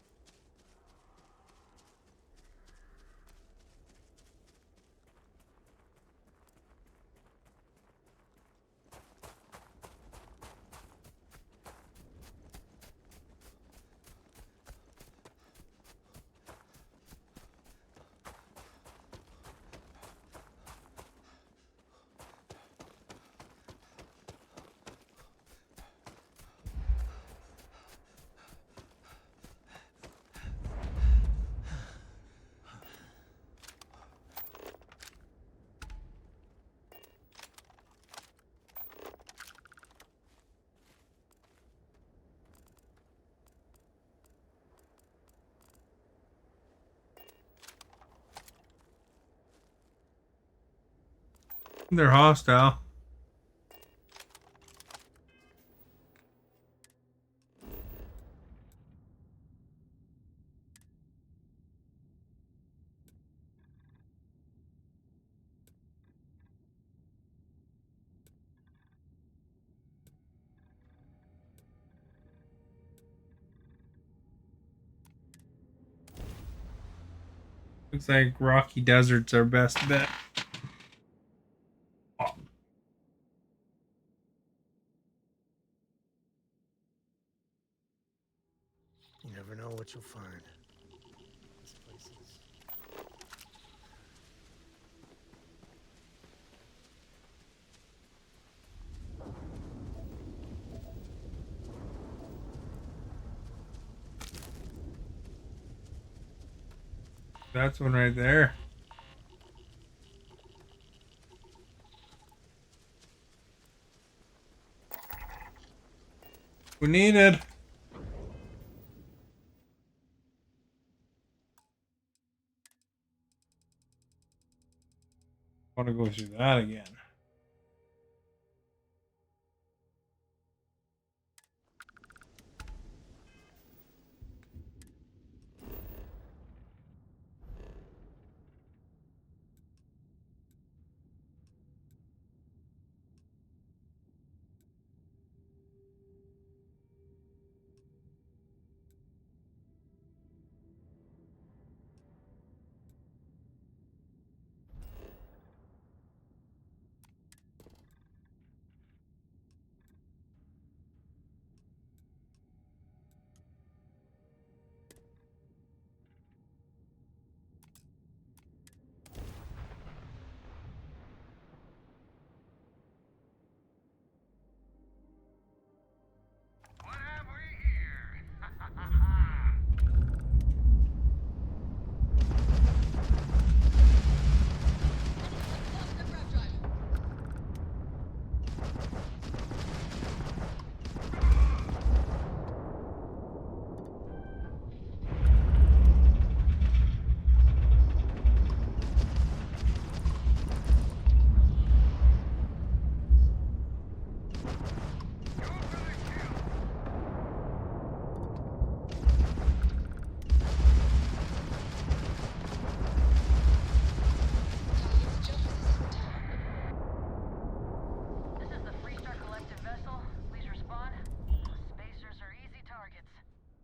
They're hostile. Looks like rocky desert's our best bet. You never know what you'll find. This place is... That's one right there. We need it. Want to go through that again.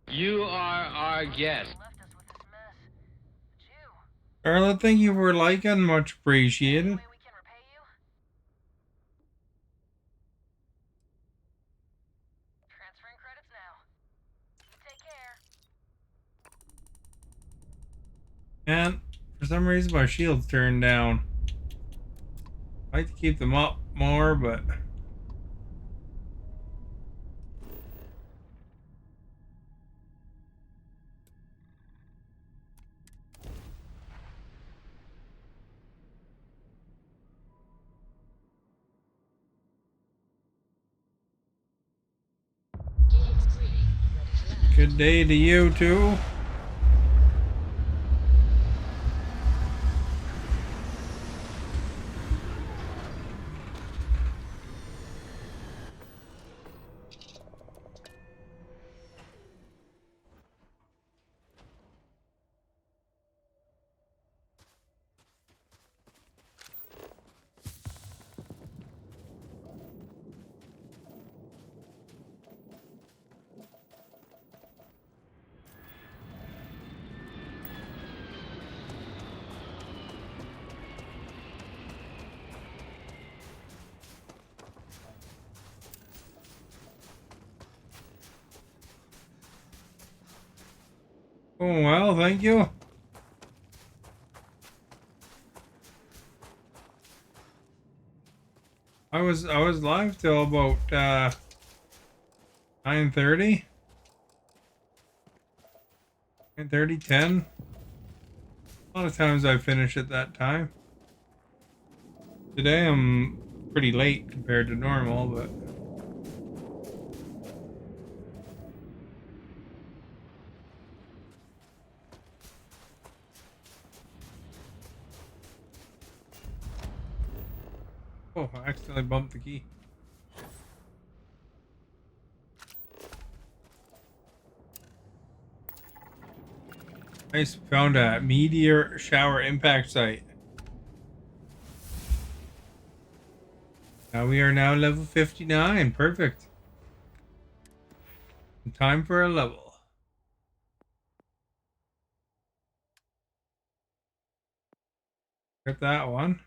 You are our guest. Carla, thank you for liking. Much appreciated. And for some reason my shield's turned down. I like to keep them up more, but good day to you too. Oh well, thank you. I was live till about 9:30. 9:30, 10. A lot of times I finish at that time. Today I'm pretty late compared to normal, but Oh, I accidentally bumped the key. Nice, found a meteor shower impact site. Now we are now level 59. Perfect. Time for a level. Get that one.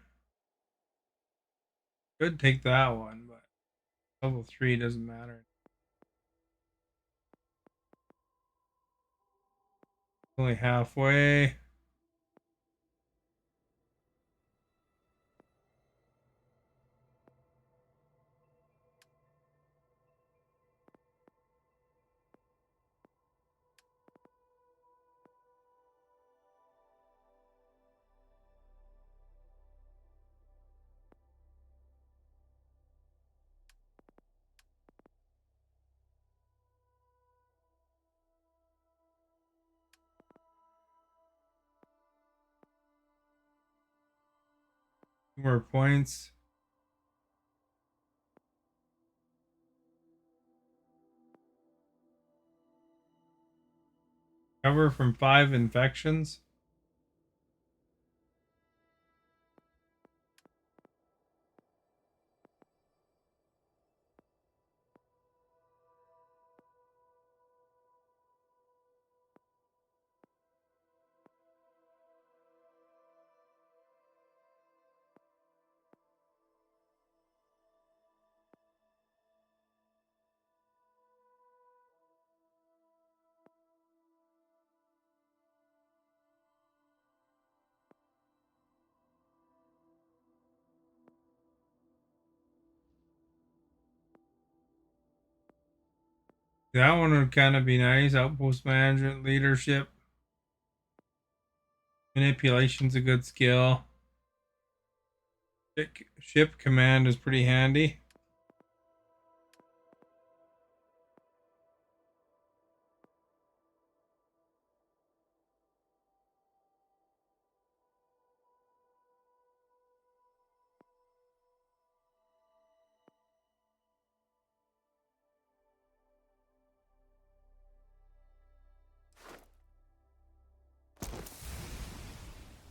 Could take that one, but level 3 doesn't matter. Only halfway. More points. Cover from 5 infections. That one would kind of be nice. Outpost management, leadership. Manipulation's a good skill. Ship command is pretty handy.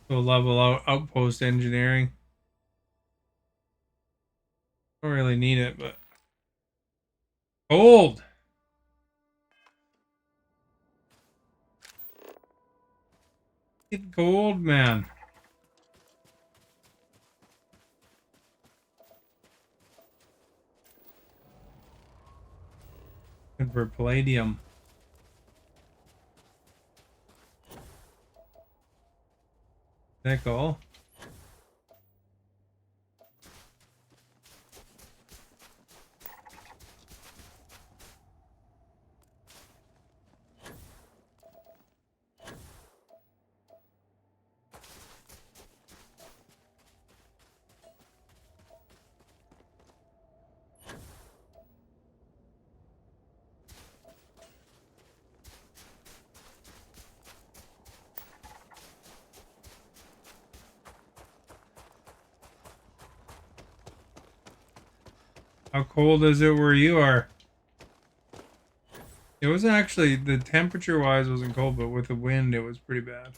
So level out outpost engineering. Don't really need it, but gold. Get gold, man. Good for palladium. Nickel. How cold is it where you are? It was actually, the temperature wise wasn't cold, but with the wind it was pretty bad.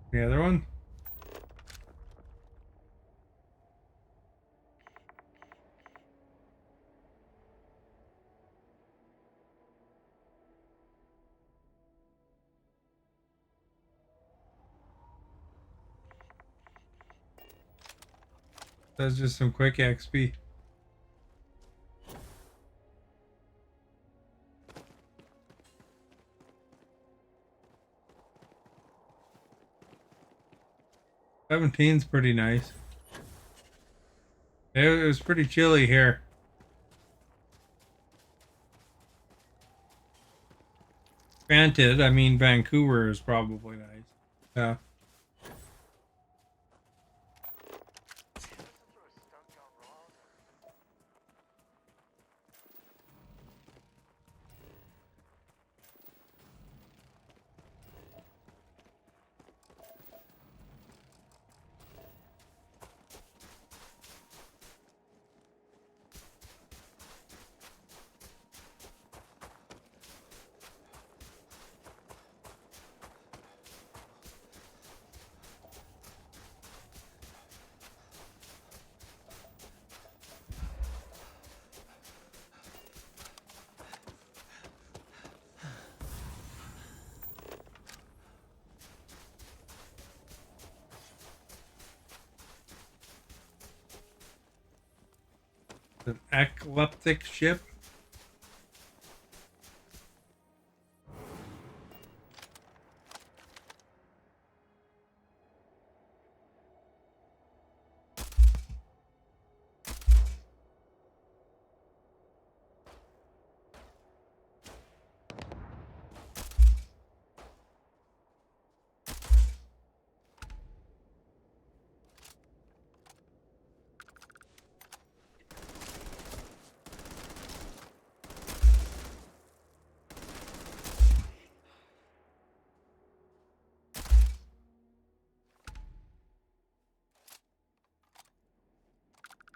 The other one? That's just some quick XP. 17's pretty nice. It was pretty chilly here. Granted, I mean Vancouver is probably nice. Yeah. An ecliptic ship.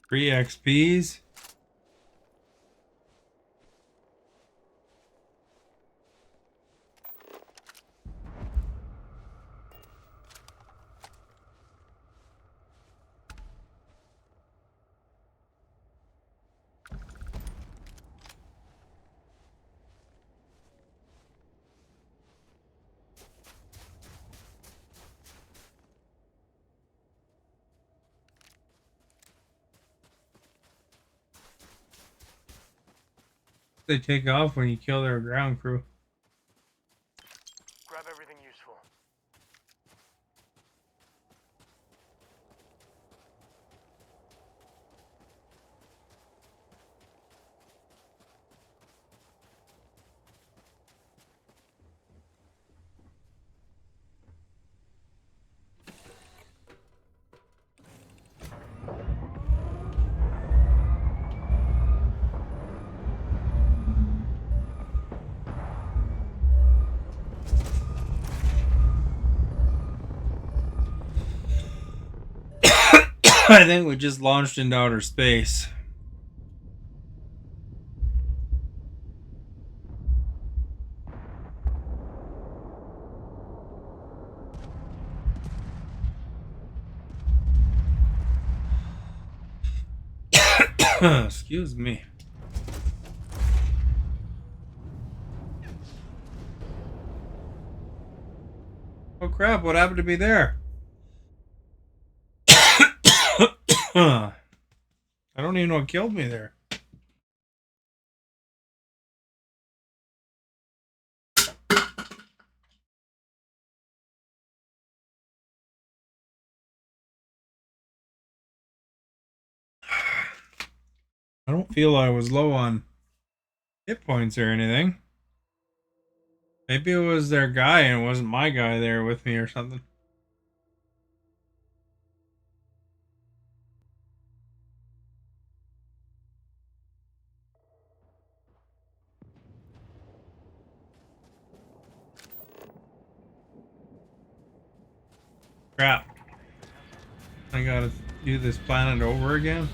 Three XPs. They take off when you kill their ground crew. Grab everything useful. I think we just launched into outer space. Excuse me. Oh crap, what happened to me there? I don't even know what killed me there. I don't feel I was low on hit points or anything. Maybe it was their guy and it wasn't my guy there with me or something. Crap. I gotta do this planet over again.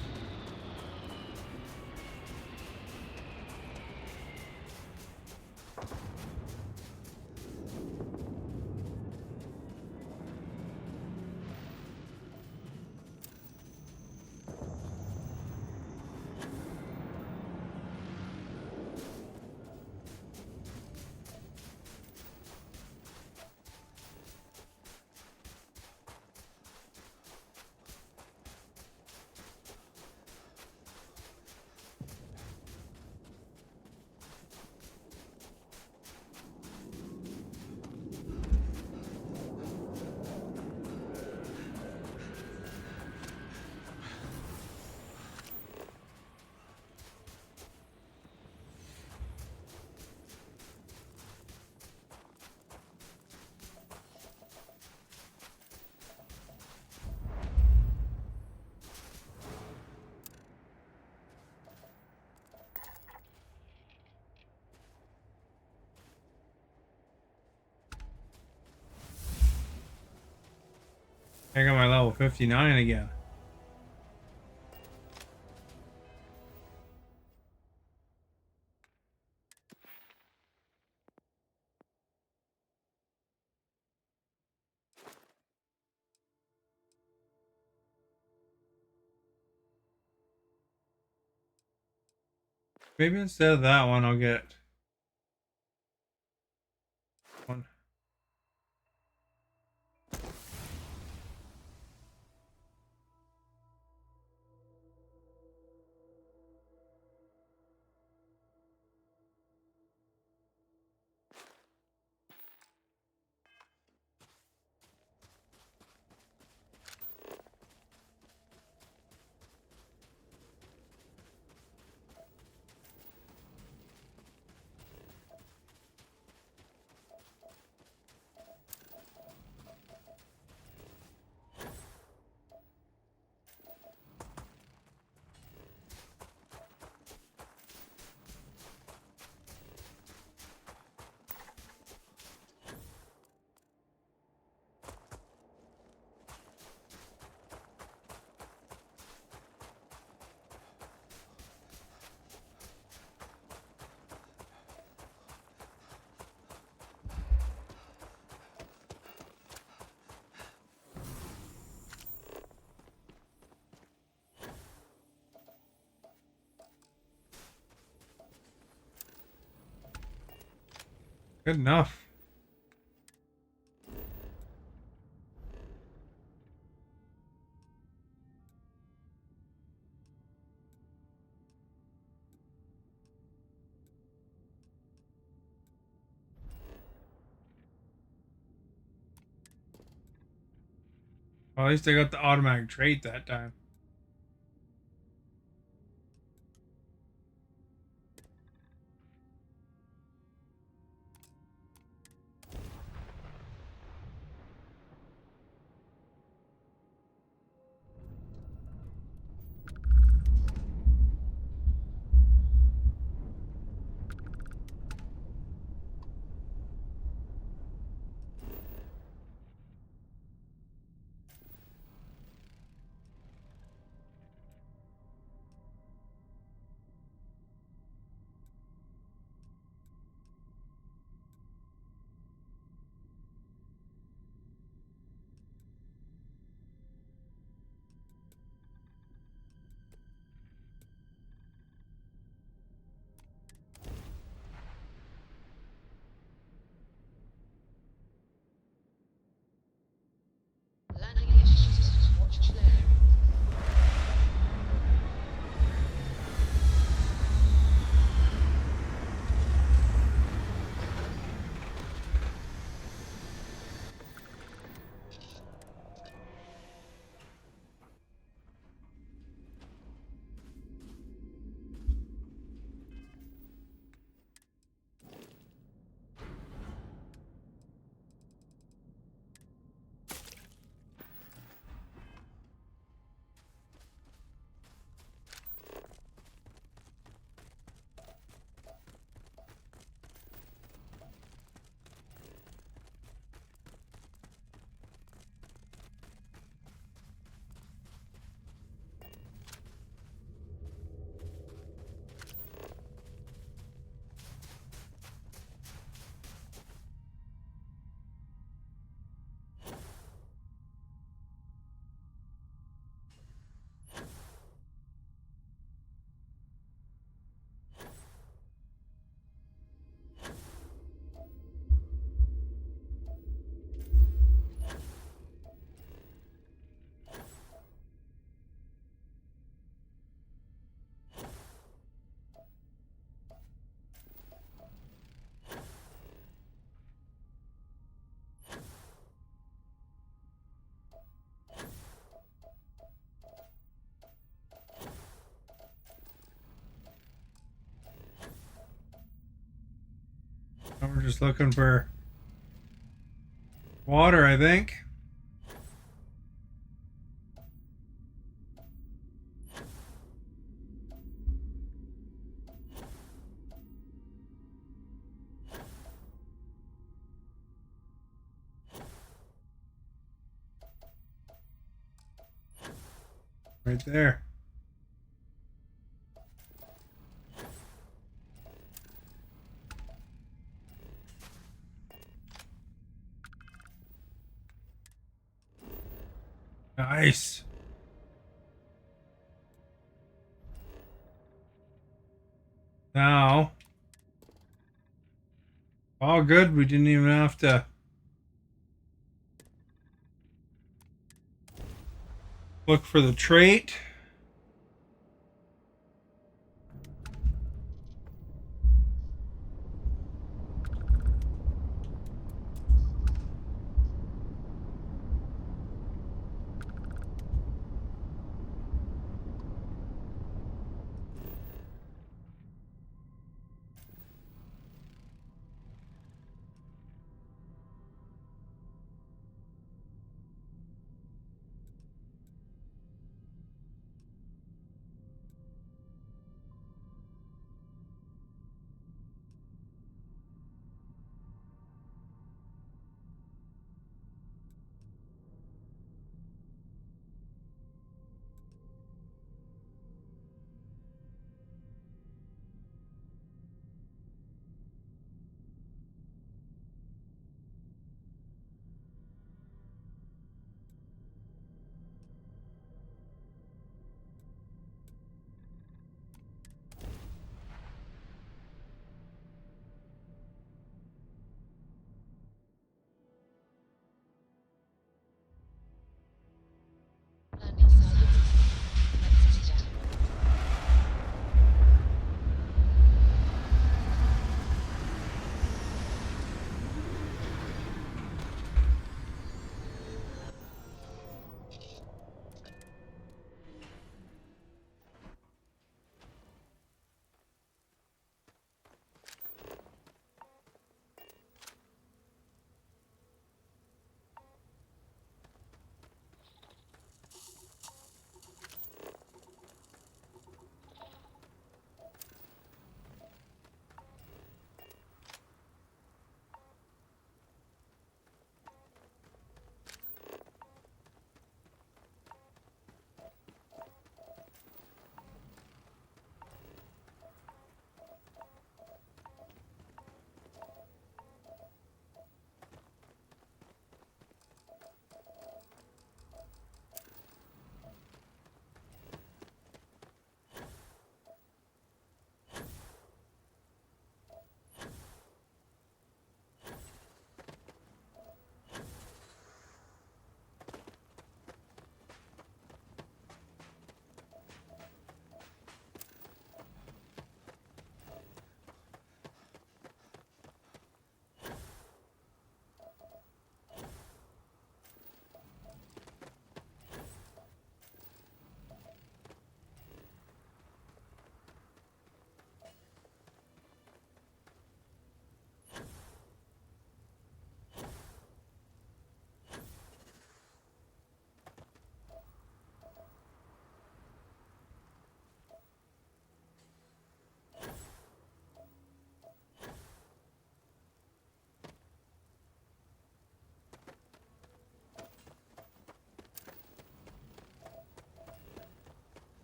I got my level 59 again. Maybe instead of that one, I'll get one. Good enough. Well, at least I got the automatic trait that time. Now we're just looking for water, I think. Right there. Nice. Now, all good. We didn't even have to look for the trait.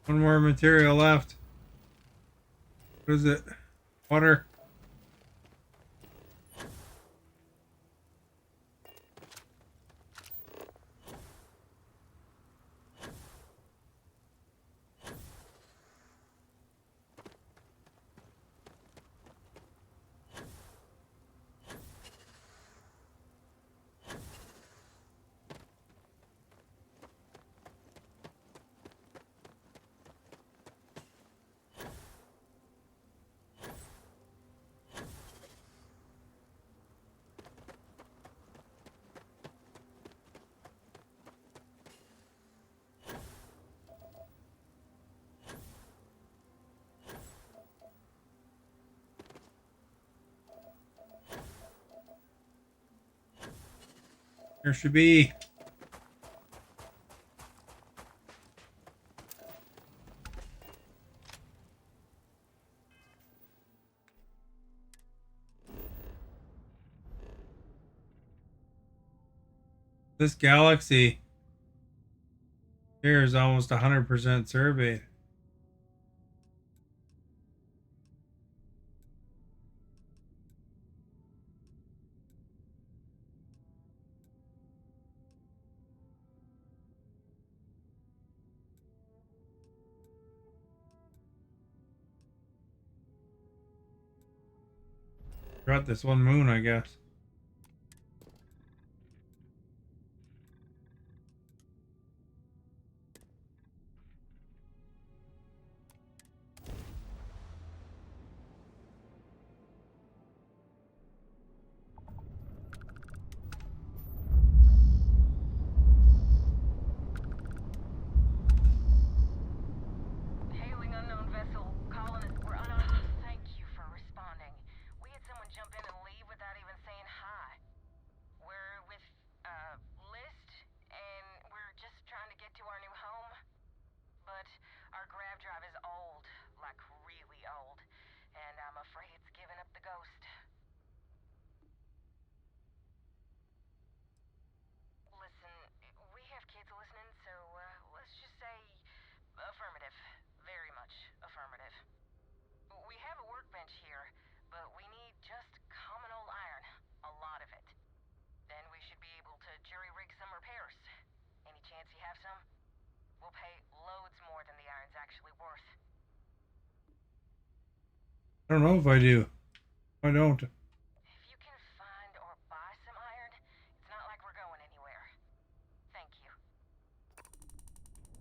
One more material left. What is it? Water. There should be. This galaxy. Here's almost 100% surveyed. Got this one moon, I guess. Hailing unknown vessel. Colonists were thank you for responding. We had someone jump in and leave without even saying hi. We're with, List, and we're just trying to get to our new home. But our grav drive is old, like really old, and I'm afraid it's given up the ghost. Listen, we have kids listening, so, let's just say affirmative. Very much affirmative. We have a workbench here, but we need just common old iron. A lot of it. Then we should be able to jury-rig some repairs. Any chance you have some? We'll pay loads more than the iron's actually worth. I don't know if I do. I don't. If you can find or buy some iron, it's not like we're going anywhere. Thank you.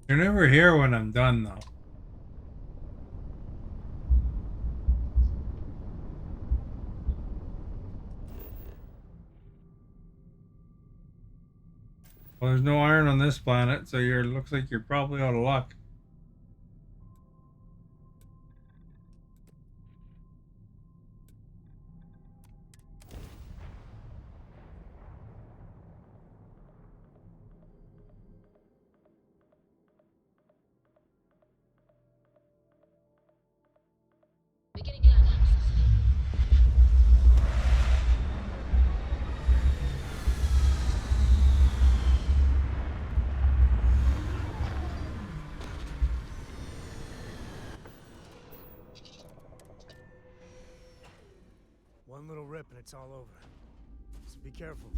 You're never here when I'm done, though. Well, there's no iron on this planet, so looks like you're probably out of luck. One little rip and it's all over. So be careful.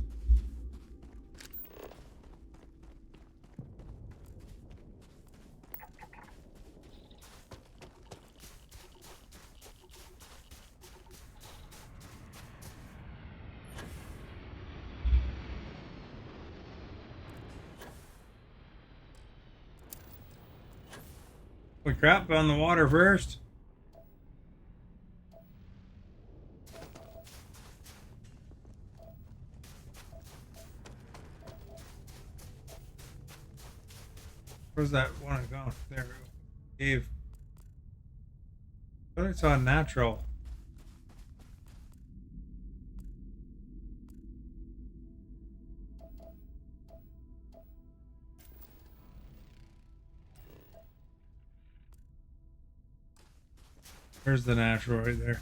Holy crap, on the water first. Where's that one gone? There we go. Cave. I thought I saw natural. There's the natural right there.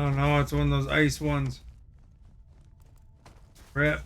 Oh no, it's one of those ice ones. Rip.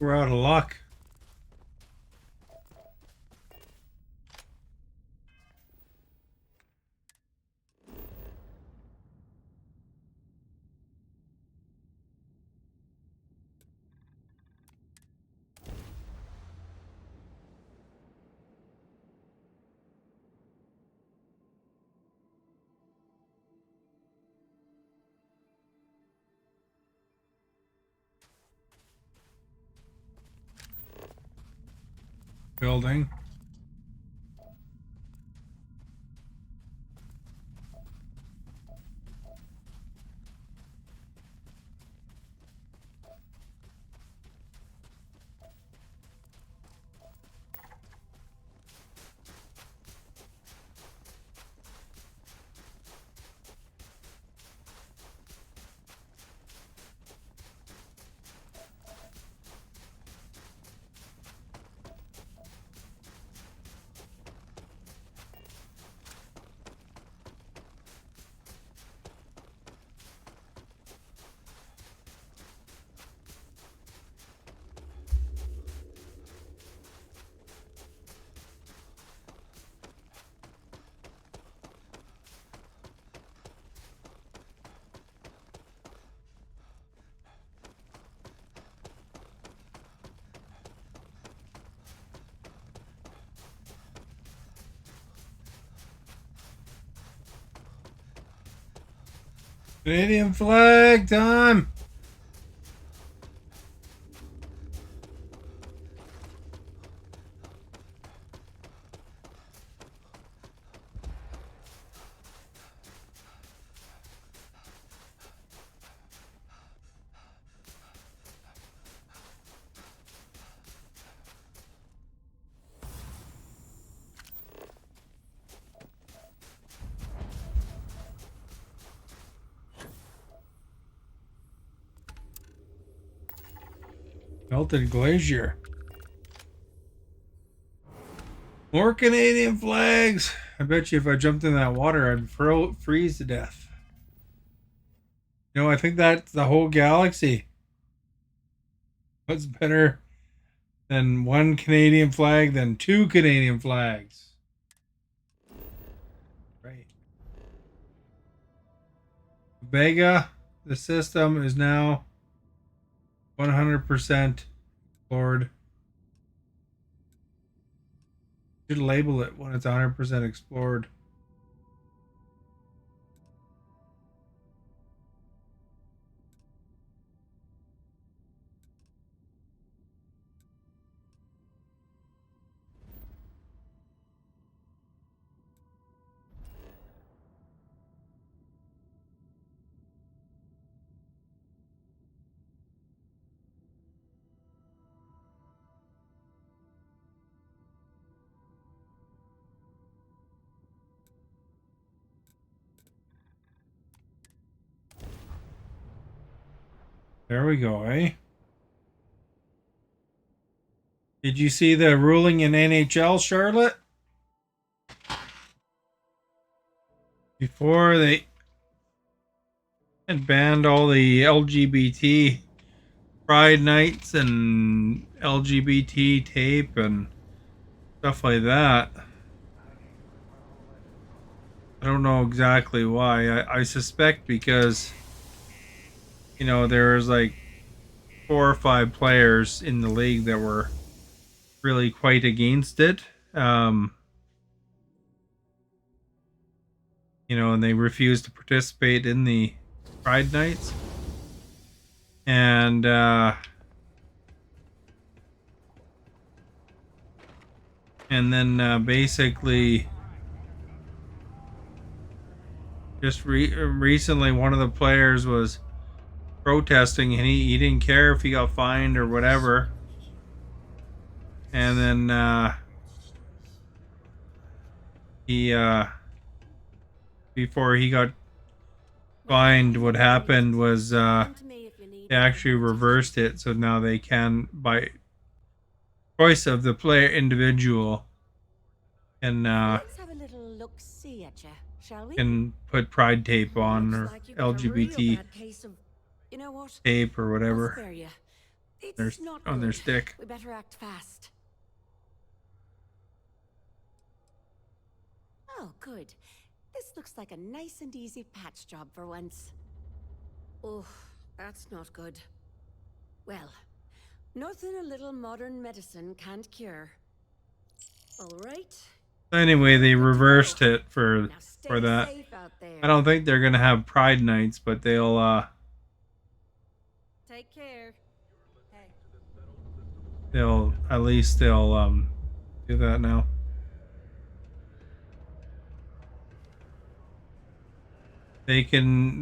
We're out of luck. Building. Canadian flag time. Melted glacier. More Canadian flags. I bet you if I jumped in that water, I'd freeze to death. You know, I think that's the whole galaxy. What's better than one Canadian flag than two Canadian flags? Right. Vega, the system is now 100% explored. Should label it when it's 100% explored. There we go, eh? Did you see the ruling in NHL, Charlotte? Before they had banned all the LGBT pride nights and LGBT tape and stuff like that. I don't know exactly why. I suspect because, you know, there's like 4 or 5 players in the league that were really quite against it. You know, and they refused to participate in the Pride Nights. And then basically just recently one of the players was protesting and he didn't care if he got fined or whatever. And then he before he got fined, what happened was they actually reversed it, so now they can, by choice of the player individual, Let's have a little look-see at you, shall we? can put pride tape on Looks or like you've got a real LGBT bad case of, you know what? tape or I'll whatever spare you. their, It's not on their good. stick. We better act fast. Oh, good. This looks like a nice and easy patch job for once. Oh, that's not good. Well, nothing a little modern medicine can't cure. All right. Anyway, they reversed it for that. Safe out there. I don't think they're gonna have pride nights, but Take care. Hey. they'll at least they'll do that now. They can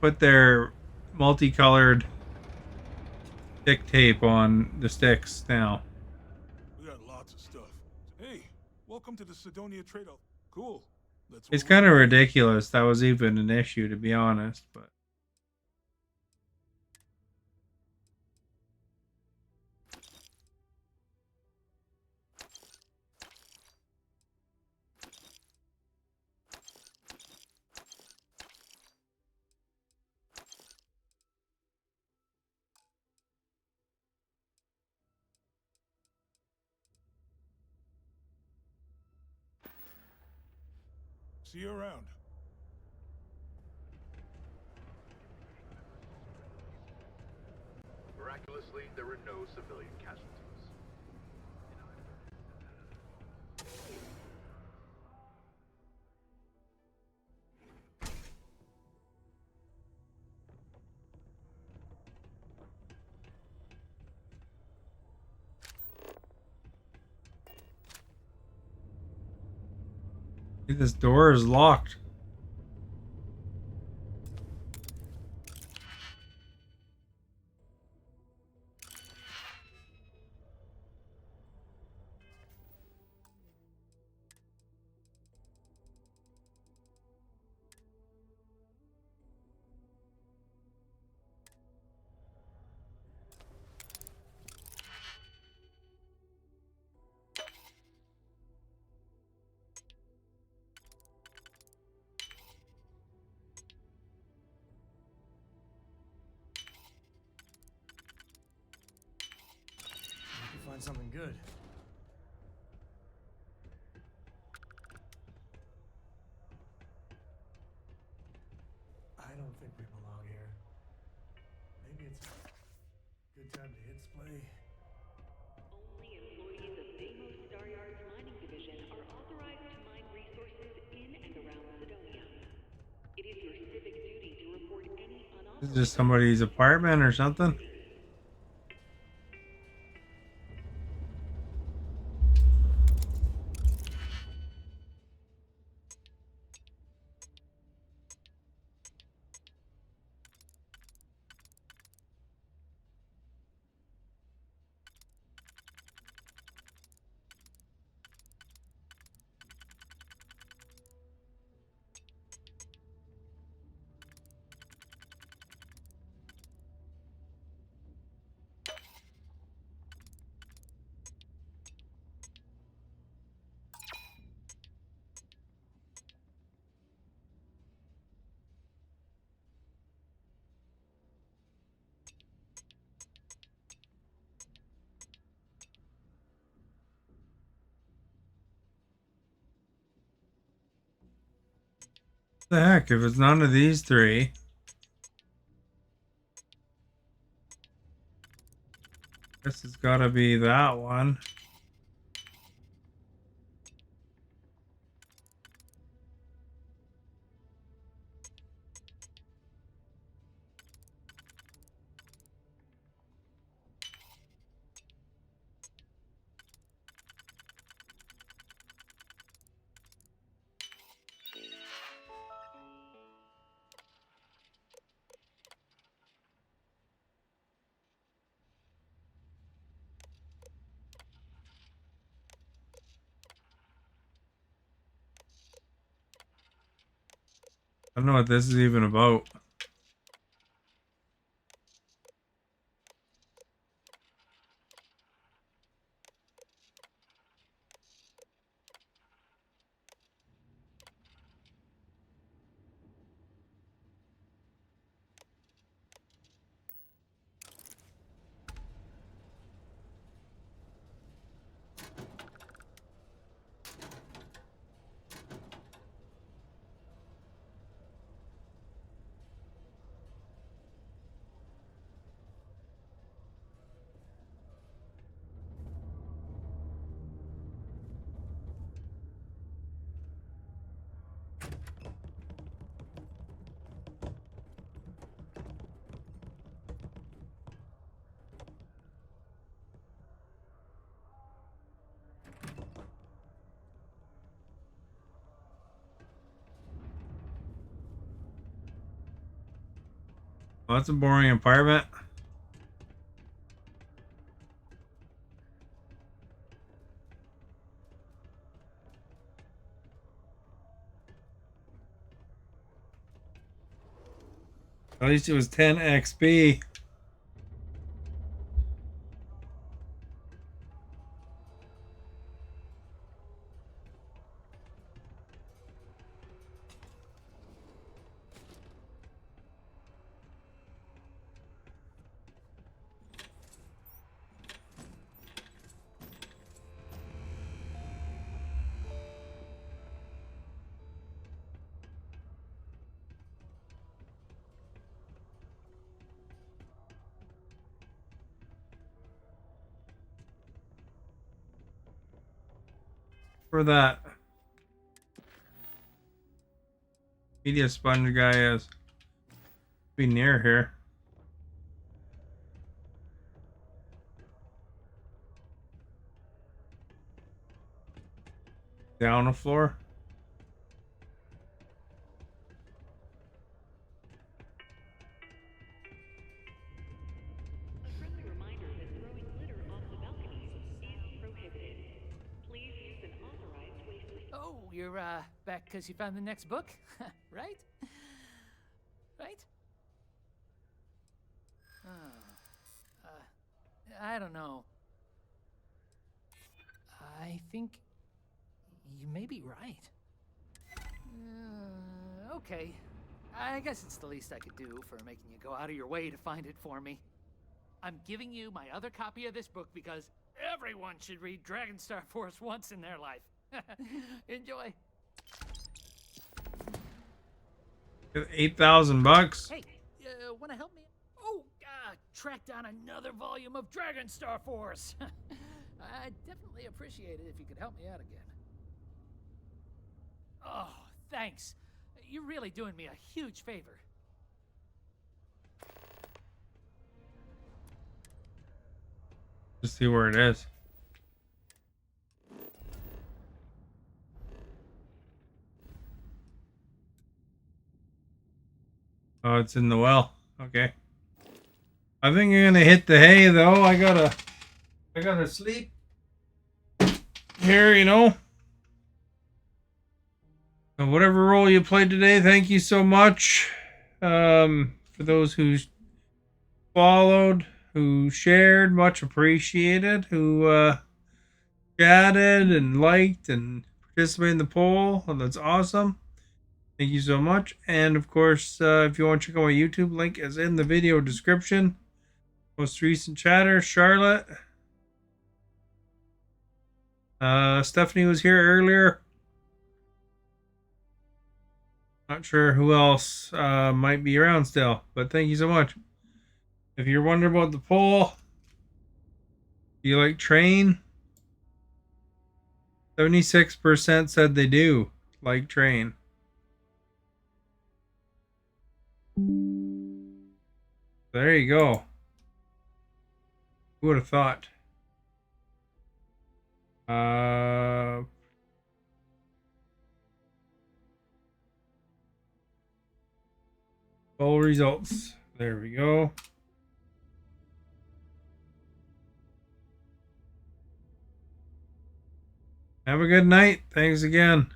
put their multicolored stick tape on the sticks now. We got lots of stuff. Hey, welcome to the Sidonia Trade Off. Cool. That's It's kind of ridiculous that was even an issue, to be honest, but See you around. Miraculously, there were no civilian casualties. this door is locked. Find something good. I don't think we belong here. Maybe it's a good time to hit splay. Only employees of Deimos Staryard's mining division are authorized to mine resources in and around Sidonia. It is your civic duty to report any unauthorized... Is this somebody's apartment or something? The heck, if it's none of these three. Guess it's gotta be that one. I don't know what this is even about. Well, that's a boring apartment. At least it was 10 XP. For that media sponge guy is be near here. Down the floor. A friendly reminder that throwing litter off the balconies is prohibited. Please use an authorized waste disposal. Oh, you're back because you found the next book, right? Right? Oh, I don't know. I think you may be right. Okay. I guess it's the least I could do for making you go out of your way to find it for me. I'm giving you my other copy of this book because everyone should read Dragonstar Force once in their life. Enjoy. 8,000 bucks. Hey, want to help me? Oh, track down another volume of Dragonstar Force. I'd definitely appreciate it if you could help me out again. Oh, thanks. You're really doing me a huge favor. Just see where it is. Oh, it's in the well. Okay. I think I'm gonna hit the hay though. I gotta sleep here, you know. And whatever role you played today, thank you so much. For those who followed, who shared, much appreciated. Who chatted and liked and participated in the poll. Well, that's awesome. Thank you so much. And of course, if you want to check out my YouTube, link is in the video description. Most recent chatter, Charlotte. Stephanie was here earlier. Not sure who else might be around still, but thank you so much. If you're wondering about the poll, do you like train? 76% said they do like train. There you go. Who would have thought? Poll results. There we go. Have a good night. Thanks again.